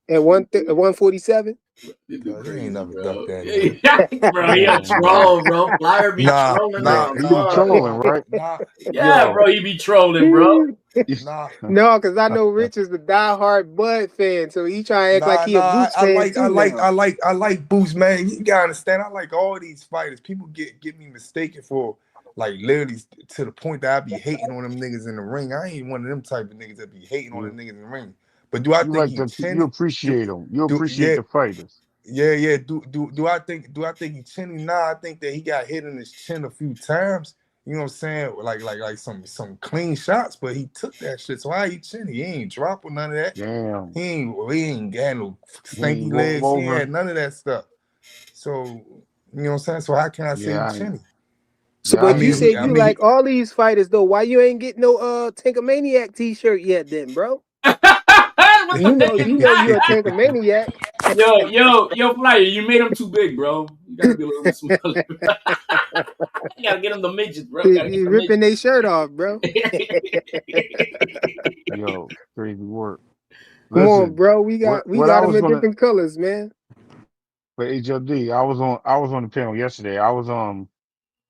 S1: at 147.
S17: You do
S16: Cause he ain't
S17: crazy,
S16: never ducked
S17: bro.
S16: that nigga.
S17: Bro,
S14: Come
S17: he a
S14: on, man.
S17: troll, bro. Flyer be
S16: Nah,
S17: trolling
S16: nah,
S17: like
S14: Yeah,
S17: a
S14: he be
S16: nah,
S17: mug.
S14: trolling,
S16: nah,
S14: right?
S16: nah,
S17: Yeah,
S14: Yo,
S17: bro, he be trolling, bro.
S16: nah.
S1: No, because I know Rich is the diehard Bud fan, so he trying to act like
S16: Nah,
S1: he a
S16: nah.
S1: Boots fan too now.
S16: I like Boost, man. You gotta understand. I like all these fighters. People get me mistaken for like literally to the point that I be hating on them niggas in the ring. I ain't one of them type of niggas that be hating on
S14: you,
S16: them niggas in the ring. But do I
S14: you
S16: think
S14: like
S16: he
S14: them? You
S16: chinny? Do
S14: appreciate them. You appreciate
S16: yeah,
S14: the fighters.
S16: yeah. Do I think he chinny? Nah, I think that he got hit in his chin a few times. You know what I'm saying? Like some clean shots, but he took that shit. So how he chinny? He ain't dropping none of that.
S14: Damn,
S16: He ain't got no
S14: he ain't
S16: stanky
S14: roll
S16: legs. He ain't
S14: over.
S16: had none of that stuff. So you know what I'm saying? So how can I say he
S14: Yeah,
S16: chinny?
S1: So,
S14: yeah. I
S1: but you
S14: mean,
S1: say you like all these fighters though. Why you ain't get no Tankamaniac t-shirt yet, then, bro?
S17: What the fuck is
S1: You
S17: that?
S1: a Tankamaniac.
S17: Yo, Flyer, you made him too big, bro. You gotta be a little bit smaller. You gotta get him the midgets, bro. Gotta get
S1: You
S17: the
S1: ripping their shirt off, bro.
S17: midgets.
S14: yo, crazy work.
S1: Come on,
S14: Listen,
S1: bro.
S14: what
S1: We
S14: what I
S1: got them
S14: was
S1: in
S14: gonna
S1: different colors, man.
S14: for HLD, I was on the panel yesterday. I was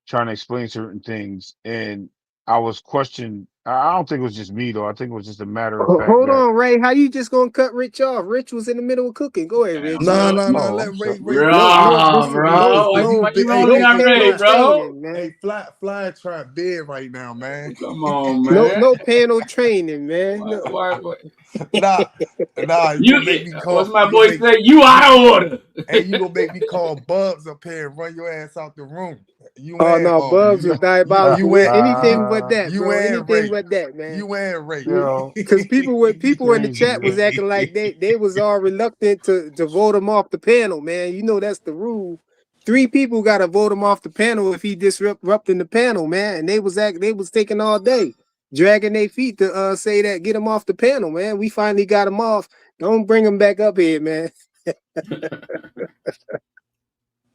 S14: trying to explain certain things, and I was questioned. I don't think it was just me though. I think it was just a matter of fact
S1: Hold
S14: that
S1: on, Ray. How you just gonna cut Rich off? Rich was in the middle of cooking. Go ahead, Rich.
S16: Nah,
S17: Bro,
S16: nah, nah.
S14: oh,
S16: Let
S14: I'm sorry.
S1: No
S17: bro, bro. Why
S1: no
S17: you rolling
S1: no
S17: on Ray,
S1: panel
S17: bro?
S1: training, man.
S16: Hey, fly trying bid right now, man.
S17: Come on, man.
S1: No panel training, man. No.
S17: Why?
S16: nah, you
S17: You,
S16: gonna make me
S17: what's
S16: call
S17: my
S16: you gonna
S17: boy
S16: make
S17: say? You out of order.
S16: hey, you gonna make me call Bubs up here and run your ass out the room.
S1: Oh no, Bubs was diabolical. Anything but that,
S16: You
S1: bro.
S16: and
S1: Anything
S16: Ray.
S1: but that, man.
S16: You and Ray.
S14: yo,
S1: Because people in the
S14: crazy
S1: chat was
S14: work.
S1: acting like they was all reluctant to vote him off the panel, man. You know that's the rule. 3 people got to vote him off the panel if he disrupting the panel, man. And they was taking all day, dragging their feet to say that get him off the panel, man. We finally got him off. Don't bring him back up here, man.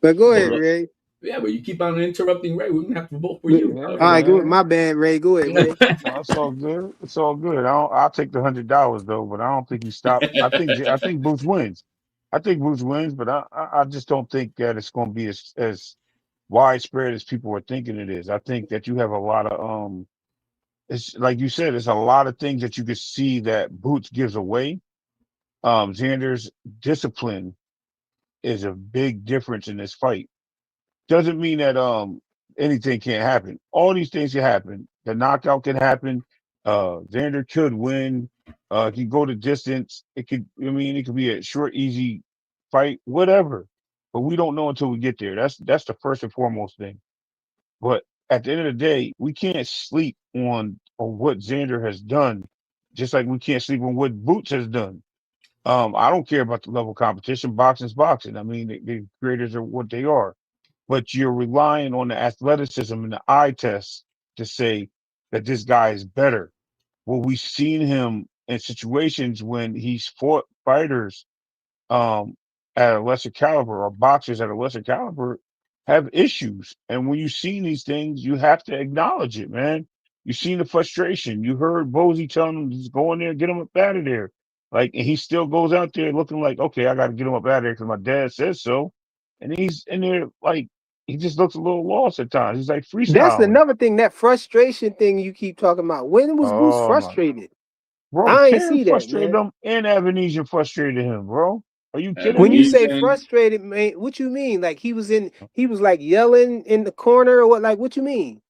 S1: But go
S17: But
S1: ahead, Ray.
S17: yeah, but you keep on interrupting Ray. We're gonna have to vote for
S14: Yeah,
S17: you.
S1: All right, go.
S14: man.
S1: My bad, Ray. Go ahead, Ray.
S14: No, it's all good. It's all good. I'll take the $100 though, but I don't think he stopped. I think Boots wins. I think Boots wins, but I just don't think that it's going to be as widespread as people are thinking it is. I think that you have a lot of it's like you said, there's a lot of things that you could see that Boots gives away. Xander's discipline is a big difference in this fight. Doesn't mean that anything can't happen. All these things can happen. The knockout can happen. Xander could win. It can go the distance. It could. I mean, it could be a short, easy fight, whatever. But we don't know until we get there. That's the first and foremost thing. But at the end of the day, we can't sleep on what Xander has done, just like we can't sleep on what Boots has done. I don't care about the level of competition. Boxing's boxing. I mean, the creators are what they are, but you're relying on the athleticism and the eye test to say that this guy is better. Well, we've seen him in situations when he's fought fighters um, at a lesser caliber or boxers at a lesser caliber have issues. And when you've seen these things, you have to acknowledge it, man. You've seen the frustration. You heard Bozy telling him just go in there, get him up out of there. Like, and he still goes out there looking like, okay, I got to get him up out of there because my dad says so. And he's in there like he just looks a little lost at times. He's like
S1: That's
S14: freestyling.
S1: another thing. That frustration thing you keep talking about. When was Boots
S14: Oh my,
S1: frustrated?
S14: bro,
S1: I ain't
S14: Cam
S1: see that,
S14: frustrated
S1: man.
S14: him and Avenesian frustrated him, bro. Are you kidding
S1: When you
S14: me?
S1: say
S17: Evanesia,
S1: frustrated, man, what you mean? Like he was like yelling in the corner or what? Like what you mean?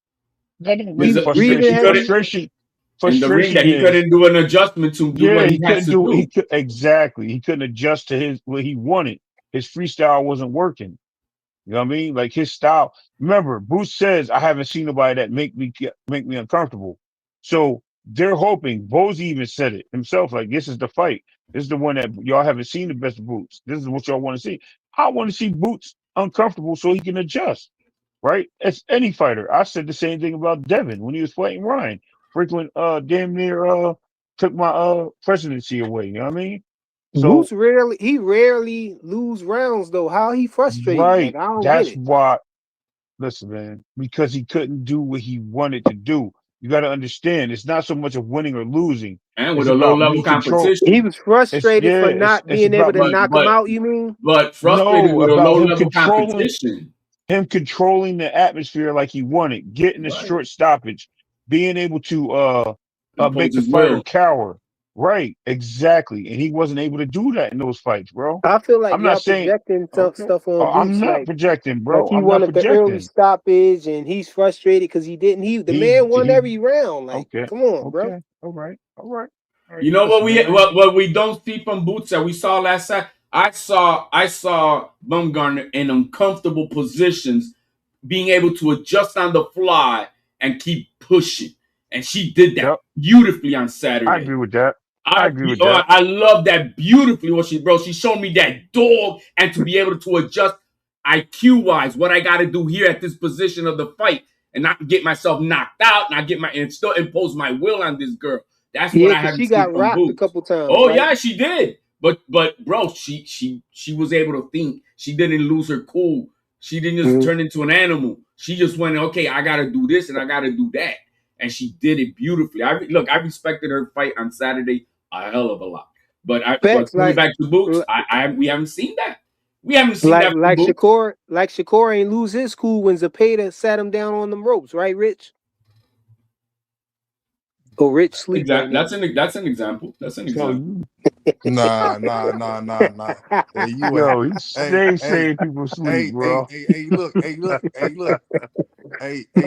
S14: That don't
S1: He
S14: mean
S1: was
S17: he
S1: breathing
S14: frustration.
S17: couldn't
S1: heavy.
S17: in the ring
S14: Frustration
S17: that he
S14: is,
S17: couldn't do an adjustment to do
S14: yeah,
S17: what
S14: he
S17: he has
S14: couldn't
S17: to
S14: do. He
S17: do.
S14: could exactly. He couldn't adjust to his what he wanted. His freestyle wasn't working. You know what I mean? Like his style. Remember, Boots says, "I haven't seen nobody that make me uncomfortable." So they're hoping. Bozy even said it himself. Like this is the fight. This is the one that y'all haven't seen the best Boots. This is what y'all want to see. I want to see Boots uncomfortable so he can adjust. Right? As any fighter. I said the same thing about Devin when he was fighting Ryan. Frequent damn near took my presidency away. You know what I mean? So
S1: Boots rarely lose rounds though. How he frustrated? Like
S14: right.
S1: I don't get
S14: That's
S1: it.
S14: why listen, man, because he couldn't do what he wanted to do. You got to understand, it's not so much of winning or losing.
S17: And with
S14: It's
S17: a low
S14: about
S17: level
S14: me control.
S1: He
S17: competition.
S1: was frustrated for not
S14: It's
S1: being able
S14: about
S1: to
S14: me.
S1: knock him out. You mean?
S17: But frustrated
S14: No,
S17: with a
S14: about
S17: low level competition.
S14: him controlling the atmosphere like he wanted, getting a
S17: Right.
S14: short stoppage, being able to
S17: Impose
S14: make the
S17: his
S14: fighter
S17: will.
S14: cower. Right, exactly, and he wasn't able to do that in those fights, bro.
S1: I feel like
S14: I'm not
S1: y'all
S14: saying
S1: projecting
S14: okay.
S1: stuff on
S14: I'm
S1: Boots.
S14: not projecting,
S1: Like
S14: bro.
S1: he
S14: I'm not
S1: wanted the early
S14: projecting.
S1: stoppage and he's frustrated because he didn't. The man won
S14: He
S1: every round. Like,
S14: okay,
S1: come on, bro.
S14: okay, all right, all right, all right.
S17: You know
S14: Listen, man.
S17: what we don't see from Boots that we saw last Saturday? I saw Baumgardner in uncomfortable positions, being able to adjust on the fly and keep pushing. And she did that
S14: Yep,
S17: beautifully on
S14: I agree
S17: Saturday.
S14: with that. I agree with that.
S17: I love that beautifully what she bro. She showed me that dog and to be able to adjust IQ wise what I got to do here at this position of the fight and not get myself knocked out, not get my and still impose my will on this girl. That's what
S1: Yeah,
S17: I
S1: because
S17: haven't
S1: she
S17: seen
S1: got
S17: from
S1: rocked a
S17: Boots.
S1: couple times,
S17: Oh
S1: right?
S17: yeah, she did. But bro, she was able to think. She didn't lose her cool. She didn't just
S1: Mhm.
S17: turn into an animal. She just went, okay, I got to do this and I got to do that, and she did it beautifully. I respected her fight on Saturday a hell of a lot. But
S1: Facts,
S17: coming back to Boots, we haven't seen that. We haven't seen that from Boots.
S1: Shakur ain't lose his cool when Zapata sat him down on them ropes, right, Rich? Oh, Rich sleep right now.
S17: That's an example. That's an
S14: So
S17: example.
S14: you,
S16: Nah. Hey, you ain't.
S14: yo, he
S16: Hey,
S14: stay
S16: hey,
S14: saying people sleep, bro.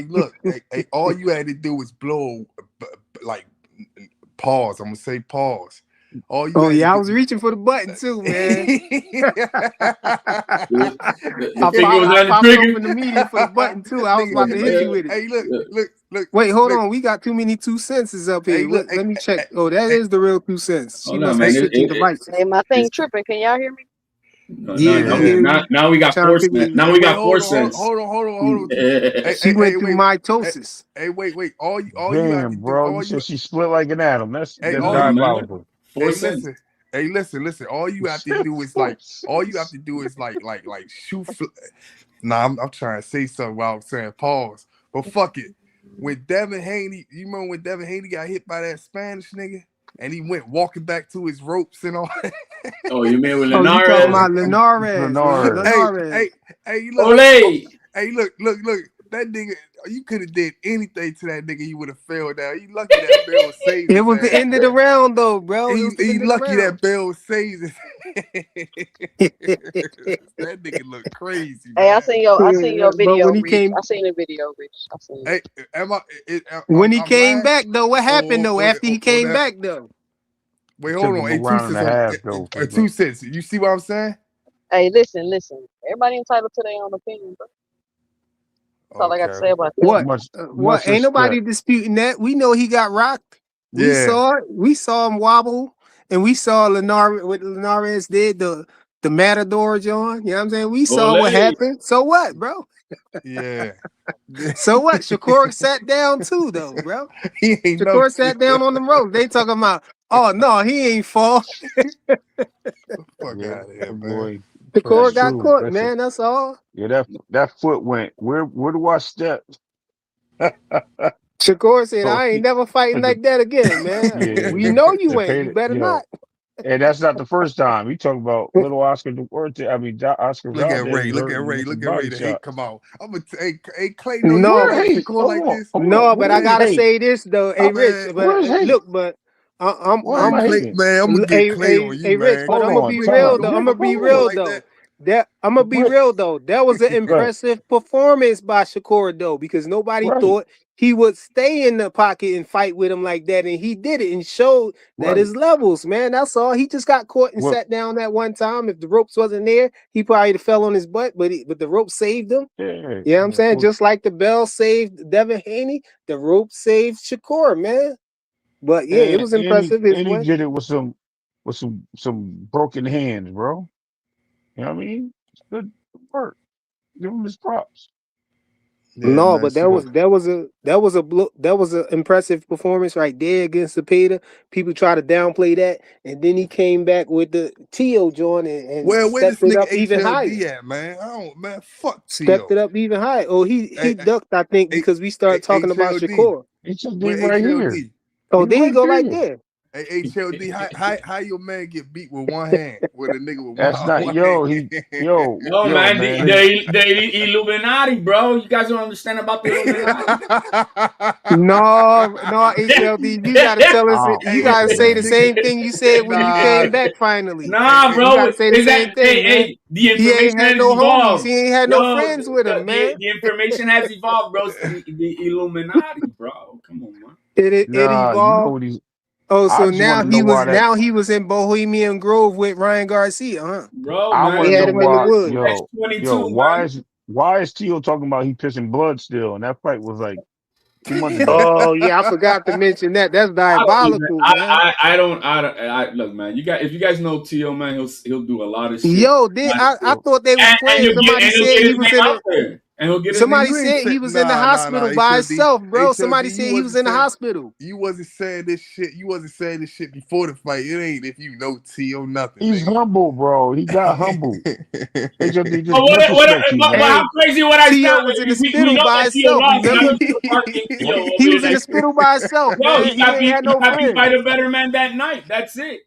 S16: look, hey, all you had to do was blow, like, pause. I'm gonna say pause. All you
S1: Oh
S16: had to
S1: yeah, I
S16: do.
S1: was reaching for the button too, man.
S17: The finger was
S1: I
S17: on the
S1: popped open the
S17: trigger.
S1: media for the button too. I was
S16: Nigga,
S1: about to hit
S16: nigga,
S1: you with it.
S16: hey, look,
S1: Wait, hold
S16: look,
S1: on. We got too many 2 cents up
S16: hey,
S1: here.
S16: look,
S1: Let me check.
S16: hey,
S1: Oh, that
S16: hey,
S1: is the real 2 cents. She
S17: Hold on,
S1: must be
S17: man.
S1: switching devices.
S13: Hey, my thing
S17: It's
S13: tripping. Can y'all hear me?
S1: Yeah,
S14: Yeah,
S1: we
S16: yeah.
S1: hear you.
S17: now we got
S1: Trying to
S17: 4
S1: figure
S17: cents.
S1: this
S17: Now
S1: out.
S17: we
S16: Wait,
S17: got 4 cents.
S16: hold on.
S1: She went through
S16: Wait.
S1: mitosis.
S16: Wait. All you have to
S14: damn,
S16: do.
S14: bro. You said she split like an atom. That's
S16: Hey,
S17: No,
S16: all you.
S17: no,
S14: diabolical.
S17: 4
S16: Hey,
S17: cents.
S16: listen. Hey, listen. All you have to do is like shoot. Nah, I'm trying to say something while I'm saying pause. But fuck it. When Devin Haney, you remember when Devin Haney got hit by that Spanish nigga, and he went walking back to his ropes and all.
S17: Oh, you mean with
S1: Oh, you talking
S17: Linares?
S1: about Linares?
S14: Bernard.
S16: Hey, look.
S17: Ole!
S16: Hey, look. That nigga, you could have did anything to that nigga. He would have fell down. You lucky that Bell saved
S1: It
S16: his
S1: was the
S16: ass,
S1: end of the
S16: man.
S1: round, though, bro. It was the
S16: He
S1: end of the
S16: lucky
S1: round.
S16: that Bell saved his. That nigga look crazy,
S13: Hey, I
S16: man.
S13: seen your
S1: But
S13: video,
S1: when he
S13: Rich.
S1: came,
S13: I seen the video, Rich. I seen it.
S16: Hey,
S1: when he
S16: I'm
S1: came
S16: lying?
S1: back, though, what happened though? After he came
S16: That.
S1: back, though.
S16: Wait,
S14: It
S16: hold
S14: took
S16: on.
S14: him a
S16: Hey, 2
S14: round and
S16: cents.
S14: a half though.
S16: 2 cents. You see what I'm saying?
S13: Hey, listen. Everybody entitled to their own opinion, bro. That's all I got to
S16: Okay.
S13: say about that.
S1: What?
S14: Much
S1: What? Ain't nobody
S14: respect.
S1: disputing that. We know he got rocked. We
S16: Yeah.
S1: saw it. We saw him wobble, and we saw what Linares did, the Matador John. You know what I'm saying? We saw what
S17: Ole!
S1: happened. So what, bro?
S16: Yeah.
S1: So what? Shakur sat down too, though, bro.
S16: He ain't no.
S1: Shakur sat down on the rope. They talking about, oh no, he ain't fall.
S16: Fuck
S14: Yeah,
S16: out of here,
S14: that
S16: man.
S14: boy.
S1: Shakur
S14: That's
S1: got
S14: true.
S1: caught,
S14: Listen,
S1: man. That's all.
S14: yeah, that foot went. Where do I step?
S1: Shakur said,
S14: So
S1: I ain't
S14: he,
S1: never fighting
S14: the,
S1: like that again, man.
S14: yeah,
S1: We know you
S14: the
S1: ain't. You
S14: pay,
S1: better not.
S14: and that's not the first time. He talking about little Oscar Duarte. I mean, Oscar
S16: Look at
S14: Valdez
S16: Ray.
S14: was
S16: Look at
S14: hurting
S16: Ray.
S14: with some
S16: Look at Ray.
S14: body
S16: The hate
S14: shots.
S16: come out. I'm gonna. Hey, Clay. No, you
S1: No,
S16: don't
S14: Where
S1: but
S16: like
S14: hate?
S16: Shakur
S14: Hold
S16: like
S14: on,
S16: this.
S14: hold on.
S1: no, but I
S14: Where's
S1: gotta
S14: hate?
S1: say this though. Hey, Rich,
S16: Man,
S1: but
S14: Where's hate?
S1: look, but I'm
S14: Where am
S1: I'm
S14: I
S16: Clay,
S14: hating?
S16: man. I'm gonna get Clay on you,
S1: hey, Rich,
S16: man.
S1: but
S14: Hold
S1: I'm
S16: Clay,
S1: gonna
S14: on,
S1: be
S16: you ain't got
S1: real
S14: time.
S16: no
S1: though. I'm
S16: fuck
S1: gonna
S16: with
S1: be
S16: Shakur
S1: real
S16: like
S1: though.
S16: that.
S1: I'm gonna be
S14: What?
S1: real though. That was an
S14: Right,
S1: impressive performance by Shakur though, because nobody
S14: right,
S1: thought he would stay in the pocket and fight with him like that, and he did it and showed that
S14: right.
S1: his levels, man. That's all. He just got caught and
S14: What?
S1: sat down that one time. If the ropes wasn't there, he probably fell on his butt, but the rope saved him.
S14: Yeah.
S1: You know what I'm saying?
S14: Well,
S1: Just like the bell saved Devin Haney, the rope saved Shakur, man. But yeah, it was impressive his
S14: and he
S1: way.
S14: did it with some broken hands, bro. You know what I mean? It's good work. Give him his props.
S16: Yeah,
S1: No,
S16: man.
S1: but
S16: So
S1: that was an impressive performance right there against Cepeda. People try to downplay that, and then he came back with the Tio joint and
S16: where this
S1: stepped it
S16: nigga
S1: up even higher.
S16: HLD at, man? I don't, man. Fuck
S1: Stepped
S16: Tio.
S1: it up even higher. Oh, he
S16: Hey,
S1: ducked, I think,
S16: hey,
S1: because we started talking about
S16: HLD.
S1: Shakur.
S14: He just
S16: Where
S14: did right here.
S16: HLD?
S1: Oh,
S14: He
S1: there you
S14: right
S1: go, right
S14: there.
S1: there.
S16: Hey, HLD. How your man get beat with one hand? With a nigga with
S14: That's not
S16: one hand.
S17: No,
S14: yo,
S17: man,
S14: man.
S17: the Illuminati, bro. You guys don't understand about the Illuminati.
S1: No, HLD, you gotta tell us. You
S16: Hey,
S1: gotta say the
S14: Man.
S16: nigga,
S1: same thing you said when you
S16: nah.
S1: came back. Finally,
S17: Nah,
S1: you
S17: bro.
S1: gotta say the
S17: Is
S1: same
S17: that
S1: thing, man.
S17: the
S1: He ain't
S17: information
S1: had
S17: has
S1: no homies.
S17: evolved.
S1: He ain't had no
S17: Yo,
S1: friends with him, man.
S17: the information has evolved, bro. It's the Illuminati, bro. Come on, man.
S1: It
S14: Nah, you know
S1: evolved.
S14: what he's
S1: Oh,
S14: I
S1: so
S14: just want to know why that
S1: he was in Bohemian Grove with Ryan Garcia, huh?
S17: Bro,
S14: I
S17: man,
S14: want
S1: They
S14: to know
S1: had him in the
S14: why,
S1: woods.
S17: that's
S14: yo,
S17: 22,
S14: why
S17: man.
S14: is Tio talking about he pissing blood still? And that fight was like 2 months ago.
S1: Oh yeah, I forgot to mention that. That's
S17: I don't even.
S1: diabolical, man.
S17: Look, man. If you guys know Tio, man, he'll do a lot of shit.
S1: Yo, I
S14: So
S1: thought they was
S17: And
S1: playing. Somebody
S17: he'll
S1: said
S17: get
S1: he
S17: his
S1: was
S17: name
S1: in
S17: out
S1: a.
S17: there, and he'll get his name.
S1: Somebody
S16: You ain't
S1: said
S16: say
S1: he was in the
S16: nah,
S1: hospital by
S16: HLD.
S1: himself, bro.
S16: HLD,
S1: Somebody
S16: you
S1: said he was
S16: wasn't
S1: in the
S16: saying
S1: hospital.
S16: you wasn't saying this shit. You wasn't saying this shit before the fight. It ain't if you know T or nothing,
S14: he's
S16: nigga.
S14: humble, bro. He got humble. HOD
S17: But
S14: just mental spoke you,
S17: but
S14: man.
S17: how
S1: Hey,
S17: crazy would I
S1: Tio
S17: sound?
S1: was in the
S17: We
S1: spittle
S17: know
S1: by
S17: that Tio
S1: himself.
S17: lost. I
S1: Remember?
S17: went to the park in Tio over
S1: He
S17: there
S1: was in the
S17: that shit.
S1: spittle by himself,
S17: Yo,
S1: man. He ain't had
S17: he
S1: no
S17: got beat by
S1: friends.
S17: the better man that night. That's it.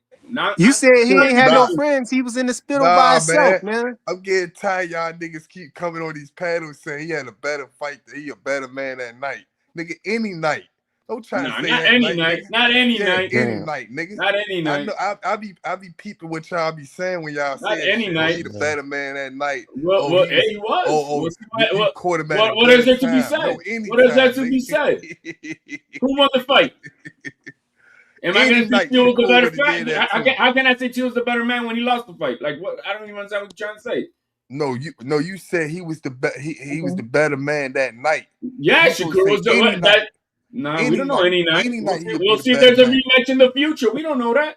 S1: You said he
S14: So
S1: ain't had no
S16: nah,
S1: friends. He was in the spittle by
S16: nah,
S1: himself,
S16: man.
S1: man.
S16: I'm getting tired. Y'all niggas keep coming on these panels saying he had a better fight. He a better man that night, nigga. Any night. Don't try to
S17: Nah,
S16: say
S17: not
S16: that
S17: any
S16: night,
S17: night.
S16: nigga.
S17: Not any
S16: Yeah,
S17: night.
S16: any
S14: damn.
S16: night, nigga.
S17: Not any
S16: I
S17: night.
S16: know. I be peeping what y'all be saying when y'all
S17: Not
S16: say that
S17: any
S16: shit. Oh,
S17: night.
S16: he the better man that night. Oh,
S17: Well,
S16: he
S17: hey,
S16: was.
S17: he was.
S16: Oh, you caught him at a
S17: What is
S16: better
S17: there to be
S16: time. No,
S17: said? What is there
S16: anytime,
S17: to be said?
S16: nigga.
S17: Who won the fight? Am I
S16: Any
S17: gonna say
S16: night
S17: Tio was the
S16: Shakur
S17: better
S16: would have
S17: fight?
S16: did that too.
S17: How can I say Tio was the better man when he lost the fight? Like what? I don't even understand what you're trying to say.
S16: No, you said he was he was the better man that night.
S17: Yeah,
S16: You supposed to
S17: Shakur
S16: say
S17: was
S16: any night.
S17: Nah, we don't know any night.
S16: Any night he'll be
S17: We'll
S16: the
S17: see if
S16: better
S17: there's a
S16: man.
S17: rematch in the future. We don't know that.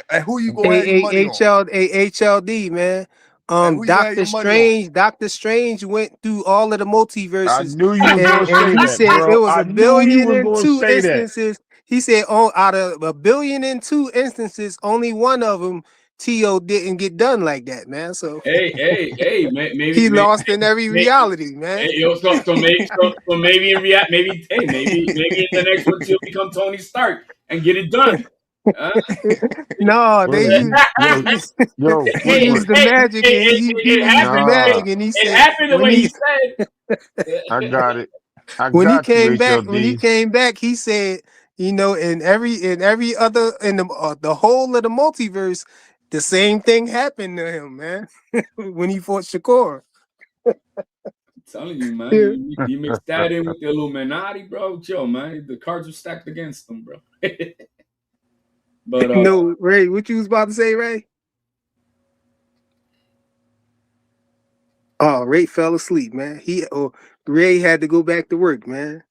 S16: And who you gonna have your money on?
S1: HLD, man.
S16: And who you gonna have your money on?
S1: Doctor Strange went through all of the
S14: I
S1: multiverses,
S14: knew you was gonna
S1: and
S14: say
S1: he
S14: that,
S1: said it
S14: bro.
S1: was
S14: I
S1: a
S14: knew you
S1: billion
S14: was
S1: and
S14: gonna
S1: two
S14: say that.
S1: instances. He said, "Oh, out of 1,000,000,002 instances, only one of them T.O. didn't get done like that, man. So
S17: Hey,
S1: he
S17: maybe,
S1: lost in every reality, man.
S17: hey, yo, maybe in maybe in the next one he'll become Tony Stark and get it done.
S1: No, they
S14: Word.
S1: use
S14: Yo,
S1: he
S17: Hey,
S1: used
S14: frequent.
S1: the magic, and he
S17: it
S1: used the
S17: happened.
S1: magic,
S14: Nah,
S1: and he
S17: It
S1: said
S17: happened the way he said.
S14: I got it. I
S1: when he
S14: got you,
S1: came
S14: HLD.
S1: back, he said, in every other in the whole of the multiverse, the same thing happened to him, man. When he fought Shakur.
S17: I'm telling you, man.
S1: Yeah.
S17: You mix that in with the Illuminati, bro. Chill, man. The cards are stacked against them, bro. But
S1: No, Ray, what you was about to say, Ray? Oh, Ray fell asleep, man. Ray had to go back to work, man.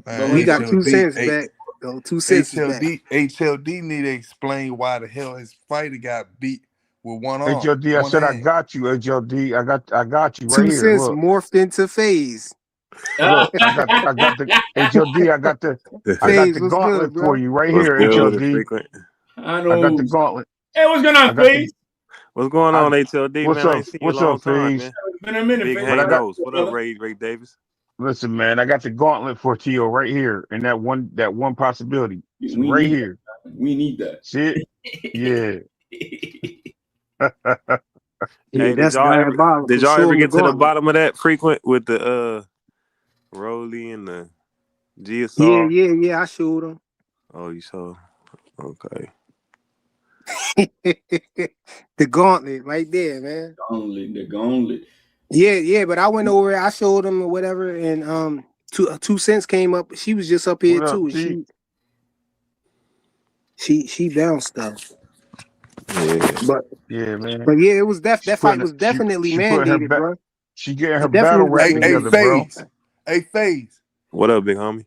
S16: Man,
S1: He got
S16: HLD,
S1: 2 cents back. 2 cents is back.
S16: HLD need to explain why the hell his fighter got beat with one arm,
S14: HLD, I
S16: one
S14: said I
S16: hand.
S14: got you, HLD. I got you right
S1: 2
S14: here.
S1: cents
S14: Look.
S1: morphed into phase.
S14: Look, I got the HLD, I got
S1: Phase,
S14: the
S1: what's
S14: gauntlet
S1: good,
S14: for
S1: bro?
S14: you right
S8: What's
S14: here,
S8: good with it,
S14: HLD.
S8: frequent?
S17: I
S14: I got the
S17: know.
S14: gauntlet.
S17: Hey, what's going
S14: I
S17: on,
S14: got the
S17: Faze?
S8: What's going on, HLD,
S14: what's
S8: man? I
S14: up?
S8: ain't seen you in a
S14: What's
S8: long
S14: up,
S8: time,
S14: FaZe?
S8: man.
S17: It's been a minute,
S8: Big
S17: Faze.
S14: But I
S8: Hank
S14: got
S8: Ghost. What up, Ray Davis?
S14: listen, man, I got the gauntlet for Tio right here, and that one possibility. It's
S17: We
S14: right
S17: need
S14: here.
S17: that. We need that.
S14: See it? Yeah.
S1: Yeah,
S8: Hey,
S1: that's diabolical.
S8: did y'all
S1: Show
S8: ever
S1: him the
S8: get to the
S1: gauntlet.
S8: bottom of that frequent with the Roelly and the Giyasov?
S1: Yeah. I showed him.
S8: Oh, you saw? Okay.
S1: The gauntlet right there, man.
S17: The gauntlet.
S1: Yeah, but I went over it. I showed him or whatever, and 2 cents came up. She was just up here
S14: What up,
S1: too.
S14: T?
S1: She bounced stuff.
S8: Yeah.
S14: Yeah, man.
S1: But yeah, it was that
S14: She
S1: fight
S14: putting
S1: was definitely
S14: she putting her
S1: mandated,
S14: back.
S1: bro.
S14: She getting her
S1: It
S14: battle
S1: definitely was
S14: rap
S16: Hey,
S14: together,
S1: mandated.
S14: bro.
S16: Phase.
S8: What up, big homie?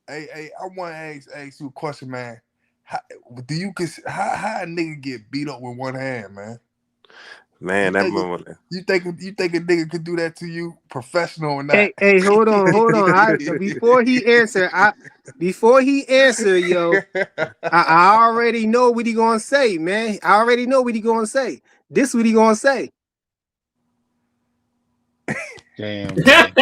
S16: Hey, I want to ask you a question, man. How a nigga get beat up with one hand, man?
S8: Man,
S16: You think a nigga could do that to you, professional or not?
S1: Hey, hold on. Before he answer, yo, I already know what he gonna say, man. I already know what he gonna say. This what he gonna say.
S14: Damn, man.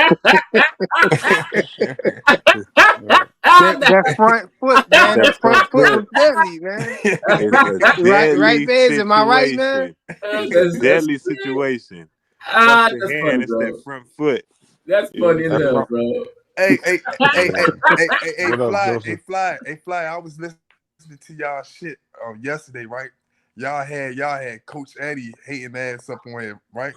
S1: That front foot, man. That front foot was deadly, man.
S8: It's a
S1: Right,
S8: deadly
S1: Bez? Am I right, man?
S8: situation. It's a deadly situation. Fuck the
S17: That's funny,
S8: hand, it's that
S17: bro.
S8: front foot.
S17: That's
S8: You know
S17: funny as
S8: what I'm
S17: hell,
S8: saying?
S17: bro.
S16: Hey,
S14: What up,
S16: Fly,
S14: Joseph?
S16: Fly. I was listening to y'all shit yesterday, right? Y'all had Coach Eddie hating ass up on him, right?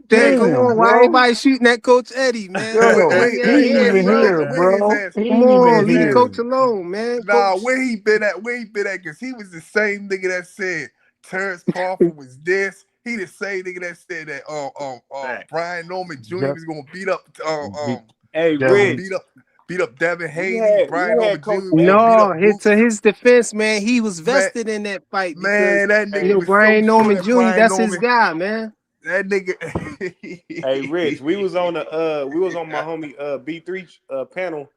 S1: Dang, come
S14: Damn,
S1: on. Why
S14: bro.
S1: everybody shooting at Coach Eddie, man?
S14: Yo,
S1: He
S14: he
S1: ain't
S14: ain't
S1: here,
S14: even
S1: bro.
S14: here, bro. He
S1: Come
S14: ain't
S1: on,
S14: even
S1: leave
S14: here.
S1: Coach alone, man.
S16: Nah,
S1: Coach.
S16: where he been at? Cause he was the same nigga that said Terrence Crawford was this. He the same nigga that said that Brian Norman Jr. was gonna beat up
S8: Hey,
S14: Devin.
S8: Rich,
S16: beat up Devin
S8: we
S16: Haney. Brian Norman
S8: had
S16: Jr.
S8: Coach
S16: was gonna beat
S1: No,
S16: up Boots.
S1: to his defense, man, he was
S16: Man,
S1: vested in that fight because
S16: that nigga was so
S1: Brian
S16: sure
S1: Norman
S16: that
S1: Jr.
S16: Brian
S1: That's his
S16: Norman,
S1: guy, man.
S16: that nigga.
S8: Hey, Rich, we was on my homie B3 panel,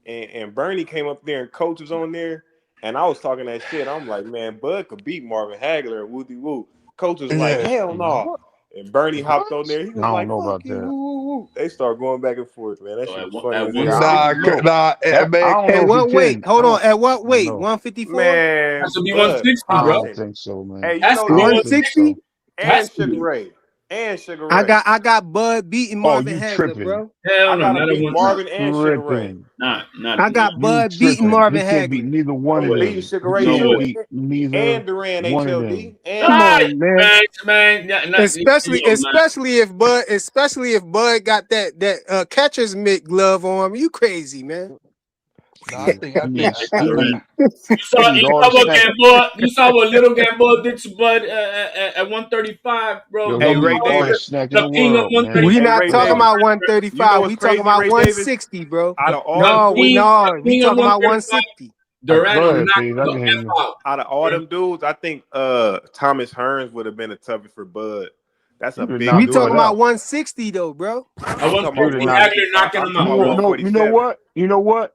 S8: and Bernie came up there and Coach was on there, and I was talking that shit. I'm like, man, Bud could beat Marvin Hagler and Woody Woo. Coach was like,
S16: Yeah.
S8: hell no.
S14: What?
S8: And Bernie hopped on
S14: What?
S8: there. He
S14: I
S8: was
S14: don't
S8: like,
S14: know
S8: fuck
S14: about
S8: you,
S14: that.
S8: woo, woo, woo. They started going back and forth, man. That
S17: So
S8: shit
S17: at
S8: was
S17: one,
S8: funny
S17: at
S8: as
S17: one
S8: hell.
S14: Yeah, I don't know.
S16: Nah,
S14: I
S16: man.
S14: don't
S1: At
S14: know if he
S1: what weight?
S14: can.
S1: Hold on. At what
S14: I
S1: weight?
S14: know.
S1: 154?
S8: Man,
S17: has to be
S8: Bud
S17: 160,
S14: I
S17: bro.
S14: don't
S8: popping.
S14: think so, man.
S8: Hey, you
S17: Has
S8: know
S17: to
S14: I
S17: be
S14: don't
S8: this?
S14: think
S1: 160?
S14: so.
S17: Has
S8: And
S17: to
S8: Sugar
S17: be.
S8: Ray. And Sugar
S1: I
S8: Ray.
S1: got Bud beating
S14: Oh,
S1: Marvin
S14: you
S1: Hagler,
S14: tripping.
S1: bro.
S17: Hell
S8: I
S17: no,
S8: gotta
S17: not at
S8: beat
S17: one.
S8: Marvin and Sugar Ray.
S14: Tripping.
S1: I
S17: Not.
S1: got
S14: You
S1: Bud beating
S14: tripping. He
S1: Marvin
S14: can't beat
S1: Hagler.
S14: neither one of
S8: I'm beating
S14: them.
S8: Sugar
S14: He
S8: Ray
S17: No
S14: can't
S8: too.
S17: way.
S14: beat neither
S8: And Duran
S14: one of them.
S8: HLD. And
S1: Come
S17: Nice,
S1: on, man.
S17: man.
S1: Especially,
S17: Yo, man.
S1: if Bud got that catcher's mitt glove on. You crazy, man.
S16: Nah, I
S14: Yeah.
S16: think
S14: He
S17: Durant.
S14: need
S17: You
S14: he need all
S17: saw
S14: the
S17: what
S14: snatch.
S17: Gamboa. You saw what little Gamboa did to Bud at 135, bro.
S14: Yo, he
S8: hey,
S17: Gamboa
S8: Ray
S14: need all the
S17: was
S8: Davis.
S14: snack in the
S17: the king of
S14: world, man.
S1: We
S17: 135.
S8: Hey,
S1: not
S8: Ray
S1: talking
S8: Davis.
S1: about
S8: You know
S1: 135.
S8: what's
S1: We talking
S8: crazy,
S1: about
S8: Ray Davis?
S1: 160, bro.
S8: Out of all
S17: The
S8: them
S1: No, we
S8: dudes,
S17: king, the
S1: no. We
S17: king of
S1: talking about
S17: 135.
S1: 160.
S17: Durant
S14: Go
S17: will
S14: ahead,
S17: knock
S14: Faze. I
S17: him
S14: can
S17: the
S14: hear
S17: F
S14: you.
S17: out.
S8: out of all them dudes, I think Thomas Hearns would have been a toughest for Bud. That's
S14: He
S8: a
S14: would
S8: big
S14: knock
S1: We
S8: dude.
S1: talking
S14: Bud
S1: about
S14: out.
S1: 160 though, bro.
S17: At
S8: I'm talking
S14: He
S8: about
S14: would
S17: 160,
S14: knock.
S17: Hagler
S8: 145.
S17: knocking
S8: I'm
S17: him
S8: talking
S17: out,
S8: about
S17: bro.
S14: You know
S8: 147.
S14: what? You know what?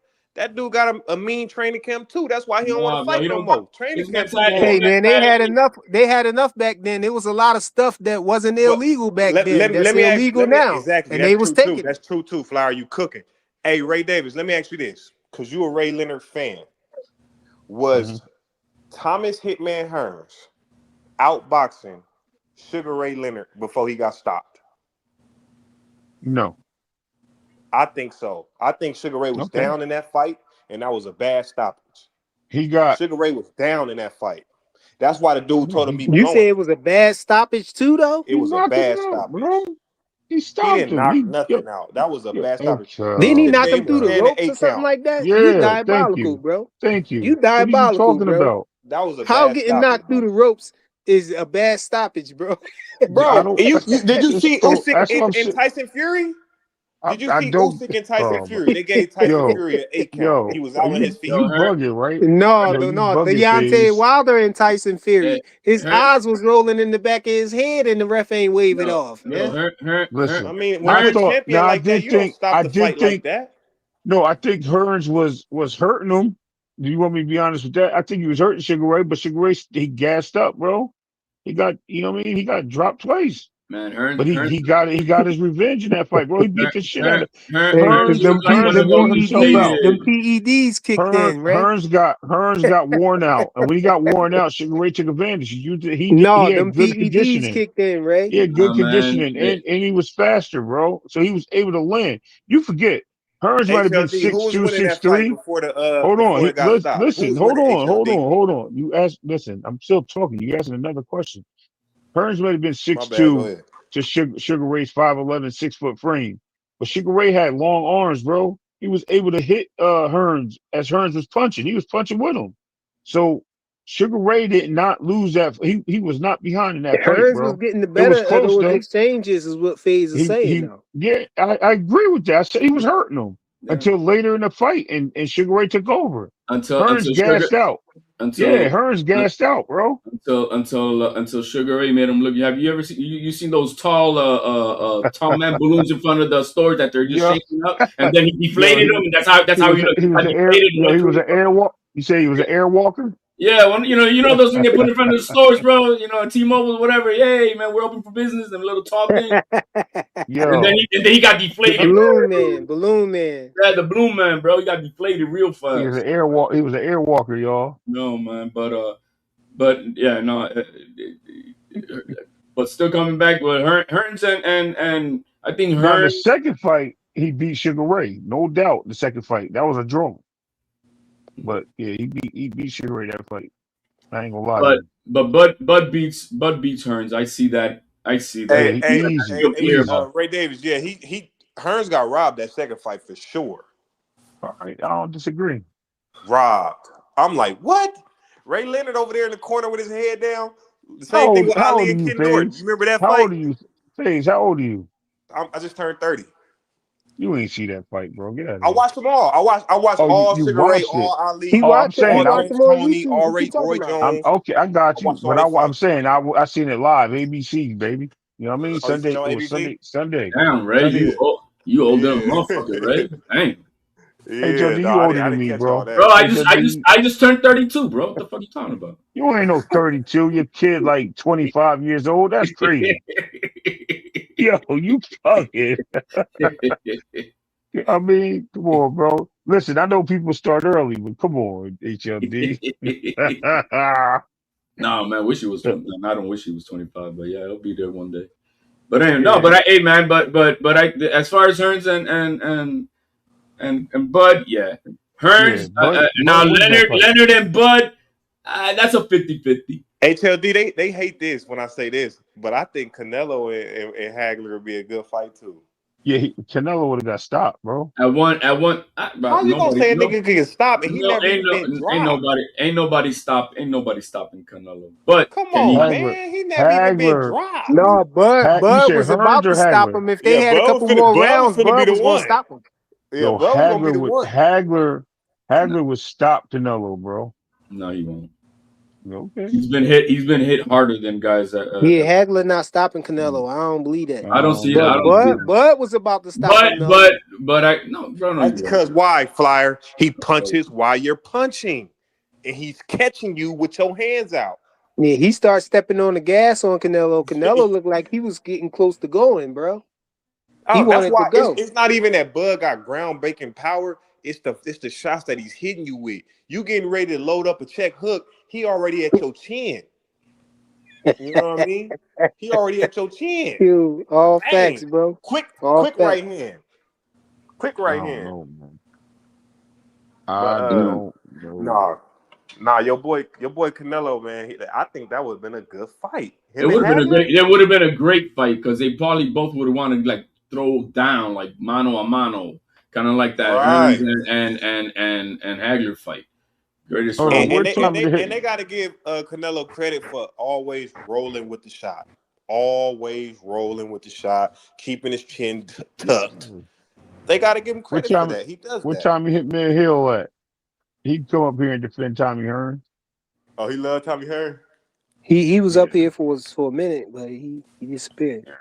S8: That dude got a mean training camp too. That's why he don't want
S17: No,
S8: to
S17: bro,
S8: fight
S17: he
S8: no
S17: don't.
S8: more. Training
S17: He's
S8: camp
S17: got
S8: too
S17: tired.
S1: Hey
S8: long.
S1: man, they had enough back then. There was a lot of stuff that wasn't
S8: But
S1: illegal back then. That's
S8: let me ask.
S1: illegal now,
S8: Exactly.
S1: and
S8: That's
S1: they was
S8: true too.
S1: taking it.
S8: That's true too. Flower, you cooking? Hey, Ray Davis. Let me ask you this, because you a Ray Leonard fan. Was Thomas Hitman Hearns outboxing Sugar Ray Leonard before he got stopped?
S14: No.
S8: I think so. I think Sugar Ray was
S14: Okay.
S8: down in that fight, and that was a bad stoppage.
S14: He got.
S8: Sugar Ray was down in that fight. That's why the dude told him keep
S1: You say
S8: going.
S1: it was a bad stoppage too, though.
S8: It was a
S14: knocked him
S8: bad
S14: out,
S8: stoppage.
S14: bro. He
S8: He
S14: stopped
S8: didn't
S14: him.
S8: knock
S14: Yo,
S8: nothing out. That was a bad stoppage.
S1: Didn't he
S8: The
S1: knock him
S8: Davis
S1: through the
S8: ran an
S1: ropes or
S8: 8
S1: something
S8: count.
S1: like that? You
S14: yeah, thank
S1: diabolical,
S14: you.
S1: bro.
S14: Thank you.
S1: You
S14: What are you
S1: diabolical,
S14: talking
S1: bro.
S14: about?
S8: That was a
S1: How
S8: bad
S1: getting
S8: stoppage,
S1: knocked through
S8: bro.
S1: the ropes is a bad stoppage, bro.
S14: I
S8: Bro,
S14: don't.
S8: did you see
S14: So
S8: Usyk
S14: that's what I'm
S8: and
S14: saying.
S8: Tyson Fury? Did you
S14: I
S8: see
S14: don't.
S8: Usyk and Tyson
S14: But
S8: Fury? They gave Tyson
S14: yo,
S8: Fury an 8 count.
S14: yo,
S8: He was out on his feet.
S17: Yo,
S14: you bugging, right?
S1: No,
S14: Yo, you
S1: no,
S14: bugging,
S1: Deontay
S14: phase.
S1: Wilder and Tyson Fury. His
S17: her,
S1: eyes was rolling in the back of his head, and the ref ain't wave it off,
S17: yo,
S1: man.
S8: I
S14: Listen,
S8: mean, when
S14: I
S8: you a
S14: thought.
S8: champion
S14: Now
S8: like that, you don't stop
S14: I
S8: the fight
S14: did
S8: like
S14: think.
S8: that.
S14: No, I think Hearns was hurting him. Do you want me to be honest with that? I think he was hurting Sugar Ray, but Sugar Ray he gassed up, bro. He got, you know what I mean? He got dropped twice.
S17: Man,
S14: But he got his revenge in that fight, bro. He beat the shit out of
S1: Hey, cause
S17: Hearns looked like one
S14: Hearns
S17: of
S14: wore
S17: them
S14: himself out.
S1: Them PEDs kicked in, right?
S14: Hearns got worn out, and when he got worn out, Sugar Ray took advantage. He
S1: No, them
S14: had good
S1: PEDs
S14: conditioning.
S1: kicked in, Ray.
S14: He had good
S17: man.
S14: conditioning, and he was faster, bro. So he was able to land. You forget, Hearns might have been
S8: HLD, who was
S14: 6'2",
S8: winning that fight
S14: 6'3".
S8: before
S14: Hold on,
S8: it got stopped? Who
S14: listen.
S8: was
S14: Hold
S8: winning
S14: on,
S8: HLD?
S14: hold on. You asked. Listen, I'm still talking. You asking another question. Hearns might have been
S8: My bad. Go
S14: 6'2"
S8: ahead.
S14: to Sugar Ray's 5'11", 6-foot frame, but Sugar Ray had long arms, bro. He was able to hit Hearns as Hearns was punching. He was punching with him. So Sugar Ray did not lose that. He was not behind in that fight,
S1: Hearns was
S14: bro.
S1: getting the
S14: It
S1: better
S14: was
S1: of
S14: close
S1: those
S14: though.
S1: exchanges, is what FaZe is saying now.
S14: Yeah, I agree with that. I said he was hurting him
S17: Yeah.
S14: until later in the fight, and Sugar Ray took over. Hearns gassed out. Yeah, Hearns gassed out, bro.
S17: Until Sugar Ray made him look. Have you ever seen you seen those tall man balloons in front of the stores that they're just
S14: Yeah,
S17: shaking up, and then he
S14: yo,
S17: deflated them, and that's how he looked.
S14: he
S17: He
S14: was
S17: got
S14: an air
S17: deflated and
S14: yo
S17: went
S14: he
S17: through
S14: was
S17: the
S14: an air walk. You say he was an air walker?
S17: yeah. When you know those things they put in front of the stores, bro. You know, T-Mobile, whatever. Hey man, we're open for business. And a little tall thing, and
S14: Yo,
S17: then he got
S1: The
S17: deflated.
S1: balloon man.
S17: Yeah, the blue man, bro. He got deflated real
S14: he was
S17: fast.
S14: an air walk. He was an air walker, y'all.
S17: No man, but yeah, no. But still coming back with Hearns and I think
S14: Now the
S17: Hearns.
S14: second fight, he beat Sugar Ray, no doubt. The second fight, that was a draw. But yeah, he beat Sugar Ray that fight. I ain't gonna lie to
S17: But
S14: you.
S17: Bud beats Hearns. I see that. I see that.
S14: Yeah,
S8: Hey,
S17: That's
S14: easy,
S17: real clear
S14: easy.
S17: about.
S8: Ray Davis. Yeah, he Hearns got robbed that second fight for sure.
S14: All right, I don't disagree.
S8: Robbed. I'm like, what? Ray Leonard over there in the corner with his head down. The
S14: How
S8: same thing
S14: old
S8: with
S14: how old
S8: Ali
S14: are
S8: and
S14: you,
S8: Ken Norton.
S14: FaZe?
S8: You remember that
S14: How
S8: fight?
S14: old are you, FaZe? How old are you?
S8: I just turned 30.
S14: You ain't see that fight, bro. Get out of
S8: I
S14: here.
S8: watched them all. I watched
S14: Oh,
S8: all
S14: you
S8: Sugar Ray,
S14: watched it.
S8: all
S1: He
S8: Ali,
S14: Oh, I'm
S1: watched
S14: saying
S8: all
S1: them
S8: James
S1: on
S8: Toney,
S1: YouTube.
S8: all
S1: What you talking
S8: Roy
S1: about?
S14: I'm
S8: Jones.
S14: okay. I got
S8: I
S14: you,
S8: watched all
S14: but
S8: their
S14: I'm
S8: fights.
S14: saying I seen it live, ABC, baby. You know what I mean?
S8: Oh, you seen
S14: Sunday.
S8: it on
S14: It was
S8: ABC?
S14: Sunday.
S17: Damn, Ray,
S14: Sunday.
S8: Yeah.
S17: you old little
S8: Yeah.
S17: motherfucker, Ray. Dang,
S14: HOD,
S8: Yeah. No,
S14: you older
S8: I
S14: than
S8: didn't
S14: me,
S8: catch all
S14: bro.
S17: bro.
S8: that.
S14: HOD,
S17: I just turned 32, bro. What the fuck you talking about?
S14: you ain't no 32. Your kid like 25 years old. That's crazy. Yo, you fucking. I mean, come on, bro. Listen, I know people start early, but come on, HLD.
S17: No, man, wish he was 20. I don't wish he was 25, but yeah, he'll be there one day. But anyway, no,
S8: Yeah.
S17: hey, man, but I, as far as Hearns and Bud, yeah,
S14: Yeah,
S17: Hearns. Now
S14: Bud wins that fight.
S17: Leonard and Bud, that's a 50-50.
S8: HLD, they hate this when I say this, but I think Canelo and Hagler would be a good fight too.
S14: Yeah, Canelo would have got stopped, bro.
S17: At one,
S8: How you gonna say a nigga can stop and he never even been dropped?
S17: ain't nobody stopping Canelo. But
S8: Come
S17: can he?
S8: on,
S14: Hagler,
S8: man. He never even been
S14: Hagler.
S8: dropped.
S1: No, Bud
S14: You said
S1: was
S14: Hearns
S1: about
S14: or
S1: to stop
S14: Hagler?
S1: him. If they
S8: Yeah,
S1: had a couple more
S8: Bud was
S1: rounds,
S8: finna be
S1: Bud
S8: the
S1: was gonna
S8: one.
S1: stop him.
S8: Yeah,
S14: Yo,
S8: Bud was gonna be the one.
S14: Hagler would stop Canelo, bro.
S17: No, he won't.
S14: Okay.
S17: He's been hit. He's been hit harder than guys.
S1: Yeah, Hagler not stopping Canelo. I don't believe that.
S17: I don't see it. I
S1: But
S17: don't see it.
S1: Bud was about to stop him though.
S17: But I no, bro, no,
S8: That's because why, Flyer? He punches while you're punching, and he's catching you with your hands out.
S1: Yeah, he started stepping on the gas on Canelo. Canelo looked like he was getting close to going, bro. He
S8: That's
S1: wanted
S8: why
S1: to go.
S8: it's not even that Bud got ground breaking power. It's the shots that he's hitting you with. You getting ready to load up a check hook. He already at your chin. You know what I mean? He already at your chin.
S1: Dude, all
S8: Dang.
S1: facts, bro.
S8: Quick
S1: Facts.
S8: right hand. Quick right
S14: I don't
S8: hand.
S14: know, man. I don't know.
S8: Nah, your boy Canelo, man. I think that would have been a good fight.
S17: It would have been a great. It would have been a great fight because they probably both would have wanted to like throw down like mano a mano, kind of like that
S8: Right.
S17: Hearns and Hagler fight. Greatest
S14: Hold
S17: fight.
S14: on,
S8: And they got to give Canelo credit for always rolling with the shot. Always rolling with the shot, keeping his chin tucked. They got to give him credit for that. He does
S14: what
S8: that.
S14: time he hit Mid Hill at? He can come up here and defend Tommy Hearns.
S8: Oh, he loved Tommy Hearns?
S1: He was up here for a minute, but he disappeared.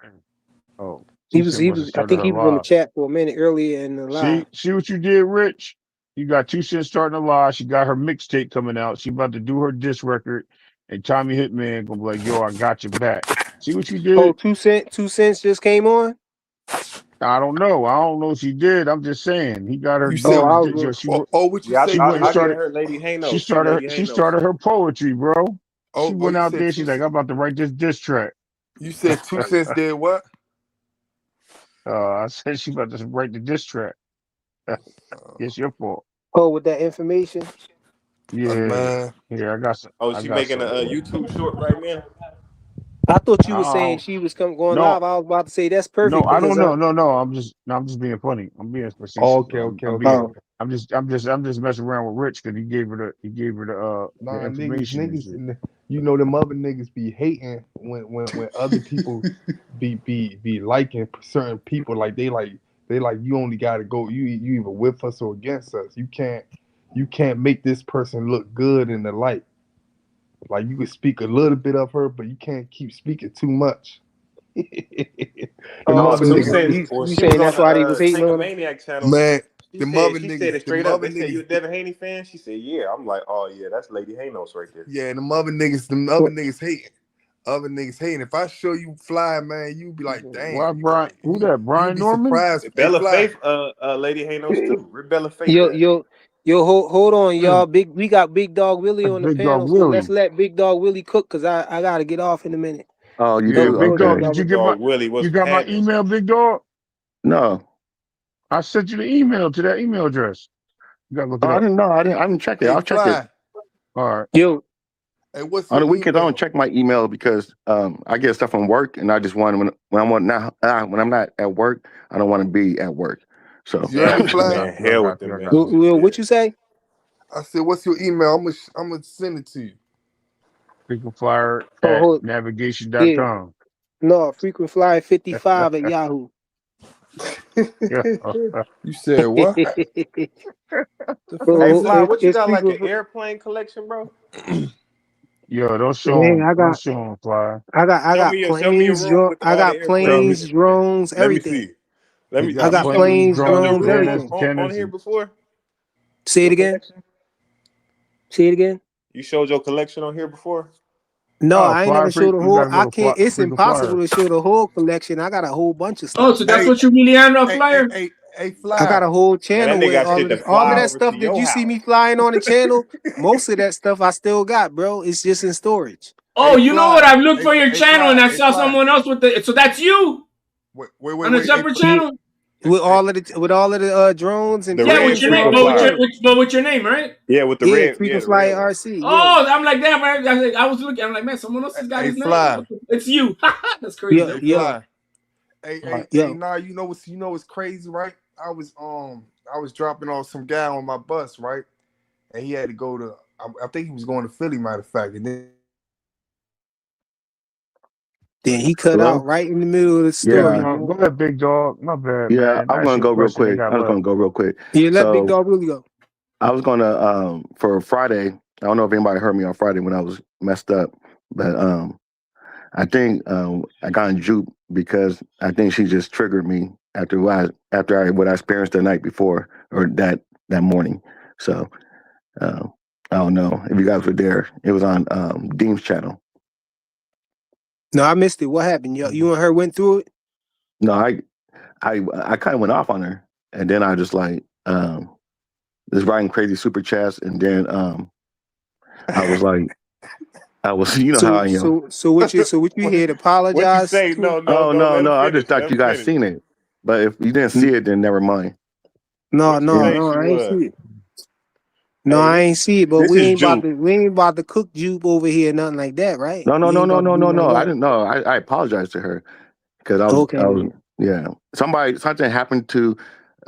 S14: Oh,
S1: he was I think he was on the chat for a minute earlier in the live.
S14: See what you did, Rich? You got 2 Cents starting a live. She got her mixtape coming out. She about to do her diss record, and Tommy Hitman gonna be like, "Yo, I got your back." See what you did?
S1: Oh, 2 Cents just came on.
S14: I don't know. What she did. I'm just saying. He got her.
S16: You said,
S14: what you say? She started her poetry, bro. She went out there. She's like, I'm about to write this diss track.
S16: You said 2 Cents did what?
S14: I said she about to write the diss track. It's your fault.
S1: Oh, with that information.
S14: Yeah, I got some.
S8: Oh, she making a YouTube short right now.
S1: I thought you were saying she was going live. I was about to say that's perfect.
S14: No, I don't know. No. I'm just being funny. I'm being facetious.
S16: Okay.
S14: I'm just messing around with Rich because he gave her the information.
S16: Niggas, you know them other niggas be hating when other people be liking certain people. Like they like you only gotta go. You either with us or against us. You can't make this person look good in the light. Like you can speak a little bit of her, but you can't keep speaking too much.
S1: You saying that's why they was hating on
S8: Maniac channel?
S16: Man,
S8: she said it straight up. They said you a Devin Haney fan. She said, "Yeah." I'm like, "Oh yeah, that's Lady Hanos right there."
S16: Yeah, them other niggas hating. Other niggas hating. If I show you fly, man, you be like, "Damn."
S14: Why, Brian? Who that? Brian Norman?
S8: Bella Faith, Lady Hanos too. Bella Faith.
S1: Yo, hold on, y'all. We got Big Dog Willie on the
S14: Big
S1: panel,
S14: Dog
S1: so
S14: Willie.
S1: let's let Big Dog Willie cook because I gotta get off in a minute.
S18: Oh, you
S14: Yeah,
S18: do?
S14: Big
S18: Okay.
S14: Dog. Did you get you got my email, Big Dog?
S18: No.
S14: I sent you the email to that email address. You gotta look it up.
S18: I didn't know. I didn't check it. I'll check it.
S14: All right.
S1: Yo.
S16: Hey, what's
S18: on the weekends? I don't check my email because I get stuff from work, and I just want when I'm not at work, I don't want to be at work. So
S8: man, hell with them.
S1: What you say?
S16: I said, "What's your email? I'm gonna send it to you."
S14: Frequent flyer at navigation.com.
S1: Yeah. No, frequent flyer 55 at Yahoo.
S16: You said what?
S8: Hey, Fly, what you got like an airplane collection, bro?
S14: Yo, don't show him. Don't show him, Fly.
S1: I got planes, drones, everything.
S8: Let me.
S1: I got planes, drones, everything.
S8: On here before.
S1: Say it again. Say it again.
S8: You showed your collection on here before?
S1: No, I ain't never showed the whole. I can't. It's impossible to show the whole collection. I got a whole bunch of stuff.
S17: Oh, so that's what you really are, Flyer?
S16: Hey, Fly.
S1: I got a whole channel with all of that stuff that you see me flying on the channel. Most of that stuff I still got, bro. It's just in storage.
S17: Oh, you know what? I've looked for your channel and I saw someone else with the. So that's you.
S16: Wait,
S17: on a separate channel.
S1: With all of the drones and
S17: with your name, but with your name, right?
S8: Yeah, with the red.
S1: Frequent Flyer RC.
S17: Oh, I'm like that, man. I was looking. I'm like, man, someone else has got his name. It's you. That's crazy.
S1: Yeah.
S16: Hey, nah, you know what's crazy, right? I was dropping off some guy on my bus, right? And he had to go to. I think he was going to Philly, matter of fact, and
S1: then he cut out right in the middle of the story.
S14: Yeah, go ahead, Big Dog. My bad.
S18: Yeah,
S14: man.
S18: I'm gonna go real quick. I'm gonna go real quick.
S1: Yeah, let Big Dog really go.
S18: I was gonna for Friday. I don't know if anybody heard me on Friday when I was messed up, but I think I got in juke because I think she just triggered me after what I experienced the night before or that morning. So I don't know if you guys were there. It was on Dean's channel.
S1: No, I missed it. What happened? You and her went through it?
S18: No, I kind of went off on her, and then I just like was writing crazy super chats, and then I was like, you know how I am.
S1: So what you here to apologize?
S8: What you say?
S1: To?
S8: No,
S18: Oh
S8: let him
S18: no, I
S8: finish.
S18: just thought you guys seen it, but if you didn't see it, then never mind.
S1: No,
S8: What you say
S1: I ain't see it. No,
S8: Hey,
S1: I ain't see it, but
S8: this
S1: we
S8: is
S1: ain't
S8: juke.
S1: about to cook jupe over here, nothing like that, right?
S18: No.
S1: We ain't about to do none of
S18: I
S1: that.
S18: didn't know. I apologized to her because I was yeah. Something happened to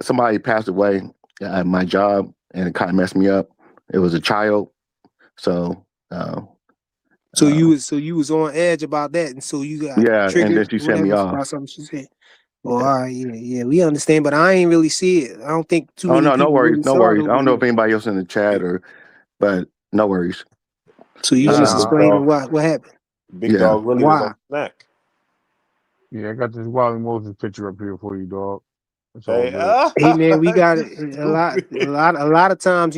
S18: somebody passed away at my job, and it kind of messed me up. It was a child, so.
S1: So you was on edge about that, and so you got
S18: Yeah, and
S1: triggered
S18: then she
S1: or
S18: sent me
S1: whatever
S18: off.
S1: about something she said. Oh, all right, yeah, we understand, but I ain't really see it. I don't think too many people really
S18: No
S1: saw it
S18: worries. I
S1: over
S18: don't know if
S1: here.
S18: anybody else in the chat but no worries.
S1: So you just explaining what happened.
S8: Big dog really was on snack.
S14: Yeah, I got this Wally Moses picture up here for you, dog. It's all
S8: Hey,
S14: good.
S1: Hey man, we got a lot of times,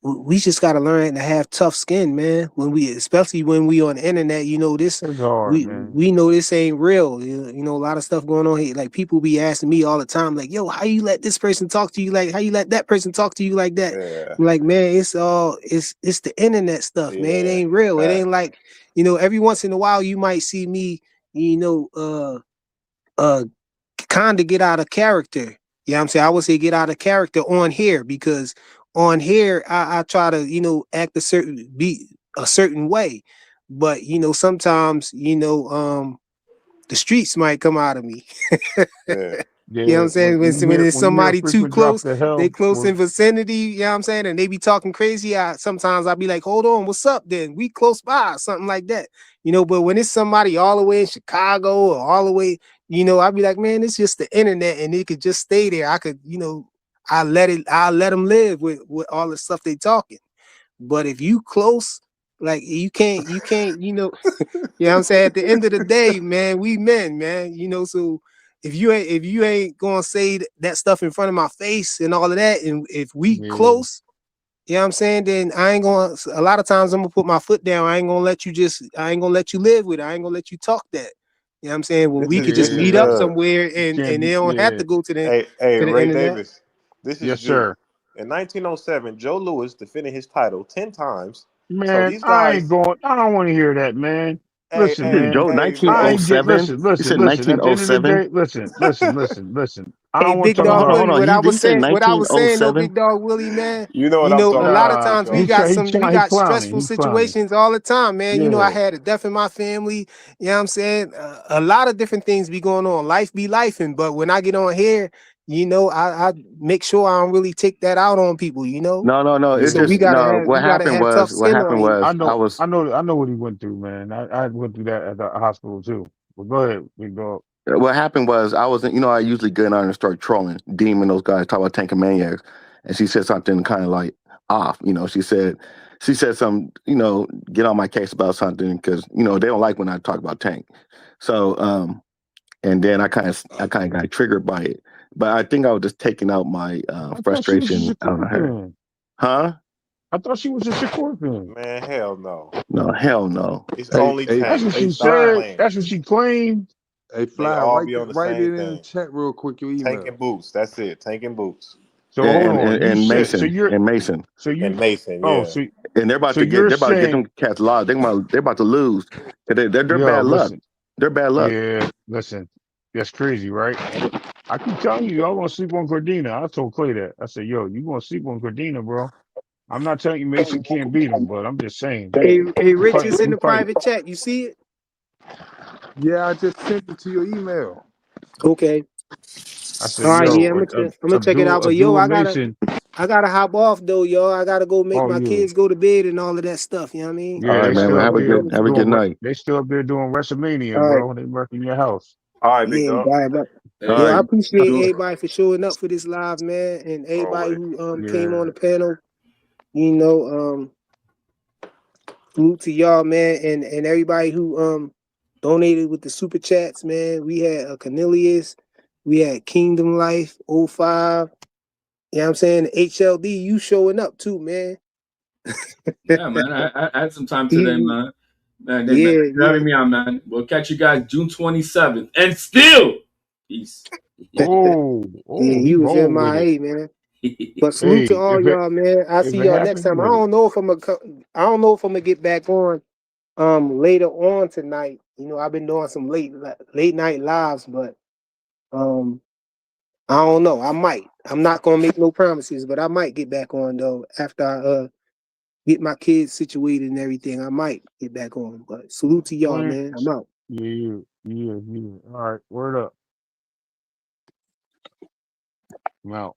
S1: we just got to learn to have tough skin, man. Especially when we on the internet, this
S14: It's hard, man.
S1: we know this ain't real. A lot of stuff going on here. Like people be asking me all the time, like, "Yo, how you let this person talk to you? Like, how you let that person talk to you like that?"
S8: Yeah.
S1: I'm like, man, it's the internet stuff, man. It ain't real. It ain't like, every once in a while you might see me, kind of get out of character. You know what I'm saying? I would say get out of character on here because on here I try to, act be a certain way. But sometimes, the streets might come out of me.
S8: Yeah.
S1: You know what I'm saying? When it's somebody too close, they close in vicinity, you know what I'm saying? And they be talking crazy. Sometimes I'll be like, hold on, what's up then? We close by, something like that. But when it's somebody all the way in Chicago or all the way, I'll be like, man, it's just the internet and it could just stay there. I could, I'll let them live with all the stuff they talking. But if you close, like you can't, you know what I'm saying? At the end of the day, man, we men, man, so if you ain't gonna say that stuff in front of my face and all of that, and if we close, you know what I'm saying, then a lot of times I'm gonna put my foot down. I ain't gonna let you live with it. I ain't gonna let you talk that. You know what I'm saying? When we could just meet up somewhere and they don't have to go to the
S8: Ray
S1: internet.
S8: Davis. This is
S14: yes,
S8: juke.
S14: sir.
S8: In 1907, Joe Louis defended his title 10 times. So
S14: Man,
S8: these
S14: I
S8: guys.
S14: ain't going. I don't want to hear that, man. Listen, man.
S18: Joe,
S14: I ain't get.
S18: 1907. You said
S14: Listen. At the end of the
S18: 1907.
S14: day, listen. I
S1: Hey,
S14: don't want
S1: Big
S14: to talk
S1: Dog
S14: about.
S18: Hold
S1: Willie,
S18: on.
S1: what I
S18: Did you
S1: was
S18: say
S1: saying though,
S18: 1907?
S1: Big Dog Willie, man.
S8: You know what I'm talking
S1: A lot of
S8: about.
S1: times we
S14: He
S1: got
S14: clowning.
S1: stressful
S14: He clowning.
S1: situations all the time, man. I
S14: Yeah.
S1: had a death in my family. You know what I'm saying? A lot of different things be going on. Life be lifing, but when I get on here, I make sure I don't really take that out on people.
S18: No. It's
S1: So we
S18: just
S1: gotta
S18: no.
S1: have tough
S18: What
S1: skin on
S18: happened
S1: here.
S18: was I was.
S14: I know what he went through, man. I went through that at the hospital too. But go ahead, Big Dog.
S18: What happened was I was. I usually get on and start trolling, Demon, those guys talk about tanking maniacs, and she said something kind of like off. She said some. Get on my case about something because they don't like when I talk about Tank. So and then I kind of got triggered by it. But I think I was just taking out my
S14: I thought she was a
S18: frustration out
S14: Shakur
S18: on her.
S14: fan.
S18: Huh?
S14: I thought she was a Shakur fan.
S8: Man, hell no.
S18: No, hell no.
S8: It's only
S14: That's
S8: Tank.
S14: what
S8: They
S14: she
S8: stop
S14: said.
S8: playing.
S14: That's what she claimed.
S16: Hey,
S8: They
S16: Fly,
S8: all be on the
S16: write
S8: same
S16: it in the
S8: thing.
S16: chat real quick. Your
S8: Tank
S16: email.
S8: and Boots. That's it. Tank and Boots.
S14: So hold
S18: And
S14: on. You said so.
S18: Mason
S14: You're
S18: and Mason.
S14: so you.
S8: And Mason,
S14: Oh,
S8: yeah.
S14: so
S18: And they're about
S14: so
S18: to get
S14: you're saying,
S18: them cats lost. They're about to lose. They're
S14: yo,
S18: bad luck.
S14: listen.
S18: They're bad luck.
S14: Yeah, listen. That's crazy, right? I keep telling you, y'all gonna sleep on Cordina. I told Clay that. I said, yo, you gonna sleep on Cordina, bro. I'm not telling you Mason can't beat him, but I'm just saying
S1: Hey,
S14: you
S1: Rich
S14: fight.
S1: is in
S14: You
S1: the
S14: fight.
S1: private chat. You see it?
S16: Yeah, I just sent it to your email.
S1: Okay.
S14: I
S1: All
S14: said,
S1: right, yeah,
S14: yo,
S1: I'm gonna check it out. But yo,
S14: Abdul Mason.
S1: I gotta hop off though, yo. I gotta go make
S14: Oh
S1: my
S14: yeah,
S1: kids go to bed and all of that stuff. You know what I mean?
S18: All
S14: yeah.
S18: right,
S14: They
S18: man.
S14: still
S18: Well,
S14: up
S1: I'll
S14: there
S1: go
S18: have a good
S14: doing.
S18: night.
S14: They still up there doing WrestleMania,
S1: all right.
S14: bro. They working your house.
S8: All right, big
S1: Yeah,
S8: dog.
S1: bye, bye.
S18: All
S1: Yo, I
S18: right.
S1: appreciate everybody for showing up for this live, man, and everybody
S8: Always.
S1: who came
S14: Yeah.
S1: on the panel. You know, salute to y'all, man, and everybody who donated with the super chats, man. We had Cornelius, we had Kingdom Life 05. You know what I'm saying? HLD, you showing up too, man.
S17: Yeah, man. I had some time today,
S1: He-
S17: man. Man,
S1: yeah,
S17: thanks for
S1: yeah,
S17: having me on, man. We'll catch you guys June 27th. And still, peace.
S14: Oh,
S1: yeah,
S14: he
S1: he was
S14: rolled with it.
S1: MIA, man. But salute to
S14: Hey,
S1: all y'all, man. I'll
S14: if
S1: see
S14: it
S1: y'all next
S14: happens,
S1: time.
S14: with it.
S1: I don't know if I'm gonna get back on later on tonight. You know, I've been doing some late night lives, but I don't know. I might. I'm not gonna make no promises, but I might get back on though after I get my kids situated and everything. I might get back on. But salute to y'all,
S14: Plant.
S1: man. I'm out.
S14: Yeah. All right, word up. I'm out.